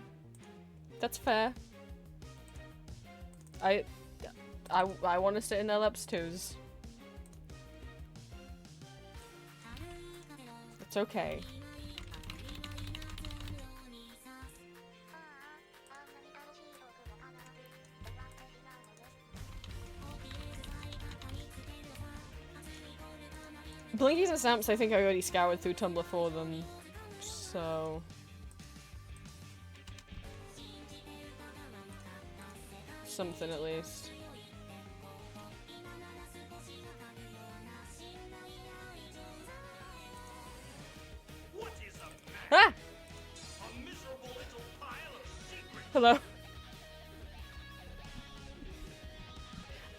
Speaker 1: That's fair. I want to sit in Ellipse 2s. It's okay. Blinkies and Stamps, I think I already scoured through Tumblr for them. So... something at least. Ah! Hello.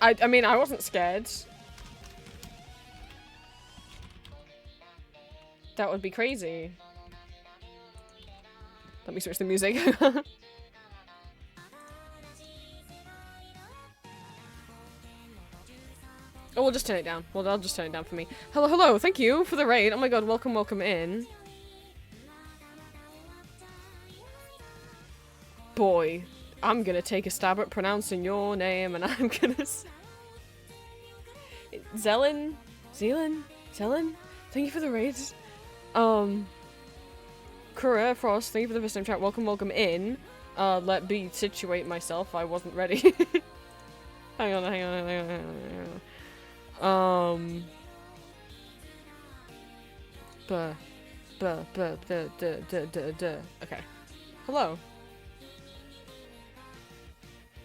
Speaker 1: I mean, I wasn't scared. That would be crazy. Let me switch the music. Oh, we'll just turn it down. Well, I'll just turn it down for me. Hello, hello, thank you for the raid. Oh my god, welcome, welcome in. Boy, I'm gonna take a stab at pronouncing your name and I'm gonna say... Zelen? Thank you for the raid. Career Frost, thank you for the first time chat. Welcome, welcome in. Let me situate myself. I wasn't ready. hang on. Okay. Hello.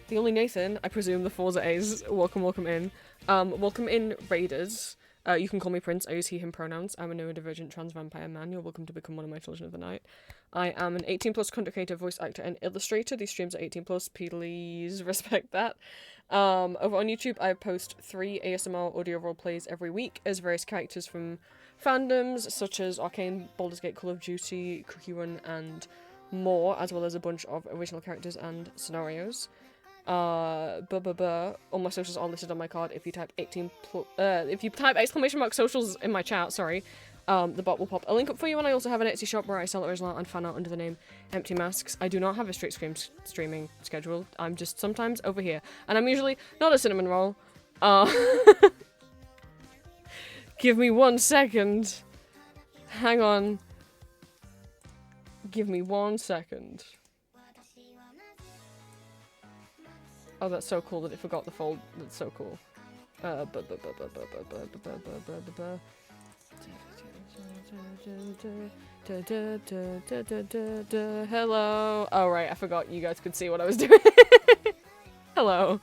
Speaker 1: The only Nathan, I presume the Forza A's. Welcome, welcome in. Welcome in, Raiders. You can call me Prince. I use he, him pronouns. I'm a neurodivergent trans vampire man. You're welcome to become one of my children of the night. I am an 18 plus content creator, voice actor, and illustrator. These streams are 18 plus. Please respect that. Over on YouTube, I post 3 ASMR audio role plays every week as various characters from fandoms such as Arcane, Baldur's Gate, Call of Duty, Cookie Run, and more, as well as a bunch of original characters and scenarios. All my socials are listed on my card. If you type if you type !socials in my chat, sorry, the bot will pop a link up for you. And I also have an Etsy shop where I sell original and fan art under the name Empty Masks. I do not have a strict streaming schedule. I'm just sometimes over here, and I'm usually not a cinnamon roll. Give me 1 second. Hang on. Give me 1 second. Oh, that's so cool that it forgot the fold. That's so cool. Hello. Oh, right, I forgot you guys could see what I was doing. Hello.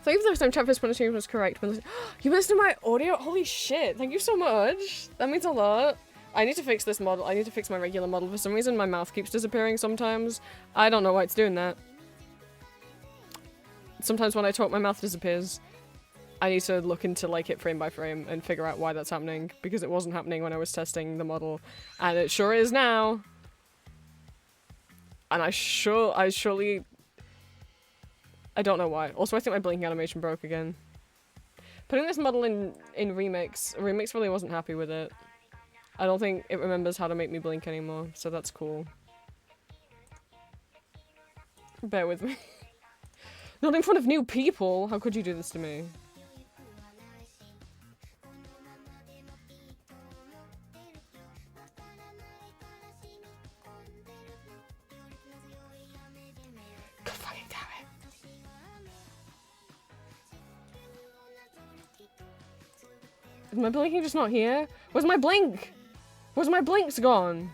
Speaker 1: Thank you for the first time chat first stream was correct. You listened to my audio? Holy shit, thank you so much. That means a lot. I need to fix this model. I need to fix my regular model. For some reason, my mouth keeps disappearing sometimes. I don't know why it's doing that. Sometimes when I talk, my mouth disappears. I need to look into, like, it frame by frame and figure out why that's happening, because it wasn't happening when I was testing the model, and it sure is now. And I surely... I don't know why. Also, I think my blinking animation broke again. Putting this model in Remix really wasn't happy with it. I don't think it remembers how to make me blink anymore, so that's cool. Bear with me. Not in front of new people! How could you do this to me? God fucking damn it. Is my blinking just not here? Where's my blink? Where's my blinks gone?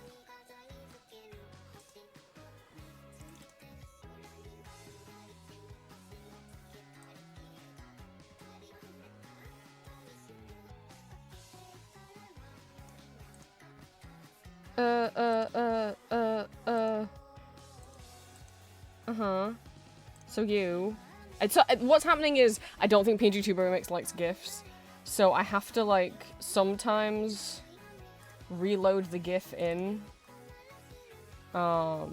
Speaker 1: So what's happening is, I don't think PGTuber Remix likes GIFs, so I have to, like, sometimes reload the GIF in. There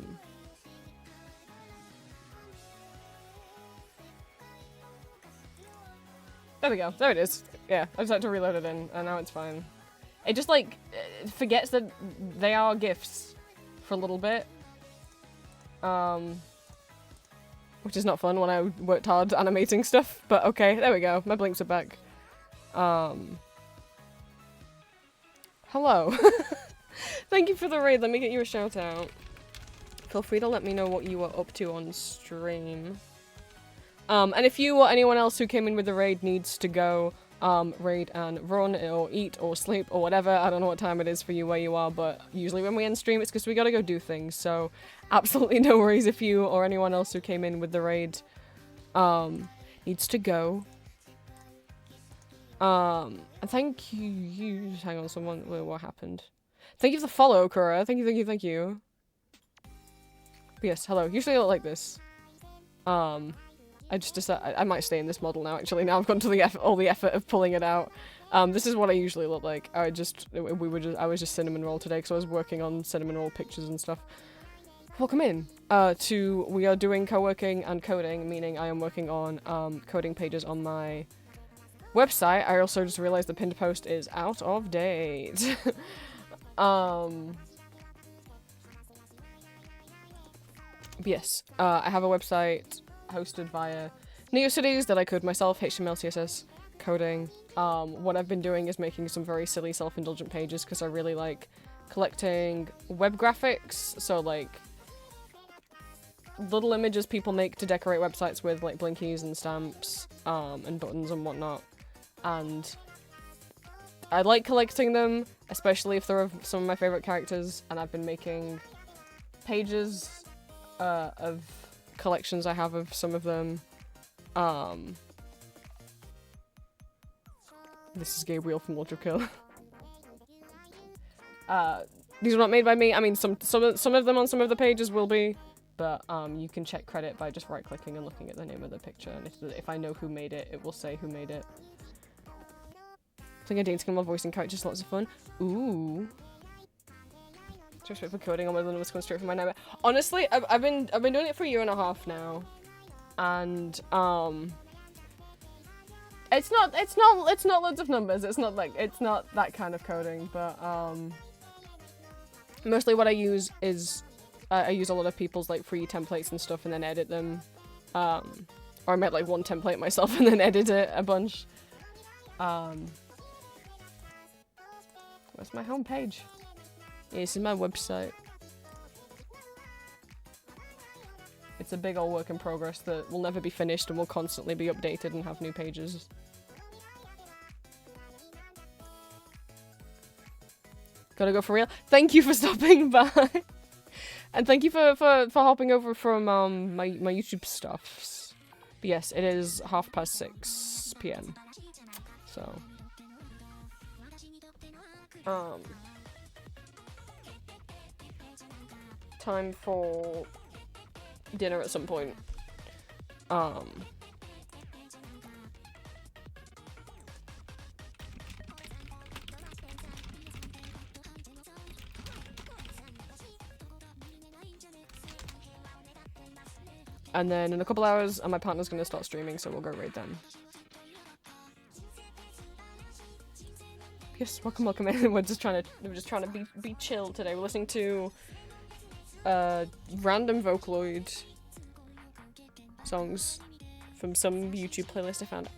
Speaker 1: we go. There it is. Yeah, I just had to reload it in, and now it's fine. It just, like, forgets that they are GIFs for a little bit. Which is not fun when I worked hard animating stuff, but okay, there we go. My blinks are back. Hello. Thank you for the raid. Let me get you a shout out. Feel free to let me know what you were up to on stream. And if you or anyone else who came in with the raid needs to go raid and run or eat or sleep or whatever, I don't know what time it is for you where you are, but usually when we end stream it's because we gotta go do things, so absolutely no worries if you or anyone else who came in with the raid needs to go. And thank you, hang on, what happened? Thank you for the follow, Kura. Thank you. But yes, hello. Usually I look like this. I just decided I might stay in this model now, actually. Now I've gone to all the effort of pulling it out. This is what I usually look like. I was just cinnamon roll today because I was working on cinnamon roll pictures and stuff. Welcome in. We are doing co-working and coding, meaning I am working on coding pages on my website. I also just realized the pinned post is out of date. Yes, I have a website hosted via NeoCities that I code myself, HTML, CSS, coding. What I've been doing is making some very silly self-indulgent pages because I really like collecting web graphics, so like little images people make to decorate websites with, like blinkies and stamps, and buttons and whatnot. And I like collecting them, especially if they're some of my favorite characters, and I've been making pages of collections I have of some of them. This is Gabriel from Ultra Kill. These were not made by me. I mean, some of them on some of the pages will be, but you can check credit by just right-clicking and looking at the name of the picture. And if I know who made it, it will say who made it. Playing a dating game while voicing characters, lots of fun. Ooh. Just wait for coding on my limit was going straight from my nightmare. Honestly, I've been doing it for a year and a half now, and it's not loads of numbers. It's not that kind of coding, but mostly what I use is I use a lot of people's like free templates and stuff and then edit them. Or I make like one template myself and then edit it a bunch. Where's my homepage? Yeah, this is my website. It's a big old work in progress that will never be finished and will constantly be updated and have new pages. Gotta go for real. Thank you for stopping by. And thank you for hopping over from my YouTube stuffs. But yes, it is 6:30 PM. So time for dinner at some point. And then in a couple hours, and my partner's gonna start streaming, so we'll go raid them. Yes, welcome in. We're just trying to be chill today. We're listening to random Vocaloid songs from some YouTube playlist I found.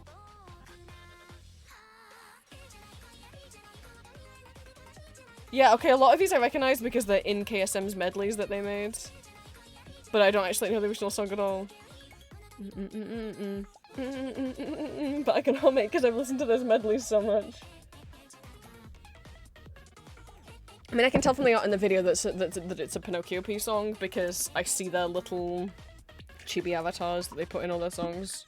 Speaker 1: Yeah, okay, a lot of these I recognize because they're in KSM's medleys that they made. But I don't actually know the original song at all. But I can hum it because I've listened to those medleys so much. I mean, I can tell from the art in the video that it's a Pinocchio P song because I see their little chibi avatars that they put in all their songs.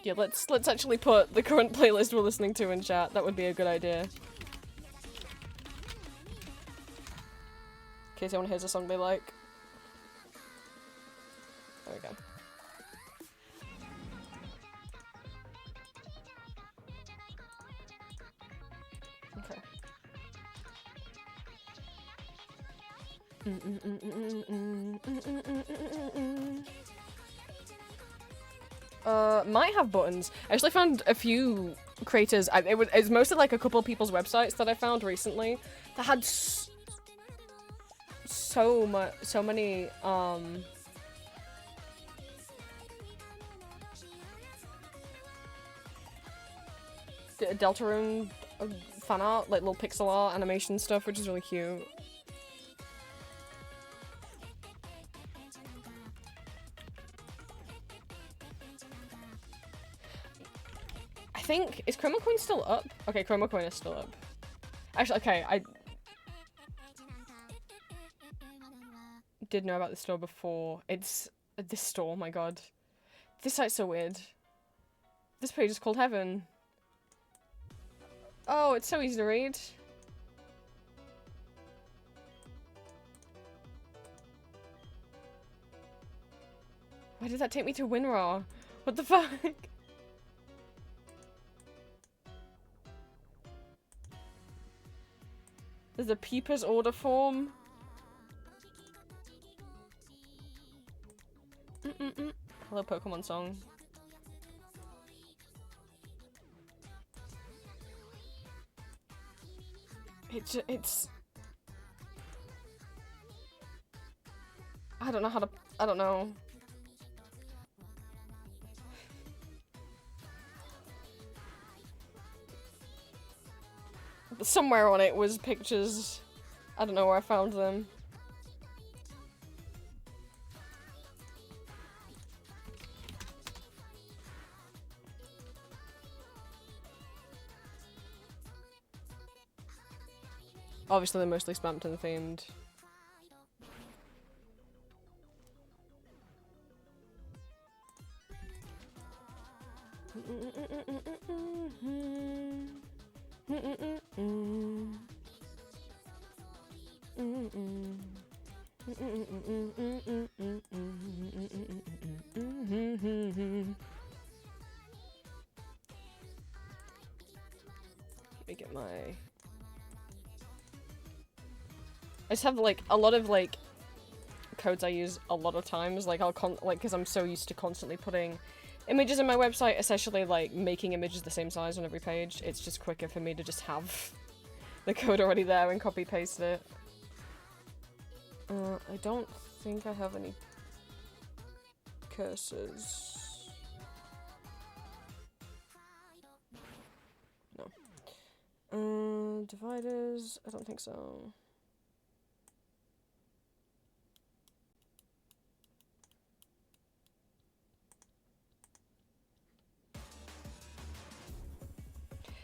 Speaker 1: Yeah, let's actually put the current playlist we're listening to in chat. That would be a good idea. In case anyone hears a song they like. There we go. Okay. Might have buttons. I actually found a few creators. It was mostly like a couple of people's websites that I found recently that had so many Deltarune fan art, like little pixel art animation stuff, which is really cute. I think, is Chroma Coin still up? Okay, Chroma Coin is still up. Actually, okay, I did know about this store before. It's this store, oh my god. This site's so weird. This page is called Heaven. Oh, it's so easy to read. Why did that take me to WinRAR? What the fuck? There's a Peepers order form. Hello, Pokemon song. It's... I don't know how to... I don't know. But somewhere on it was pictures. I don't know where I found them. Obviously they're mostly Spamton themed. Let me get my... I just have like a lot of like codes I use a lot of times, like because I'm so used to constantly putting images in my website, essentially like making images the same size on every page. It's just quicker for me to just have the code already there and copy paste it. I don't think I have any cursors. No. Dividers, I don't think so.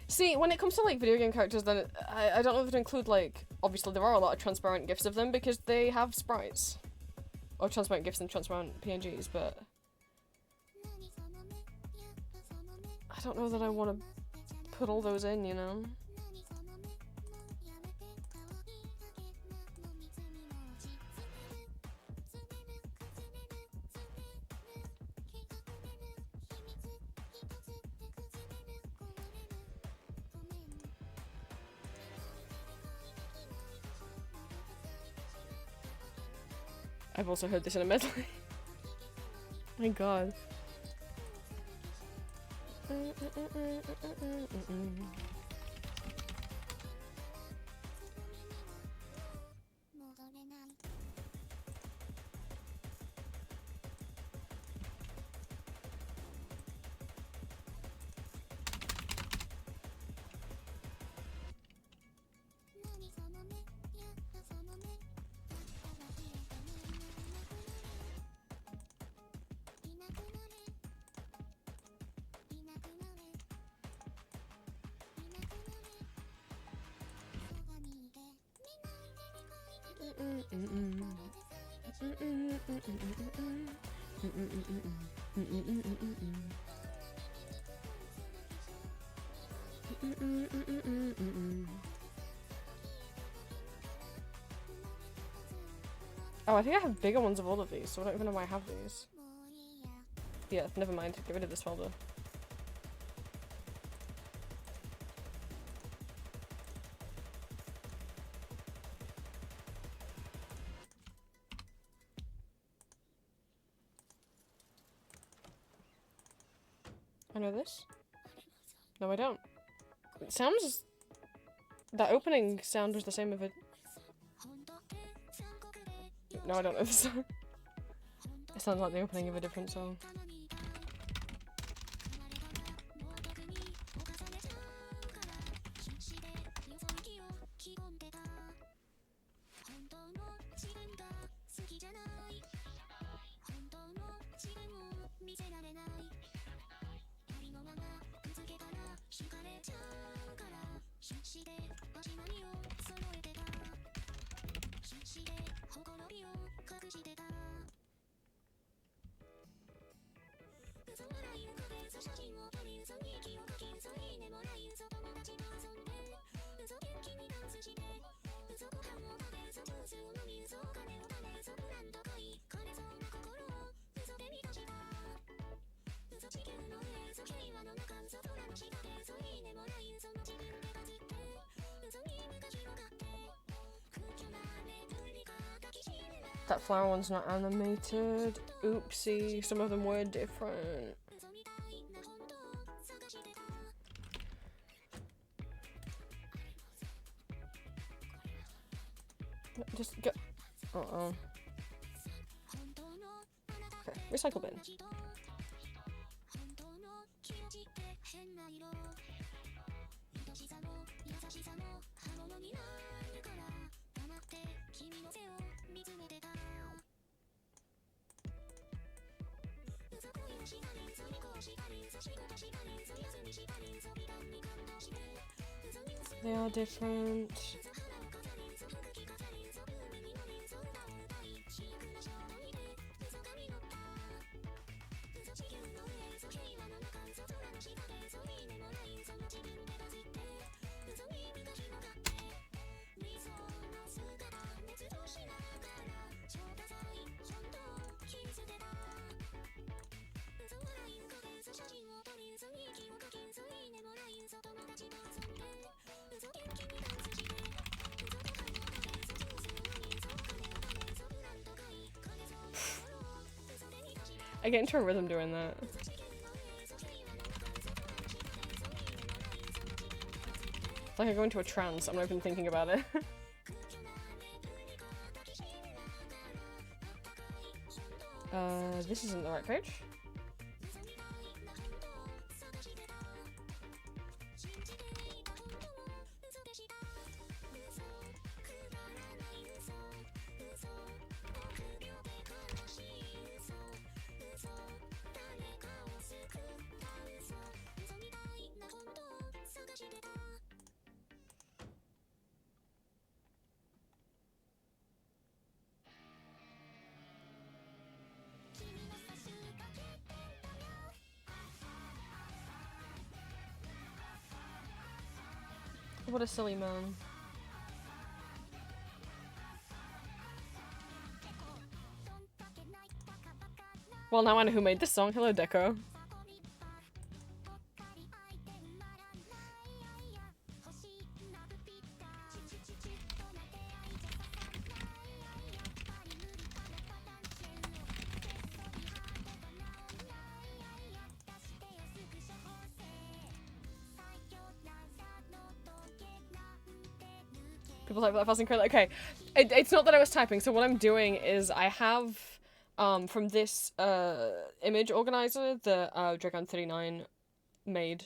Speaker 1: See, when it comes to like video game characters, then I don't know if it include like, obviously there are a lot of transparent GIFs of them because they have sprites. Or transparent GIFs and transparent PNGs, but I don't know that I want to put all those in, you know? I've also heard this in a medley. My god. Oh, I think I have bigger ones of all of these, so I don't even know why I have these. Yeah, never mind. Get rid of this folder. I know this? No, I don't. It sounds... That opening sound was the same of it. No, I don't know this song. It sounds like the opening of a different song. That flower one's not animated. Oopsie, some of them were different. Just go. Uh-oh. Okay, recycle bin. They are different. I get into a rhythm doing that. It's like I go into a trance. I'm not even thinking about it. This isn't the right page. What a silly man. Well, now I know who made this song. Hello, Deco. People type that fast and correctly. Okay, it's not that I was typing. So what I'm doing is I have, from this image organizer that Dragon39 made,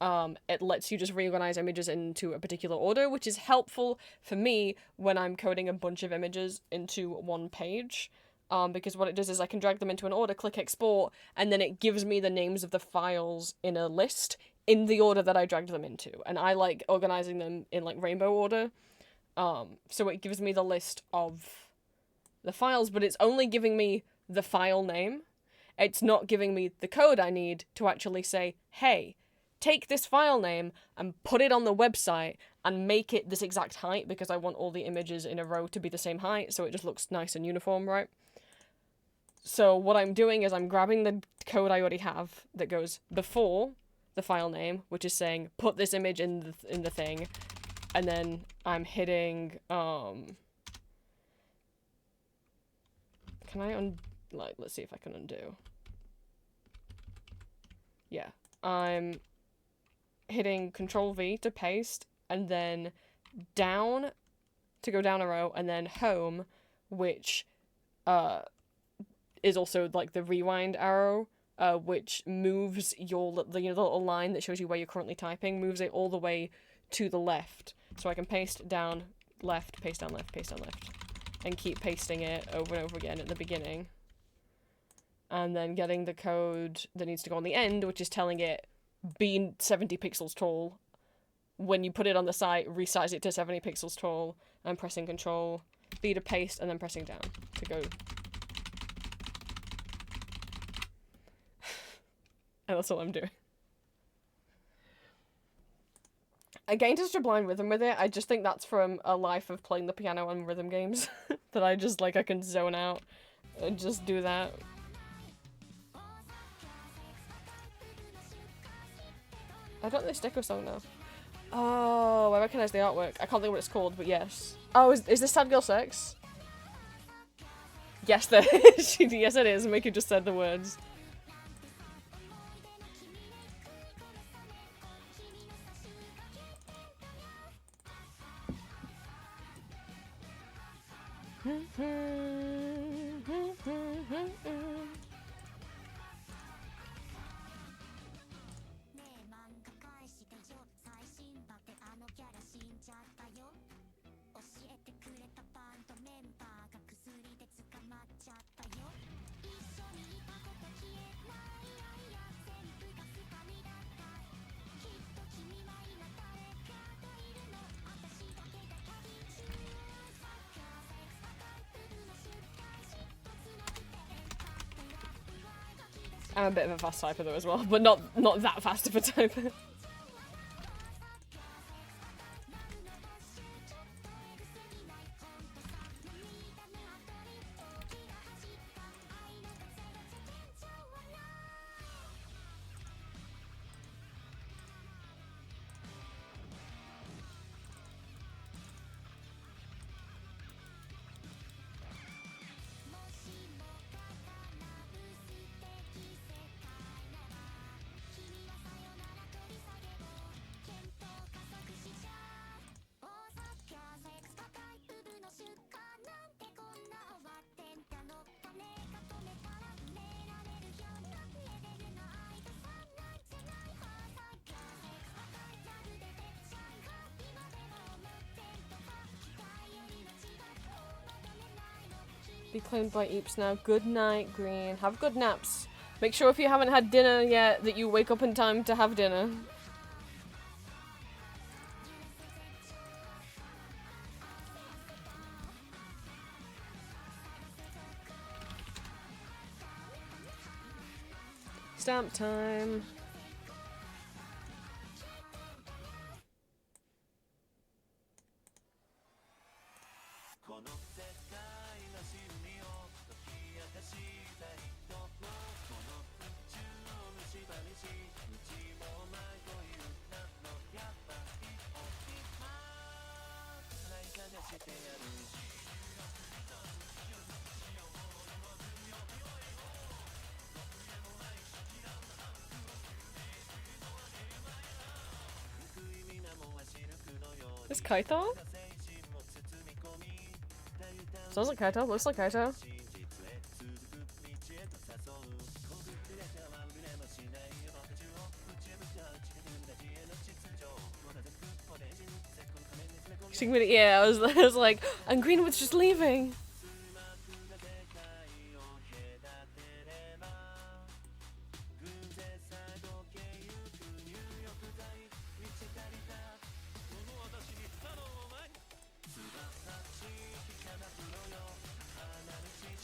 Speaker 1: it lets you just reorganize images into a particular order, which is helpful for me when I'm coding a bunch of images into one page. Because what it does is I can drag them into an order, click export, and then it gives me the names of the files in a list in the order that I dragged them into. And I like organizing them in like rainbow order. So it gives me the list of the files, but it's only giving me the file name. It's not giving me the code I need to actually say, hey, take this file name and put it on the website and make it this exact height, because I want all the images in a row to be the same height, so it just looks nice and uniform, right? So what I'm doing is I'm grabbing the code I already have that goes before the file name, which is saying, put this image in the thing, and then I'm hitting, can I let's see if I can undo. Yeah, I'm hitting Control V to paste, and then down to go down a row, and then home, which, is also like the rewind arrow, which moves the little line that shows you where you're currently typing, moves it all the way to the left. So I can paste down, left, paste down, left, paste down, left. And keep pasting it over and over again at the beginning. And then getting the code that needs to go on the end, which is telling it, be 70 pixels tall. When you put it on the site, resize it to 70 pixels tall, and pressing Control B to paste, and then pressing down to go. And that's all I'm doing. I gained such a blind rhythm with it. I just think that's from a life of playing the piano on rhythm games. That I just, like, I can zone out and just do that. I don't know this Deco song now. Oh, I recognise the artwork. I can't think what it's called, but yes. Oh, is this Sad Girl Sex? Yes, there is. Yes, it is. Mickey just said the words. I'm a bit of a fast typer though as well, but not that fast of a typer. Be claimed by Eeps now. Good night, Green. Have good naps. Make sure if you haven't had dinner yet that you wake up in time to have dinner. Stamp time. Is Kaito? Sounds like Kaito, looks like Kaito. Yeah, I was like, and Greenwood's just leaving.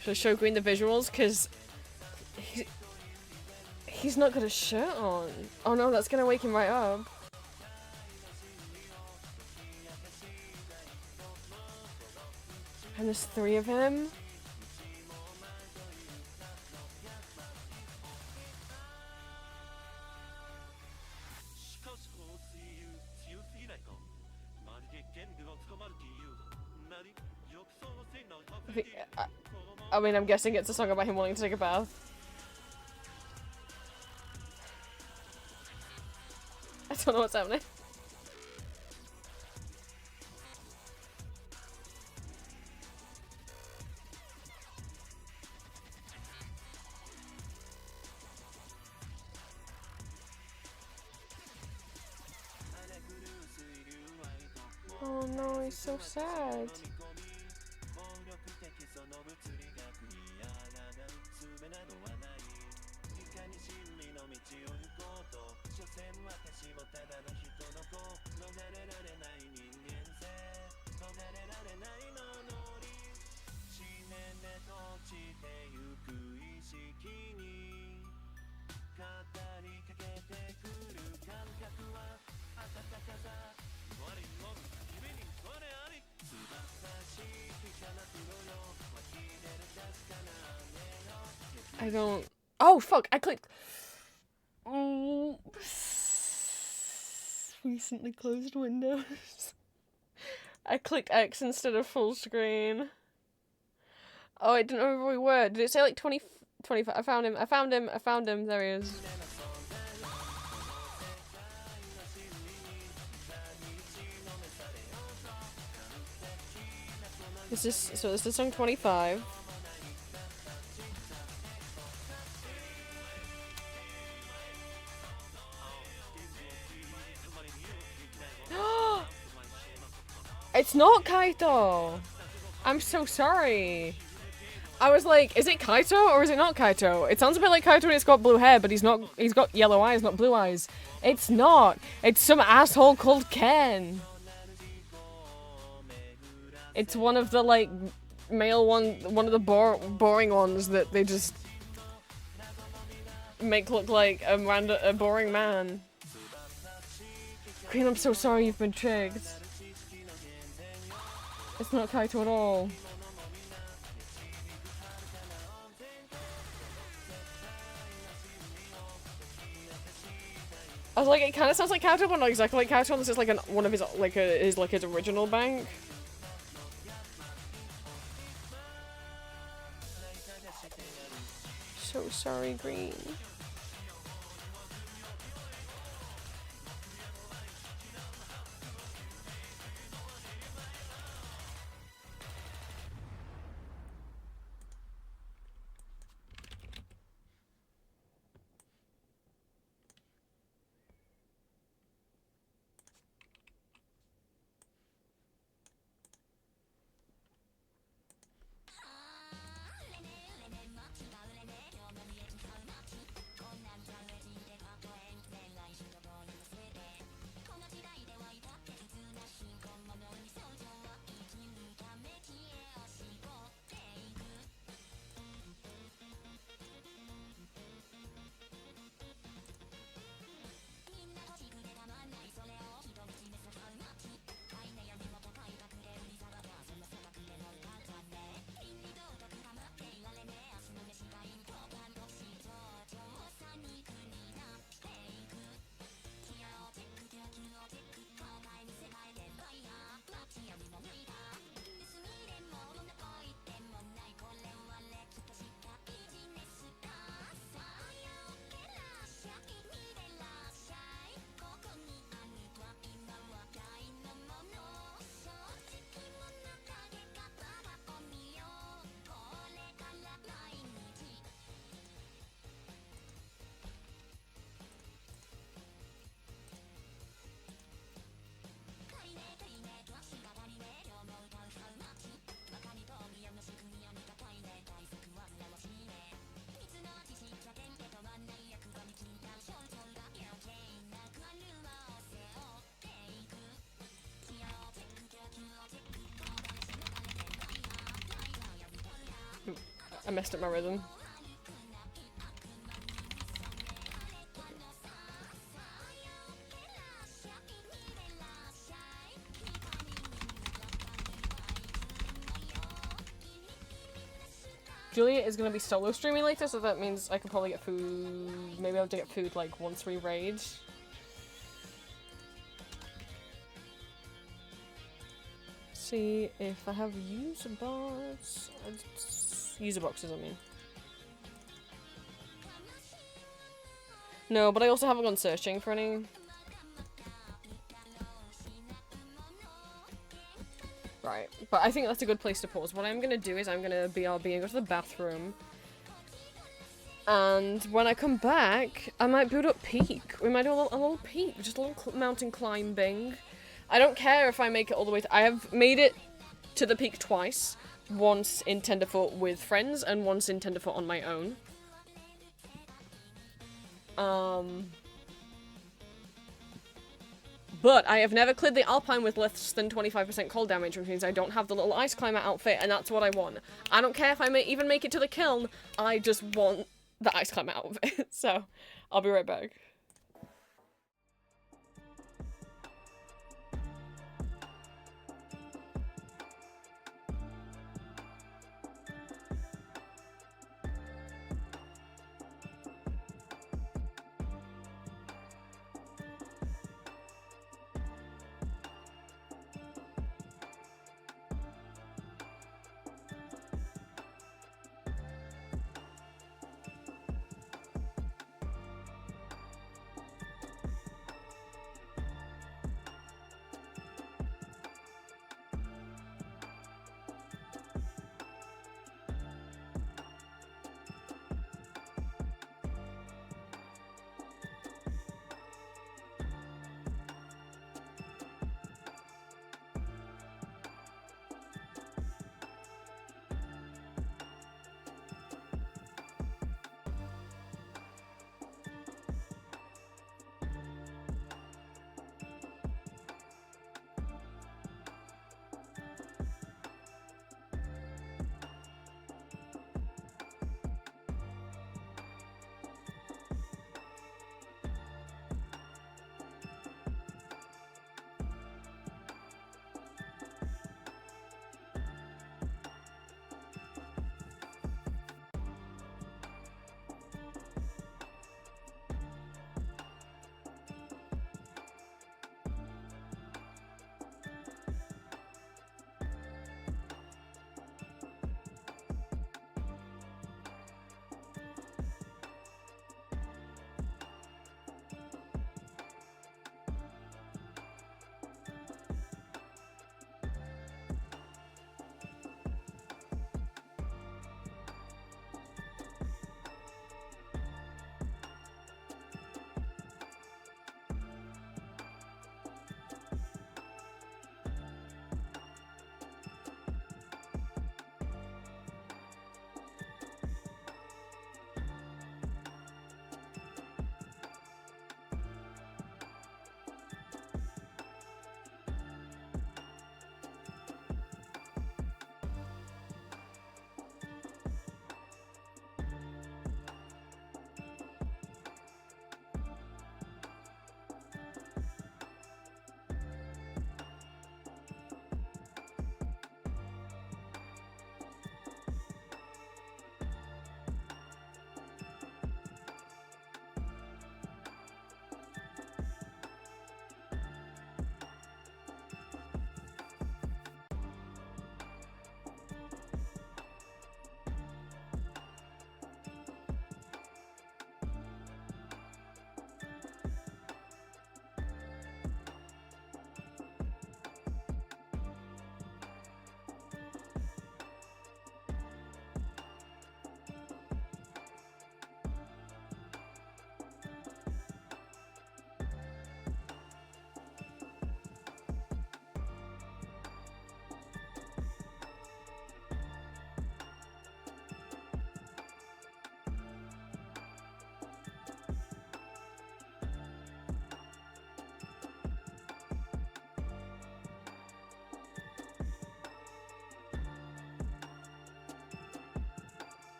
Speaker 1: Should I show Green the visuals? Because he's not got a shirt on. Oh no, that's gonna wake him right up. And there's 3 of him. I mean, I'm guessing it's a song about him wanting to take a bath. I don't know what's happening. Oh no, he's so sad. I don't... Oh, fuck! I clicked... Recently closed Windows. I clicked X instead of full screen. Oh, I didn't know where we were. Did it say like 20... 25? I found him. I found him. I found him. There he is. This is song 25. It's not Kaito! I'm so sorry. I was like, is it Kaito or is it not Kaito? It sounds a bit like Kaito and it's got blue hair, but he's got yellow eyes, not blue eyes. It's not. It's some asshole called Ken. It's one of the, like, male one of the boring ones that they just make look like a boring man. Queen, I'm so sorry you've been tricked. It's not Kaito at all. I was like, it kind of sounds like Kaito, but not exactly like Kaito. This is like one of his his original bank. So sorry, Green. I messed up my rhythm. Juliet is going to be solo streaming later, so that means I can probably get food. Maybe I'll have to get food like once we raid. See if I have user bots. User boxes, I mean. No, but I also haven't gone searching for any. Right, but I think that's a good place to pause. What I'm gonna do is I'm gonna BRB and go to the bathroom. And when I come back, I might build up peak. We might do a little peak, just a little mountain climbing. I don't care if I make it all the way I have made it to the peak twice. Once in Tenderfoot with friends and once in Tenderfoot on my own. But I have never cleared the Alpine with less than 25% cold damage, which means I don't have the little ice climber outfit, and that's what I want. I don't care if I even make it to the kiln, I just want the ice climber outfit. So, I'll be right back.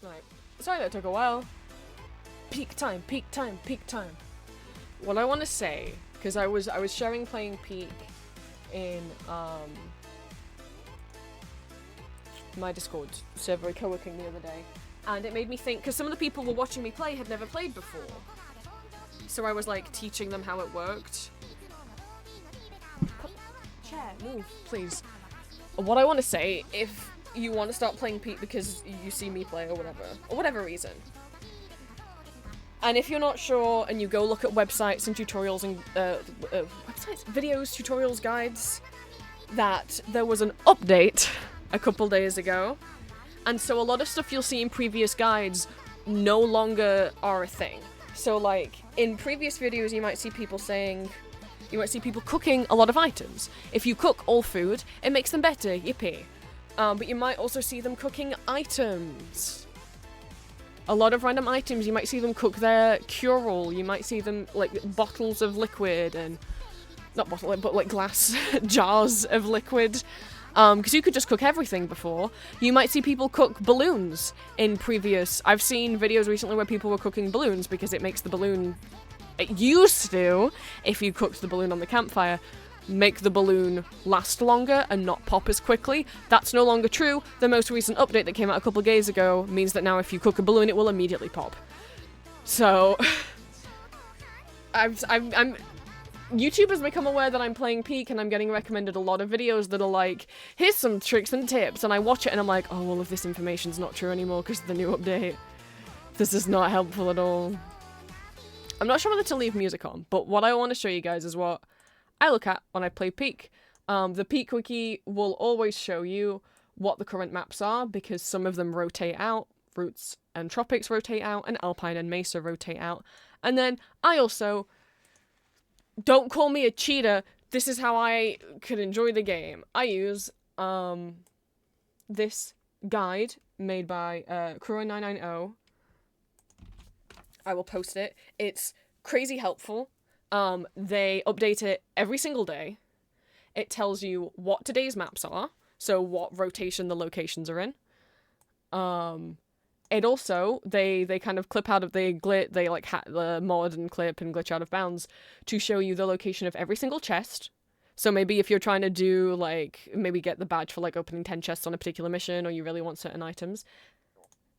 Speaker 1: Right. Sorry that took a while. Peak time, peak time, peak time. What I want to say, because I was sharing playing Peak in my Discord server coworking the other day, and it made me think, because some of the people were watching me play had never played before, so I was like teaching them how it worked. Chair, move, please. What I want to say, if you want to start playing Peak because you see me play or whatever reason, and if you're not sure and you go look at websites and tutorials and websites, videos, tutorials, guides, that there was an update a couple days ago, and so a lot of stuff you'll see in previous guides no longer are a thing. So like in previous videos you might see people cooking a lot of items. If you cook all food, it makes them better, yippee. But you might also see them cooking items. A lot of random items, you might see them cook their cure-all, you might see them, like, bottles of liquid and... Not bottle, but, like, glass jars of liquid. Because you could just cook everything before. You might see people cook balloons in previous... I've seen videos recently where people were cooking balloons because it makes the balloon... It used to, if you cooked the balloon on the campfire, make the balloon last longer and not pop as quickly. That's no longer true. The most recent update that came out a couple of days ago means that now if you cook a balloon, it will immediately pop. So, YouTube has become aware that I'm playing Peak and I'm getting recommended a lot of videos that are like, here's some tricks and tips, and I watch it and I'm like, oh, all of this information's not true anymore because of the new update. This is not helpful at all. I'm not sure whether to leave music on, but what I want to show you guys is what I look at when I play Peak. The Peak wiki will always show you what the current maps are because some of them rotate out, Roots and Tropics rotate out, and Alpine and Mesa rotate out. And then I also, don't call me a cheater, this is how I could enjoy the game. I use this guide made by Kuro990. I will post it. It's crazy helpful. They update it every single day. It tells you what today's maps are, so what rotation the locations are in. It also, they kind of clip out of, they like the mod and clip and glitch out of bounds to show you the location of every single chest. So maybe if you're trying to do, like, maybe get the badge for, like, opening 10 chests on a particular mission, or you really want certain items,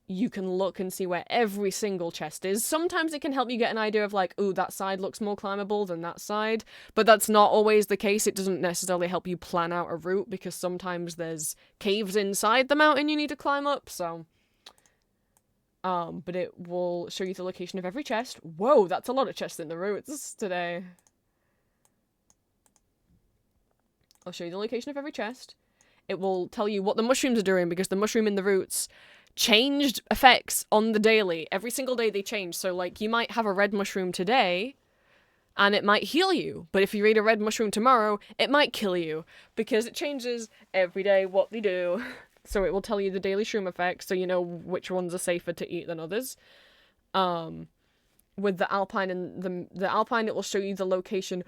Speaker 1: you can look and see where every single chest is. Sometimes it can help you get an idea of like, ooh, that side looks more climbable than that side, but that's not always the case. It doesn't necessarily help you plan out a route because sometimes there's caves inside the mountain you need to climb up, so... but it will show you the location of every chest. Whoa, that's a lot of chests in the roots today. I'll show you the location of every chest. It will tell you what the mushrooms are doing because the mushroom in the roots changed effects on the daily. Every single day they change. So, like, you might have a red mushroom today, and it might heal you. But if you eat a red mushroom tomorrow, it might kill you. Because it changes every day what they do. So it will tell you the daily shroom effects, so you know which ones are safer to eat than others. With the Alpine and the Alpine, it will show you the location.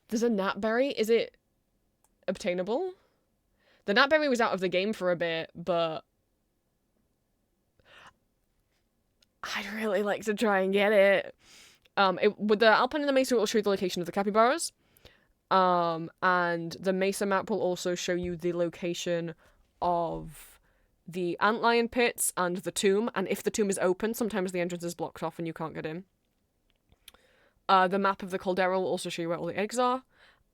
Speaker 1: There's a gnatberry? Is it obtainable? The gnatberry was out of the game for a bit, but... I'd really like to try and get it. With the Alpine and the Mesa, it will show you the location of the capybaras. And the Mesa map will also show you the location of the antlion pits and the tomb. And if the tomb is open, sometimes the entrance is blocked off and you can't get in. The map of the caldera will also show you where all the eggs are.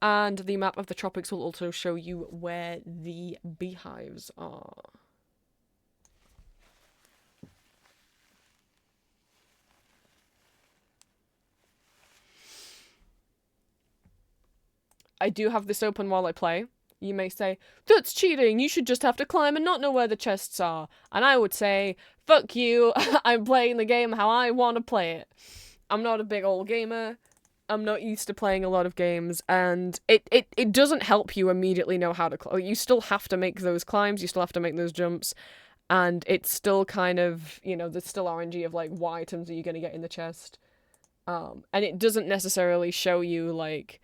Speaker 1: And the map of the tropics will also show you where the beehives are. I do have this open while I play. You may say, that's cheating, you should just have to climb and not know where the chests are. And I would say, fuck you, I'm playing the game how I want to play it. I'm not a big old gamer, I'm not used to playing a lot of games, and it doesn't help you immediately know how to climb. You still have to make those climbs, you still have to make those jumps, and it's still kind of, you know, there's still RNG of, like, what items are you going to get in the chest. And it doesn't necessarily show you, like...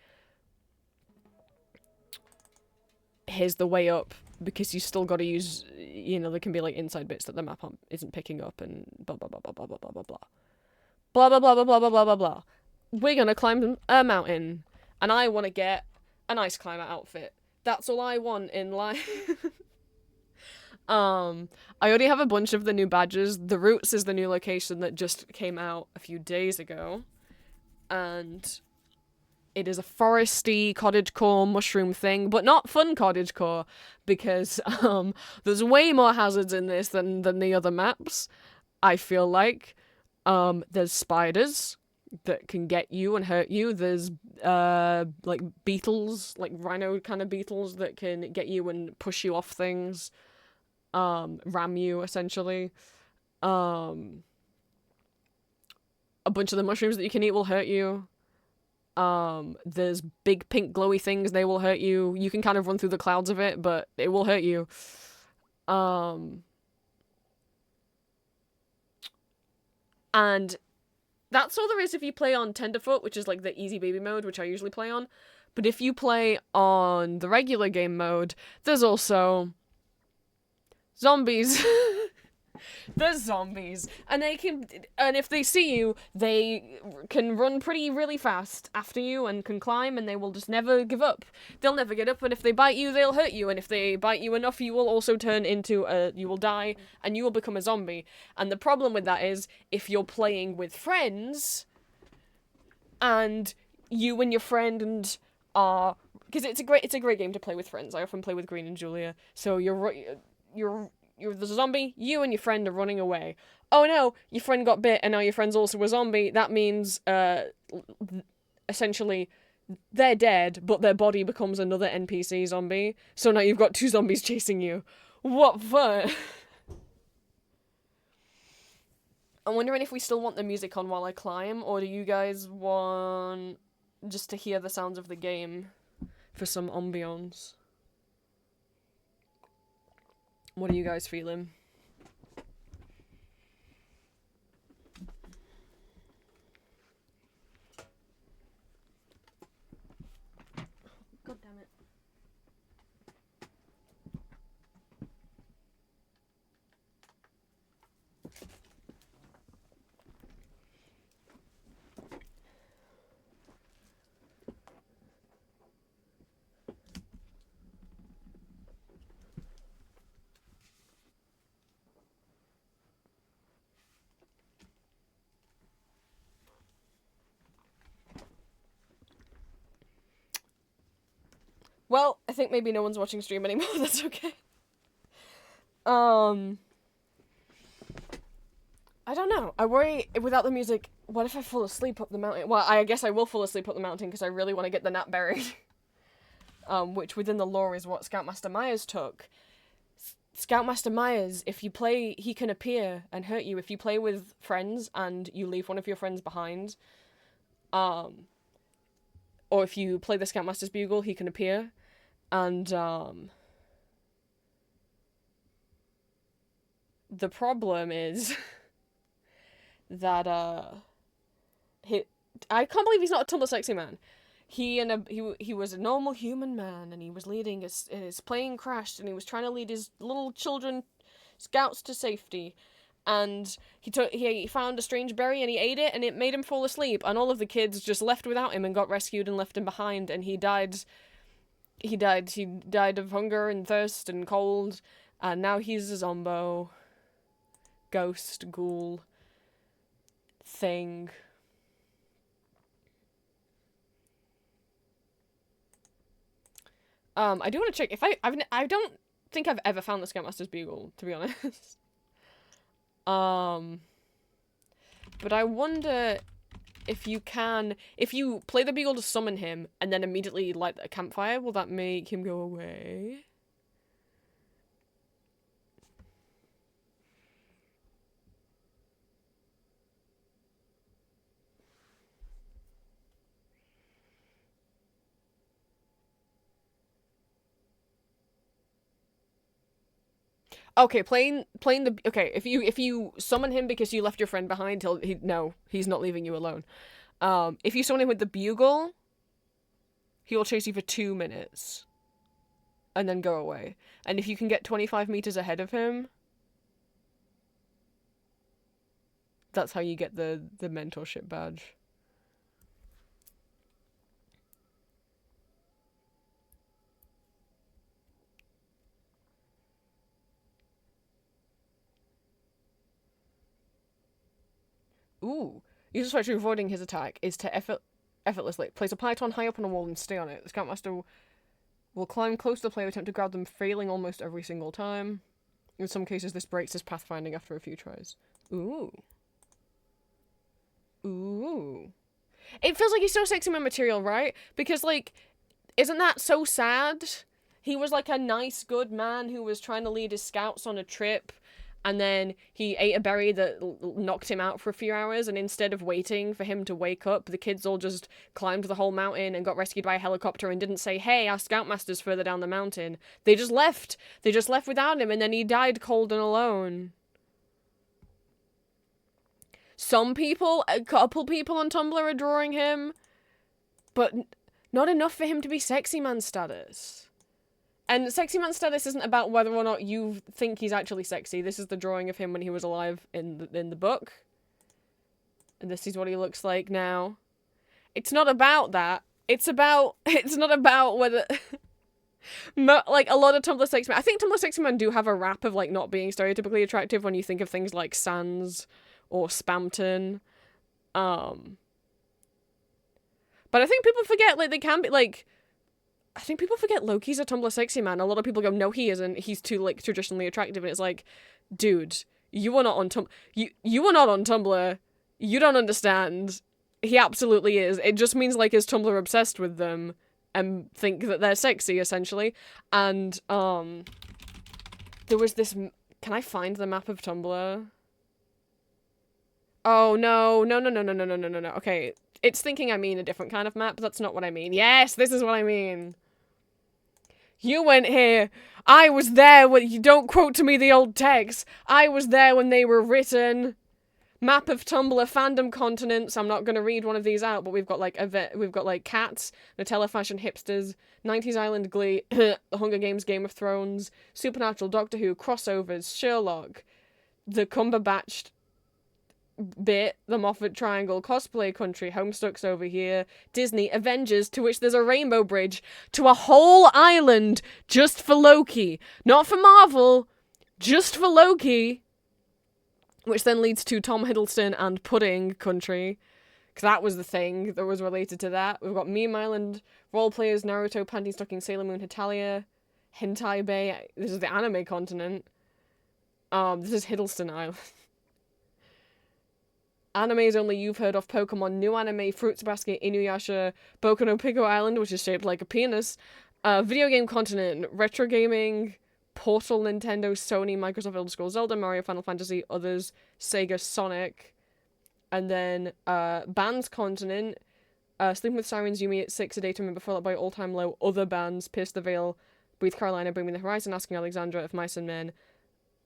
Speaker 1: here's the way up because you still got to use, you know, there can be like inside bits that the map isn't picking up and blah blah blah blah blah blah blah blah blah blah blah blah blah blah blah blah blah blah. We're gonna climb a mountain, and I want to get an ice climber outfit. That's all I want in life. I already have a bunch of the new badges. The Roots is the new location that just came out a few days ago, and it is a foresty cottagecore mushroom thing, but not fun cottagecore, because there's way more hazards in this than the other maps, I feel like. There's spiders that can get you and hurt you. There's like beetles, like rhino kind of beetles that can get you and push you off things. Ram you, essentially. A bunch of the mushrooms that you can eat will hurt you. There's big pink glowy things, they will hurt you. You can kind of run through the clouds of it, but it will hurt you. And that's all there is if you play on Tenderfoot, which is like the easy baby mode, which I usually play on. But if you play on the regular game mode, there's also zombies. There's zombies, and if they see you, they can run really fast after you and can climb, and they will just never give up. They'll never get up, and if they bite you, they'll hurt you, and if they bite you enough, you will also turn into you will die, and you will become a zombie. And the problem with that is, if you're playing with friends, and you and your friend are, because it's a great game to play with friends. I often play with Green and Julia, so there's a zombie, you and your friend are running away. Oh no, your friend got bit and now your friend's also a zombie. That means, essentially, they're dead, but their body becomes another NPC zombie. So now you've got two zombies chasing you. What fun! I'm wondering if we still want the music on while I climb, or do you guys want just to hear the sounds of the game for some ambiance? What are you guys feeling? God damn it. Well, I think maybe no one's watching stream anymore. That's okay. I don't know. I worry without the music, what if I fall asleep up the mountain? Well, I guess I will fall asleep up the mountain because I really want to get the nap buried. Which within the lore is what Scoutmaster Myers took. Scoutmaster Myers, if you play, he can appear and hurt you. If you play with friends and you leave one of your friends behind, or if you play the Scoutmaster's Bugle, he can appear, and, the problem is that, I can't believe he's not a Tumblr sexy man. He was a normal human man, and he was leading his plane crashed, and he was trying to lead his little children scouts to safety. And he found a strange berry and he ate it, and it made him fall asleep, and all of the kids just left without him and got rescued and left him behind, and he died of hunger and thirst and cold, and now he's a zombo, ghost, ghoul, thing. I do want to check if I don't think I've ever found the Scoutmaster's Bugle, to be honest. But I wonder if you play the Bugle to summon him and then immediately light a campfire, will that make him go away? Okay, if you summon him because you left your friend behind, he's not leaving you alone. If you summon him with the Bugle, he will chase you for 2 minutes. and then go away. And if you can get 25 meters ahead of him, that's how you get the mentorship badge. Ooh. Use a strategy avoiding his attack is to effortlessly place a python high up on a wall and stay on it. The Scoutmaster will climb close to the player, attempt to grab them, failing almost every single time. In some cases, this breaks his pathfinding after a few tries. Ooh. Ooh. It feels like he's so sexy man material, right? Because, like, isn't that so sad? He was, like, a nice, good man who was trying to lead his scouts on a trip, and then he ate a berry that knocked him out for a few hours, and instead of waiting for him to wake up, the kids all just climbed the whole mountain and got rescued by a helicopter and didn't say, hey, our Scoutmaster's further down the mountain. They just left. They just left without him, and then he died cold and alone. Some people, a couple people on Tumblr are drawing him, but not enough for him to be sexy man status. And sexy man status isn't about whether or not you think he's actually sexy. This is the drawing of him when he was alive in the book. And this is what he looks like now. It's not about that. It's not about whether... like, a lot of Tumblr sexy men... I think Tumblr sexy men do have a rap of, like, not being stereotypically attractive when you think of things like Sans or Spamton. But I think people forget, like, they can be, like... I think people forget Loki's a Tumblr sexy man. A lot of people go, no, he isn't. He's too, like, traditionally attractive. And it's like, dude, you are not on you are not on Tumblr. You don't understand. He absolutely is. It just means, like, is Tumblr obsessed with them and think that they're sexy, essentially. And, there was this... Can I find the map of Tumblr? Oh, no. No. Okay, it's thinking I mean a different kind of map, but that's not what I mean. Yes, this is what I mean. You went here. I was there when... You don't quote to me the old text. I was there when they were written. Map of Tumblr fandom continents. I'm not going to read one of these out, but we've got, like, Cats, Nutella Fashion Hipsters, 90s Island Glee, The Hunger Games, Game of Thrones, Supernatural, Doctor Who, crossovers, Sherlock, the Cumberbatch bit, the Moffat Triangle, Cosplay Country, Homestuck's over here, Disney, Avengers, to which there's a rainbow bridge to a whole island just for Loki. Not for Marvel, just for Loki. Which then leads to Tom Hiddleston and Pudding Country. Because that was the thing that was related to that. We've got Meme Island, Role Players, Naruto, Panty Stocking, Sailor Moon, Hitalia, Hentai Bay. This is the anime continent. This is Hiddleston Island. Animes only you've heard of: Pokemon, New Anime, Fruits Basket, Inuyasha, Boku no Pico Island, which is shaped like a penis, Video Game Continent, Retro Gaming, Portal, Nintendo, Sony, Microsoft, Elder Scrolls, Zelda, Mario, Final Fantasy, others, Sega, Sonic, and then Bands Continent, Sleeping with Sirens, Yumi at 6, A Day to Remember, followed by All Time Low, Other Bands, Pierce the Veil, Breathe Carolina, Bring Me the Horizon, Asking Alexandra, Of Mice and Men,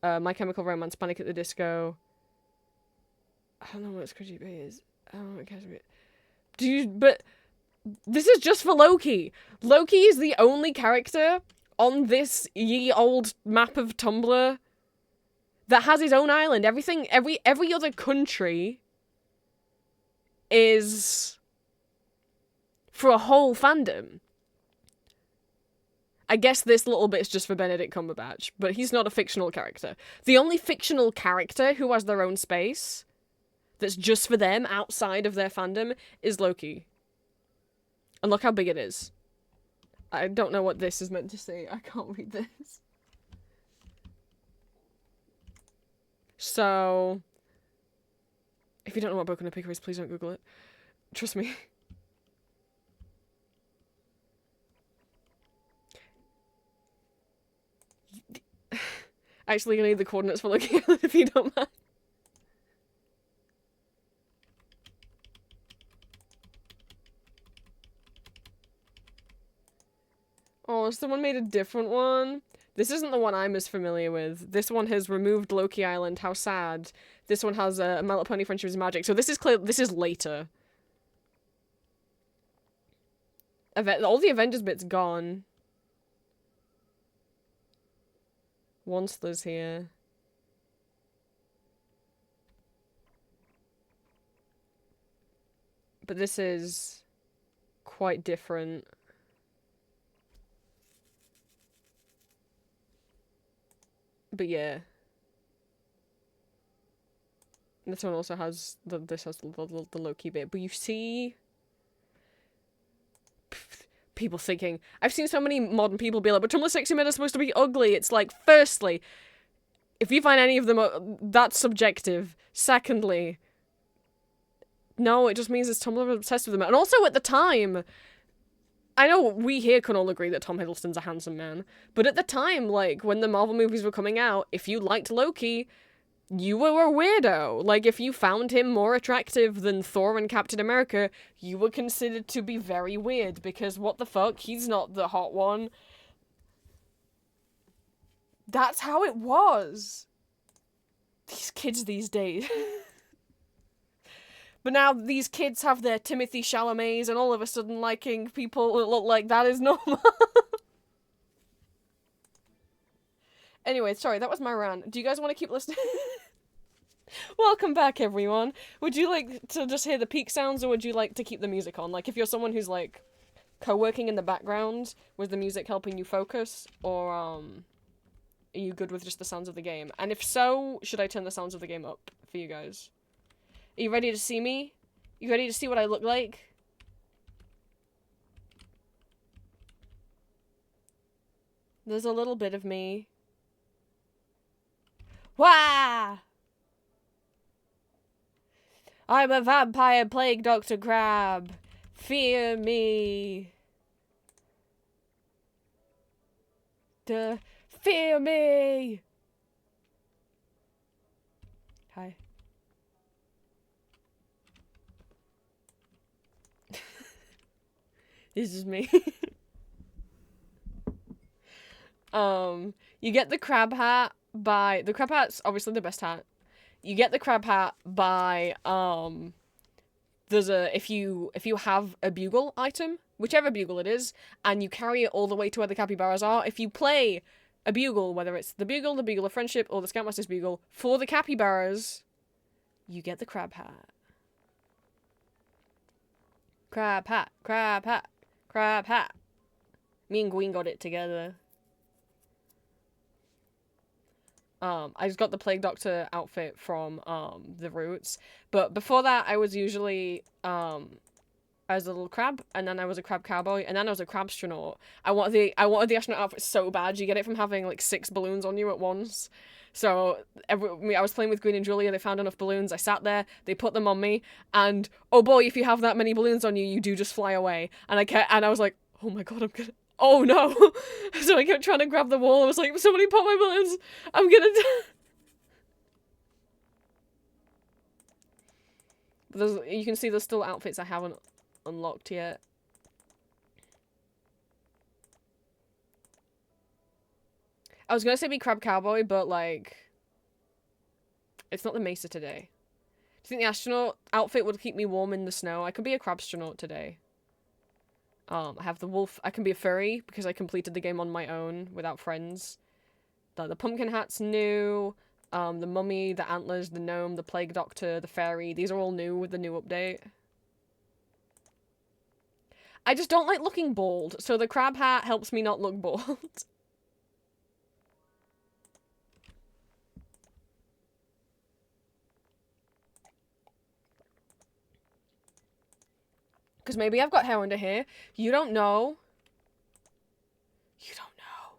Speaker 1: My Chemical Romance, Panic at the Disco. I don't know what Squidgy Bay is. I don't know what Casper is. Dude, but this is just for Loki. Loki is the only character on this ye old map of Tumblr that has his own island. Every other country is for a whole fandom. I guess this little bit's just for Benedict Cumberbatch, but he's not a fictional character. The only fictional character who has their own space that's just for them outside of their fandom is Loki. And look how big it is. I don't know what this is meant to say. I can't read this. So, if you don't know what Boku no Pico is, please don't Google it. Trust me. Actually, gonna need the coordinates for looking at it if you don't mind. Oh, someone made a different one. This isn't the one I'm as familiar with. This one has removed Loki Island. How sad. This one has a My Little Pony Friendship is Magic. So this is clear. This is later. All the Avengers bit's gone. Once here. But this is quite different. But yeah. This one also has this has the low-key bit. But you see people thinking, I've seen so many modern people be like, but Tumblr sexy men are supposed to be ugly. It's like, firstly, if you find any of them, that's subjective. Secondly, no, it just means it's Tumblr obsessed with them. And also at the time, I know we here can all agree that Tom Hiddleston's a handsome man, but at the time, like, when the Marvel movies were coming out, if you liked Loki, you were a weirdo. Like, if you found him more attractive than Thor and Captain America, you were considered to be very weird, because what the fuck, he's not the hot one. That's how it was. These kids these days. But now these kids have their Timothy Chalamets and all of a sudden liking people that look like that is normal. Anyway, sorry, that was my rant. Do you guys want to keep listening? Welcome back, everyone. Would you like to just hear the peak sounds, or would you like to keep the music on? Like, if you're someone who's, like, co-working in the background, was the music helping you focus? Or, are you good with just the sounds of the game? And if so, should I turn the sounds of the game up for you guys? Are you ready to see me? You ready to see what I look like? There's a little bit of me. Wah! I'm a vampire plague Dr. Crab. Fear me. Fear me! Hi. This is me. You get the crab hat by... The crab hat's obviously the best hat. You get the crab hat by, there's a... If you have a bugle item, whichever bugle it is, and you carry it all the way to where the capybaras are, if you play a bugle, whether it's the bugle of friendship, or the Scoutmaster's bugle, for the capybaras, you get the crab hat. Crab hat, crab hat, crab hat. Me and Gwyn got it together. I just got the Plague Doctor outfit from, The Roots. But before that, I was usually, I was a little crab, and then I was a crab cowboy, and then I was a crabstronaut. I wanted the astronaut outfit so bad. You get it from having, like, 6 balloons on you at once. So, I was playing with Green and Julia, they found enough balloons, I sat there, they put them on me, and, oh boy, if you have that many balloons on you, you do just fly away. And I was like, oh my god, I'm gonna... Oh no! So I kept trying to grab the wall. I was like, somebody pop my balloons! I'm gonna die! You can see there's still outfits I haven't unlocked yet. I was gonna say be Crab Cowboy, but like... It's not the Mesa today. Do you think the astronaut outfit would keep me warm in the snow? I could be a crabstronaut today. I have the wolf. I can be a furry because I completed the game on my own without friends. The pumpkin hat's new. The mummy, the antlers, the gnome, the plague doctor, the fairy. These are all new with the new update. I just don't like looking bald, so the crab hat helps me not look bald. Because maybe I've got hair under here. You don't know. You don't know.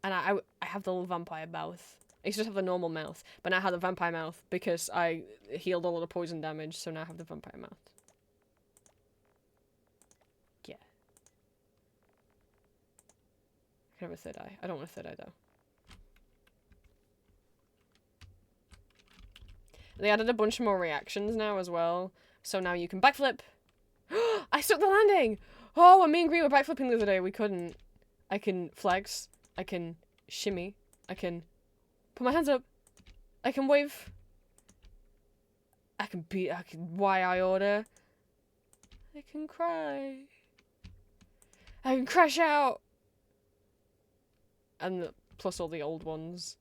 Speaker 1: And I have the little vampire mouth. I used to have the normal mouth, but now I have the vampire mouth because I healed all of the poison damage, so now I have the vampire mouth. Yeah. I can have a third eye. I don't want a third eye, though. They added a bunch more reactions now as well. So now you can backflip. I stuck the landing! Oh, and me and Green were backflipping the other day. We couldn't. I can flex. I can shimmy. I can put my hands up. I can wave. I can why I order. I can cry. I can crash out. and plus all the old ones.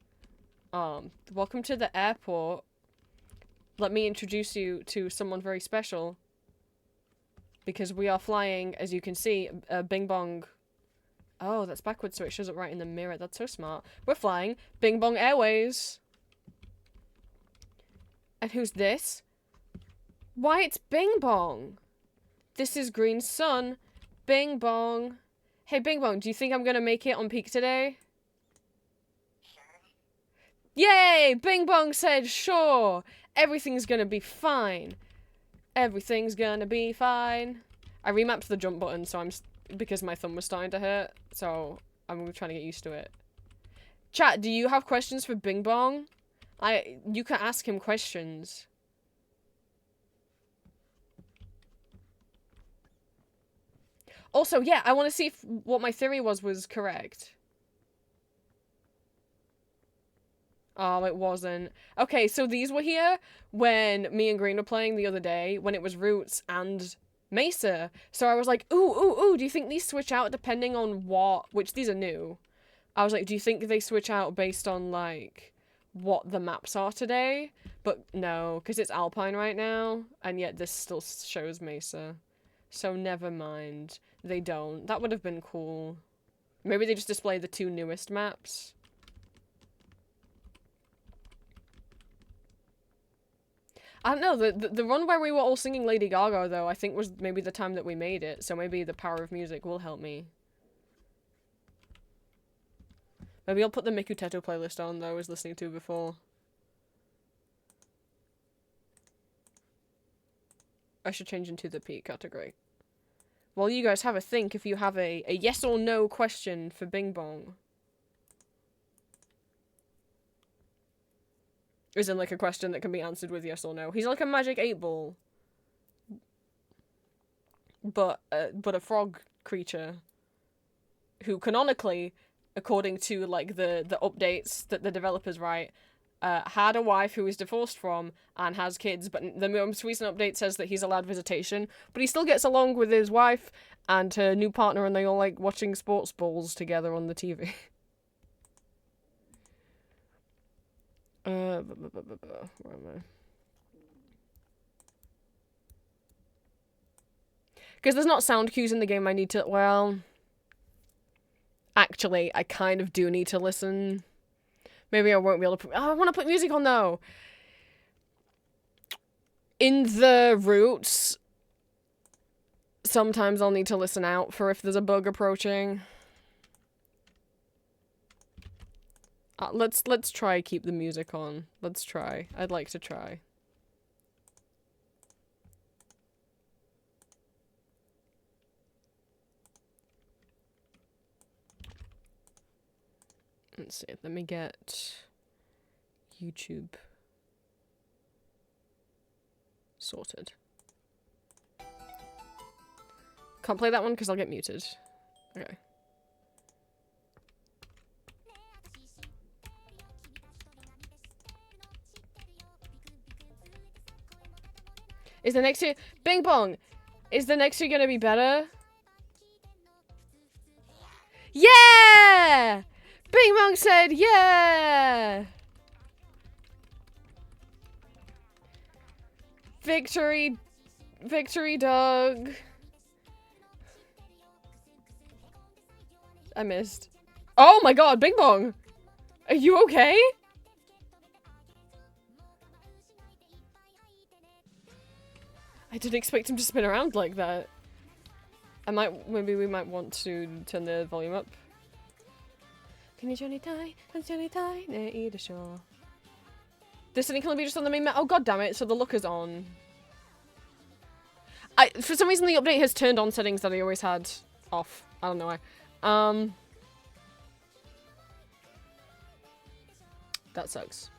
Speaker 1: Welcome to the airport. Let me introduce you to someone very special. Because we are flying, as you can see, Bing Bong. Oh, that's backwards, so it shows up right in the mirror. That's so smart. We're flying Bing Bong Airways. And who's this? Why, it's Bing Bong. This is Green Sun. Bing Bong. Hey, Bing Bong, do you think I'm gonna make it on peak today? Yay! Bing Bong said sure! Everything's gonna be fine. Everything's gonna be fine. I remapped the jump button, so because my thumb was starting to hurt, so I'm trying to get used to it. Chat, do you have questions for Bing Bong? You can ask him questions. Also, yeah, I want to see if what my theory was correct. Oh, it wasn't. Okay, so these were here when me and Green were playing the other day, when it was Roots and Mesa. So I was like, ooh, do you think these switch out depending on what... Which, these are new. I was like, do you think they switch out based on, like, what the maps are today? But no, because it's Alpine right now, and yet this still shows Mesa. So never mind. They don't. That would have been cool. Maybe they just display the two newest maps. I don't know, the run where we were all singing Lady Gaga, though, I think was maybe the time that we made it, so maybe the power of music will help me. Maybe I'll put the Miku Teto playlist on that I was listening to before. I should change into the P category. Well, you guys have a think if you have a yes or no question for Bing Bong. Isn't like a question that can be answered with yes or no. He's like a magic 8-ball. But a frog creature. Who canonically, according to like the updates that the developers write, had a wife who was divorced from and has kids, but the most recent update says that he's allowed visitation, but he still gets along with his wife and her new partner, and they all like watching sports balls together on the TV. Where am I? Because there's not sound cues in the game I need to, well... Actually, I kind of do need to listen. Maybe I won't be able to put... Oh, I want to put music on, though! In the Roots, sometimes I'll need to listen out for if there's a bug approaching. Let's try keep the music on. Let's try. I'd like to try. Let's see. Let me get YouTube sorted. Can't play that one because I'll get muted. Okay. Is the next year... Bing Bong! Is the next year gonna be better? Yeah! Bing Bong said yeah! Victory... Victory, Doug. I missed. Oh my god, Bing Bong! Are you okay? I didn't expect him to spin around like that. Maybe we might want to turn the volume up. Destiny can be just on the main map. Oh god damn it, so the looker's on. For some reason the update has turned on settings that I always had off. I don't know why. That sucks.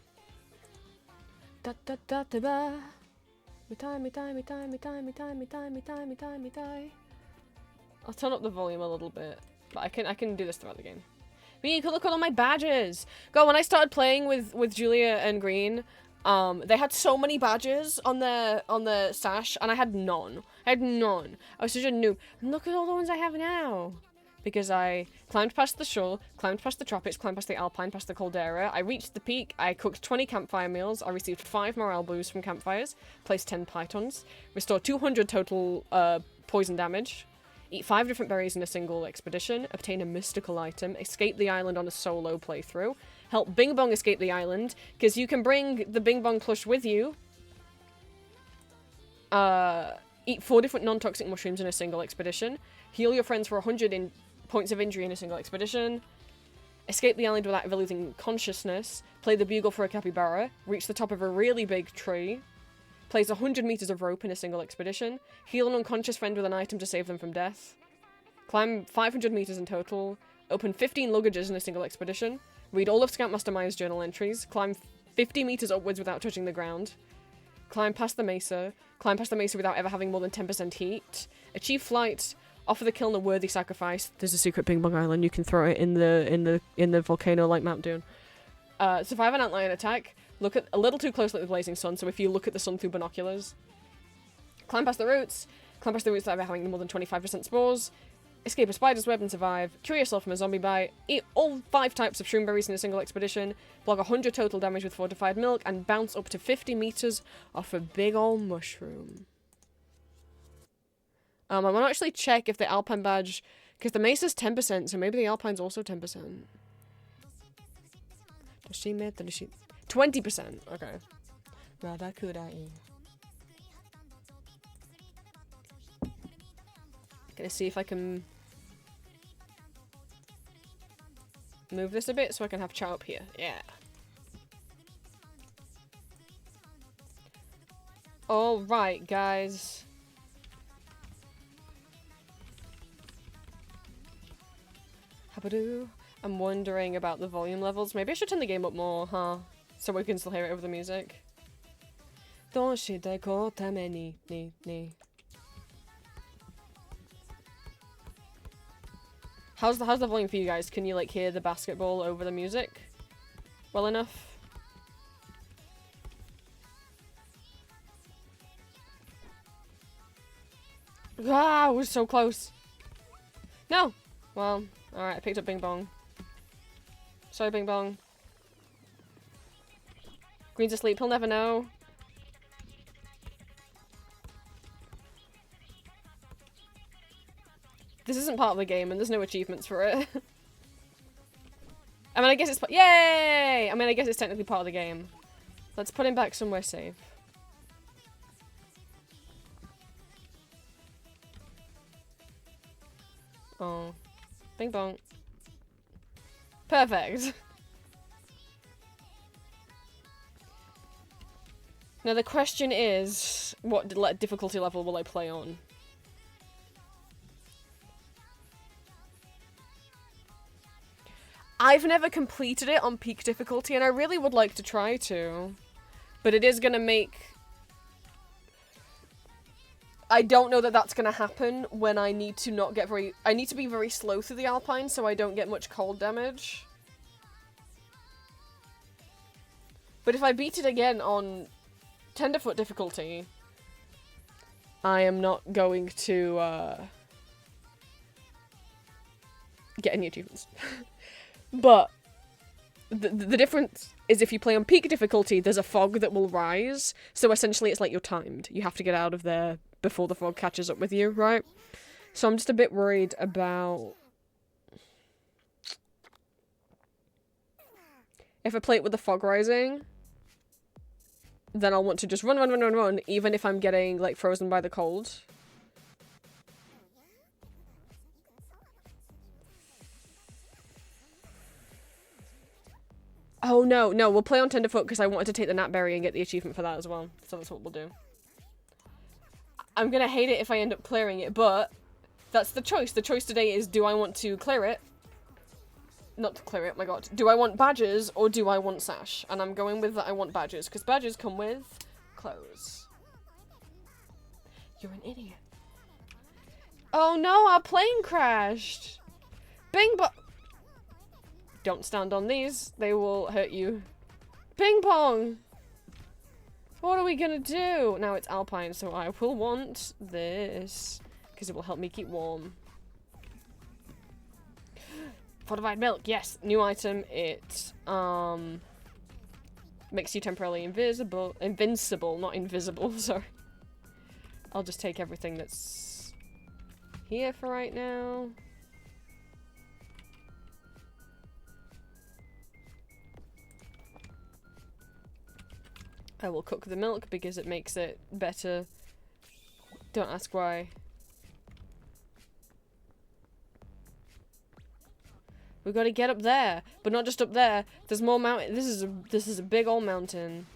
Speaker 1: I'll turn up the volume a little bit, but I can do this throughout the game. But you can look at all my badges. God, when I started playing with Julia and Green, they had so many badges on the stash, and I had none. I was such a noob. And look at all the ones I have now. because I climbed past the shore, climbed past the tropics, climbed past the alpine, past the caldera. I reached the peak, I cooked 20 campfire meals, I received 5 morale boosts from campfires, placed 10 pythons, restored 200 total poison damage, eat 5 different berries in a single expedition, obtain a mystical item, escape the island on a solo playthrough, help Bing Bong escape the island, because you can bring the Bing Bong plush with you, eat 4 different non-toxic mushrooms in a single expedition, heal your friends for 100 points of injury in a single expedition, escape the island without ever losing consciousness, play the bugle for a capybara, reach the top of a really big tree, plays 100 meters of rope in a single expedition, heal an unconscious friend with an item to save them from death, climb 500 meters in total, open 15 luggages in a single expedition, read all of Scoutmaster Maya's journal entries, climb 50 meters upwards without touching the ground, climb past the mesa without ever having more than 10% heat, achieve flight, offer the kiln a worthy sacrifice. There's a secret Bing Bong Island. You can throw it in the volcano like Mount Dune. Survive an antlion attack. Look at a little too closely at the blazing sun. So if you look at the sun through binoculars, climb past the roots without ever having more than 25% spores. Escape a spider's web and survive. Cure yourself from a zombie bite. Eat all 5 types of shroom berries in a single expedition. Block 100 total damage with fortified milk and bounce up to 50 meters off a big ol' mushroom. I want to actually check if the Alpine badge, because the Mesa's 10%, so maybe the Alpine's also 10%. Does she make? 20%. Okay. Radakurai. Gonna see if I can move this a bit so I can have chat up here. Yeah. Alright, guys. I'm wondering about the volume levels. Maybe I should turn the game up more, huh? So we can still hear it over the music. How's the volume for you guys? Can you like hear the basketball over the music well enough? Ah, we're so close. No. Well, alright, I picked up Bing Bong. Sorry, Bing Bong. Green's asleep, he'll never know. This isn't part of the game, and there's no achievements for it. I mean, I guess it's yay! I mean, I guess it's technically part of the game. Let's put him back somewhere safe. Oh. Bing bong. Perfect. Now the question is, what difficulty level will I play on? I've never completed it on peak difficulty, and I really would like to try to. But it is gonna make... I don't know that that's gonna happen when I need to not get very... I need to be very slow through the Alpine so I don't get much cold damage. But if I beat it again on Tenderfoot difficulty, I am not going to get any achievements. But the difference is if you play on peak difficulty, there's a fog that will rise. So essentially it's like you're timed. You have to get out of there before the fog catches up with you, right? So I'm just a bit worried about... If I play it with the fog rising, then I'll want to just run, even if I'm getting, like, frozen by the cold. Oh, no, we'll play on Tenderfoot because I wanted to take the Gnatberry and get the achievement for that as well. So that's what we'll do. I'm gonna hate it if I end up clearing it, but that's the choice. The choice today is, do I want to clear it? Not to clear it, my god. Do I want badges or do I want sash? And I'm going with that I want badges, because badges come with clothes. You're an idiot. Oh no, our plane crashed! Bing bong! Don't stand on these, they will hurt you. Ping pong! What are we gonna do? Now it's Alpine, so I will want this, because it will help me keep warm. Fortified milk, yes. New item. It makes you temporarily invincible, not invisible. Sorry. I'll just take everything that's here for right now. I will cook the milk because it makes it better. Don't ask why. We gotta get up there, but not just up there. There's more mountain. This is a big old mountain.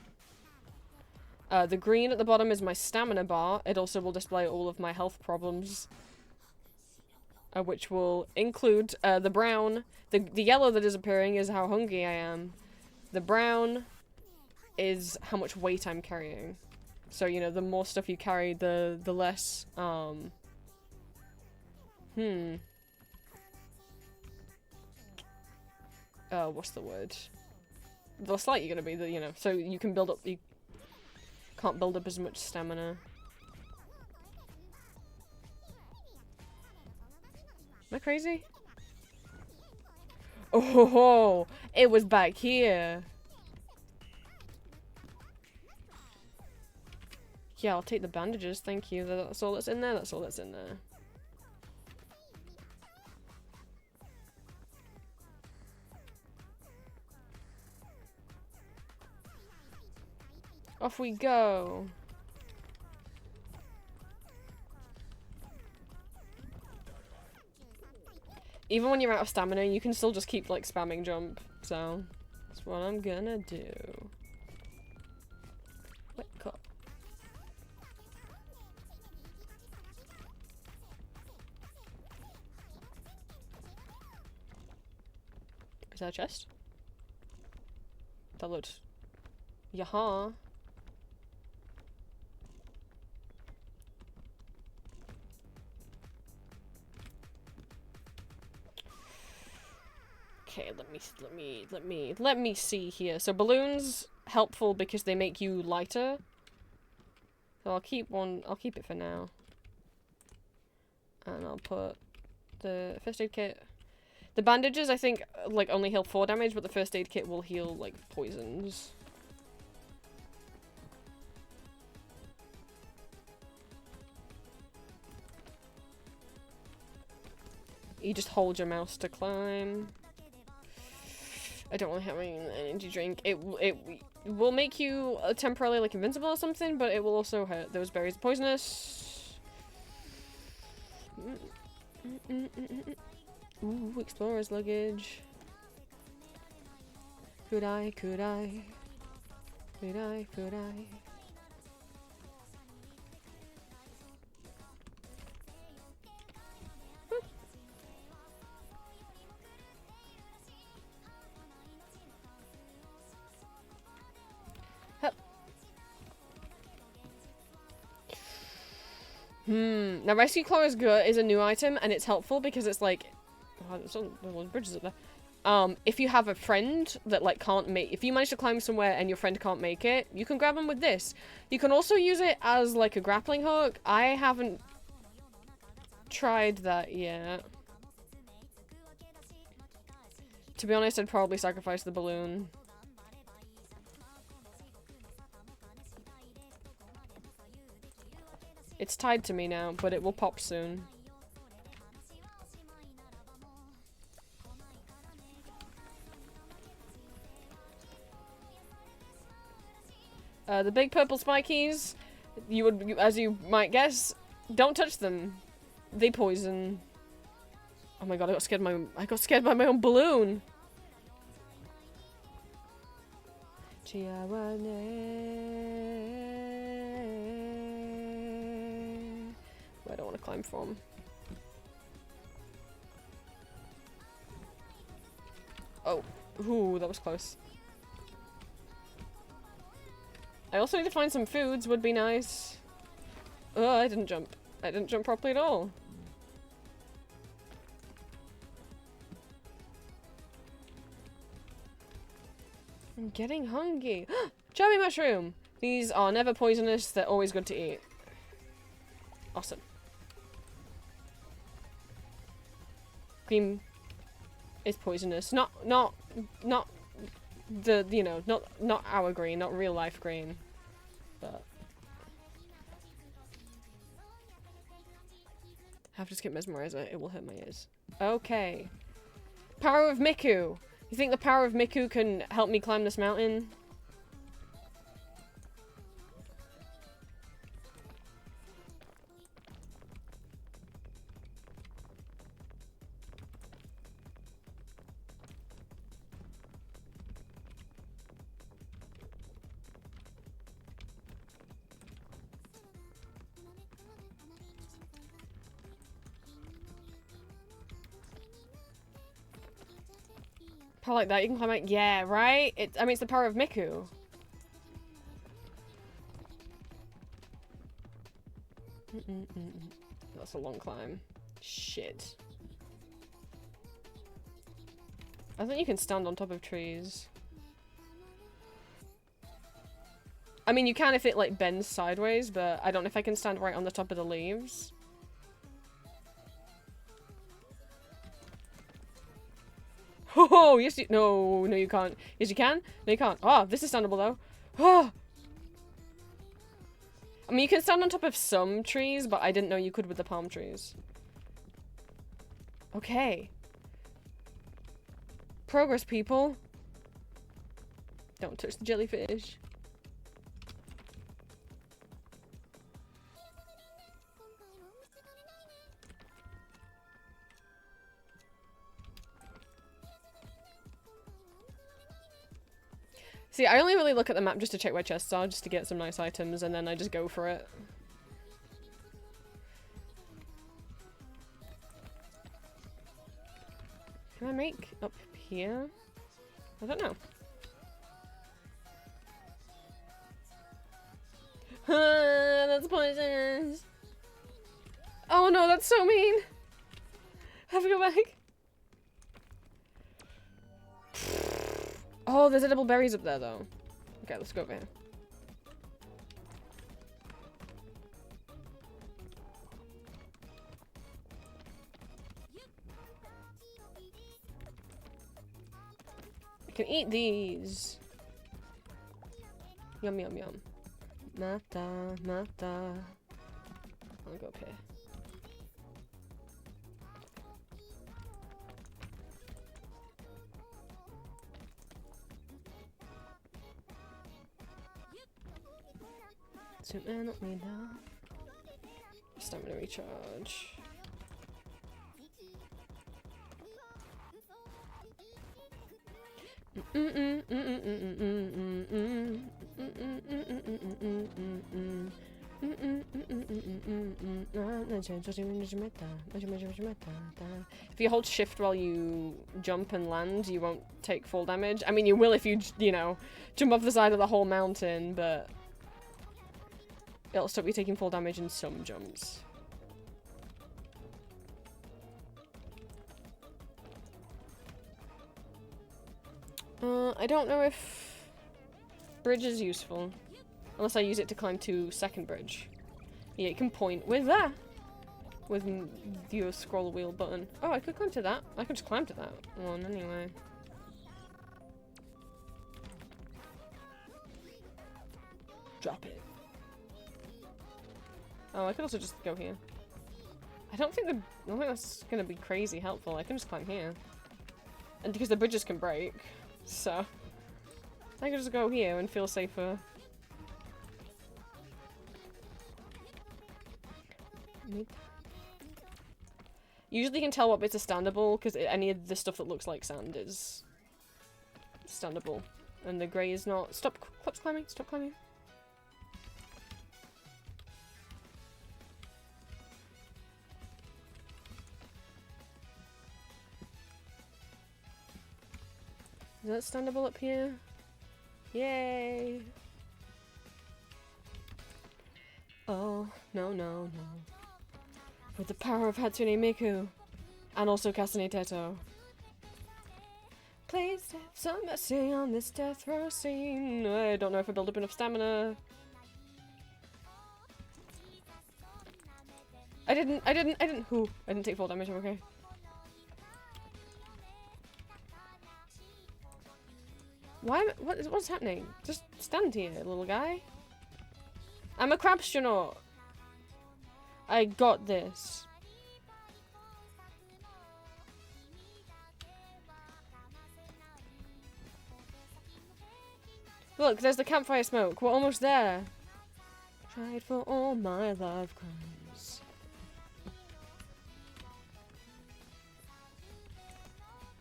Speaker 1: The green at the bottom is my stamina bar. It also will display all of my health problems, which will include the brown. The yellow that is appearing is how hungry I am. The brown is how much weight I'm carrying. So you know, the more stuff you carry, the less. What's the word? The less light you're gonna be, you know, so you can build up, you can't build up as much stamina. Am I crazy? Oh, it was back here. Yeah, I'll take the bandages, thank you. That's all that's in there, that's all that's in there. Off we go. Even when you're out of stamina, you can still just keep, like, spamming jump. So, that's what I'm gonna do. Wake up. Is that a chest? That looked... Yaha. Okay, let me see here. So balloons helpful because they make you lighter. So I'll keep it for now. And I'll put the first aid kit. The bandages I think like only heal 4 damage, but the first aid kit will heal like poisons. You just hold your mouse to climb. I don't really have an energy drink. It will make you temporarily like invincible or something, but it will also hurt. Those berries are poisonous. Ooh, explorer's luggage. Could I? Now rescue claw is good, is a new item, and it's helpful because it's like, oh, there's bridges up there. If you have a friend that like can't make, if you manage to climb somewhere and your friend can't make it, you can grab them with this. You can also use it as like a grappling hook. I haven't tried that yet. To be honest, I'd probably sacrifice the balloon. It's tied to me now, but it will pop soon. The big purple spikies, as you might guess, don't touch them. They poison. Oh my god, I got scared by my own balloon. I don't want to climb from. Oh, ooh, that was close. I also need to find some foods, would be nice. Oh, I didn't jump. I didn't jump properly at all. I'm getting hungry. Cherry mushroom! These are never poisonous, they're always good to eat. Awesome. Cream is poisonous. Not the, you know, not our green, not real life green. But I have to skip Mesmerizer, it will hurt my ears. Okay. Power of Miku! You think the power of Miku can help me climb this mountain? Power like that, you can climb out. Yeah, right? I mean, it's the power of Miku. That's a long climb. Shit. I think you can stand on top of trees. I mean, you can if it, like, bends sideways, but I don't know if I can stand right on the top of the leaves. Oh, yes you- no, no you can't. Yes you can. No you can't. Oh, this is standable though. Oh! I mean, you can stand on top of some trees, but I didn't know you could with the palm trees. Okay. Progress, people. Don't touch the jellyfish. See, I only really look at the map just to check where chests are, just to get some nice items, and then I just go for it. Can I make up here? I don't know. That's poisonous. Oh no, that's so mean. I have to go back. Oh, there's edible berries up there, though. Okay, let's go over here. I can eat these. Yum, yum, yum. Mata, mata. I'll go up here. Superman, not me now. Stamina recharge. If you hold shift while you jump and land, you won't take full damage. I mean, you will if you know, jump off the side of the whole mountain, but it'll stop you taking full damage in some jumps. I don't know if bridge is useful. Unless I use it to climb to second bridge. Yeah, you can point with that. With your scroll wheel button. Oh, I could climb to that. I could just climb to that one anyway. Drop it. Oh, I could also just go here. I don't think that's gonna be crazy helpful. I can just climb here. And because the bridges can break. So I can just go here and feel safer. Usually you can tell what bits are standable, because any of the stuff that looks like sand is standable. And the grey is not. Stop climbing, stop climbing. Is that standable up here? Yay! Oh, no, no, no. With the power of Hatsune Miku. And also Kasane Teto. Please have some mercy on this death row scene. I don't know if I build up enough stamina. I didn't take full damage, I'm okay. What's happening? Just stand here, little guy. I'm a crabstronaut. I got this. Look, there's the campfire smoke. We're almost there. Tried for all my life crimes.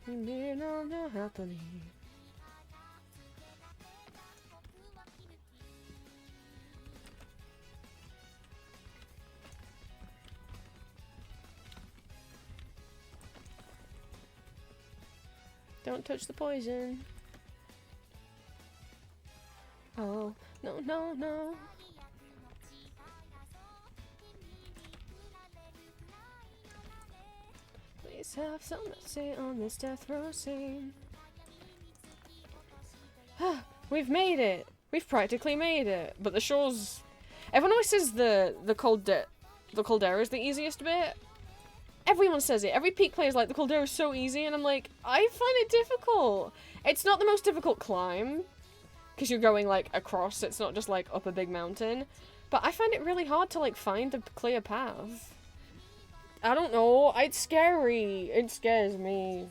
Speaker 1: You may not know happily. Don't touch the poison. Oh, no, no, no. Please have some mercy on this death row scene. We've made it. We've practically made it. But the shore's... Everyone always says the caldera is the easiest bit. Everyone says it. Every peak player is like, the caldera is so easy, and I'm like, I find it difficult. It's not the most difficult climb, because you're going, like, across. It's not just, like, up a big mountain. But I find it really hard to, like, find a clear path. I don't know. It's scary. It scares me.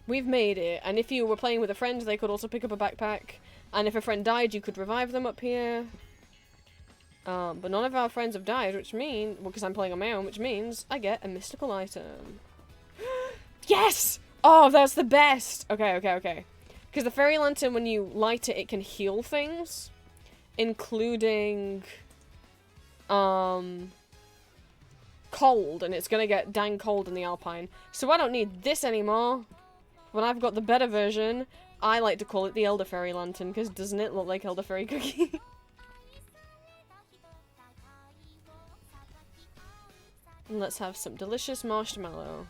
Speaker 1: We've made it. And if you were playing with a friend, they could also pick up a backpack. And if a friend died, you could revive them up here. But none of our friends have died, which means... Well, because I'm playing on my own, which means I get a mystical item. Yes! Oh, that's the best! Okay, okay, okay. Because the fairy lantern, when you light it, it can heal things. Including... cold, and it's gonna get dang cold in the Alpine. So I don't need this anymore. When I've got the better version, I like to call it the Elder Fairy Lantern, because doesn't it look like Elder Fairy Cookie? And let's have some delicious marshmallow.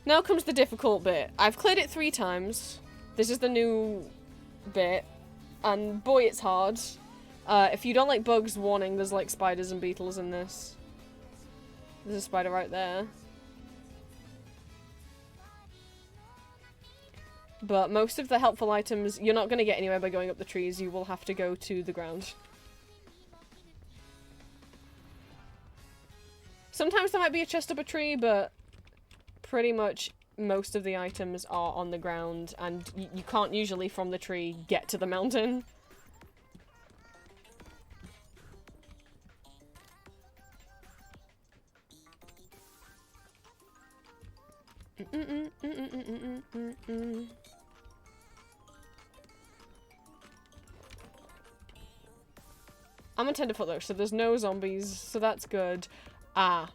Speaker 1: Now comes the difficult bit. I've cleared it 3 times. This is the new bit. And boy, it's hard. If you don't like bugs, warning, there's like spiders and beetles in this. There's a spider right there. But most of the helpful items, you're not going to get anywhere by going up the trees. You will have to go to the ground. Sometimes there might be a chest up a tree, but pretty much most of the items are on the ground, and you can't usually from the tree get to the mountain. I'm on Tenderfoot though, so there's no zombies, so that's good. Ah.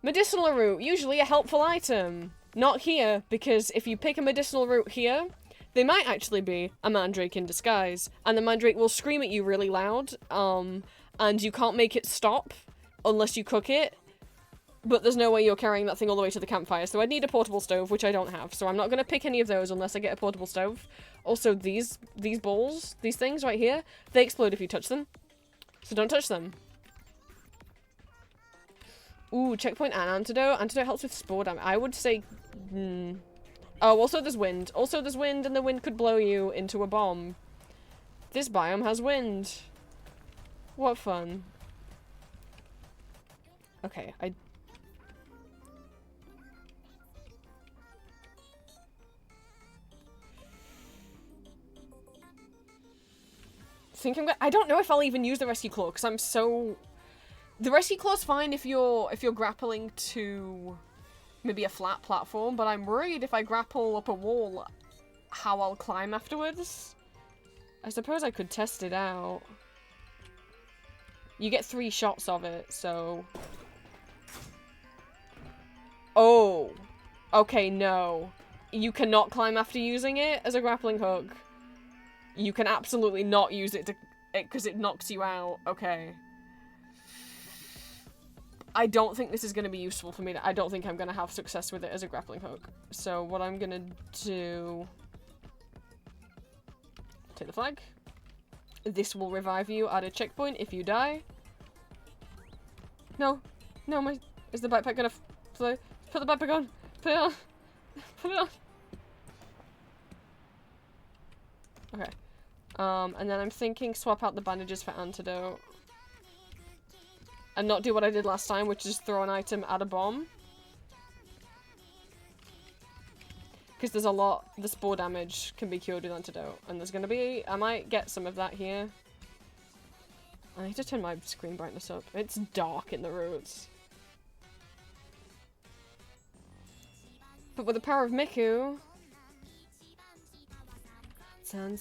Speaker 1: Medicinal root, usually a helpful item. Not here, because if you pick a medicinal root here, they might actually be a mandrake in disguise, and the mandrake will scream at you really loud, and you can't make it stop unless you cook it. But there's no way you're carrying that thing all the way to the campfire, so I'd need a portable stove, which I don't have, so I'm not going to pick any of those unless I get a portable stove. Also, these balls, these things right here, they explode if you touch them. So don't touch them. Ooh, checkpoint and antidote. Antidote helps with spore damage. I would say... Oh, also there's wind. Also there's wind, and the wind could blow you into a bomb. This biome has wind. What fun. Okay, I think I'm gonna... I don't know if I'll even use the rescue claw, because I'm so... The rescue claw's fine if you're grappling to maybe a flat platform, but I'm worried if I grapple up a wall, how I'll climb afterwards. I suppose I could test it out. You get 3 shots of it, so... Oh. Okay, no. You cannot climb after using it as a grappling hook. You can absolutely not use it to... because it knocks you out. Okay. I don't think this is going to be useful for me. I don't think I'm going to have success with it as a grappling hook. So what I'm going to do... Take the flag. This will revive you at a checkpoint if you die. No. No, is the backpack gonna float? Put the backpack on. Put it on. Put it on. Okay. And then I'm thinking swap out the bandages for antidote. And not do what I did last time, which is throw an item at a bomb. Because there's a lot, the spore damage can be cured with antidote. And there's gonna be, I might get some of that here. I need to turn my screen brightness up. It's dark in the roads. But with the power of Miku... San.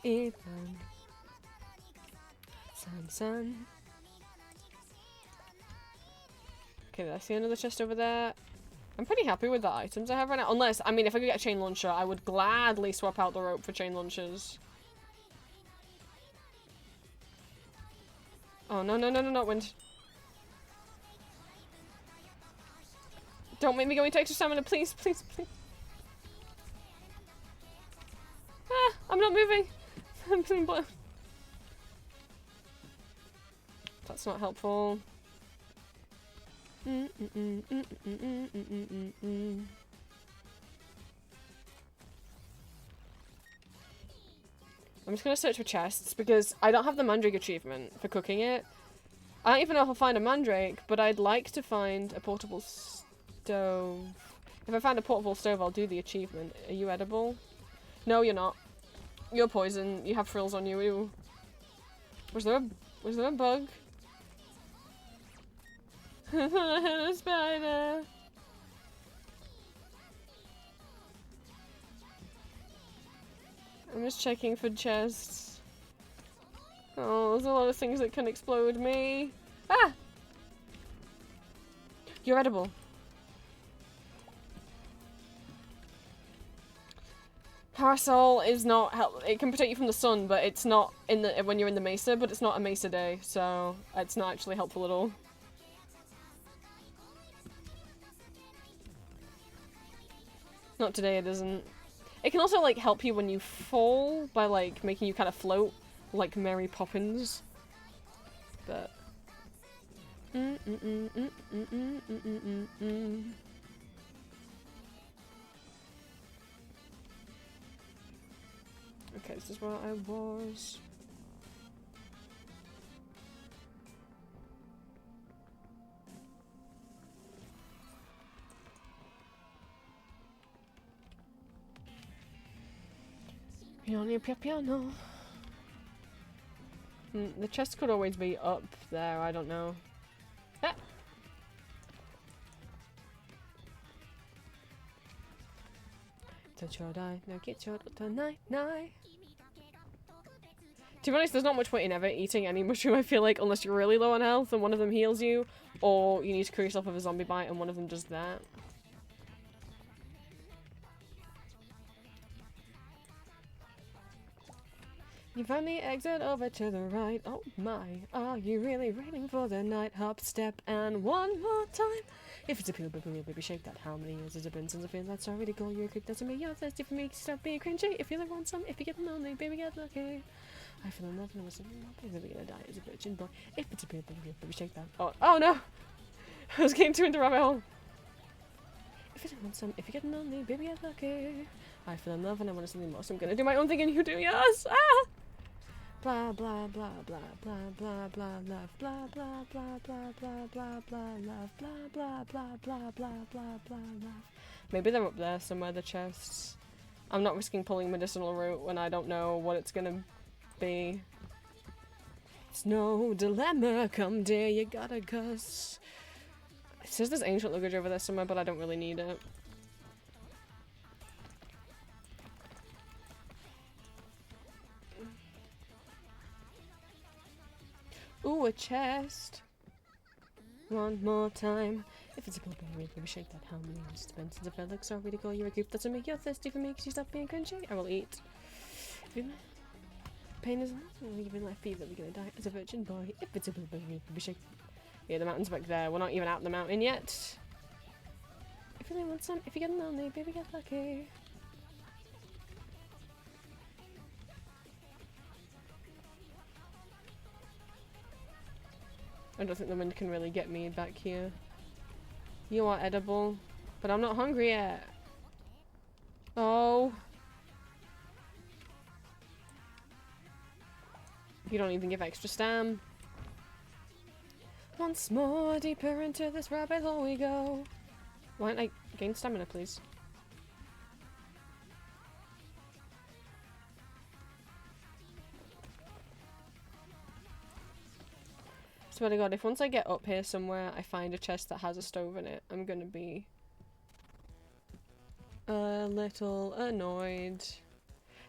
Speaker 1: Ethan. San. Okay, I see another chest over there. I'm pretty happy with the items I have right now. Unless, I mean, if I could get a chain launcher, I would gladly swap out the rope for chain launchers. Oh, no, not wind. Don't make me go into extra stamina, please, please, please. Ah, I'm not moving. I'm feeling blown. That's not helpful. I'm just gonna search for chests because I don't have the Mandrake achievement for cooking it. I don't even know if I'll find a Mandrake, but I'd like to find a portable stove. If I find a portable stove, I'll do the achievement. Are you edible? No, you're not. You're poison. You have frills on you. Ew. Was there a bug? I hit a spider. I'm just checking for chests. Oh, there's a lot of things that can explode me. Ah! You're edible. Parasol is not it can protect you from the sun, but it's not in the when you're in the mesa, but it's not a mesa day, so it's not actually helpful at all. Not today, it isn't. It can also, like, help you when you fall by, like, making you kind of float, like Mary Poppins. But... Okay, this is where I was. Piano. The chest could always be up there, I don't know. Ah! To be honest, there's not much point in ever eating any mushroom, I feel like, unless you're really low on health and one of them heals you, or you need to cure yourself with a zombie bite and one of them does that. You find the exit over to the right. Oh my, are you really waiting for the night? Hop, step, and one more time. If it's a peel, baby, shake that. How many years has it been since I feel that sorry to call you a creep? Doesn't mean you're thirsty for me. Stop being cringy. If you ever want some, if you get lonely, baby, get lucky. I feel in love and I was never gonna die as a virgin boy. If it's a peel, baby, shake that. Oh no! I was getting too into rabbit hole. If you want some, if you get lonely, baby, get lucky. I feel in love and I want something more, so I'm gonna do my own thing and you do yours. Ah! Blah blah blah blah blah blah blah love blah blah blah blah blah blah blah love blah blah blah blah blah blah blah love. Maybe they're up there somewhere, the chests. I'm not risking pulling medicinal root when I don't know what it's gonna be. It's no dilemma, come dear, you gotta cuss. It says there's ancient luggage over there somewhere, but I don't really need it. Ooh, a chest. One more time. If it's a good baby, shake that. How many years it's been since I felt like sorry to call you a goop. Doesn't make you thirsty for me because you stop being crunchy. I will eat. Pain is even like fever, we're gonna die as a virgin boy. If it's a good baby, shake. Yeah, the mountain's back there. We're not even out the mountain yet. If you really want some, if you get lonely, baby, get lucky. I don't think the wind can really get me back here. You are edible, but I'm not hungry yet. Oh. You don't even give extra stam. Once more, deeper into this rabbit hole we go. Why don't I gain stamina, please? Swear to God, if once I get up here somewhere, I find a chest that has a stove in it, I'm gonna be a little annoyed.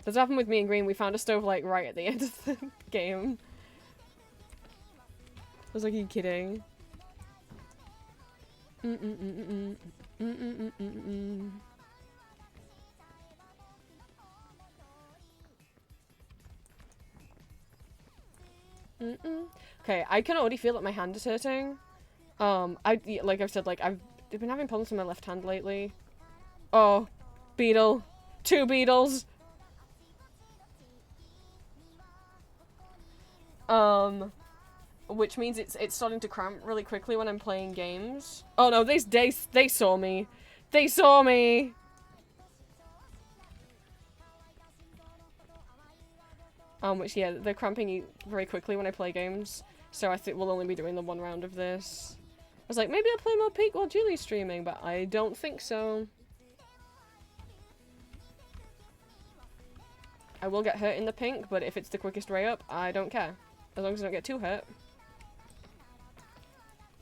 Speaker 1: That's what happened with me and Green. We found a stove like right at the end of the game. I was like, are you kidding? Okay, I can already feel that my hand is hurting. Like I've said, like I've been having problems with my left hand lately. Oh, beetle, 2 beetles. Which means it's starting to cramp really quickly when I'm playing games. Oh no, they saw me. They saw me. Which yeah, they're cramping very quickly when I play games. So I think we'll only be doing the 1 round of this. I was like, maybe I'll play more Peak while Julie's streaming, but I don't think so. I will get hurt in the pink, but if it's the quickest way up, I don't care. As long as I don't get too hurt.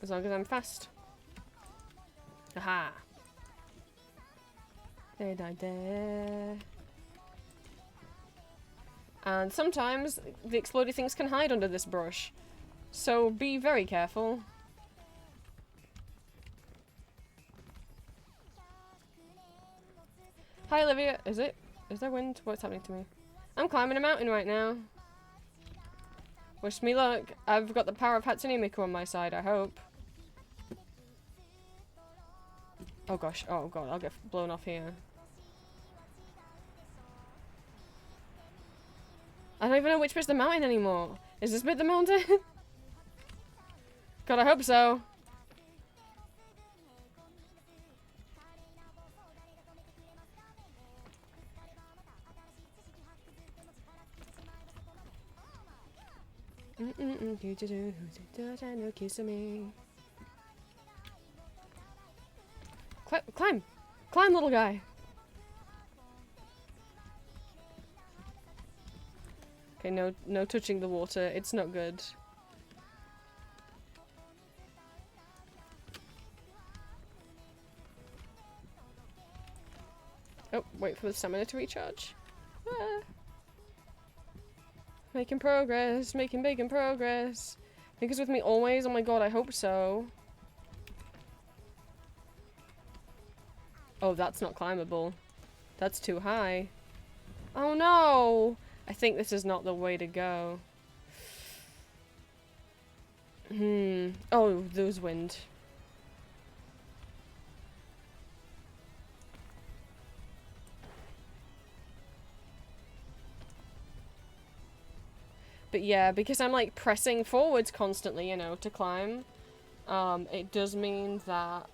Speaker 1: As long as I'm fast. Aha! There, die, there. And sometimes the exploded things can hide under this brush. So be very careful. Hi Olivia, is there wind? What's happening to me? I'm climbing a mountain right now. Wish me luck. I've got the power of Hatsune Miku on my side, I hope. Oh gosh, oh god, I'll get blown off here. I don't even know which bit's the mountain anymore. Is this bit the mountain? God, I hope so. No kissing me. Climb! Climb, little guy! Okay, no touching the water. It's not good. Oh, wait for the stamina to recharge. Ah. Making progress, making bacon progress. I think it's with me always. Oh my god, I hope so. Oh, that's not climbable. That's too high. Oh no! I think this is not the way to go. Oh, there was wind. But yeah, because I'm like pressing forwards constantly, you know, to climb, it does mean that,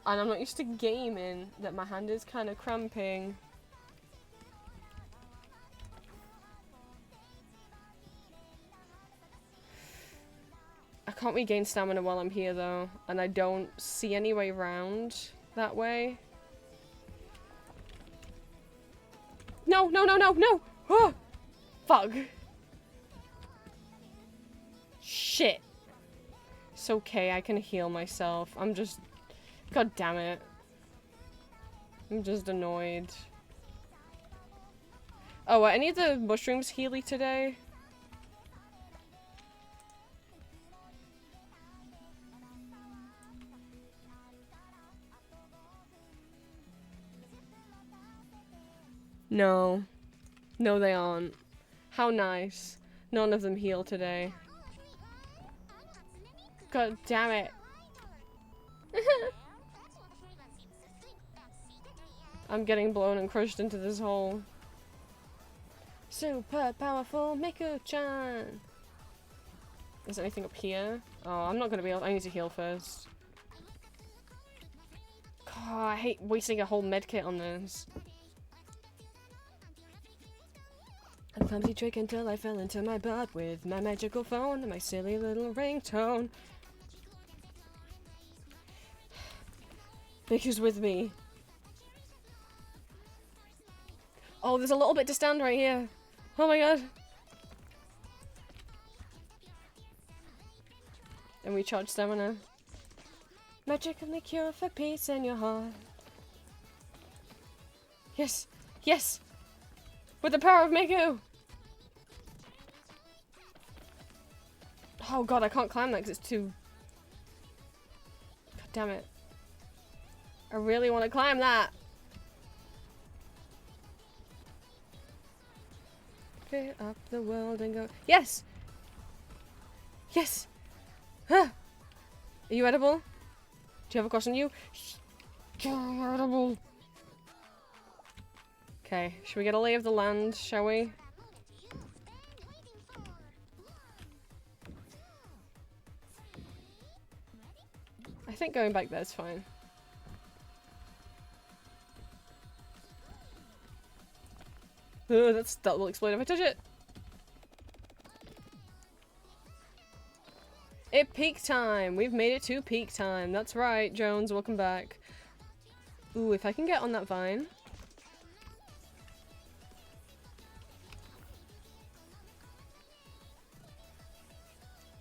Speaker 1: and I'm not used to gaming, that my hand is kind of cramping. I can't regain stamina while I'm here though, and I don't see any way around that way. No, no, no, no, no! Oh! Fuck. Shit. It's okay, I can heal myself. I'm just... God damn it. I'm just annoyed. Oh, are any of the mushrooms healy today? No. No, they aren't. How nice. None of them heal today. God damn it. I'm getting blown and crushed into this hole. Super powerful Miku-chan! Is there anything up here? Oh, I'm not gonna be able- I need to heal first. God, I hate wasting a whole medkit on this. A clumsy trick until I fell into my butt with my magical phone and my silly little ringtone. Miku's with me. Oh, there's a little bit to stand right here. Oh my god. And we charge stamina. Magically cure for peace in your heart. Yes! Yes! With the power of Miku! Oh god, I can't climb that because it's too... God damn it. I really want to climb that! Clear up the world and go... Yes! Yes! Huh! Are you edible? Do you have a question on you? You're edible! Okay, should we get a lay of the land, shall we? I think going back there's fine. Oh, that will explode if I touch it! It peak time! We've made it to peak time. That's right, Jones, welcome back. Ooh, if I can get on that vine.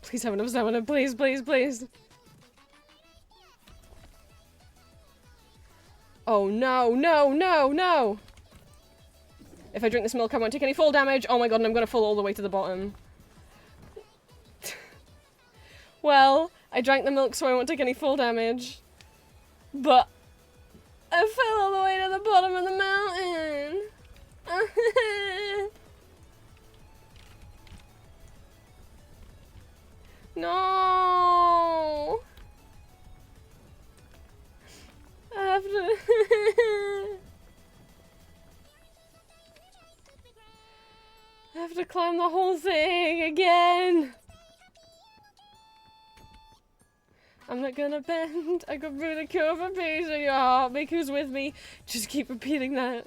Speaker 1: Please have enough stamina, please, please, please. Oh no, no, no, no! If I drink this milk, I won't take any fall damage. Oh my god, and I'm gonna fall all the way to the bottom. Well, I drank the milk so I won't take any fall damage. But I fell all the way to the bottom of the mountain. No! I have to... I have to climb the whole thing again! I'm not gonna bend. I could really cure for peace in your heart. Miku's with me. Just keep repeating that.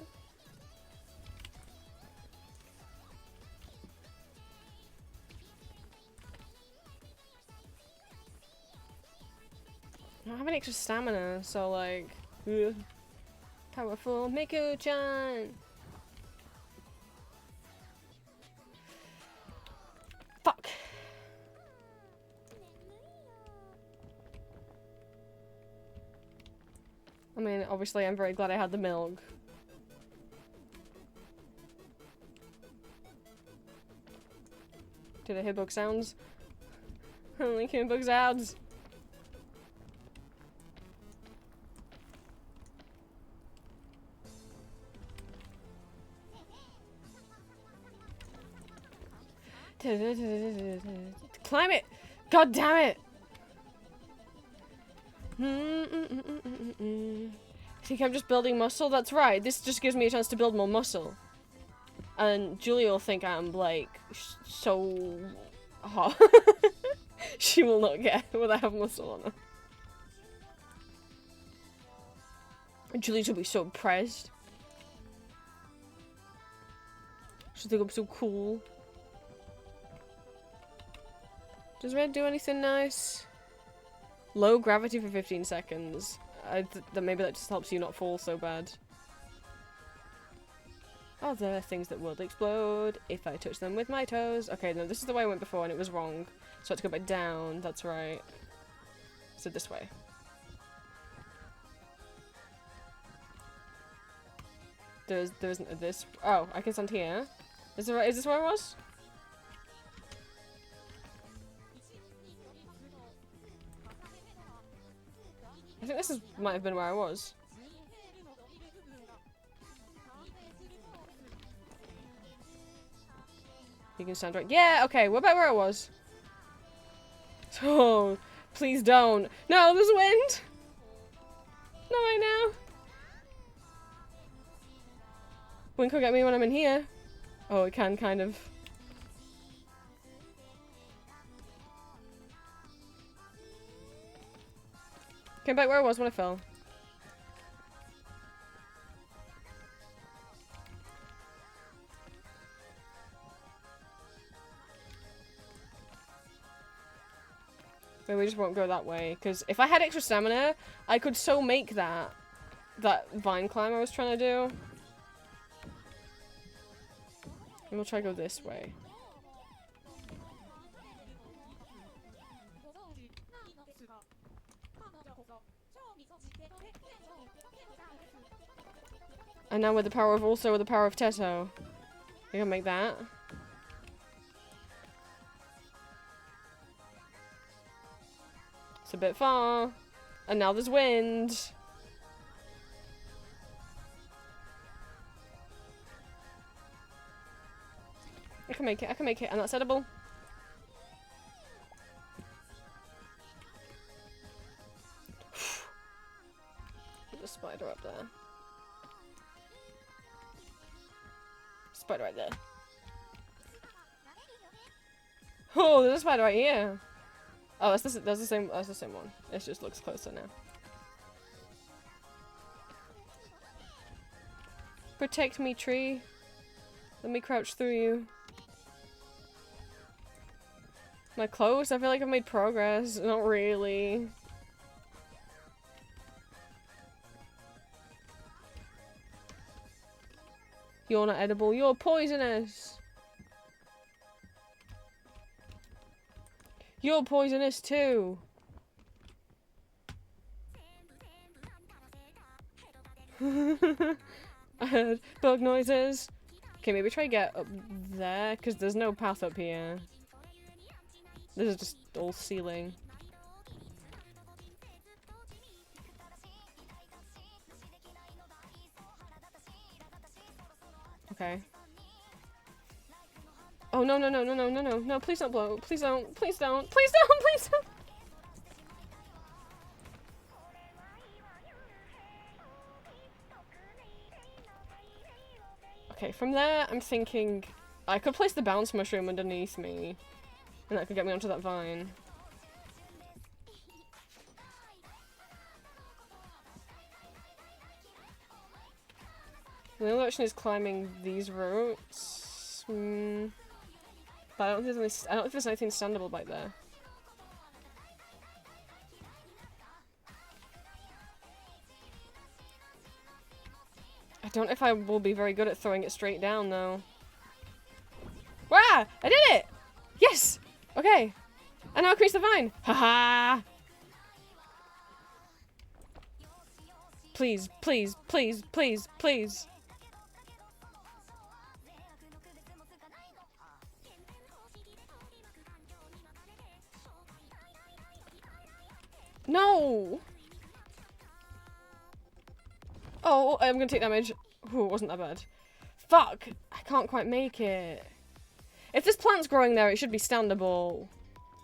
Speaker 1: I don't have any extra stamina, so like... Ugh. Powerful Miku-chan! Fuck! I mean, obviously I'm very glad I had the milk. Did I hear bug sounds? I only hear bug sounds! Climb it! God damn it! I think I'm just building muscle? That's right, this just gives me a chance to build more muscle. And Julie will think I'm, like, so hot. She will not get whether I have muscle on her. Julie will be so impressed. She'll think I'm so cool. Does red do anything nice? Low gravity for 15 seconds. Maybe that just helps you not fall so bad. Are there things that would explode if I touch them with my toes? Okay, no, this is the way I went before and it was wrong. So I have to go back down, that's right. So this way. There isn't this. Oh, I can stand here. Is this where I was? I think this might have been where I was. You can stand right. Yeah, okay, what about where I was? Oh, please don't. No, there's wind! Not right now. Wink will get me when I'm in here. Oh, it can, kind of. Came back where I was when I fell. Maybe we just won't go that way, because if I had extra stamina, I could so make that vine climb I was trying to do. And we'll try to go this way. And now with the power of Teto. We can make that. It's a bit far. And now there's wind. I can make it, and that's edible. There's a spider up there. Spider right there. Oh, there's a spider right here. Oh, that's the same one. It just looks closer now. Protect me, tree. Let me crouch through you. Am I close? I feel like I've made progress. Not really. You're not edible. You're poisonous. You're poisonous too. I heard bug noises. Okay, maybe try to get up there, because there's no path up here. This is just all ceiling. Okay. Oh, no, no, no, no, no, no, no, no, please don't blow. Please don't, please don't, please don't, please don't! Okay, from there, I'm thinking I could place the bounce mushroom underneath me, and that could get me onto that vine. The only option is climbing these routes. But I don't think there's anything standable back there. I don't know if I will be very good at throwing it straight down, though. Wow! I did it! Yes! Okay. And now I crease the vine. Haha! Please, please, please, please, please. No! Oh, I'm gonna take damage. Ooh, it wasn't that bad. Fuck! I can't quite make it. If there's plants growing there, it should be standable.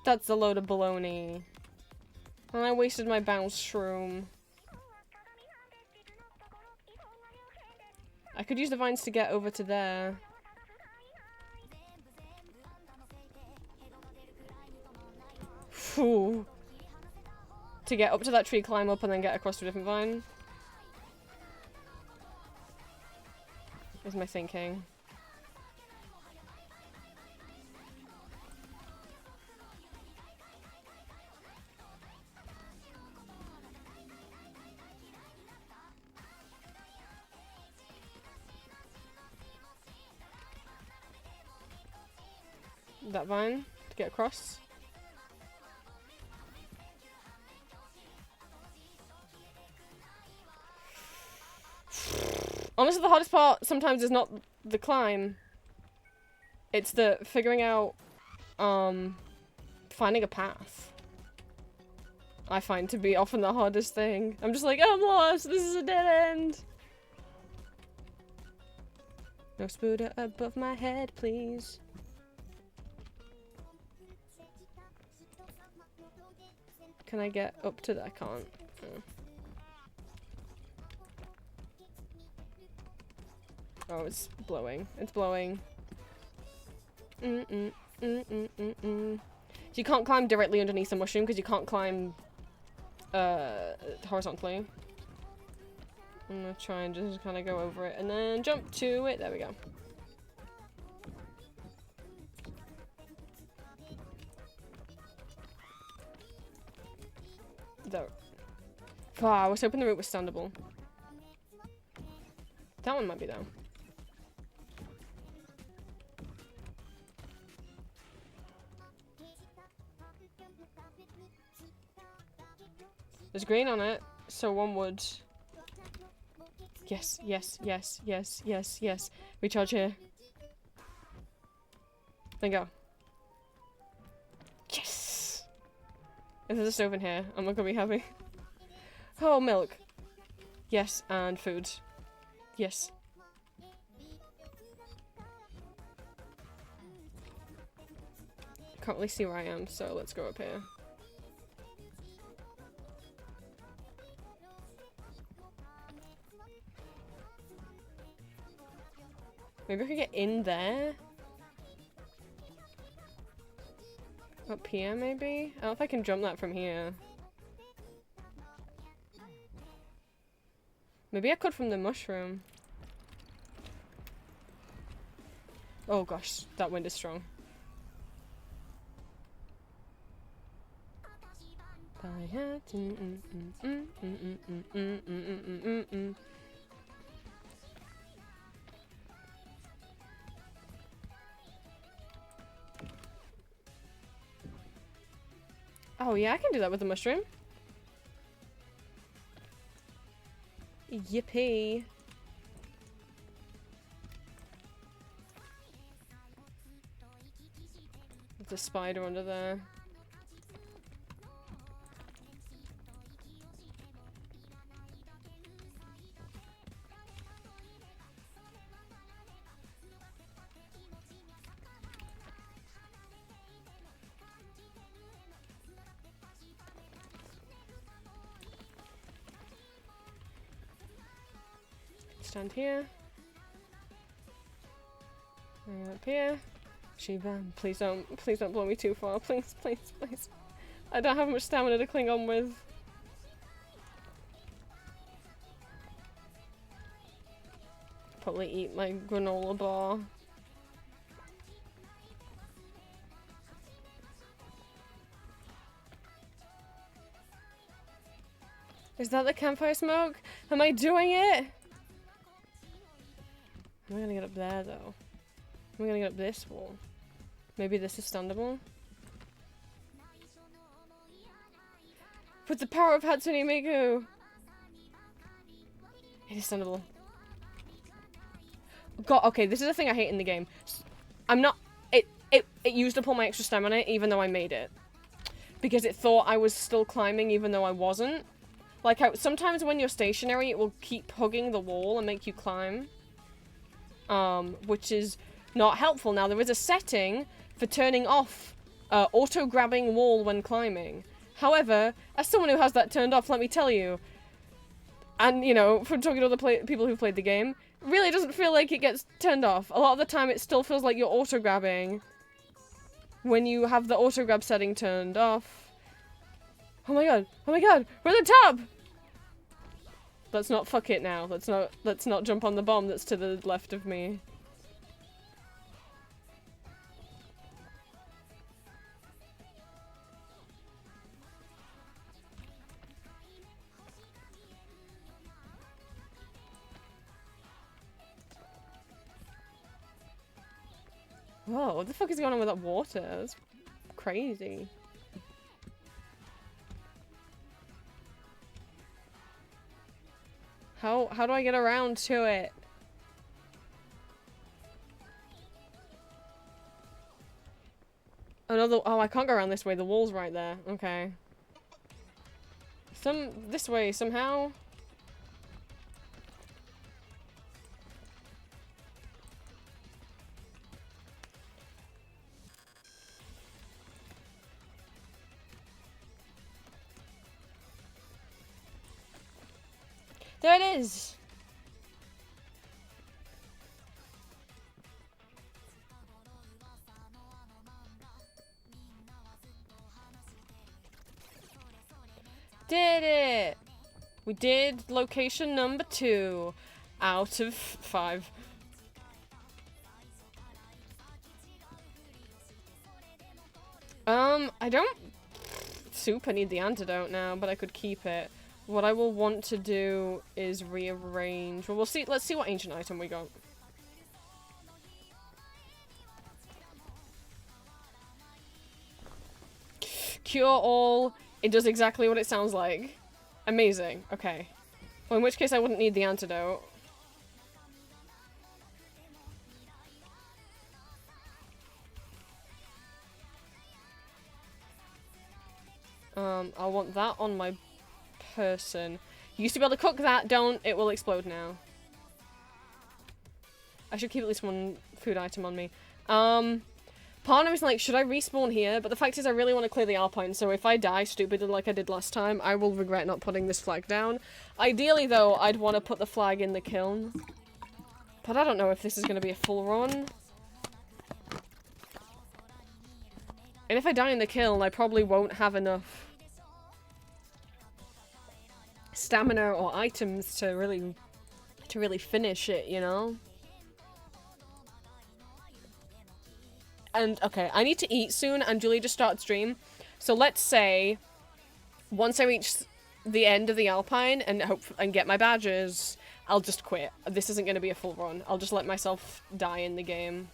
Speaker 1: That's a load of baloney. And I wasted my bounce shroom. I could use the vines to get over to there. Phew. To get up to that tree, climb up, and then get across to a different vine. Is my thinking. That vine to get across. Honestly, the hardest part sometimes is not the climb. It's the figuring out, finding a path. I find to be often the hardest thing. I'm just like, I'm lost, this is a dead end. No spooder above my head, please. Can I get up to that? I can't. Oh. Oh, it's blowing. It's blowing. So you can't climb directly underneath the mushroom because you can't climb horizontally. I'm gonna try and just kind of go over it and then jump to it. There we go. Though. Oh, I was hoping the route was standable. That one might be though. There's green on it, so one would. Yes, yes, yes, yes, yes, yes. Recharge here. Then go. Yes! If there's a stove in here, I'm not gonna be happy. Oh, milk. Yes, and food. Yes. Can't really see where I am, so let's go up here. Maybe I could get in there? Up here, maybe? I don't know if I can jump that from here. Maybe I could from the mushroom. Oh gosh, that wind is strong. Oh yeah, I can do that with the mushroom. Yippee. There's a spider under there. Stand here. And up here. Shiva, please don't blow me too far. Please, please, please. I don't have much stamina to cling on with. Probably eat my granola bar. Is that the campfire smoke? Am I doing it? Am I gonna get up there though? Am I gonna get up this wall? Maybe this is standable? With the power of Hatsune Miku! It is standable. God, okay, this is the thing I hate in the game. I'm not- it used up all my extra stamina even though I made it. Because it thought I was still climbing even though I wasn't. Like, sometimes when you're stationary, it will keep hugging the wall and make you climb. Which is not helpful. Now, there is a setting for turning off auto-grabbing wall when climbing. However, as someone who has that turned off, let me tell you, and, you know, from talking to other people who've played the game, really doesn't feel like it gets turned off. A lot of the time, it still feels like you're auto-grabbing when you have the auto-grab setting turned off. Oh my god! Oh my god! We're at the top! Let's not fuck it now. Let's not jump on the bomb that's to the left of me. Whoa, what the fuck is going on with that water? That's crazy. How do I get around to it? Oh, I can't go around this way. The wall's right there. Okay. This way somehow. There it is! did it! We did location number 2 out of 5. I don't super need the antidote now, but I could keep it. What I will want to do is rearrange. Well, we'll see. Let's see what ancient item we got. Cure all. It does exactly what it sounds like. Amazing. Okay. Well, in which case I wouldn't need the antidote. I want that on my person. You used to be able to cook that. Don't. It will explode now. I should keep at least one food item on me. Part of me is like, should I respawn here? But the fact is I really want to clear the Alpine, so if I die stupidly like I did last time, I will regret not putting this flag down. Ideally, though, I'd want to put the flag in the kiln. But I don't know if this is going to be a full run. And if I die in the kiln, I probably won't have enough stamina or items to really finish it, you know? And, okay, I need to eat soon, and Julie just started stream. So let's say, once I reach the end of the Alpine and get my badges, I'll just quit. This isn't going to be a full run. I'll just let myself die in the game.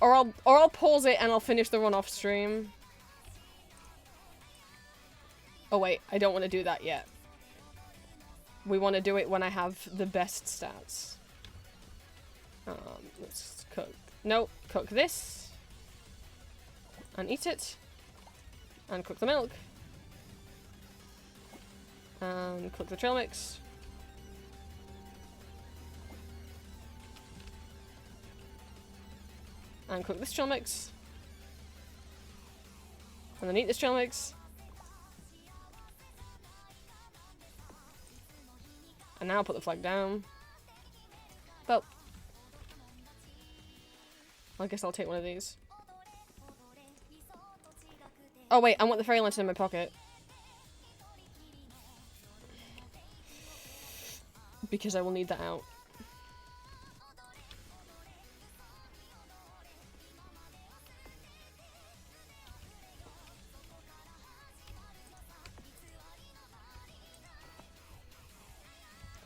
Speaker 1: Or I'll pause it and I'll finish the run off stream. Oh wait, I don't want to do that yet. We want to do it when I have the best stats. Let's cook. Nope, cook this. And eat it. And cook the milk. And cook the trail mix. And cook this trail mix. And then eat this trail mix. And now put the flag down. Well, I guess I'll take one of these. Oh wait, I want the fairy lantern in my pocket. Because I will need that out.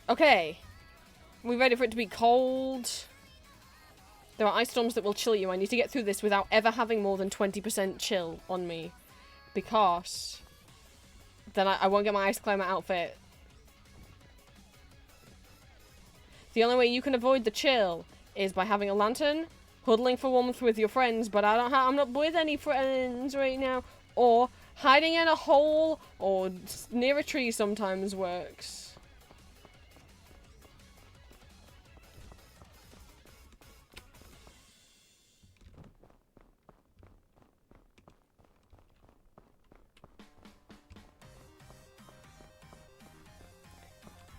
Speaker 1: Okay. We ready for it to be cold? There are ice storms that will chill you. I need to get through this without ever having more than 20% chill on me. Because then I won't get my ice climber outfit. The only way you can avoid the chill is by having a lantern, huddling for warmth with your friends, but I'm not with any friends right now. Or hiding in a hole or near a tree sometimes works.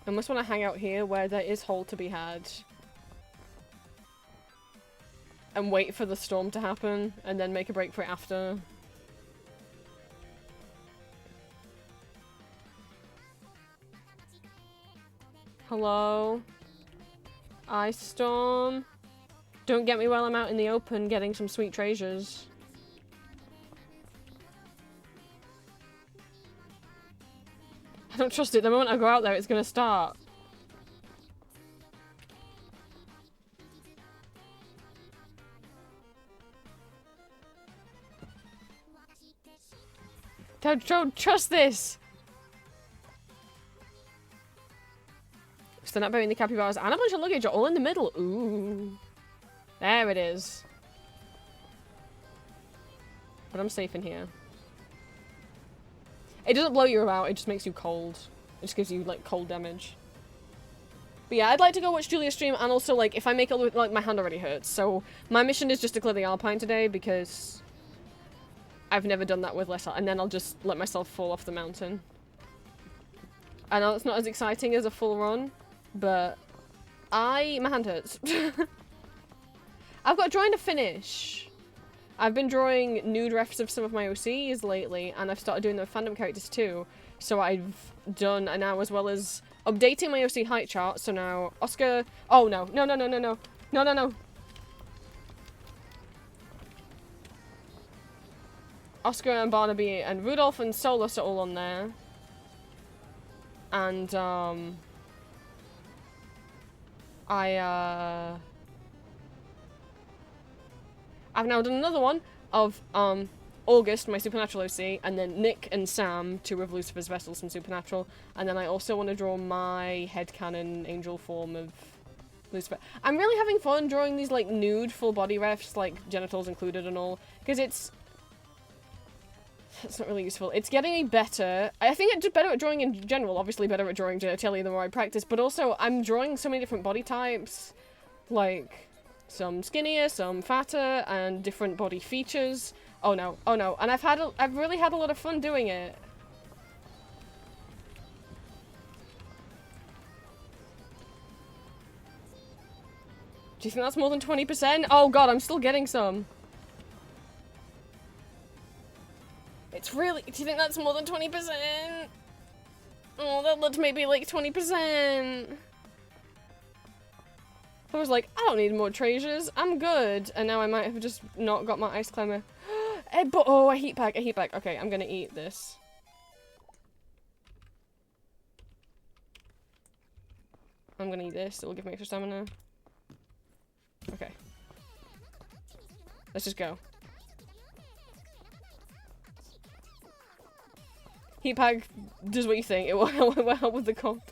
Speaker 1: I almost want to hang out here where there is hole to be had. And wait for the storm to happen, and then make a break for it after. Hello? Ice storm? Don't get me while I'm out in the open getting some sweet treasures. I don't trust it. The moment I go out there, it's gonna start. Don't trust this! So they're not burying the capybaras and a bunch of luggage are all in the middle. Ooh. There it is. But I'm safe in here. It doesn't blow you about, it just makes you cold. It just gives you, like, cold damage. But yeah, I'd like to go watch Julia's stream, and also, like, if I make it, like, my hand already hurts. So, my mission is just to clear the Alpine today, because I've never done that with less, and then I'll just let myself fall off the mountain. I know it's not as exciting as a full run, but my hand hurts. I've got drawing to finish. I've been drawing nude refs of some of my OCs lately, and I've started doing the fandom characters too. So I've done now, as well as updating my OC height chart. So now Oscar. Oh no! No! No! No! No! No! No! No! No! Oscar and Barnaby and Rudolph and Solus are all on there. And I've now done another one of August, my Supernatural OC, and then Nick and Sam, two of Lucifer's vessels from Supernatural, and then I also want to draw my headcanon angel form of Lucifer. I'm really having fun drawing these like nude full body refs, like genitals included and all, because it's not really useful. It's getting me better. I think it's just better at drawing in general, obviously better at drawing genitalia the more I practice, but also I'm drawing so many different body types, like some skinnier, some fatter, and different body features. Oh no, oh no, and I've really had a lot of fun doing it. Do you think that's more than 20%? Oh god, I'm still getting some. It's really, do you think that's more than 20%? Oh, that looked maybe like 20%. I was like, I don't need more treasures, I'm good. And now I might have just not got my ice climber. But oh, a heat pack, a heat pack. Okay, I'm gonna eat this. I'm gonna eat this, it'll give me extra stamina. Okay. Let's just go. Heat pack does what you think, it will help with the cold.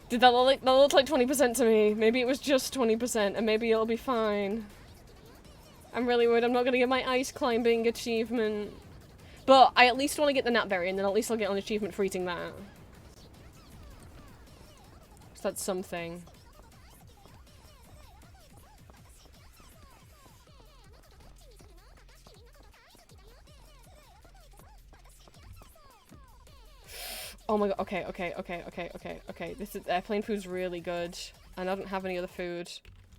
Speaker 1: Did that look like 20% to me? Maybe it was just 20%, and maybe it'll be fine. I'm really worried I'm not gonna get my ice climbing achievement. But I at least want to get the gnatberry, and then at least I'll get an achievement for eating that. So that's something. Oh my god, okay. This is, airplane food's really good. And I don't have any other food.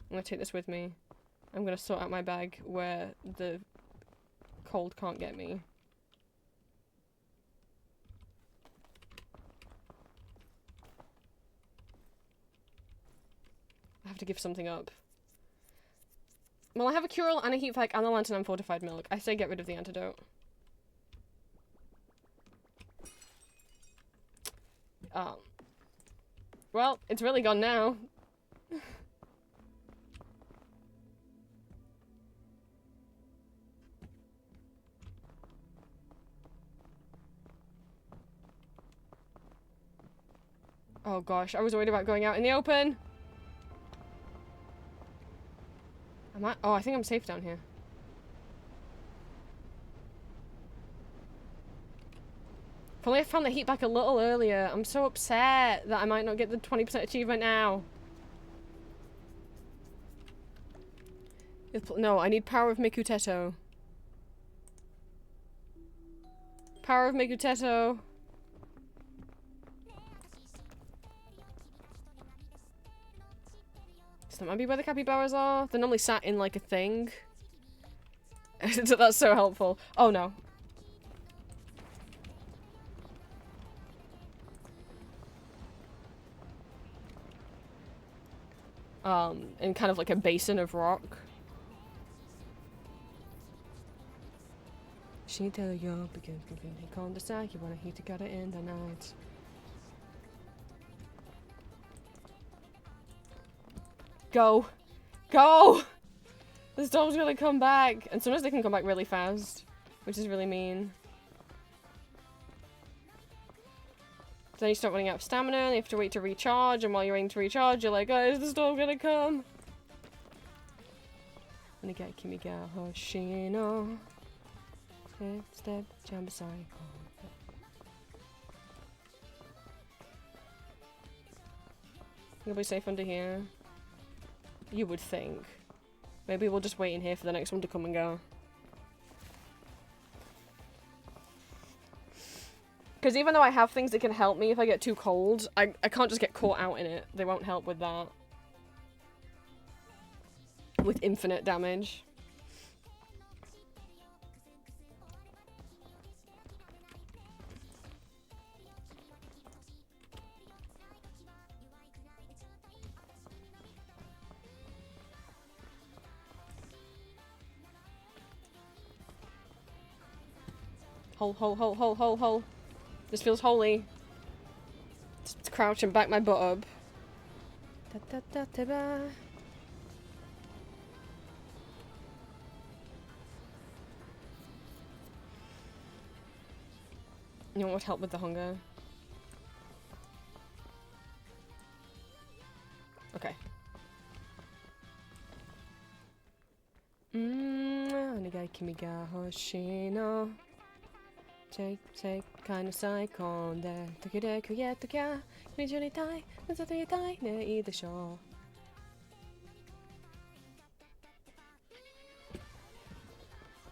Speaker 1: I'm gonna take this with me. I'm gonna sort out my bag where the cold can't get me. I have to give something up. Well, I have a cure-all and a heat pack and a lantern and fortified milk. I say get rid of the antidote. Well, it's really gone now. Oh gosh, I was worried about going out in the open. Am I? Oh, I think I'm safe down here. If only I found the heat back a little earlier. I'm so upset that I might not get the 20% achievement now. No, I need Power of Mikuteto. Power of Mikuteto. So that might be where the capybaras are. They're normally sat in like a thing. That's so helpful. Oh no. In kind of like a basin of rock. She tell you because he can't decide you wanna heat together in the night. Go! Go! The storm's gonna come back! And sometimes they can come back really fast, which is really mean. Then you start running out of stamina, and you have to wait to recharge, and while you're waiting to recharge, you're like, oh, is the storm gonna come? Step, jump beside. You'll be safe under here. You would think. Maybe we'll just wait in here for the next one to come and go. Because even though I have things that can help me if I get too cold, I can't just get caught out in it. They won't help with that. With infinite damage. Hole. This feels holy. Just crouch and back my butt up. You want help with the hunger? Okay. Take kind of psycho there.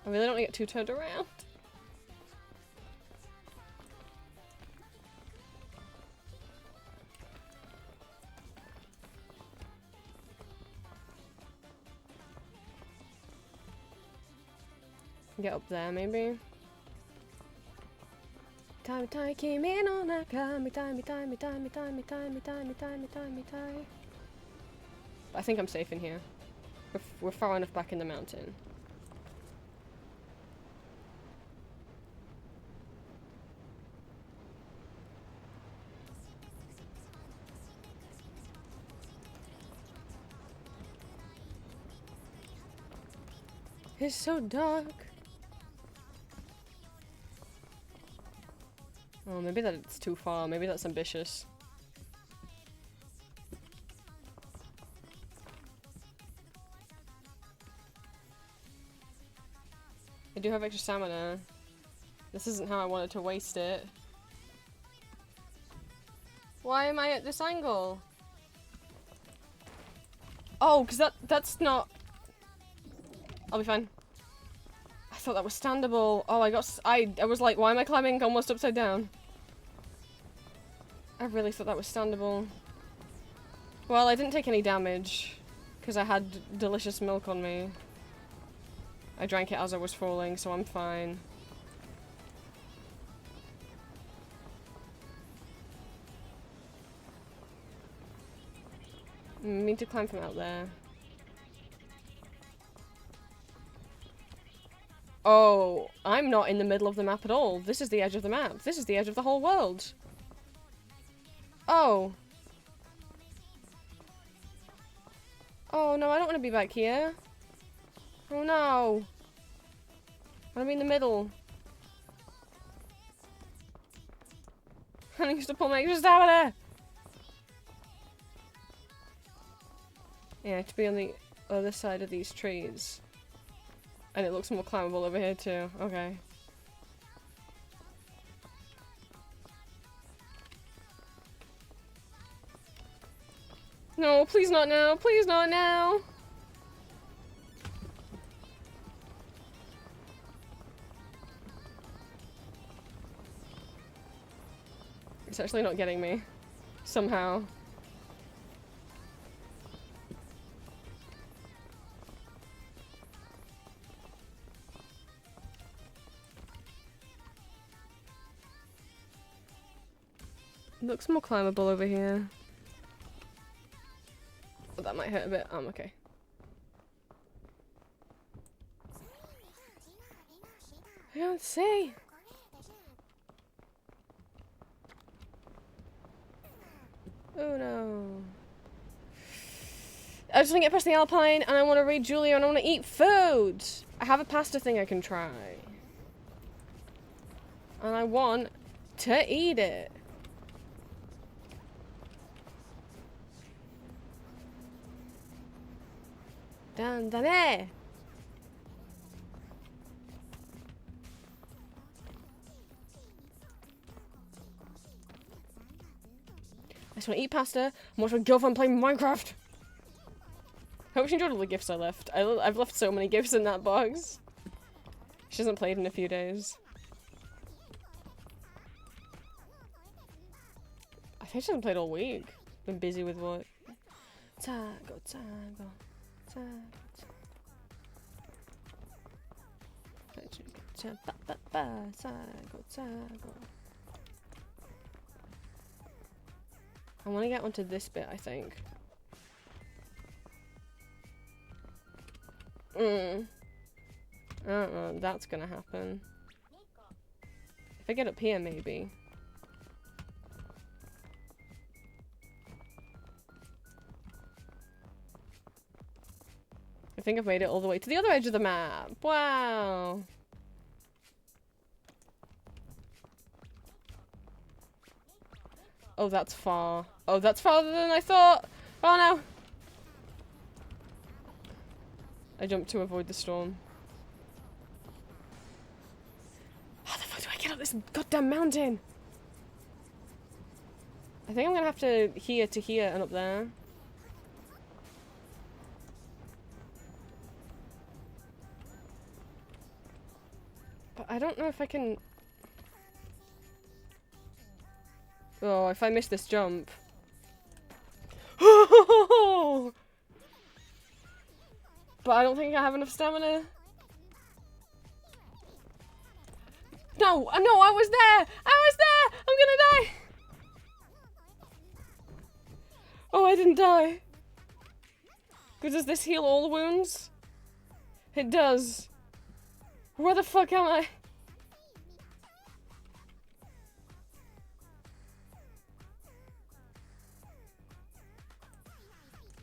Speaker 1: I really don't want to get too turned around. Get up there, maybe. But I think I'm safe in here. We're far enough back in the mountain. It's so dark. Oh, maybe that's too far. Maybe that's ambitious. I do have extra stamina. This isn't how I wanted to waste it. Why am I at this angle? Oh, because that's not... I'll be fine. I thought that was standable. Oh, I was like, why am I climbing almost upside down? I really thought that was standable. Well, I didn't take any damage because I had delicious milk on me. I drank it as I was falling, so I'm fine. I need to climb from out there. Oh, I'm not in the middle of the map at all. This is the edge of the map. This is the edge of the whole world. Oh. Oh no, I don't want to be back here. Oh no. I want to be in the middle. I need to pull my extra stamina. Yeah, to be on the other side of these trees. And it looks more climbable over here too. Okay. No, please not now. Please not now. It's actually not getting me. Somehow. Looks more climbable over here. Oh, that might hurt a bit. Okay. I don't see. Oh no. I just want to get past the Alpine and I want to read Julia and I want to eat food. I have a pasta thing I can try. And I want to eat it. Dandane! I just want to eat pasta and watch my girlfriend play Minecraft. I hope she enjoyed all the gifts I left. I've left so many gifts in that box. She hasn't played in a few days. think she hasn't played all week. Been busy with work. Tago, tago, tago. I want to get onto this bit, I think. I don't know if that's gonna happen. If I get up here, maybe. I think I've made it all the way to the other edge of the map. Wow. Oh, that's far. Oh, that's farther than I thought. Oh no. I jumped to avoid the storm. How the fuck do I get up this goddamn mountain? I think I'm gonna have to here to here and up there. But I don't know if I can... Oh, if I miss this jump... But I don't think I have enough stamina. No, no, I was there! I was there! I'm gonna die! Oh, I didn't die. But does this heal all wounds? It does. Where the fuck am I?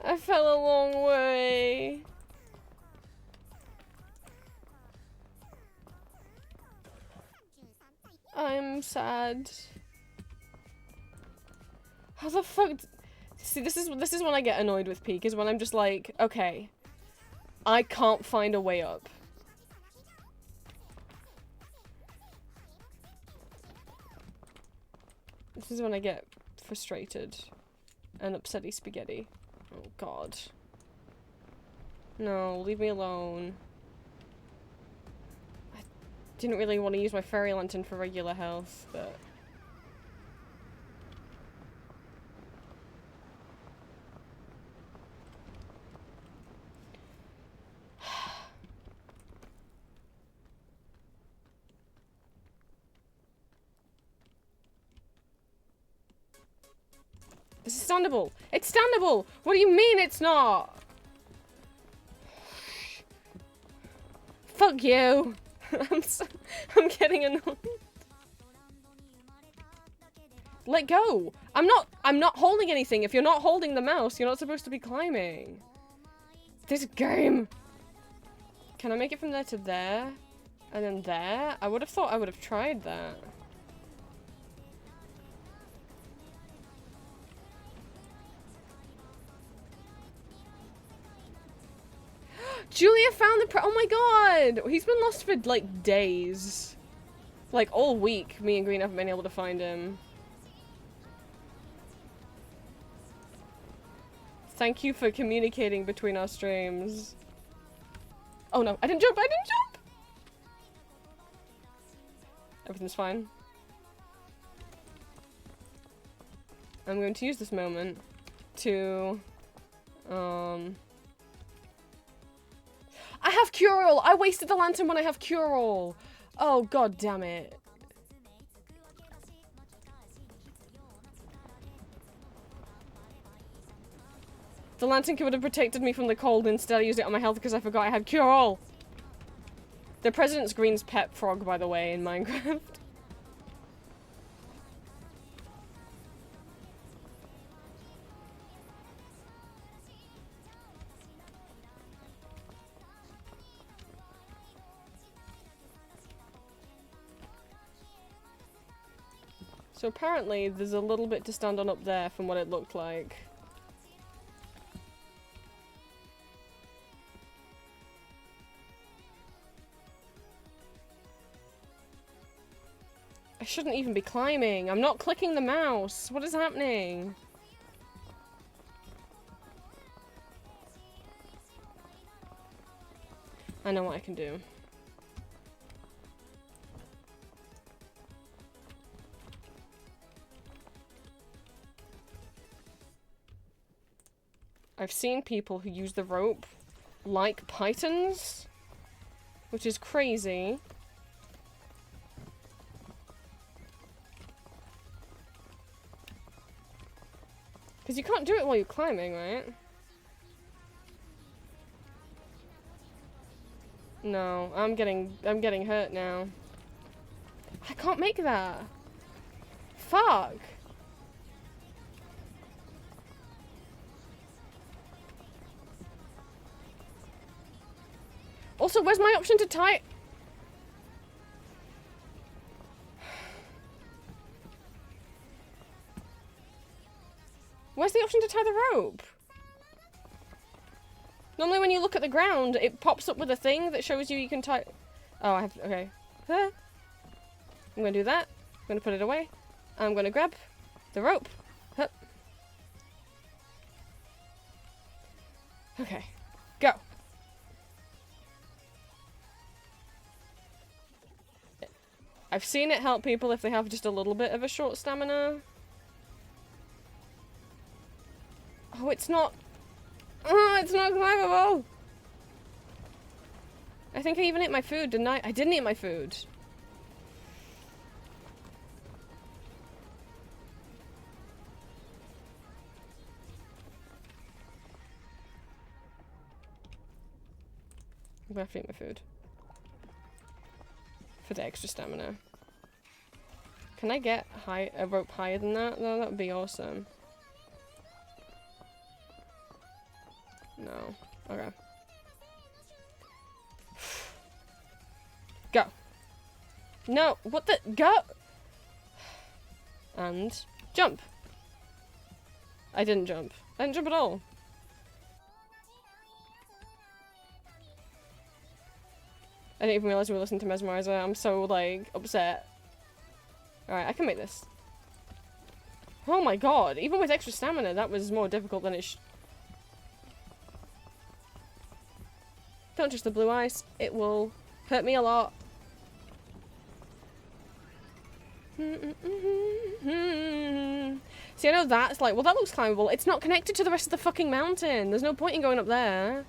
Speaker 1: I fell a long way. I'm sad. How the fuck? See, this is when I get annoyed with Peak, is when I'm just like, okay, I can't find a way up. This is when I get frustrated and upsetty spaghetti. Oh god. No, leave me alone. I didn't really want to use my fairy lantern for regular health, but... This is standable! It's standable! What do you mean it's not? Fuck you! I'm getting annoyed. Let go! I'm not holding anything. If you're not holding the mouse, you're not supposed to be climbing. This game! Can I make it from there to there? And then there? I would have thought I would have tried that. Julia found the oh my god! He's been lost for, like, days. Like, all week, me and Green haven't been able to find him. Thank you for communicating between our streams. Oh no, I didn't jump! I didn't jump! Everything's fine. I'm going to use this moment to... I have cure-all! I wasted the lantern when I have cure-all! Oh, god damn it. The lantern would have protected me from the cold, instead I used it on my health because I forgot I had cure-all! The President's Green's pet frog, by the way, in Minecraft. So apparently there's a little bit to stand on up there from what it looked like. I shouldn't even be climbing. I'm not clicking the mouse. What is happening? I know what I can do. I've seen people who use the rope like pythons, which is crazy. Because you can't do it while you're climbing, right? No, I'm getting hurt now. I can't make that. Fuck. Also, where's my option to tie? Where's the option to tie the rope? Normally when you look at the ground, it pops up with a thing that shows you can tie... Oh, I have to... Okay. I'm gonna do that. I'm gonna put it away. I'm gonna grab the rope. Hup. Okay. Go. I've seen it help people if they have just a little bit of a short stamina. Oh, it's not... Oh, it's not climbable! I think I even ate my food, didn't I? I didn't eat my food. I'm gonna have to eat my food. For the extra stamina. Can I get a rope higher than that? No, that would be awesome. No. Okay. Go. No, what the? Go! And jump. I didn't jump. I didn't jump at all. I didn't even realize we were listening to Mesmerizer. I'm so, like, upset. Alright, I can make this. Oh my god, even with extra stamina, that was more difficult than it Don't touch the blue ice. It will hurt me a lot. See, I know that's like, well, that looks climbable. It's not connected to the rest of the fucking mountain. There's no point in going up there.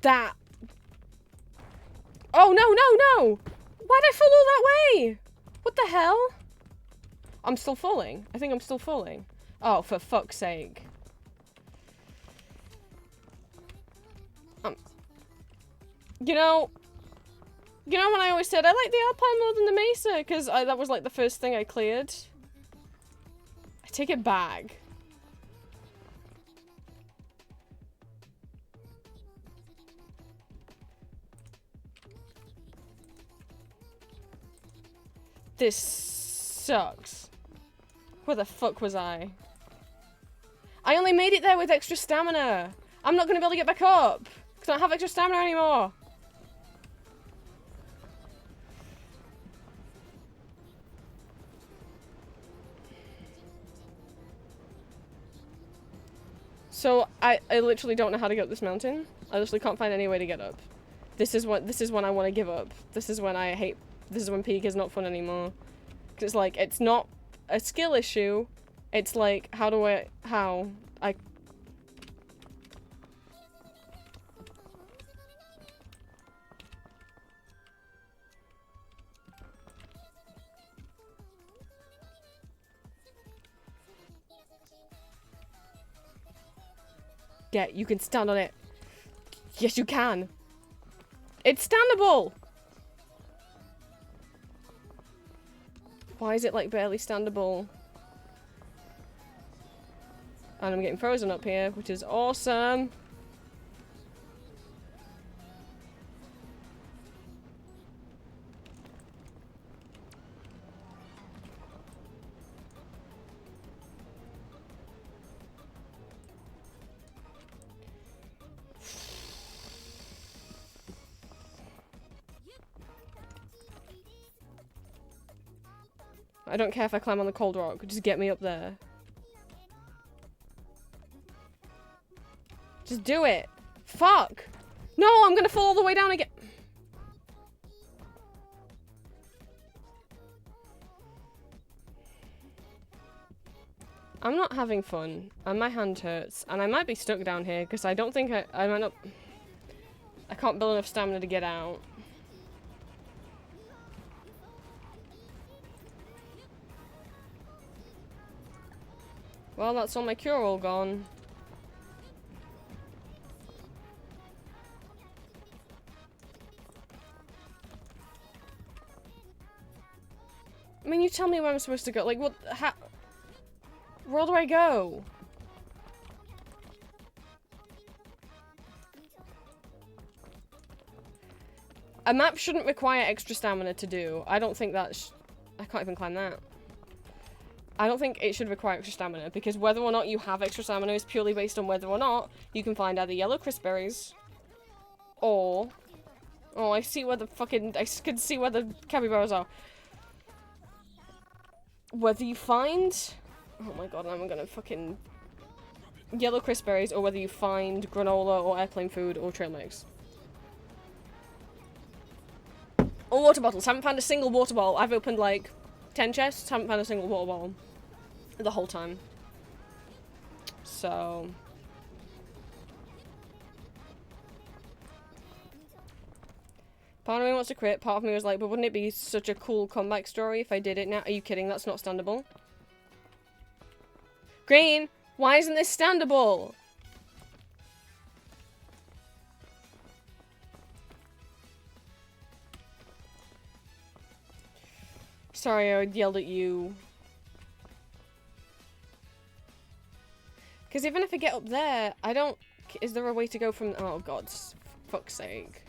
Speaker 1: That. Oh, no, no, no! Why'd I fall all that way? What the hell? I'm still falling. I think I'm still falling. Oh, for fuck's sake. You know when I always said I like the Alpine more than the Mesa, because that was like the first thing I cleared. I take it back. This sucks. Where the fuck was I? I only made it there with extra stamina. I'm not gonna be able to get back up because I don't have extra stamina anymore. So I literally don't know how to get up this mountain. I literally can't find any way to get up. This is when I want to give up. This is when I hate. This is when peak is not fun anymore. Cause it's like it's not a skill issue. It's like how I. Yeah, you can stand on it. Yes, you can. It's standable. Why is it like barely standable? And I'm getting frozen up here, which is awesome. I don't care if I climb on the cold rock, just get me up there. Just do it. Fuck. No, I'm gonna fall all the way down again. I'm not having fun, and my hand hurts, and I might be stuck down here, because I don't think I might not... I can't build enough stamina to get out. Well, that's all my cure all gone. I mean, you tell me where I'm supposed to go. Like, what? How? Where do I go? A map shouldn't require extra stamina to do. I don't think that I can't even climb that. I don't think it should require extra stamina, because whether or not you have extra stamina is purely based on whether or not you can find either yellow crisp-berries or... Oh, I see where the fucking... I can see where the capybaras are. Whether you find... Oh my god, I'm gonna fucking... Yellow crisp-berries, or whether you find granola or airplane food or trail mix. Or water bottles. Haven't found a single water bottle. I've opened like 10 chests, haven't found a single water bottle the whole time. So... Part of me wants to quit, part of me was like, but wouldn't it be such a cool comeback story if I did it now? Are you kidding? That's not standable. Green! Why isn't this standable? Sorry, I yelled at you. Because even if I get up there, I don't... Is there a way to go from... Oh god, fuck's sake.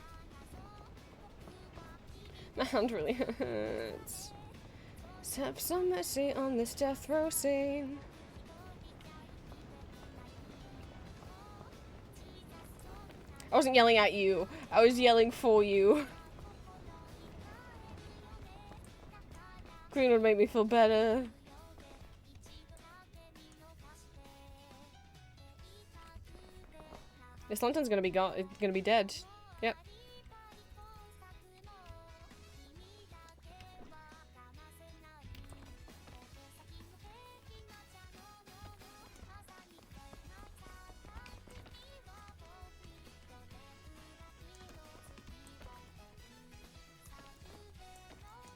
Speaker 1: My hand really hurts. Have some mercy on this death row scene. I wasn't yelling at you. I was yelling for you. Green would make me feel better. This lantern's gonna be it's gonna be dead. Yep.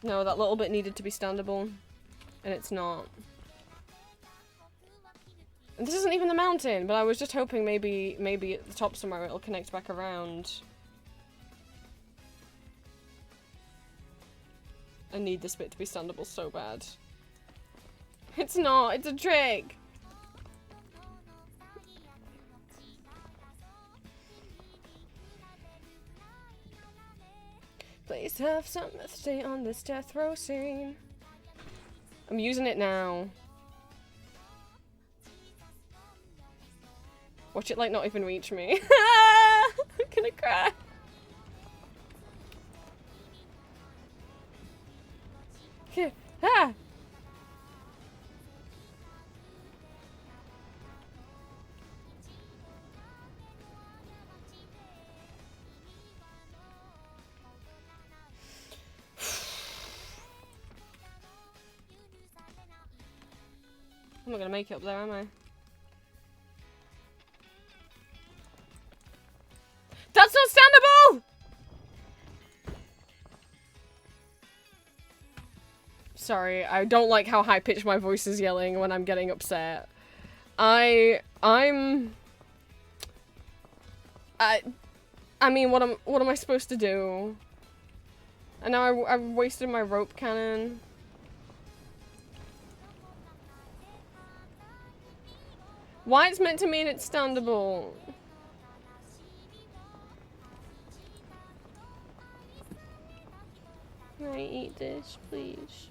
Speaker 1: No, that little bit needed to be standable, and it's not. And this isn't even the mountain, but I was just hoping maybe at the top somewhere it'll connect back around. I need this bit to be standable so bad. It's not, it's a trick! Please have some stay on this death row scene. I'm using it now. Watch it like not even reach me. I'm gonna cry. Here. Ah! I'm not gonna make it up there, am I? That's not standable! Sorry, I don't like how high-pitched my voice is yelling when I'm getting upset. I mean, what am I supposed to do? And now I've wasted my rope cannon. Why it's meant to mean it's standable? Can I eat this, please?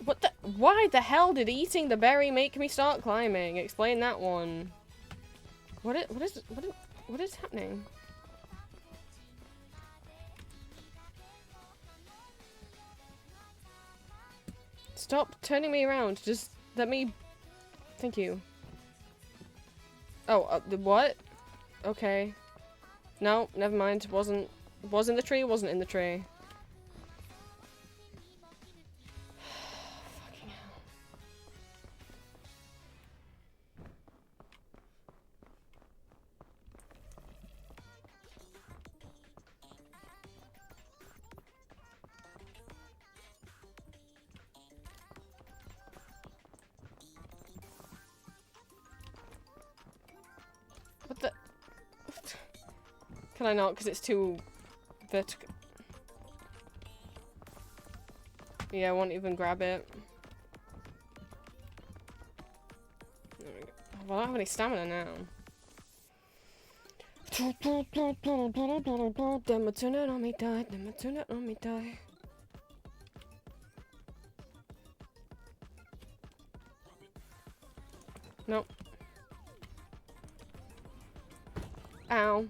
Speaker 1: What the- Why the hell did eating the berry make me start climbing? Explain that one. What is happening? Stop turning me around. Just let me thank you. Oh, the what? Okay. No, never mind. Wasn't in the tree, wasn't in the tree. Fucking hell. What the? Can I not? Because it's too vertical. Yeah, I won't even grab it. There we go. Well, I don't have any stamina now. Then turn it on me, die. Then turn it on me, die. Nope. Ow.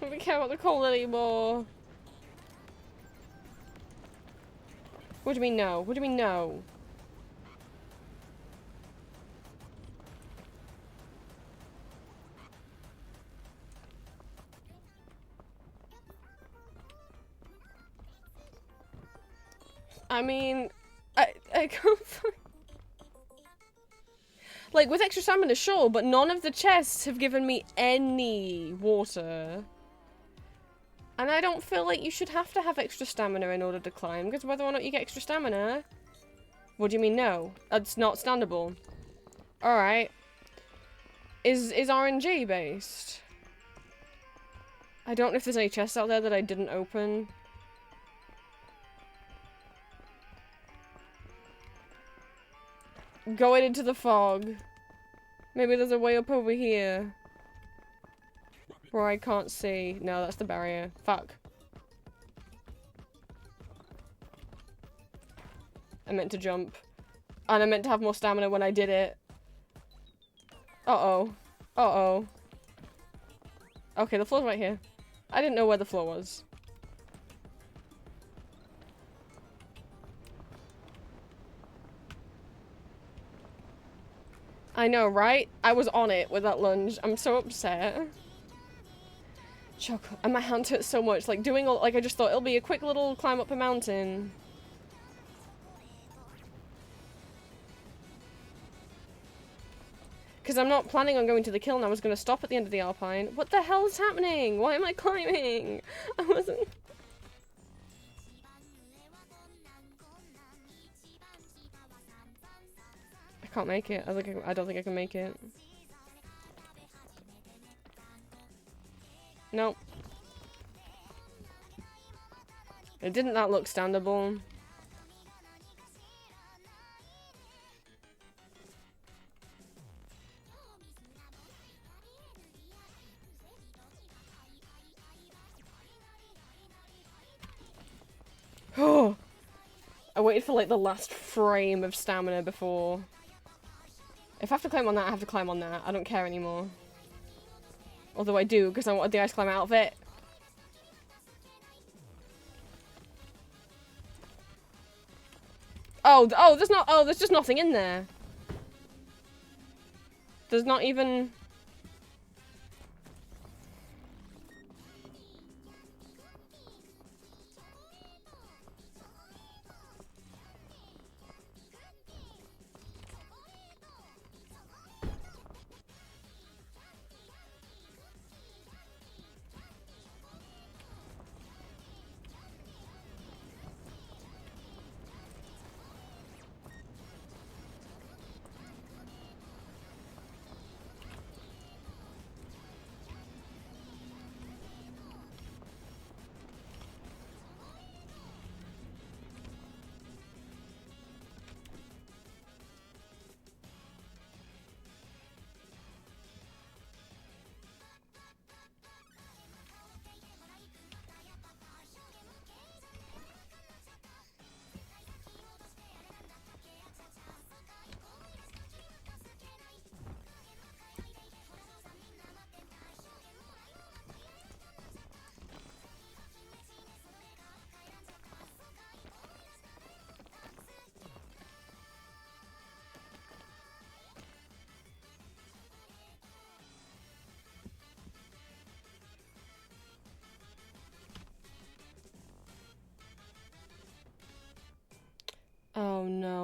Speaker 1: I don't care about the coal anymore. What do you mean no? What do you mean no? I mean, I can't find... Like, with extra stamina, sure, but none of the chests have given me any water. And I don't feel like you should have to have extra stamina in order to climb, because whether or not you get extra stamina... What do you mean no? That's not standable. Alright. Is RNG based? I don't know if there's any chests out there that I didn't open. Going into the fog. Maybe there's a way up over here. Where I can't see. No, that's the barrier. Fuck. I meant to jump. And I meant to have more stamina when I did it. Uh-oh. Uh-oh. Okay, the floor's right here. I didn't know where the floor was. I know, right? I was on it with that lunge. I'm so upset. Choke. And my hand hurts so much. Like, doing all- like, I just thought it'll be a quick little climb up a mountain. Because I'm not planning on going to the kiln. I was going to stop at the end of the Alpine. What the hell is happening? Why am I climbing? I wasn't... I can't make it. I don't think I can make it. Nope. It didn't that look standable? Oh! I waited for like the last frame of stamina before. If I have to climb on that, I have to climb on that. I don't care anymore. Although I do, because I want the ice climb outfit. Oh, there's just nothing in there. There's not even...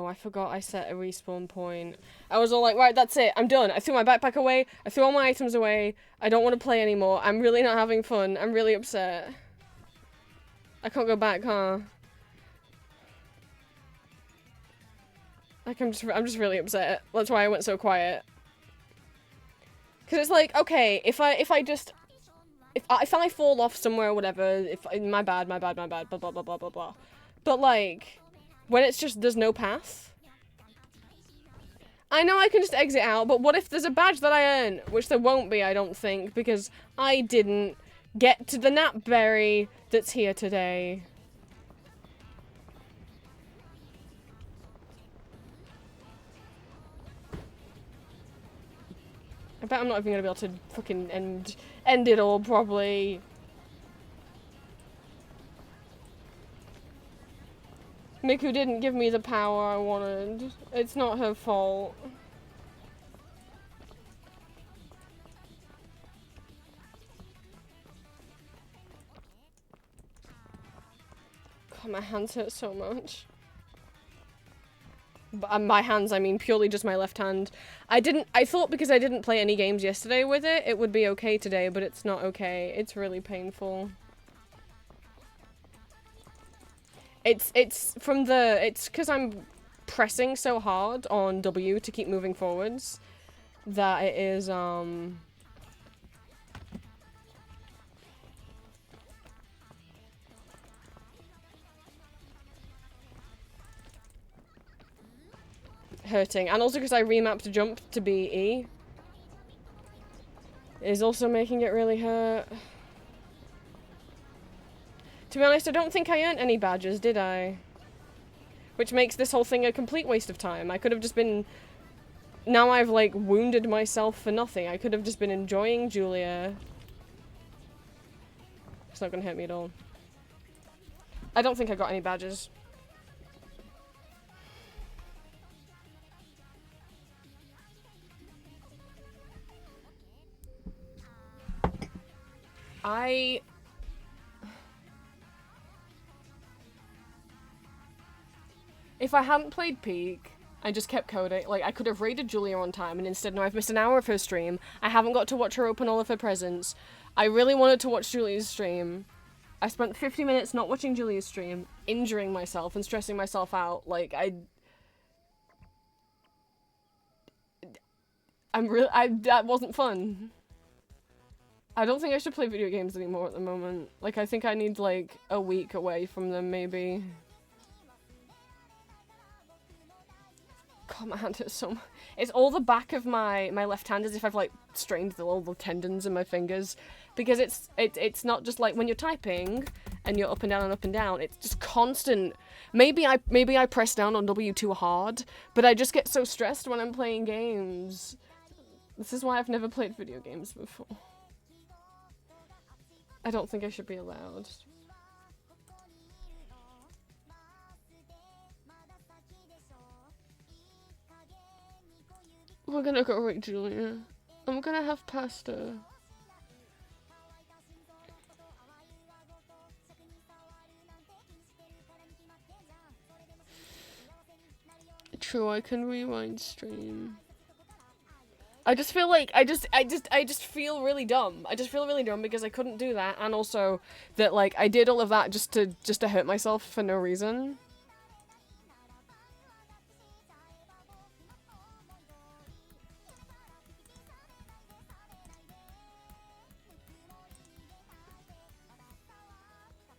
Speaker 1: I forgot I set a respawn point. I was all like, right, that's it. I'm done. I threw my backpack away. I threw all my items away. I don't want to play anymore. I'm really not having fun. I'm really upset. I can't go back, huh? Like, I'm just really upset. That's why I went so quiet. Cause it's like, okay, if I fall off somewhere or whatever, my bad, blah, blah, blah, blah, blah, blah. But, like, when it's just, there's no path. I know I can just exit out, but what if there's a badge that I earn? Which there won't be, I don't think, because I didn't get to the Napberry that's here today. I bet I'm not even gonna be able to fucking end it all properly. Miku didn't give me the power I wanted. It's not her fault. God, my hands hurt so much. By hands, I mean purely just my left hand. I thought because I didn't play any games yesterday with it, it would be okay today, but it's not okay. It's really painful. It's because I'm pressing so hard on W to keep moving forwards that it is, hurting. And also because I remapped jump to be E is also making it really hurt. To be honest, I don't think I earned any badges, did I? Which makes this whole thing a complete waste of time. I could have just been... Now I've, like, wounded myself for nothing. I could have just been enjoying Julia. It's not gonna hurt me at all. I don't think I got any badges. If I hadn't played Peak, I just kept coding, like, I could have raided Julia on time, and instead now I've missed an hour of her stream. I haven't got to watch her open all of her presents. I really wanted to watch Julia's stream. I spent 50 minutes not watching Julia's stream, injuring myself and stressing myself out. Like, that wasn't fun. I don't think I should play video games anymore at the moment. Like, I think I need, like, a week away from them, maybe. God, my hand hurts so much. It's all the back of my left hand as if I've, like, strained all the tendons in my fingers. Because it's not just, like, when you're typing and you're up and down, it's just constant. Maybe I press down on W too hard, but I just get so stressed when I'm playing games. This is why I've never played video games before. I don't think I should be allowed. We're gonna go right, Julia. I'm gonna have pasta. True, I can rewind stream. I just feel like I just feel really dumb. I just feel really dumb because I couldn't do that, and also that, like, I did all of that just to hurt myself for no reason.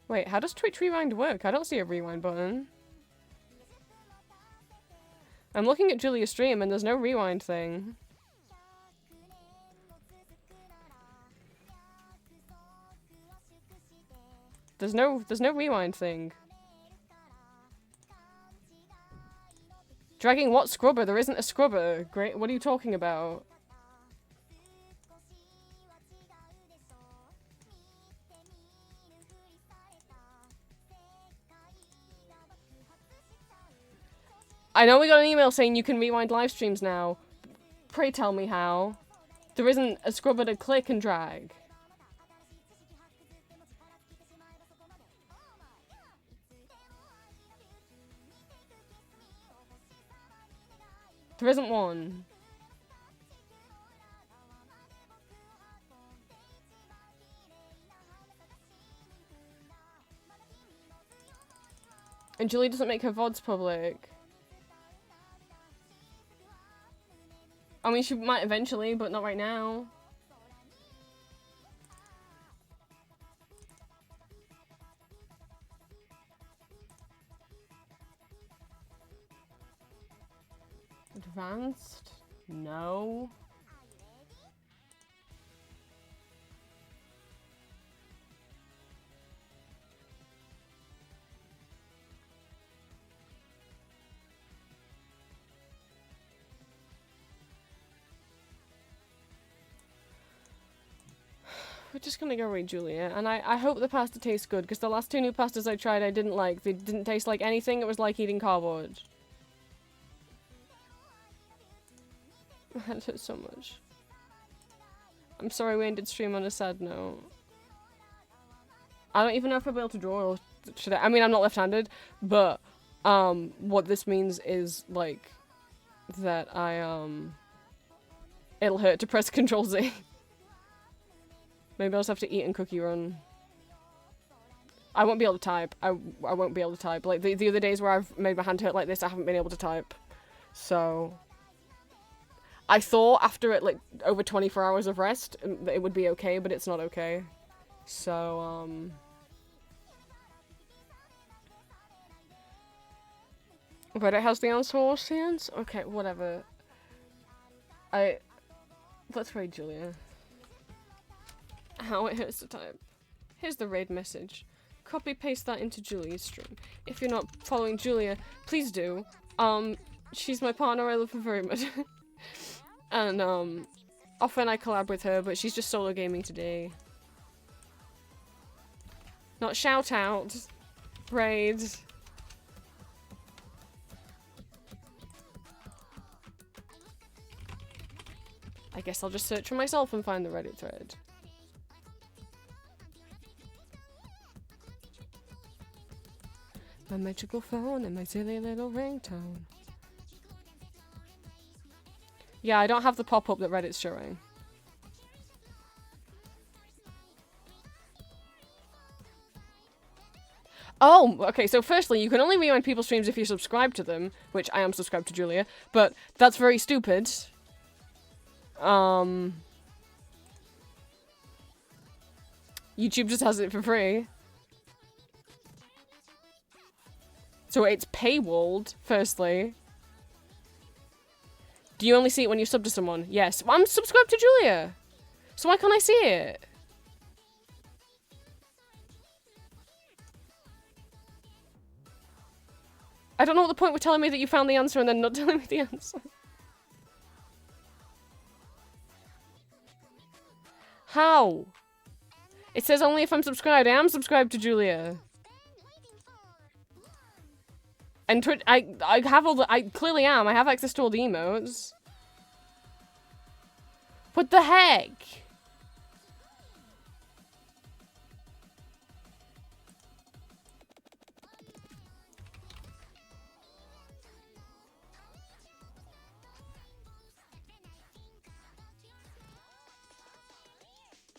Speaker 1: Wait, how does Twitch Rewind work? I don't see a rewind button. I'm looking at Julia's stream and there's no rewind thing. There's no rewind thing. Dragging what scrubber? There isn't a scrubber. Great. What are you talking about? I know we got an email saying you can rewind live streams now. Pray tell me how. There isn't a scrubber to click and drag. There isn't one. And Julie doesn't make her VODs public. I mean, she might eventually, but not right now. Advanced? No. We're just gonna go read Julia, and I hope the pasta tastes good, because the last two new pastas I tried I didn't like. They didn't taste like anything, it was like eating cardboard. That hurt so much. I'm sorry we ended stream on a sad note. I don't even know if I'll be able to draw, or should I mean, I'm not left-handed, but, what this means is, like, that it'll hurt to press Control Z. Maybe I'll just have to eat and cookie run. I won't be able to type. I won't be able to type. Like, the other days where I've made my hand hurt like this, I haven't been able to type. So... I thought after, like, over 24 hours of rest, that it would be okay, but it's not okay. So, Reddit has the answer to all scenes? Okay, whatever. Let's raid Julia. How it hurts to type. Here's the raid message. Copy paste that into Julia's stream. If you're not following Julia, please do. She's my partner, I love her very much. And, often I collab with her, but she's just solo gaming today. Not shout out. Raid. I guess I'll just search for myself and find the Reddit thread. My magical phone and my silly little ringtone. Yeah, I don't have the pop-up that Reddit's showing. Oh, okay, so firstly, you can only rewind people's streams if you subscribe to them, which I am subscribed to Julia, but that's very stupid. YouTube just has it for free. So it's paywalled, firstly. Do you only see it when you sub to someone? Yes. Well, I'm subscribed to Julia. So why can't I see it? I don't know what the point with telling me that you found the answer and then not telling me the answer. How? It says only if I'm subscribed. I am subscribed to Julia. And Twitch, I have all the, I clearly am. I have access to all the emotes. What the heck?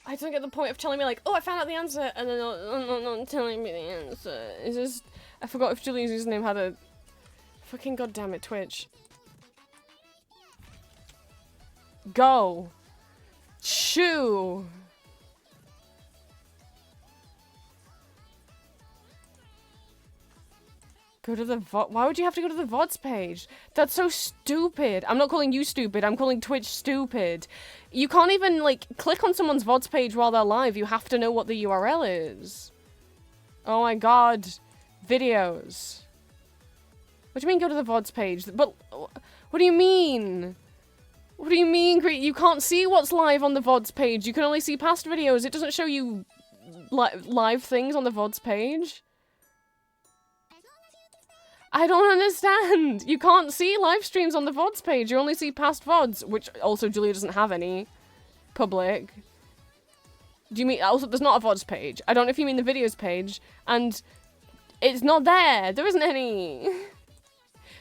Speaker 1: I don't get the point of telling me like, oh, I found out the answer, and then not telling me the answer. It's just, I forgot if Julie's username had a fucking goddamn it, Twitch. Go. Shoo. Go to the VOD. Why would you have to go to the VODs page? That's so stupid. I'm not calling you stupid. I'm calling Twitch stupid. You can't even, like, click on someone's VODs page while they're live. You have to know what the URL is. Oh my god. Videos. What do you mean go to the VODs page? But, what do you mean? What do you mean? You can't see what's live on the VODs page. You can only see past videos. It doesn't show you live things on the VODs page. I don't understand. You can't see live streams on the VODs page. You only see past VODs, which also Julia doesn't have any public. Do you mean, also there's not a VODs page. I don't know if you mean the videos page, and it's not there. There isn't any.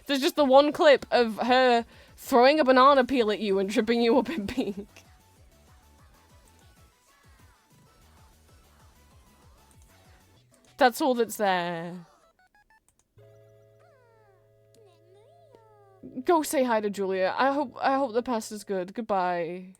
Speaker 1: There's just the one clip of her throwing a banana peel at you and tripping you up in pink. That's all that's there. Go say hi to Julia. I hope the pasta's good. Goodbye.